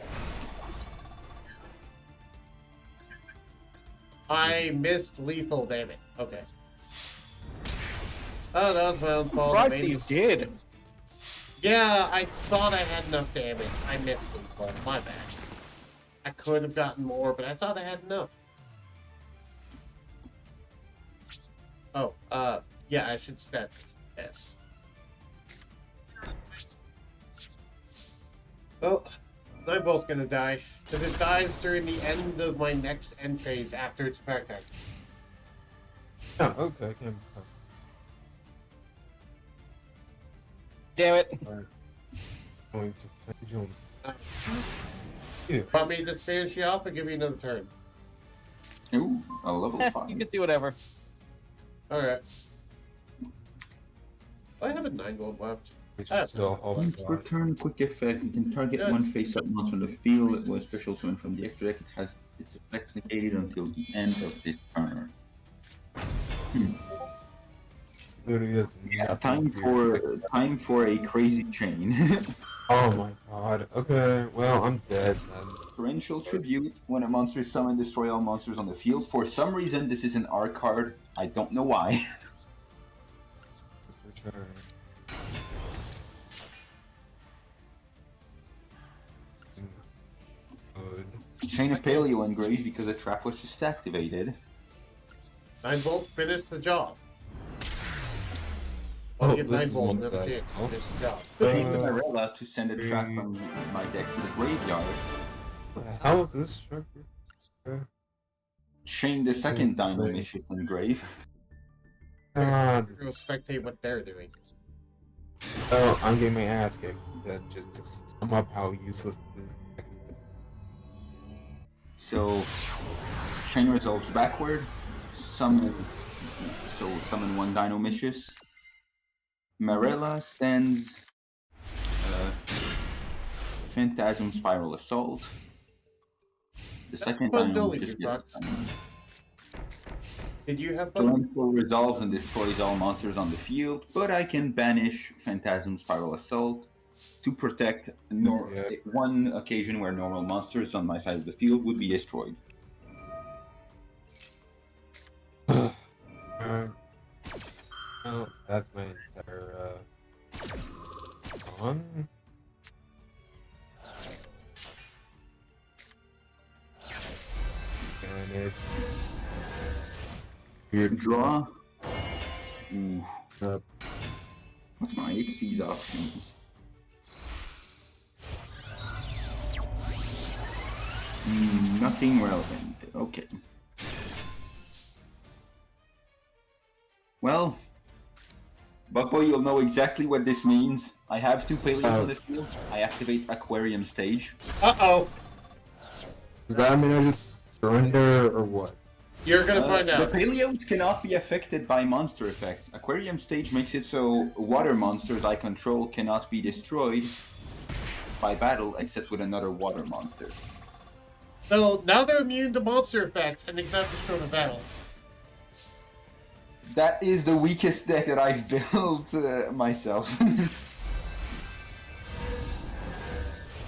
I missed lethal, damn it. Okay. Oh, that was my own fault. Surprised I that made you it- did. Yeah, I thought I had enough damage. I missed lethal. My bad. I could have gotten more, but I thought I had enough. Oh, yeah, I should stat this. Yes. Well, Nightbolt's gonna die. Because it dies during the end of my next end phase after its attack time. Oh, okay, I can. Damn it. Going to Ken Jones. Yeah. Want me to finish you off or give you another turn? Ooh, a level 5. You can do whatever. Alright. I have a 9 gold left. Which Ah, is still holding Once per turn, quick effect. You can target Yes. one face-up monster on the field with special summon from the extra deck. It has its effects negated until the end of this turn. Literally is Yeah, nothing time for a crazy chain. Oh my god. Okay, well, I'm dead then. Torrential Tribute. When a monster is summoned, destroy all monsters on the field. For some reason, this is an R card. I don't know why. Return. Good. Chain of Paleo engraved because the trap was just activated. 9 volt, finish the job. Oh, I'll give this 9 is volt one another side. chance to Oh. finish the job. Chain the Marella to send a trap from my deck to the graveyard. What the hell is this structure? Chain the second Dino Mission engrave. Ah, We'll spectate what they're doing. oh, I'm getting my ass kicked. That just to sum up how useless this is. So, chain resolves backward. Summon one Dino Mistress. Marella sends Phantasm Spiral Assault. The That's second fun time I'll dueling, just you get fucks. stunned. Did you have fun? Torrential resolves and destroys all monsters on the field, but I can banish Phantasm Spiral Assault to protect Yeah. one occasion where normal monsters on my side of the field would be destroyed. Oh, that's my entire on. And it's weird. Draw. Ooh. Uh, What's my Xyz options? Nothing relevant. Okay. Well, Buckboy, you'll know exactly what this means. I have 2 Paleos on the field. I activate Aquarium Stage. Uh-oh. Does that mean I just surrender or what? You're gonna find The out. Paleos cannot be affected by monster effects. Aquarium Stage makes it so water monsters I control cannot be destroyed by battle except with another water monster. So now they're immune to monster effects and they cannot destroy the battle. That is the weakest deck that I've built myself.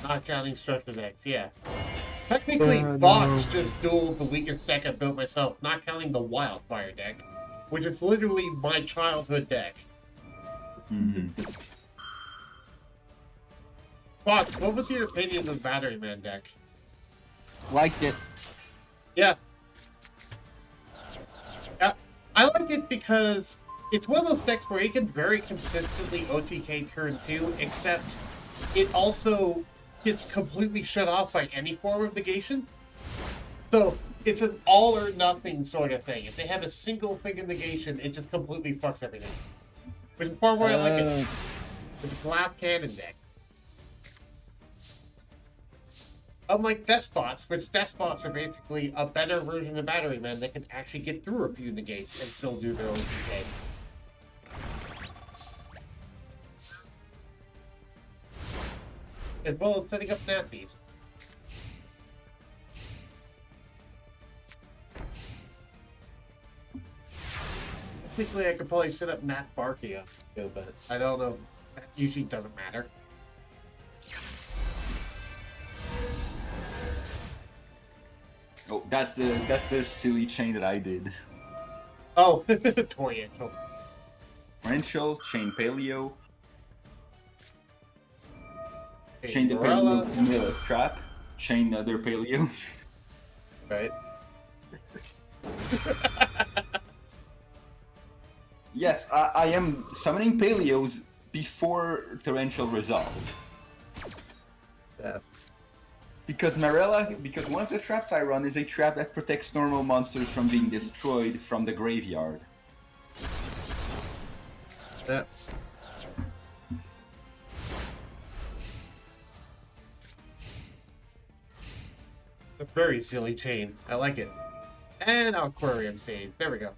Not counting structure decks, yeah. Technically, Yeah, Fox no. just dueled the weakest deck I built myself, not counting the Wildfire deck, which is literally my childhood deck. Fox, what was your opinion of Battery Man deck? Liked it. Yeah. I like it because it's one of those decks where it can very consistently OTK turn 2, except it also gets completely shut off by any form of negation. So it's an all or nothing sort of thing. If they have a single thing in negation, it just completely fucks everything. Which is far more I like it. It's a glass cannon deck. Unlike Despots, which Despots are basically a better version of Battery Man that can actually get through a few negates and still do their own DK. As well as setting up nappies. Technically, I could probably set up Nat Barkia, but I don't know. That usually doesn't matter. Oh, that's the silly chain that I did. Oh, Torrential. Torrential, chain Paleo, Okay, chain the Morella. Paleo in the trap, chain another Paleo. Right. Yes, I am summoning Paleos before Torrential resolves. Yeah. Because one of the traps I run is a trap that protects normal monsters from being destroyed from the graveyard. Yeah. A very silly chain. I like it. And Aquarium Stage. There we go.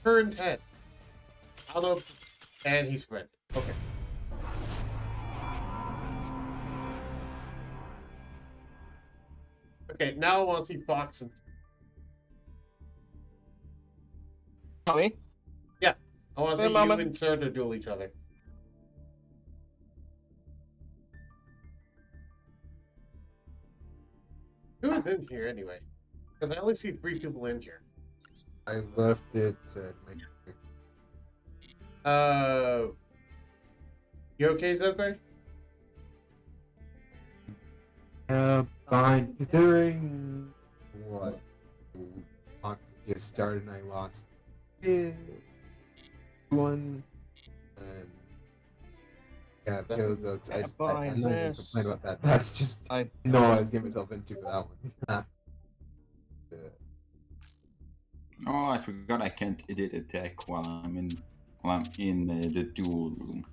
Turn 10. Although, and he spread. Okay. Okay, now I want to see Fox and... Tommy? Yeah, I want to Hey, see Mama. you and Serta duel each other. Who is in here anyway? Because I only see 3 people in here. I left it at my. You okay, Zokoi? Fine. Considering what Fox just started and I lost one, and yeah, because those, I'm not even gonna complain about that. That's just I was getting myself into for that one. Oh, I forgot I can't edit a deck while I'm in the duel room.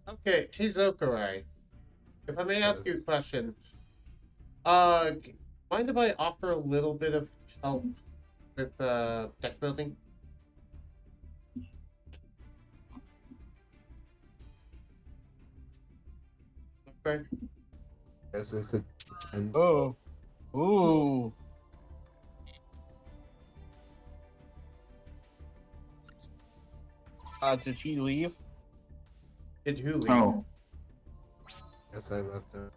Okay, hey Zokurai. If I may ask you a question, mind if I offer a little bit of help with deck building? Okay. As I said, and Oh. Ooh. Did he leave? Did who leave? Oh, yes, I left him.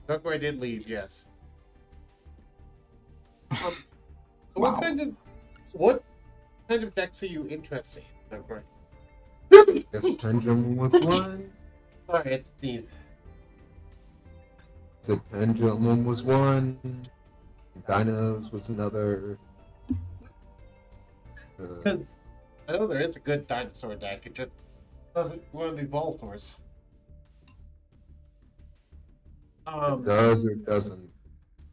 Duckboy did leave, yes. wow. What kind of decks are you interested in, Duckboy? Guess Pendulum was one. Sorry, it's Steve. So Pendulum was one. Dinos was another. Because I know there is a good dinosaur deck, it just doesn't run the Voltors. It does or doesn't.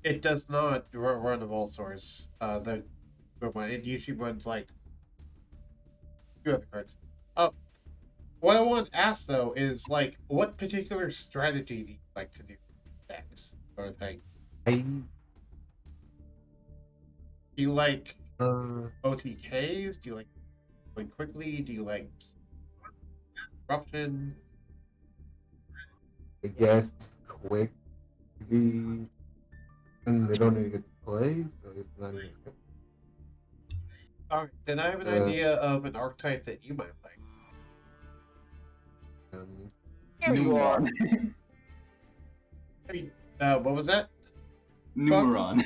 It does not run the Voltors. It usually runs like two other cards. What I want to ask though is like, what particular strategy do you like to do with decks or thing? I Do you like uh OTKs? Do you like going quickly? Do you like disruption? I guess quick be and they don't even get to play, so it's not even Alright, then I have an Uh, idea of an archetype that you might like. Here you are. I mean, what was that? Numeron.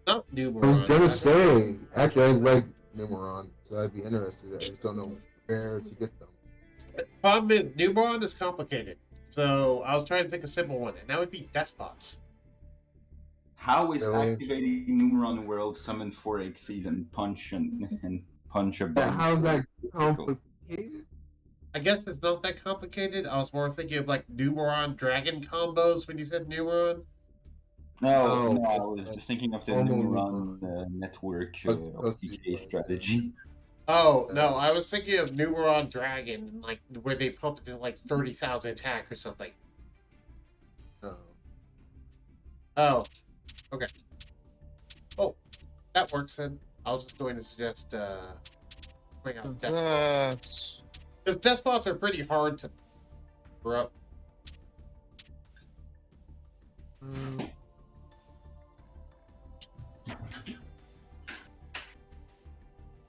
Not I was Numeron. gonna say, actually, I like Numeron, so I'd be interested. I just don't know where to get them. Problem is, Numeron is complicated. So I was trying to think of a simple one, and that would be Despots. How is Really? activating Numeron World summon 4 Xyz and punch and punch a bunch? How's that complicated? I guess it's not that complicated. I was more thinking of like Numeron Dragon combos when you said Numeron. No, Oh, no, I was just thinking of the normal Numeron network That's supposed to be PK fun, strategy. Oh no, I was thinking of Numeron Dragon, like where they pump it to like 30,000 attack or something. Oh. Oh, okay. Oh, that works then. I was just going to suggest bring out Despots. That's... Because Despots are pretty hard to grow up. Mm,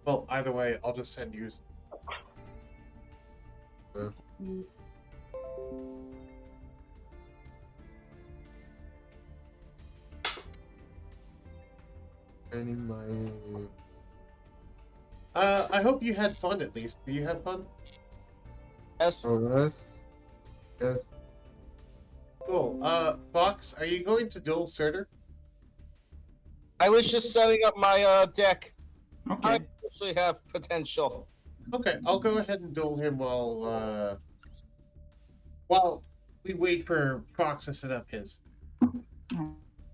Well, either way, I'll just send you. any my I hope you had fun at least. Do you have fun? Yes. OS? Yes. Cool. Fox, are you going to duel Surtur? I was just setting up my deck. Okay. I actually have potential. Okay, I'll go ahead and duel him while we wait for Fox to set up his.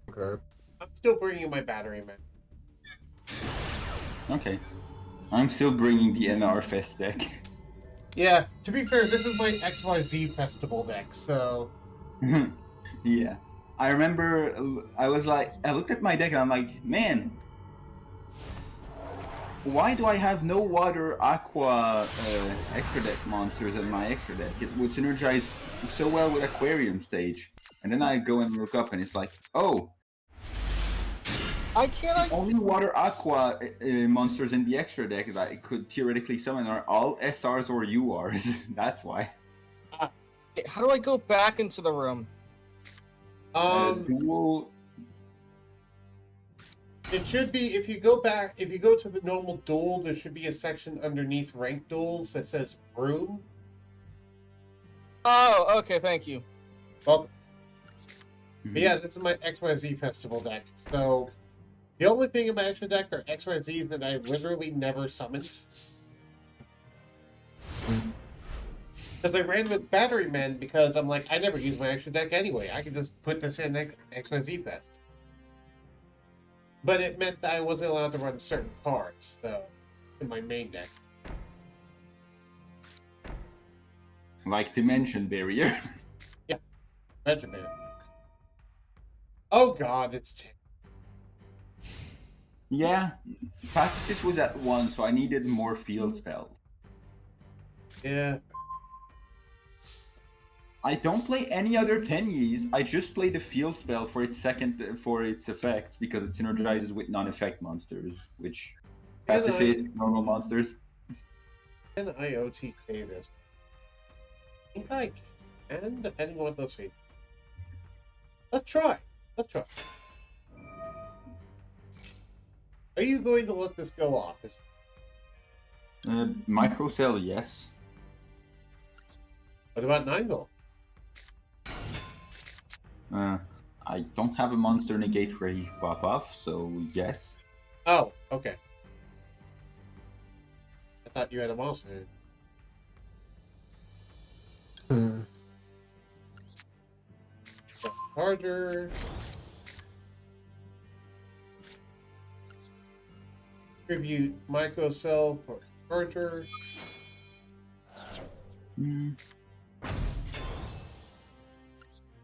Okay. I'm still bringing my battery, man. Okay. I'm still bringing the NR Fest deck. Yeah, to be fair, this is my XYZ festival deck, so Yeah. I remember I looked at my deck and I'm like, man, why do I have no water aqua extra deck monsters in my extra deck? It would synergize so well with Aquarium stage. And then I go and look up and it's like, oh, I can't. only water aqua monsters in the extra deck that I could theoretically summon are all SRs or URs. That's why. How do I go back into the room? Duel. it should be if you go to the normal duel, there should be a section underneath ranked duels that says room. Oh, okay, thank you. Well, but yeah, this is my XYZ festival deck. So the only thing in my extra deck are XYZs that I literally never summoned. Because I ran with Battery Men because I'm like, I never use my extra deck anyway. I can just put this in XYZ Fest. But it meant that I wasn't allowed to run certain cards, so in my main deck. Like Dimension Barrier. Benjamin. Oh god, it's 10. Yeah, Pacifist was at 1, so I needed more field spells. Yeah. I don't play any other Tenyis. I just play the field spell for its effects because it synergizes with non-effect monsters, which pacifist normal monsters. Can I OTK this? I think I can, depending on what those feet. Let's try. Let's try. Are you going to let this go off? Microcell, yes. What about 9 gold? I don't have a monster negate ready to pop off, so yes. Oh, okay. I thought you had a monster. Charger. Tribute microcell for charger.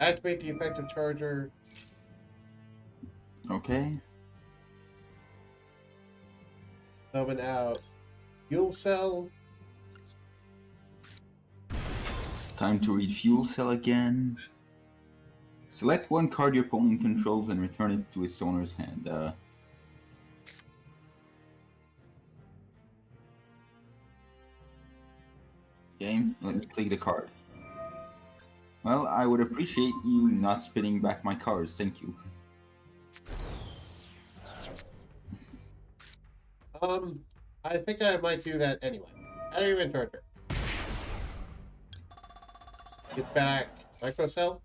Activate the effective charger. Okay. Summon out fuel cell. Time to read Fuel Cell again. Select one card your opponent controls and return it to its owner's hand. Game, let me click the card. Well, I would appreciate you not spinning back my cards, thank you. I think I might do that anyway. I don't even charger. Get back microcell.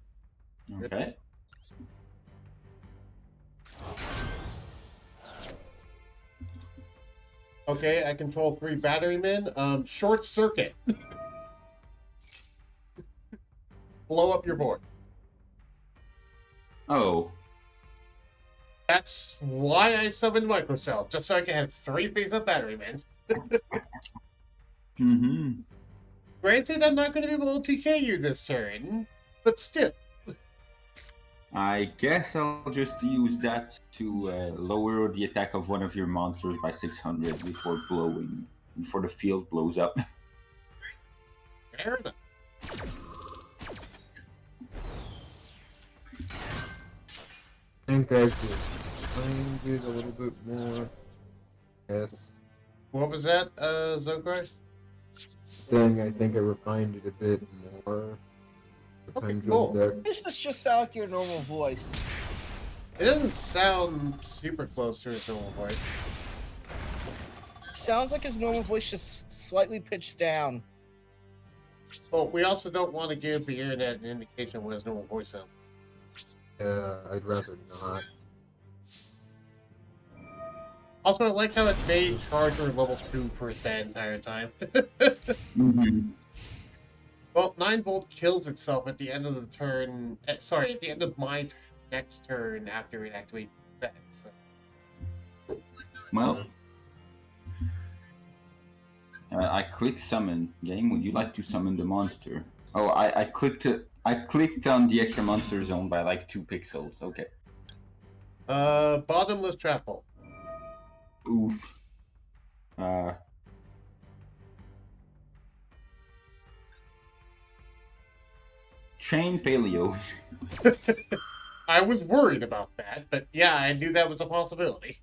Okay. Okay, I control 3 battery men. Short circuit. Blow up your board. Oh. That's why I summoned microcell, just so I can have 3 face-up battery men. Granted, I'm not going to be able to TK you this turn, but still. I guess I'll just use that to lower the attack of one of your monsters by 600 before the field blows up. Fair enough. I think I should find it a little bit more. Yes. What was that, Zograi? Saying I think I refined it a bit more. The Okay, pendulum cool. deck. Does this just sound like your normal voice? It doesn't sound super close to his normal voice. Sounds like his normal voice, just slightly pitched down. Well, we also don't want to give the internet an indication of what his normal voice sounds. Yeah, I'd rather not. Also, I like how it made Charger level 2 for that entire time. Well, 9 volt kills itself at the end of the turn. Sorry, at the end of my next turn after it activates effects. So. Well, I clicked summon. Game, would you like to summon the monster? Oh, I clicked on the extra monster zone by like 2 pixels. Okay. Bottomless trap hole. Oof. Chain paleo. I was worried about that, but yeah, I knew that was a possibility.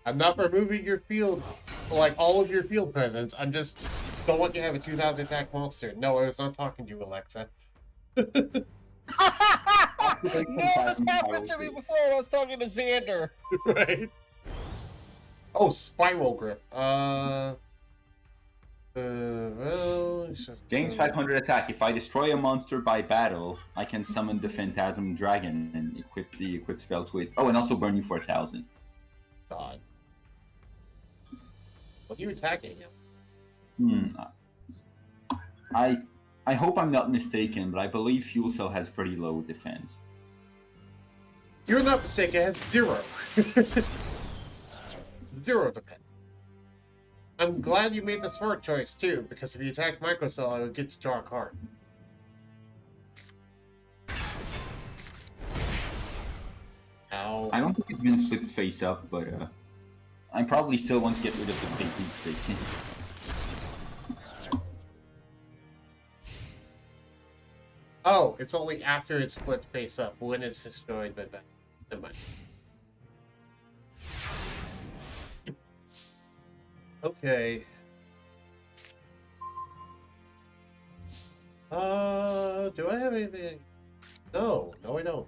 I'm not removing your field, like all of your field presence. I'm just don't want you to have a 2000 attack monster. No, I was not talking to you, Alexa. No, this happened to me before when I was talking to Xander. Right? Oh, spiral grip. Well, Gains 500 attack. If I destroy a monster by battle, I can summon the Phantasm Dragon and equip the equip spell to it. Oh, and also burn you for 1,000. God. What are you attacking him? I hope I'm not mistaken, but I believe Fuel Cell has pretty low defense. You're not mistaken, it has 0. 0 defense. I'm glad you made the smart choice too, because if you attack Microcell, I would get to draw a card. Ow. I don't think it's been flipped face up, but I probably still want to get rid of the big beast stick. Oh, it's only after it splits face up when it's destroyed by that. Never mind. Okay. Do I have anything? No, I don't.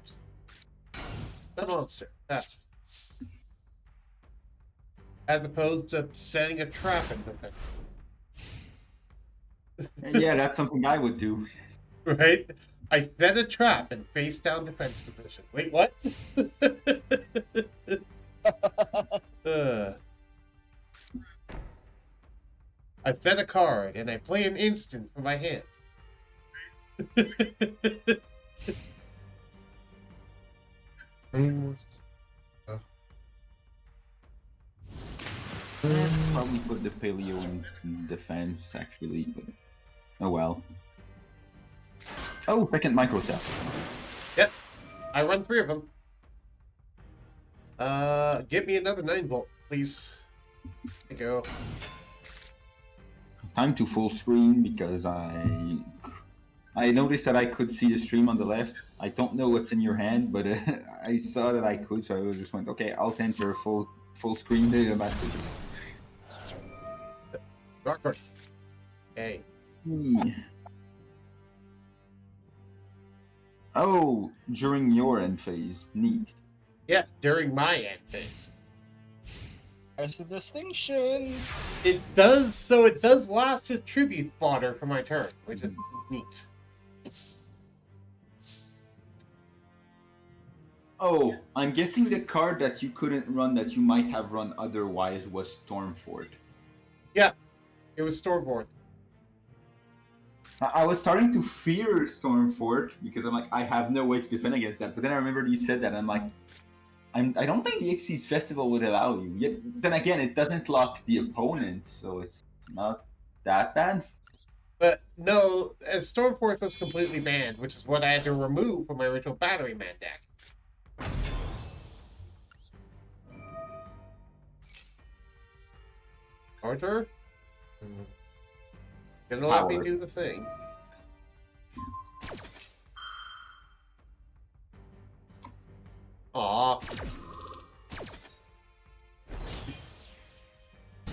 The monster. That's as opposed to setting a trap in defense. Yeah, that's something I would do. Right? I set a trap in face down defense position. Wait, what? uh, I set a card and I play an instant from my hand. Any more stuff? Probably put the paleo in defense, actually, but oh well. Oh, second micro cell. Yep. I run 3 of them. Give me another 9-volt, please. There you go. Time to full screen because I noticed that I could see the stream on the left. I don't know what's in your hand, but I saw that I could, so I just went, okay, I'll enter full screen the message. Rock card. Hey. Oh, during your end phase. Neat. Yeah, during my end phase. There's a distinction. It does last as tribute fodder for my turn, which is neat. Oh, I'm guessing the card that you couldn't run that you might have run otherwise was Stormfort. Yeah, it was Stormborn. I was starting to fear Stormfort because I'm like, I have no way to defend against that. But then I remembered you said that, and I'm like, I don't think the Xyz Festival would allow you. Yet, then again, it doesn't lock the opponent, so it's not that bad. But no, as Stormforce was completely banned, which is what I had to remove from my original Battery Man deck. Arthur? Gonna let me do the thing. Aw.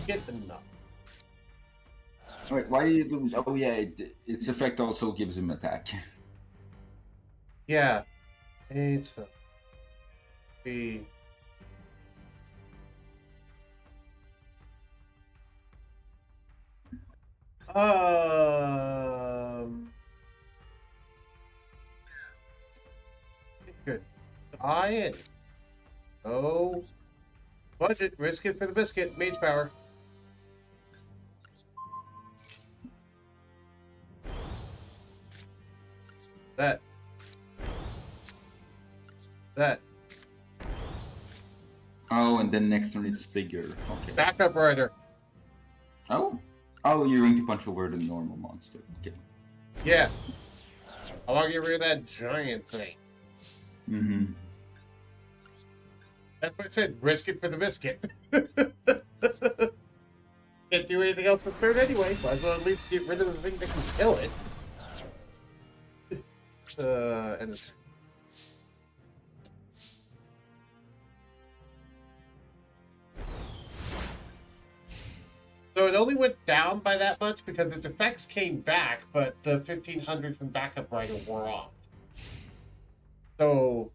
Get enough. Wait, why did you lose? Oh yeah, its effect also gives him attack. Yeah. It's be good. Die. Oh. Budget, risk it for the biscuit. Mage power. That. Oh, and then next turn it's bigger. Okay. Backup rider. Oh, you're going to punch over the normal monster. Okay. Yeah. I want to get rid of that giant thing. Mm-hmm. That's what I said. Risk it for the biscuit. Can't do anything else this turn anyway. Might as well at least get rid of the thing that can kill it. And it's... So it only went down by that much because its effects came back, but the 1500 from backup rider wore off. So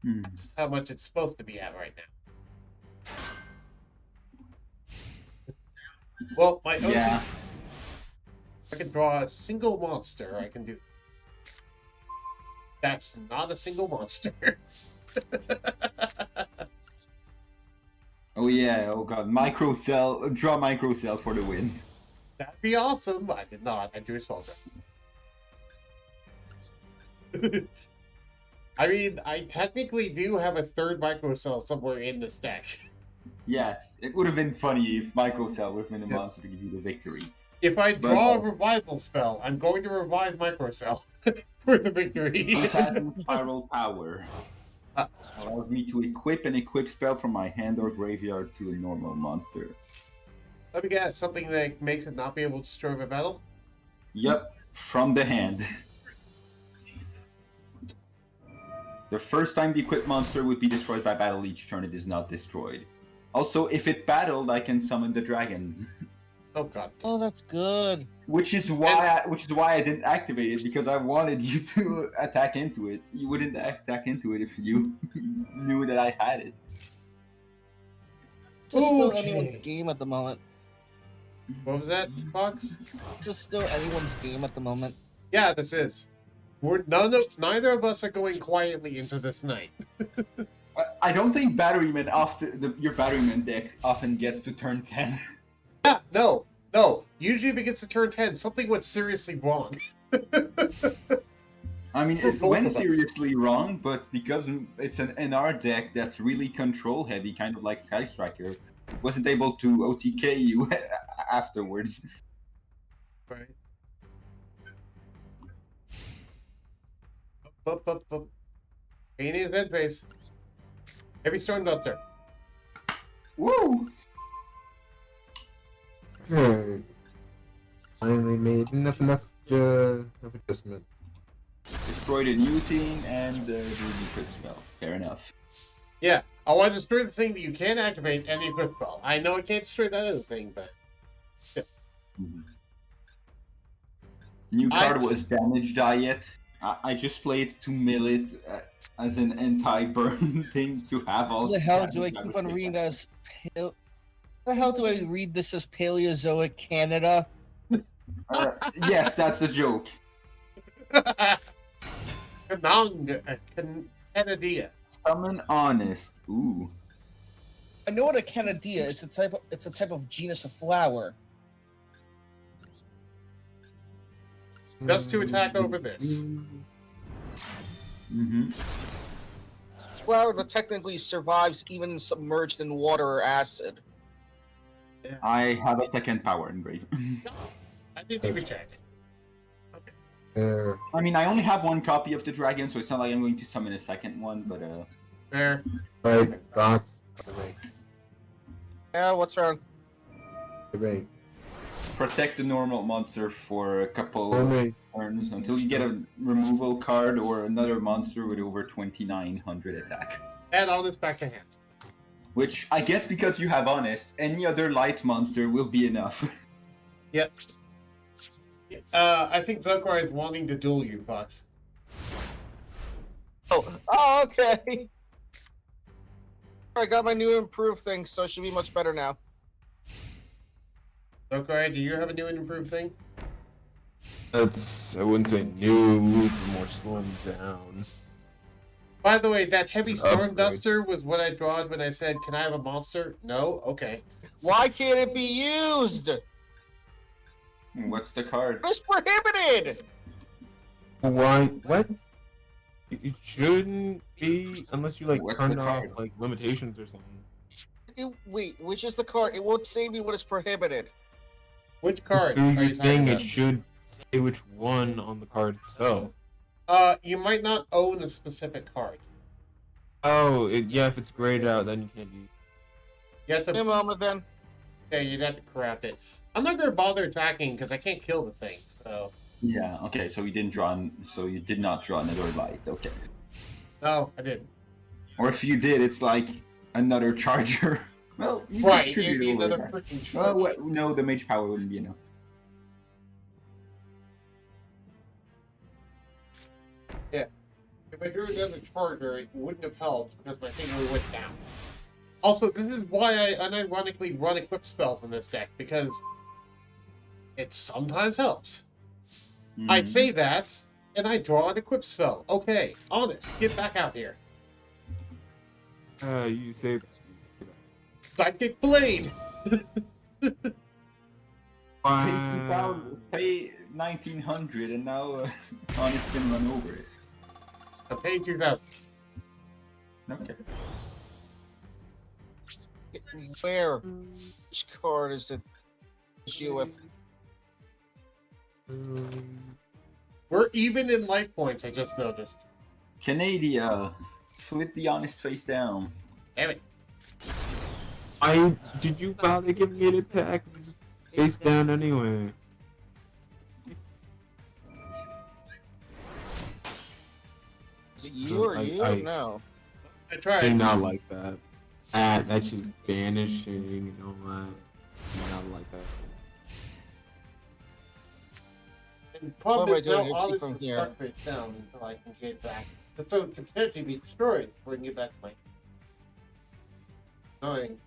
that's how much it's supposed to be at right now. Well, my OC, Yeah. I can draw a single monster. I can do. That's not a single monster. Oh yeah. Oh god. Micro cell. Draw micro cell for the win. That'd be awesome. I did not. I drew a small card. I mean, I technically do have a third micro cell somewhere in this deck. Yes, it would have been funny if micro cell would have been the monster to give you the victory. If I draw a revival spell, I'm going to revive micro cell for the victory. Phantom Spiral Power allows me to equip an equip spell from my hand or graveyard to a normal monster. Let me guess, something that makes it not be able to destroy the battle? Yep, from the hand. The first time the equipped monster would be destroyed by battle each turn, it is not destroyed. Also, if it battled, I can summon the dragon. Oh god. Oh, that's good. Which is why I didn't activate it, because I wanted you to attack into it. You wouldn't attack into it if you knew that I had it. It's just still Okay. anyone's game at the moment. What was that, Fox? It's just still anyone's game at the moment. Yeah, this is. Neither of us are going quietly into this night. I don't think your Batteryman deck often gets to turn 10. Yeah, no. Usually if it gets to turn 10, something went seriously wrong. I mean, For it both went of us. seriously wrong, but because it's an NR deck that's really control heavy, kind of like Sky Striker, wasn't able to OTK you afterwards. Right. Up. Painting his head face. Heavy Storm Duster. Woo! Finally made enough of adjustment. Destroy the new thing and do the quick spell. Fair enough. Yeah, I want to destroy the thing that you can't activate and the equip spell. I know I can't destroy that other thing, but... New card was Damage Diet. I just played to mill it as an anti-burn thing to have all How the hell damage do I damage keep on take reading as How the hell do I read this as Paleozoic Canada? Yes, that's the joke. Canadia. Summon Honest. Ooh. I know what a Canadia is. It's a type of genus of flower. Just to attack over this. Mm-hmm. Flower that technically survives even submerged in water or acid. I have a second power engrave. I didn't even check. I mean, I only have one copy of the dragon, so it's not like I'm going to summon a second one, but There. Right, Fox. Yeah, what's wrong? Right. protect the normal monster for a couple Only turns until you get a removal card or another monster with over 2900 attack. Add all this back to hand. Which, I guess because you have Honest, any other light monster will be enough. Yep. I think Zokar is wanting to duel you, Fox. Oh, okay. I got my new improved thing, so it should be much better now. Zokar, do you have a new and improved thing? That's, I wouldn't say new, but more slimmed down. By the way, that heavy It's storm upgrade. duster was what I drawed when I said, "Can I have a monster?" No. Okay. Why can't it be used? What's the card? It's prohibited! Why? What? It shouldn't be unless you like What's turn the off card? like limitations or something. Wait, which is the card? It won't say me what is prohibited. Which card? Through are your you talking thing, it about? should say which one on the card itself. You might not own a specific card. Oh, yeah. If it's grayed out, then you can't use. You have Give me a to. moment then. Yeah, you'd have to corrupt it. I'm not gonna bother attacking because I can't kill the thing. So Yeah, okay, so you didn't draw, so you did not draw another light, okay. no, I didn't. Or if you did, it's like another charger. Well, you Right, could it'd tribute be over another that. freaking. Well, no, the mage power wouldn't be enough. If I drew another charger, it wouldn't have helped because my thing would have went down. Also, this is why I unironically run equip spells in this deck, because it sometimes helps. I'd Mhm. say that, and I draw an equip spell. Okay, honest, get back out here. You say that. Psychic Blade! Pay 1900 and now Honest can run over it. I'm paying 2,000. Okay. Where? Which card is it? Issue with? We're even in life points, I just noticed. Canadia, flip the Honest face down. Damn it. Did you bother giving me an attack? Face down anyway. Is it you or you? I No. I tried. did not like that. That shit's banishing and all that. Did not like that. And What am I problem is doing? now You all see this from is here. stuck face down until I can get back. So it can potentially be destroyed before I can get back to my annoying.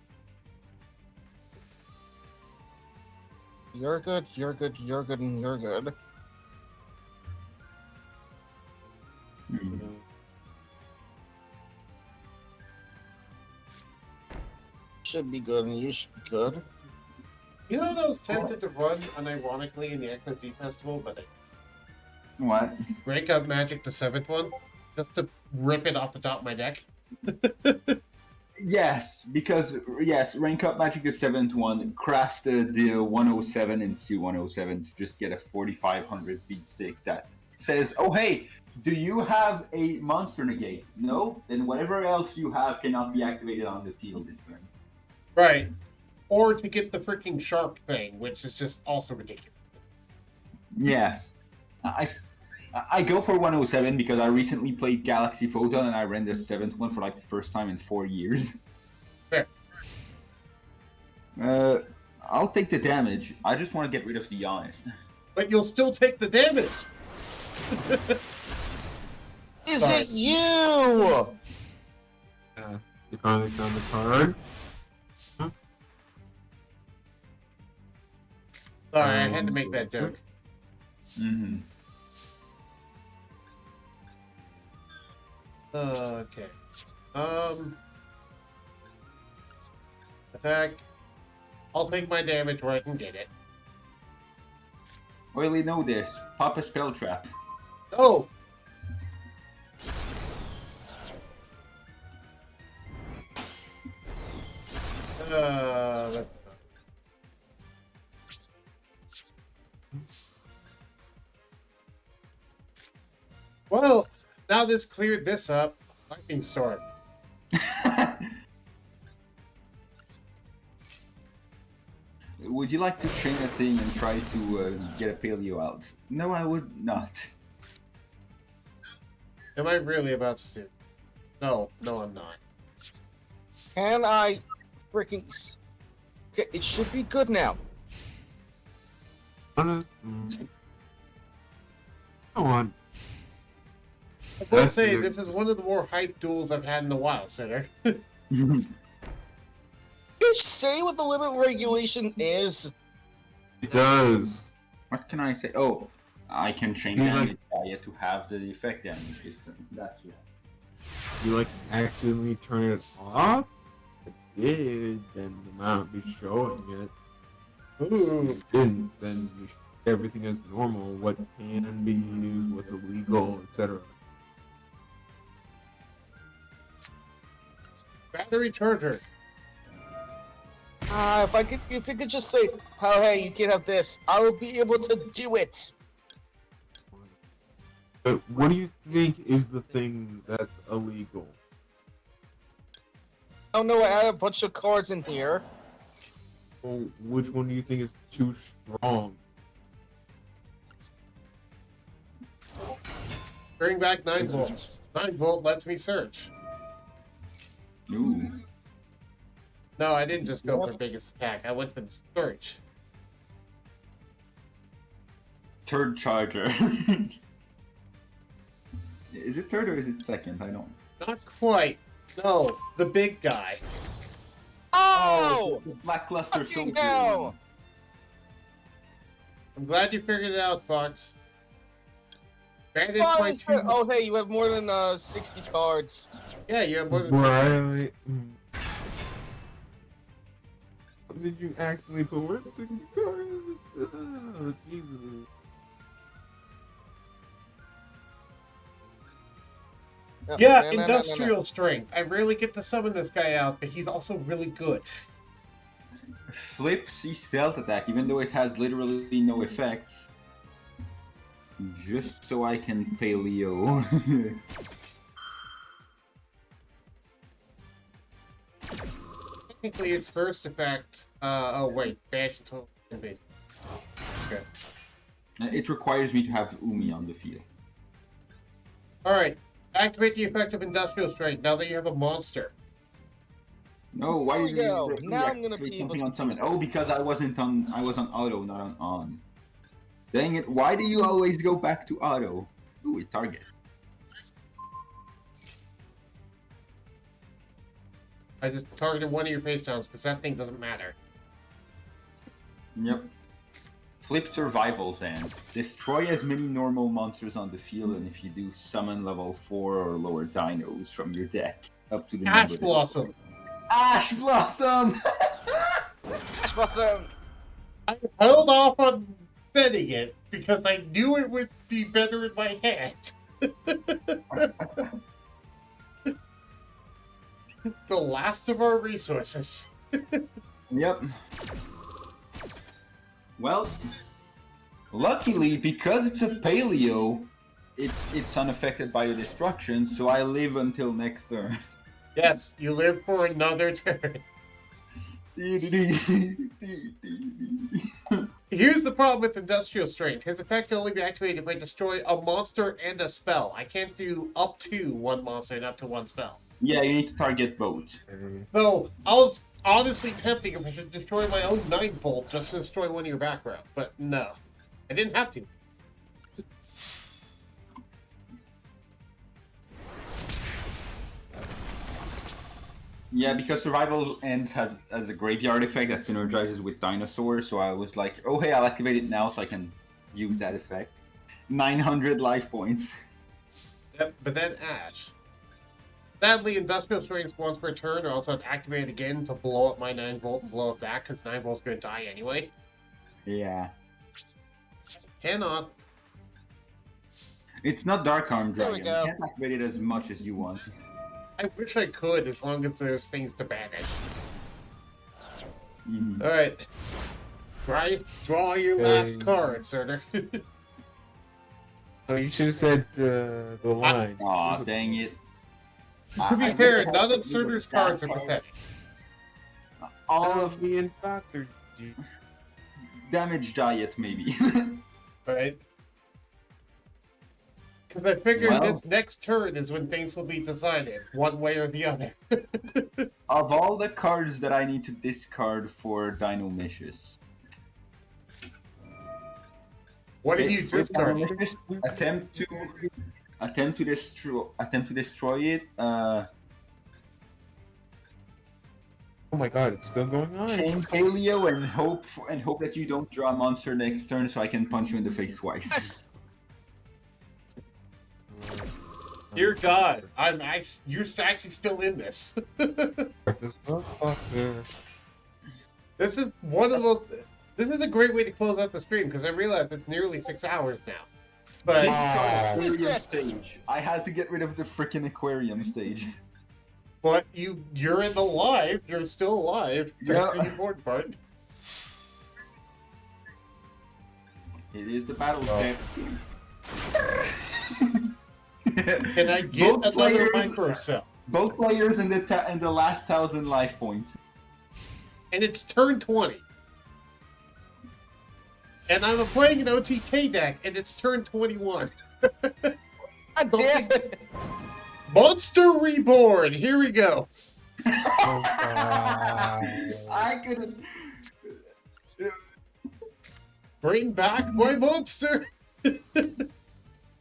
You're good, you're good, you're good, and you're good. Hmm. Should be good, and you should be good. You know what I was tempted to run unironically in the XYZ festival, but I What? break up Magic the 7th one just to rip it off the top of my deck. Yes, because yes, rank up Magic the 7th one, crafted the 107 and C107 to just get a 4500 beat stick that says, oh hey, do you have a monster negate? No? Then whatever else you have cannot be activated on the field this turn. Right. Or to get the freaking shark thing, which is just also ridiculous. Yes. I go for 107 because I recently played Galaxy Photon and I ran the 7th one for like the first time in 4 years. Fair. I'll take the damage. I just want to get rid of the honest. But you'll still take the damage. Is Sorry. it you? You finally found the card. Sorry, I had to make that joke. Mm-hmm. Okay. Attack. I'll take my damage where I can get it. Well, you know this. Pop a spell trap. Oh! That's... Well, now this cleared this up, I can start. Would you like to chain a thing and try to get a paleo out? No, I would not. Am I really about to do? No, I'm not. Can I freaking... Okay, it should be good now. Go on. I will That's say, the- this is one of the more hyped duels I've had in a while, Sitter. You say what the limit regulation is. It does. What can I say? Oh, I can change You like- damage area to have the effect damage this turn. That's right. You like accidentally turn it off? If it did, then the amount be showing it. Ooh. If it didn't, then you everything is normal. What can be used, what's illegal, etc. Battery charger. If it could just say, oh hey, you can have this, I will be able to do it. But what do you think is the thing that's illegal? Oh no, I had a bunch of cards in here. Well, which one do you think is too strong? Bring back 9 volts. 9 volt lets me search. Ooh. No, I didn't just go for biggest attack. I went for the search. Third charger. Is it third or is it second? I don't. Not quite. No, the big guy. Oh! the lackluster Fucking soldier. hell! I'm glad you figured it out, Fox. Granted, Finally my said- two... oh hey, you have more than 60 cards. Yeah, you have more than... Right. Did you actually put more than 60 cards? Oh, Jesus. No, Yeah, no, no, no, no, no. industrial strength. I rarely get to summon this guy out, but he's also really good. Flip C stealth attack, even though it has literally no effects. Just so I can paleo. Technically, its first effect... oh, wait. Bash until... invade. Okay. It requires me to have Umi on the field. Alright. Activate the effect of Industrial Strike now that you have a monster. No, why There did we you go. let me Now I'm gonna activate be something able on to summon? do Oh, this. because I wasn't on. I was on auto, not on. Dang it! Why do you always go back to auto? Ooh, it target. I just targeted one of your face downs because that thing doesn't matter. Yep. Flip survivals and destroy as many normal monsters on the field, and if you do, summon level 4 or lower dinos from your deck up to the Ash number. Blossom. Ash Blossom. Ash Blossom! I held off on setting it because I knew it would be better in my hand. The last of our resources. Yep. Well, luckily, because it's a paleo, it's unaffected by the destruction, so I live until next turn. Yes, you live for another turn. Here's the problem with Industrial Strength. His effect can only be activated if I destroy a monster and a spell. I can't do up to one monster and up to one spell. Yeah, you need to target both. So, I was honestly tempting if I should destroy my own 9-volt just to destroy one of your background. But no, I didn't have to. Yeah, because Survival Ends has a graveyard effect that synergizes with Dinosaur, so I was like, oh hey, I'll activate it now so I can use that effect. 900 life points. Yep, but then Ash. Sadly, Industrial Strength once per turn, or else I'd activate it again to blow up my 9-volt and blow it back, because 9-volt's going to die anyway. Yeah. Cannot. It's not Dark Arm There we Dragon. You go. can't activate it as much as you want. I wish I could, as long as there's things to banish. Mhm. Alright. Draw your last card, Surtur. Oh, you should have said the line. Aw, dang it. To be fair, none of Surtur's cards are pathetic. All All of of me and Fox are. Damage Diet, maybe. Right? Because I figured Well- this next turn is when things will be decided, one way or the other. Of all the cards that I need to discard for Dino Mishes, What did if you with Dino discard? Mishes, attempt to destroy it. Oh my god, it's still going on. Chain Paleo and hope that you don't draw a monster next turn, so I can punch you in the face twice. Yes! Dear God, you're actually still in this. This motherfucker. This is one of those. This is a great way to close out the stream because I realize it's nearly 6 hours now. But Discard Aquarium Yes. stage. I had to get rid of the freaking Aquarium stage. you're in the live. You're still alive. That's Yeah. the important part. It is the battle step. Can I get Both another players- micro cell? Both players in the last 1,000 life points. And it's turn 20. And I'm playing an OTK deck, and it's turn 21. God damn it! Monster Reborn. Here we go. I couldn't. Bring back my monster.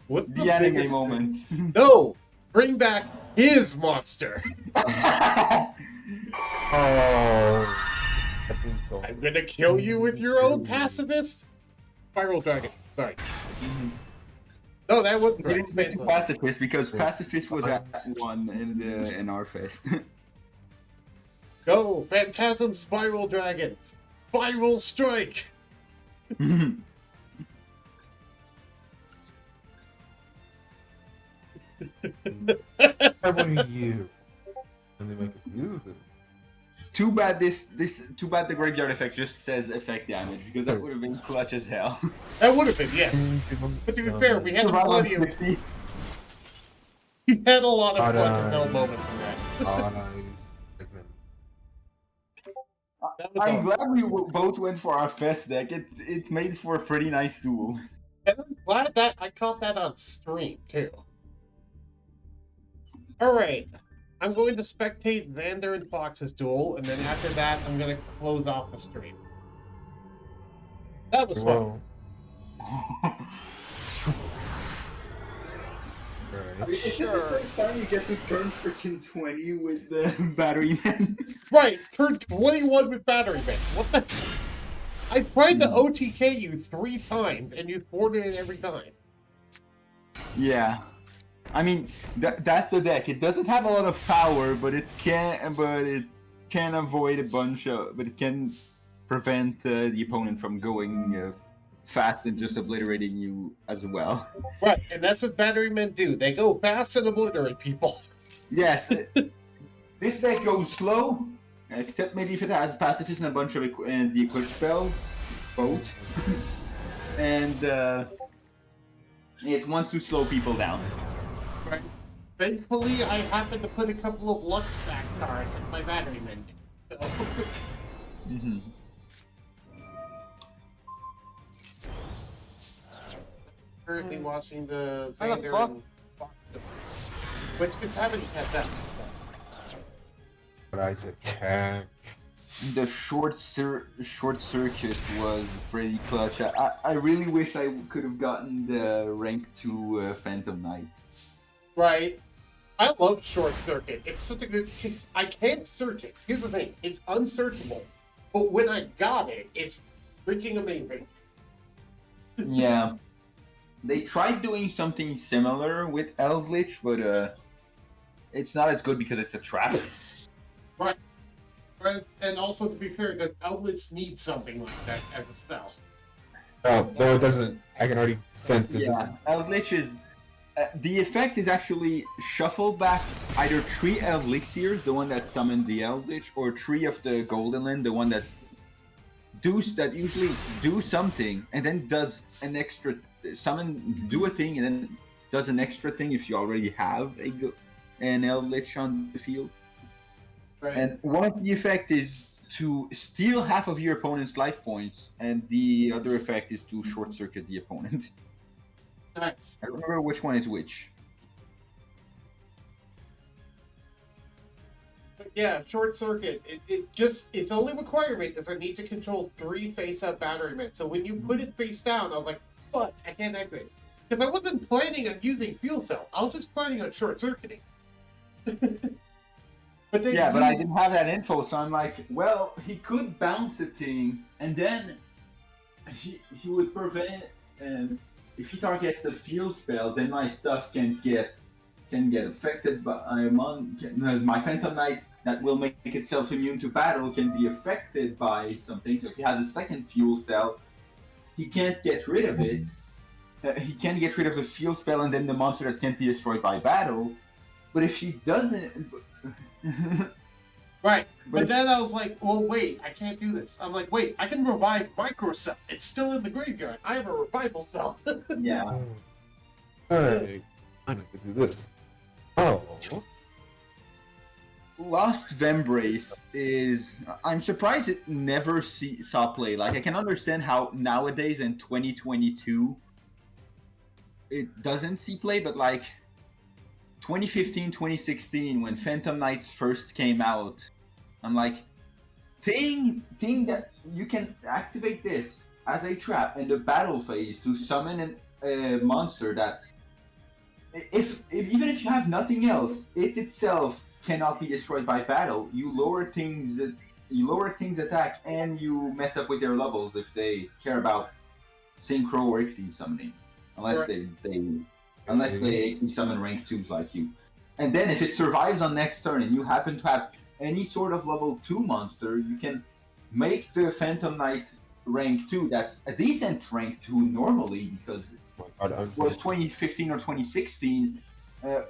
What The anime biggest- moment. No, bring back his monster. Oh. That's insult. I'm gonna kill you with your own pacifist. Spiral Dragon. Sorry. No, that wasn't We correct. didn't make it Pacifist because Pacifist was at 1 in the NR Fest. Go, Phantasm Spiral Dragon. Spiral Strike. Every you. And they make it use it. Too bad too bad the graveyard effect just says effect damage because that would have been clutch as hell. That would have been, yes. But to be fair, we had plenty of. 50. We had a lot of But, clutch and hell moments in that. That was I'm awesome. glad we both went for our fest deck. It made for a pretty nice duel. And I'm glad that I caught that on stream too. Alright. I'm going to spectate Xander and Fox's duel, and then after that, I'm going to close off the stream. That was fun. Well, alright. Is it the first time you get to turn freaking 20 with the battery man? Right, turned 21 with battery man. What the? I tried to OTK you 3 times, and you thwarted it every time. Yeah. I mean, that's the deck. It doesn't have a lot of power, but it can avoid a bunch of, but it can prevent the opponent from going fast and just obliterating you as well. Right, and that's what battery men do. They go fast and obliterate people. Yes. This deck goes slow, except maybe if it has pacifist and a bunch of the equip spells, both. And it wants to slow people down. Right. Thankfully, I happened to put a couple of luck sack cards in my battery menu. So. Mm-hmm. Currently watching the How the Xander fuck? and Fox debate, which it's haven't had that stuff. But I attack. The short circuit was pretty clutch. I really wish I could have gotten the rank 2 Phantom Knight. Right. I love Short Circuit. It's such a good. I can't search it. Here's the thing: it's unsearchable. But when I got it, it's freaking amazing. Yeah. They tried doing something similar with Eldritch, but it's not as good because it's a trap. Right. Right. And also, to be fair, that Eldritch needs something like that as a spell. Oh, no, it doesn't. I can already sense it. Yeah, Eldritch is... the effect is actually shuffle back either 3 Elixirs, the one that summoned the Eldritch, or 3 of the Golden Land, the one that usually do something and then does an extra do a thing and then does an extra thing if you already have an Eldritch on the field. Right. And one of the effect is to steal half of your opponent's life points, and the other effect is to short circuit the opponent. Nice. I don't remember which one is which. But yeah, Short Circuit. Its only requirement is I need to control 3 face-up battery men. So when you put it face down, I was like, "But I can't activate." Because I wasn't planning on using Fuel Cell. I was just planning on short circuiting. But I didn't have that info, so I'm like, well, he could bounce a thing, and then he would prevent. If he targets the field spell, then my stuff can get affected by my Phantom Knight that will make itself immune to battle can be affected by something. So if he has a second fuel cell, he can't get rid of it. He can get rid of the field spell and then the monster that can't be destroyed by battle. But if he doesn't... Right. But then I was like, well, wait, I can't do this. I'm like, wait, I can revive Microcell. It's still in the graveyard. I have a revival cell. Yeah. Alright. I'm gonna do this. Oh. Lost Vembrace is... I'm surprised it never saw play. Like, I can understand how nowadays in 2022 it doesn't see play, but like 2015, 2016, when Phantom Knights first came out, I'm like, thing that you can activate this as a trap in the battle phase to summon a monster that, even if you have nothing else, it itself cannot be destroyed by battle. You lower things attack, and you mess up with their levels if they care about synchro or Xyz summoning, unless they actually summon rank 2s like you. And then if it survives on next turn and you happen to have any sort of level 2 monster, you can make the Phantom Knight rank 2. That's a decent rank 2 normally, because it was 2015 or 2016.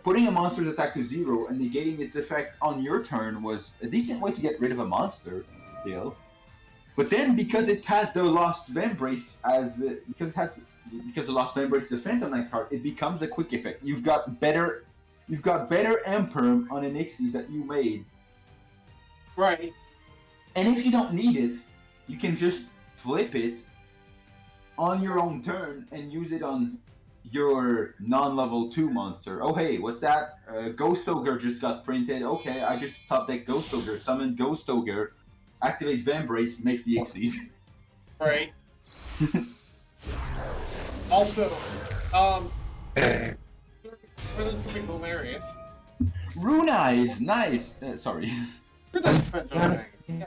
Putting a monster's attack to 0 and negating its effect on your turn was a decent way to get rid of a monster, still. But then, because it has the Lost Vembrace because the Lost Vembrace is a Phantom Knight card, it becomes a quick effect. You've got better Emperm on an Xyz that you made. Right. And if you don't need it, you can just flip it on your own turn and use it on your non-level 2 monster. Oh hey, what's that? Ghost Ogre just got printed. Okay, I just top deck Ghost Ogre, summon Ghost Ogre, activate Vambrace, make the Xyz. Right. Also, for something hilarious. Rune Eyes, nice. Sorry. For those defensive thing.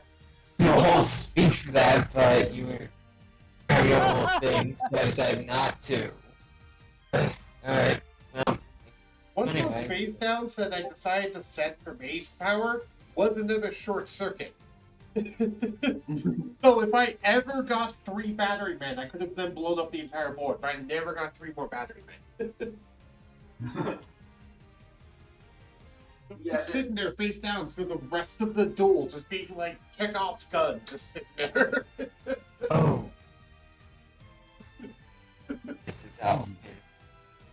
The whole speak for that, but you were very whole thing, so I decided not to. Alright, well, One of those Anyway. phase downs that I decided to set for mage power was another short circuit. So if I ever got 3 battery men, I could have then blown up the entire board, but I never got 3 more battery men. Yeah, Just sitting there face down for the rest of the duel, just being like Chekhov's gun, just sitting there. oh. This is how.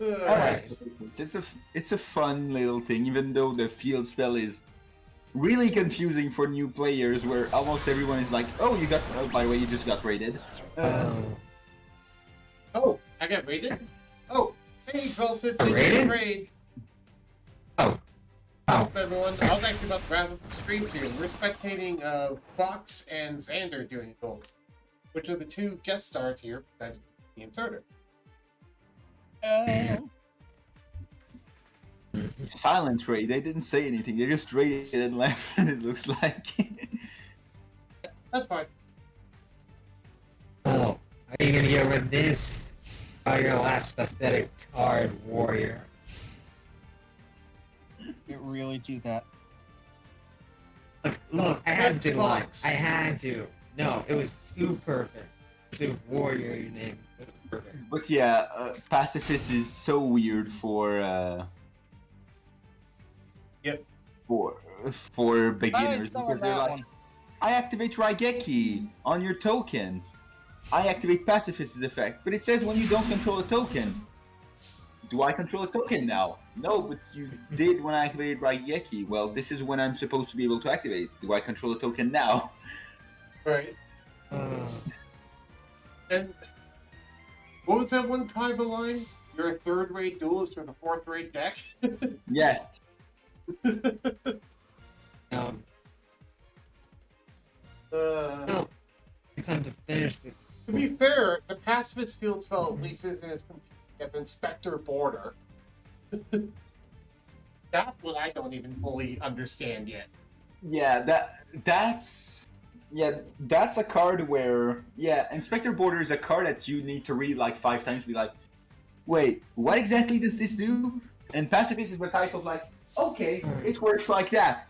Alright. It's a fun little thing, even though the field spell is really confusing for new players, where almost everyone is like, "Oh, you got. Oh, by the way, you just got raided." Oh, I got raided? Oh, hey, Velvet, thank you Raided? for raid. Oh. Oh. Everyone, I was actually about to wrap up the stream soon. We're spectating Fox and Xander doing a goal, which are the 2 guest stars here besides the inserter. Silent raid. They didn't say anything. They just raided and left. It looks like. That's fine. Oh. Are you gonna get rid of this? Oh, your last pathetic card, warrior. It really do that. Look, I had That's to, like, Fox. I had to. No, it was too perfect. The warrior you named. It was perfect. But yeah, pacifist is so weird for Yep. for beginners, Alright, because they're that like, one. I activate Raigeki on your tokens. I activate pacifist's effect, but it says when you don't control a token. Do I control a token now? No, but you did when I activated Raigeki. Well, this is when I'm supposed to be able to activate. Do I control a token now? Right. And what was that one tribal line? You're a 3rd-rate duelist with a 4th-rate deck? Yes. No, it's time to finish this. To be fair, the pacifist field spell at least isn't as complete as Inspector Border. That's what I don't even fully understand yet. Yeah, that's a card where Inspector Border is a card that you need to read like 5 times to be like, wait, what exactly does this do? And Pacifist is the type of like, okay, it works like that.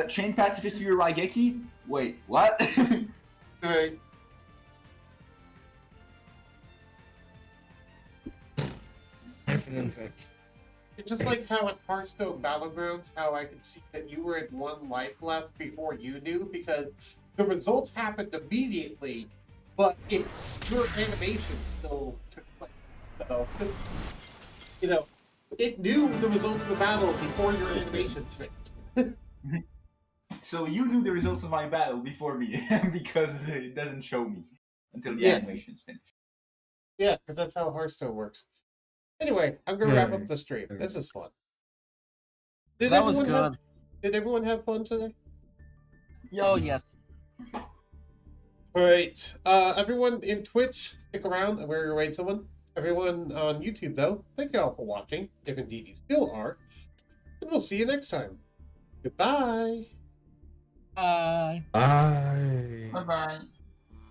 Chain Pacifist to your Raigeki? Wait, what? Right. Time for them to attack. It's just like how at Hearthstone Battlegrounds, how I could see that you were at 1 life left before you knew, because the results happened immediately, but your animation still took place. So, you know, it knew the results of the battle before your animations finished. So you knew the results of my battle before me, because it doesn't show me until the Yeah. animation's finished. Yeah, because that's how Hearthstone works. Anyway, I'm gonna wrap up the stream. This is fun. Did That was everyone good. Did everyone have fun today? Yo, yes. Alright. Everyone in Twitch, stick around and we're gonna raid someone. Everyone on YouTube, though, thank you all for watching, if indeed you still are. And we'll see you next time. Goodbye. Bye. Bye. Bye-bye.